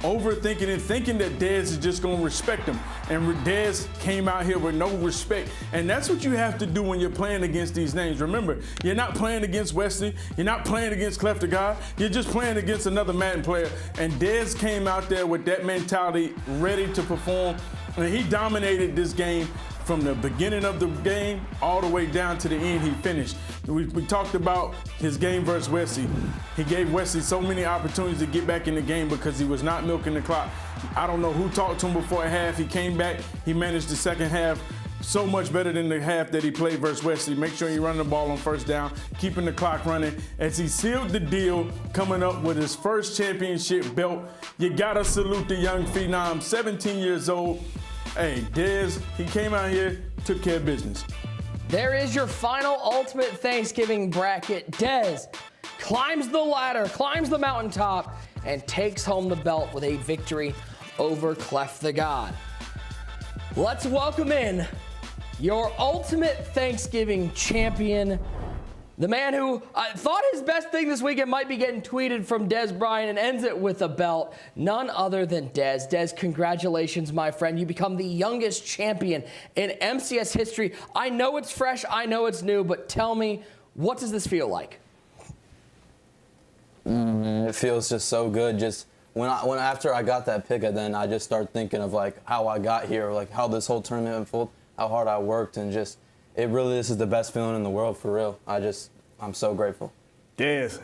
overthinking and thinking that Dez is just going to respect him. And Dez came out here with no respect. And that's what you have to do when you're playing against these names. Remember, you're not playing against Wesley. You're not playing against CleffTheGod. You're just playing against another Madden player. And Dez came out there with that mentality, ready to perform. And he dominated this game. From the beginning of the game all the way down to the end, he finished. We talked about his game versus Wesley. He gave Wesley so many opportunities to get back in the game because he was not milking the clock. I don't know who talked to him before half. He came back. He managed the second half so much better than the half that he played versus Wesley. Make sure you run the ball on first down, keeping the clock running. As he sealed the deal, coming up with his first championship belt, you gotta salute the young phenom, 17 years old. Hey, Dez, he came out here, took care of business.
There is your final ultimate Thanksgiving bracket. Dez climbs the ladder, climbs the mountaintop, and takes home the belt with a victory over CleffTheGod. Let's welcome in your ultimate Thanksgiving champion, the man who thought his best thing this weekend might be getting tweeted from Dez Bryant and ends it with a belt. None other than Dez. Dez, congratulations, my friend. You become the youngest champion in MCS history. I know it's fresh, I know it's new, but tell me, what does this feel like?
It feels just so good. Just after I got that pick, then I just start thinking of how I got here, how this whole tournament unfolded, how hard I worked, and just. This is the best feeling in the world, for real. I'm so grateful.
Yes,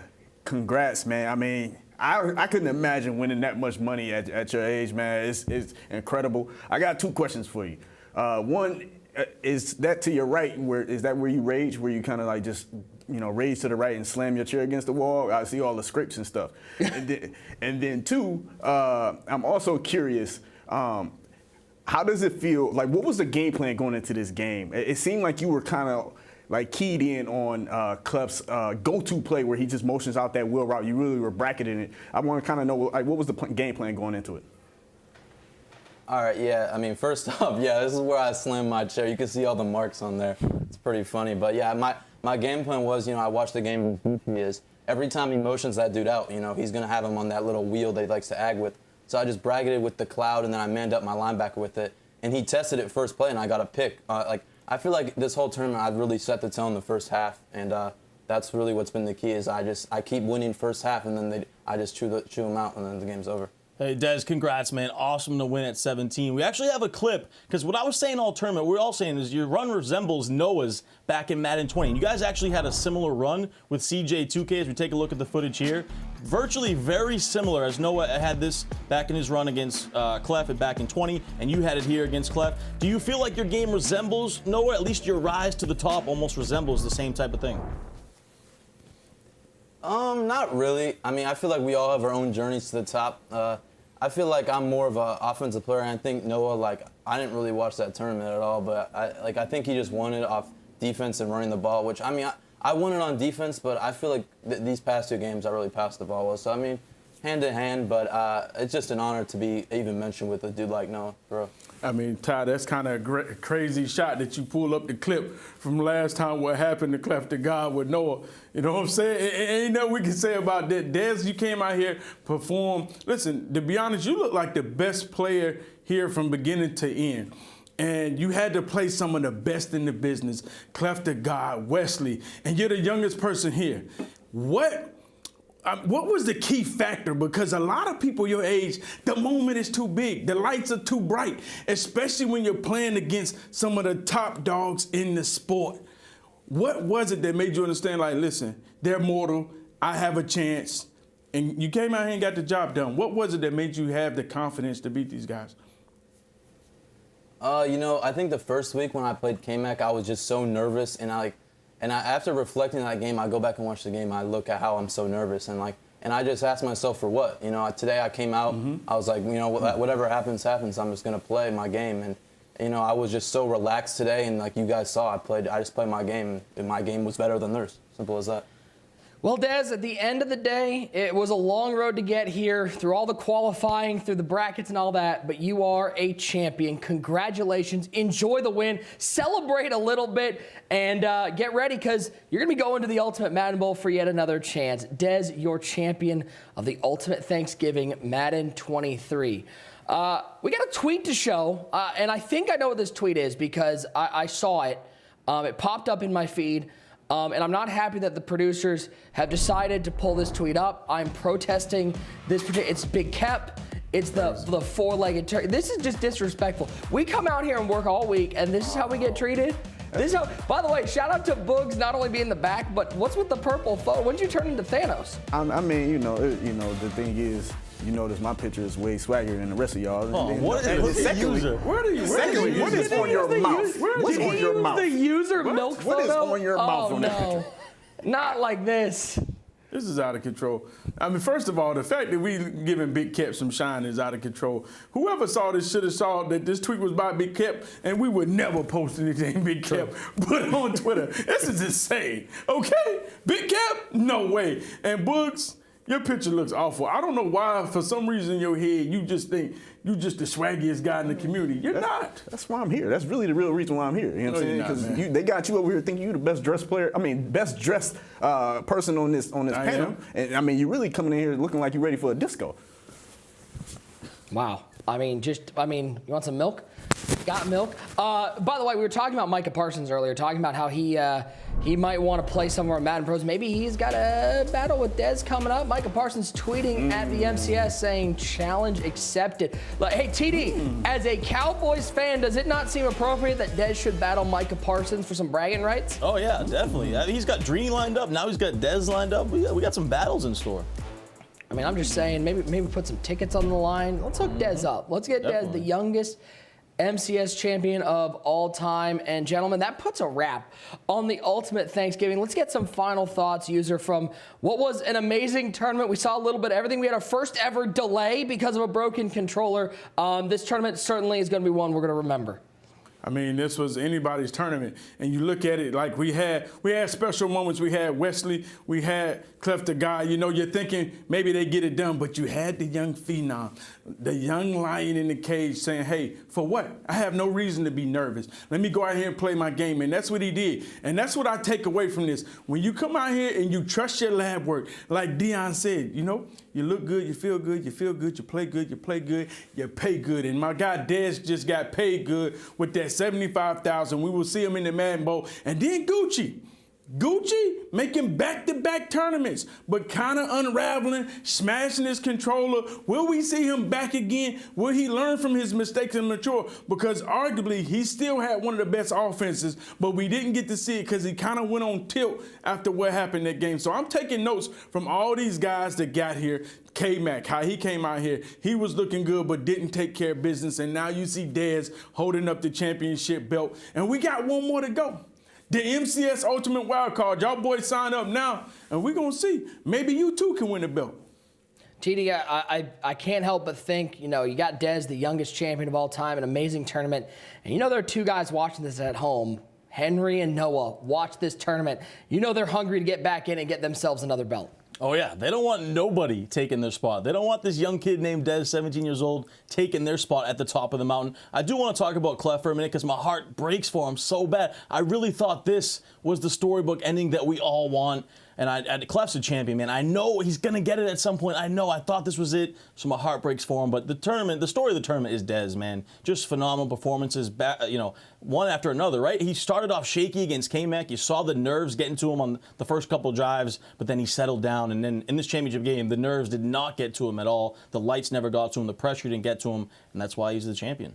congrats, man. I mean, I couldn't imagine winning that much money at your age, man. It's incredible. I got 2 questions for you. One, is that to your right? Is that where you rage, where you kind of just raise to the right and slam your chair against the wall, I see all the scrapes and stuff. and then two, I'm also curious, how does it feel? Like, what was the game plan going into this game? It seemed like you were kind of like keyed in on Cleff's go-to play where he just motions out that wheel route. You really were bracketing it. I want to kind of know, like, what was the game plan going into it?
All right, yeah, I mean, first off, yeah, this is where I slammed my chair. You can see all the marks on there. It's pretty funny. But, yeah, my game plan was, I watched the game is every time he motions that dude out, he's going to have him on that little wheel that he likes to ag with. So I just bracketed with the cloud, and then I manned up my linebacker with it. And he tested it first play, and I got a pick. I feel like this whole tournament, I've really set the tone the first half, and that's really what's been the key is I keep winning first half, and then I just chew them out, and then the game's over.
Hey, Dez, congrats, man. Awesome to win at 17. We actually have a clip, because what I was saying all tournament, we're all saying is your run resembles Noah's back in Madden 20. And you guys actually had a similar run with CJ2K as we take a look at the footage here. Virtually very similar, as Noah had this back in his run against Cleff and back in 20, and you had it here against Cleff. Do you feel like your game resembles Noah? At least your rise to the top almost resembles the same type of thing.
Not really. I mean, I feel like we all have our own journeys to the top. I feel like I'm more of an offensive player, and I think Noah, I didn't really watch that tournament at all, but I think he just won it off defense and running the ball, which, I mean, I won it on defense, but I feel like these past two games I really passed the ball well. So, I mean, hand in hand, but it's just an honor to be even mentioned with a dude like Noah, bro.
I mean, Ty, that's kind of a crazy shot that you pull up the clip from last time what happened to CleffTheGod with Noah. You know what I'm saying? Ain't nothing we can say about that. Dez, you came out here, performed. Listen, to be honest, you look like the best player here from beginning to end. And you had to play some of the best in the business, CleffTheGod, Wesley, and you're the youngest person here. What was the key factor? Because a lot of people your age, the moment is too big. The lights are too bright, especially when you're playing against some of the top dogs in the sport. What was it that made you understand, like, listen, they're mortal, I have a chance, and you came out here and got the job done? What was it that made you have the confidence to beat these guys?
I think the first week when I played K-Mac, I was just so nervous, and after reflecting on that game, I go back and watch the game. I look at how I'm so nervous, and I just ask myself for what. Today I came out, I was like, whatever happens, happens. I'm just gonna play my game, and I was just so relaxed today. And like you guys saw, I just played my game, and my game was better than theirs. Simple as that.
Well, Dez, at the end of the day, it was a long road to get here, through all the qualifying, through the brackets and all that, but you are a champion. Congratulations. Enjoy the win. Celebrate a little bit, and get ready, because you're going to be going to the Ultimate Madden Bowl for yet another chance. Dez, your champion of the Ultimate Thanksgiving Madden 23. We got a tweet to show, and I think I know what this tweet is because I saw it. It popped up in my feed. And I'm not happy that the producers have decided to pull this tweet up. I'm protesting this. It's Big Kep. It's the four-legged turkey. This is just disrespectful. We come out here and work all week, and this is how we get treated? This is how. By the way, shout out to Boogs not only being the back, but what's with the purple photo? When did you turn into Thanos?
I mean, the thing is, you notice my picture is way swaggier than the rest of y'all.
What is the user?
What is on your mouth? What's on your mouth?
The user milk photo?
What is on your mouth on that
no.
picture?
Not like this.
This is out of control. I mean, first of all, the fact that we giving Big Kep some shine is out of control. Whoever saw this should have saw that this tweet was by Big Kep, and we would never post anything Big Kep put on Twitter. This is insane. Okay? Big Kep? No way. And Boogs, your picture looks awful. I don't know why, for some reason in your head, you just think you just the swaggiest guy in the community. You're not.
That's why I'm here. That's really the real reason why I'm here. You know what I'm saying? Because they got you over here thinking you're the best dressed player. I mean, best dressed person on this panel. And I mean, you're really coming in here looking like you're ready for a disco.
Wow. You want some milk? Got milk. By the way, we were talking about Micah Parsons earlier, talking about how he might want to play somewhere in Madden Pros. Maybe he's got a battle with Dez coming up. Micah Parsons tweeting at the MCS saying, challenge accepted. Like, hey, TD, as a Cowboys fan, does it not seem appropriate that Dez should battle Micah Parsons for some bragging rights?
Oh, yeah, definitely. He's got Dreeny lined up. Now he's got Dez lined up. We got some battles in store.
I mean, I'm just saying, maybe put some tickets on the line. Let's hook Dez up. Let's get Dez, the youngest MCS champion of all time. And gentlemen, that puts a wrap on the Ultimate Thanksgiving. Let's get some final thoughts, user, from what was an amazing tournament. We saw a little bit of everything. We had our first ever delay because of a broken controller. This tournament certainly is going to be one we're going to remember.
I mean, this was anybody's tournament, and you look at it like we had special moments. We had Wesley, we had CleffTheGod. You know, you're thinking maybe they get it done, but you had the young phenom, the young lion in the cage saying, hey, for what? I have no reason to be nervous. Let me go out here and play my game, and that's what he did. And that's what I take away from this. When you come out here and you trust your lab work, like Dion said, you know, you look good, you feel good, you play good, you play good, you pay good. And my guy Dez just got paid good with that $75,000. We will see him in the Madden Bowl. And then Gucci making back-to-back tournaments, but kind of unraveling, smashing his controller. Will we see him back again? Will he learn from his mistakes and mature? Because arguably, he still had one of the best offenses, but we didn't get to see it because he kind of went on tilt after what happened that game. So I'm taking notes from all these guys that got here. K-Mac, how he came out here, he was looking good but didn't take care of business. And now you see Dez holding up the championship belt. And we got one more to go. The MCS Ultimate Wildcard. Y'all boys sign up now, and we're going to see. Maybe you too can win the belt.
TD, I can't help but think, you know, you got Dez, the youngest champion of all time, an amazing tournament. And you know there are two guys watching this at home, Henry and Noah, watch this tournament. You know they're hungry to get back in and get themselves another belt.
Oh, yeah. They don't want nobody taking their spot. They don't want this young kid named Dez, 17 years old, taking their spot at the top of the mountain. I do want to talk about Clef for a minute because my heart breaks for him so bad. I really thought this was the storybook ending that we all want. And Clef's a champion, man. I know he's going to get it at some point. I know. I thought this was it, so my heart breaks for him. But the story of the tournament is Dez, man. Just phenomenal performances, you know, one after another, right? He started off shaky against K-Mac. You saw the nerves getting to him on the first couple drives, but then he settled down. And then in this championship game, the nerves did not get to him at all. The lights never got to him. The pressure didn't get to him, and that's why he's the champion.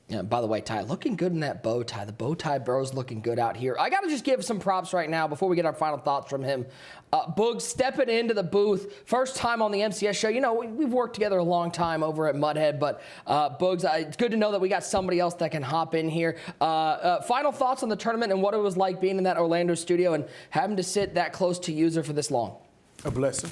Yeah, by the way, Ty, looking good in that bow tie. The bow tie bro's looking good out here. I got to just give some props right now before we get our final thoughts from him. Boogs stepping into the booth. First time on the MCS show. You know, we've worked together a long time over at Mudhead, but Boogs, it's good to know that we got somebody else that can hop in here. Final thoughts on the tournament and what it was like being in that Orlando studio and having to sit that close to user for this long.
A blessing.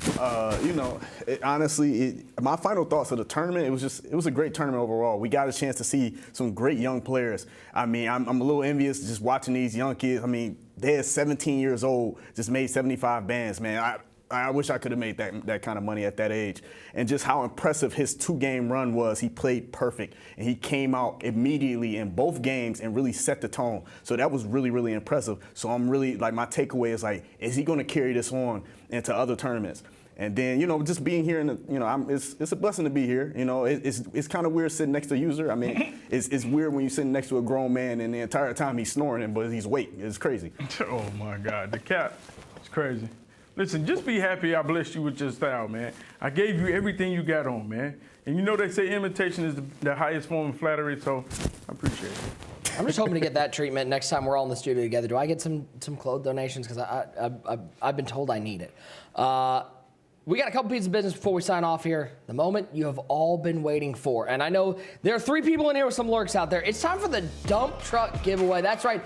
You know, honestly, my final thoughts of the tournament, it was a great tournament overall. We got a chance to see some great young players. I mean, I'm a little envious just watching these young kids. I mean, they're 17 years old, just made 75 bands, man. I wish I could have made that kind of money at that age. And just how impressive his 2-game run was. He played perfect, and he came out immediately in both games and really set the tone. So that was really, really impressive. So I'm really, like, my takeaway is, like, is he going to carry this on into other tournaments? And then, you know, just being here, it's a blessing to be here. You know, it's kind of weird sitting next to a user. I mean, it's weird when you're sitting next to a grown man and the entire time he's snoring, but he's awake. It's crazy.
Oh, my God. The cat is crazy. Listen, just be happy I blessed you with your style, man. I gave you everything you got on, man. And you know they say imitation is the highest form of flattery, so I appreciate it.
I'm just hoping to get that treatment next time we're all in the studio together. Do I get some clothes donations? Because I've been told I need it. We got a couple pieces of business before we sign off here. The moment you have all been waiting for. And I know there are 3 people in here with some lurks out there. It's time for the dump truck giveaway. That's right.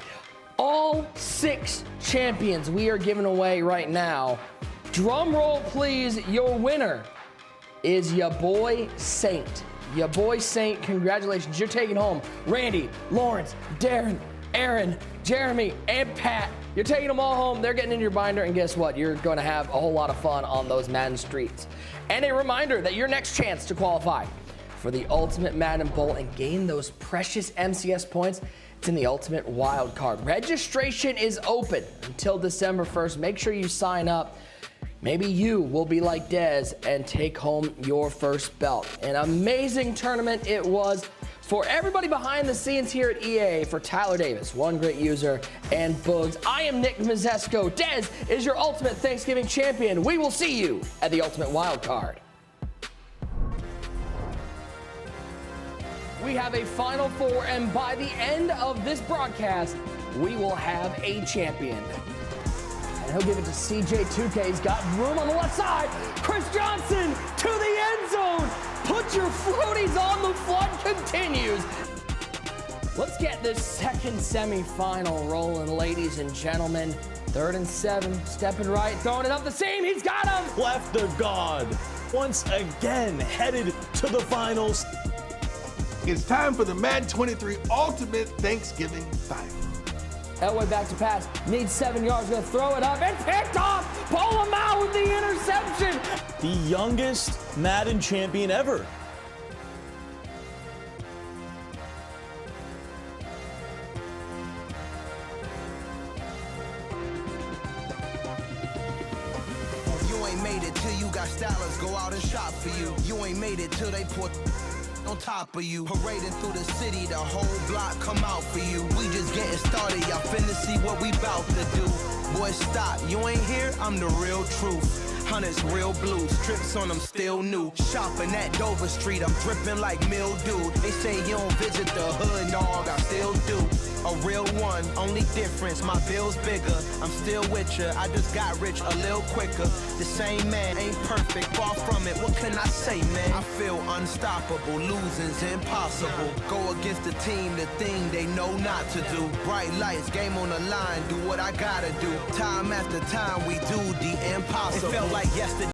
All 6 champions we are giving away right now. Drum roll, please. Your winner is your boy Saint. Your boy Saint, congratulations. You're taking home Randy, Lawrence, Darren, Aaron, Jeremy, and Pat. You're taking them all home. They're getting in your binder, and guess what? You're going to have a whole lot of fun on those Madden streets. And a reminder that your next chance to qualify for the Ultimate Madden Bowl and gain those precious MCS points, it's in the Ultimate Wildcard. Registration is open until December 1st. Make sure you sign up. Maybe you will be like Dez and take home your first belt. An amazing tournament it was for everybody behind the scenes here at EA, for Tyler Davis, one great user, and Boogs. I am Nick Mazesco. Dez is your Ultimate Thanksgiving champion. We will see you at the Ultimate Wildcard. We have a Final Four, and by the end of this broadcast, we will have a champion. And he'll give it to CJ2K. He's got room on the left side. Chris Johnson to the end zone. Put your floaties on. The flood continues. Let's get this second semifinal rolling, ladies and gentlemen. 3rd and 7, stepping right, throwing it up the seam. He's got him.
CleffTheGod once again headed to the finals.
It's time for the Madden 23 Ultimate Thanksgiving Final.
Elway back to pass, needs 7 yards, gonna throw it up and picked off. Pull him out with the interception.
The youngest Madden champion ever.
You ain't made it till you got stylers go out and shop for you. You ain't made it till they put on top of you. Parading through the city, the whole block come out for you. We just getting started, y'all finna see what we bout to do. Boy, stop, you ain't here, I'm the real truth. Hunters, real blue, strips on them still new. Shopping at Dover Street, I'm dripping like mildew. They say you don't visit the hood, dog, I still do. A real one, only difference, my bill's bigger. I'm still with ya, I just got rich a little quicker. The same man ain't perfect, far from it, what can I say, man? I feel unstoppable, losing's impossible. Go against the team, the thing they know not to do. Bright lights, game on the line, do what I gotta do. Time after time, we do the impossible. It felt like yesterday.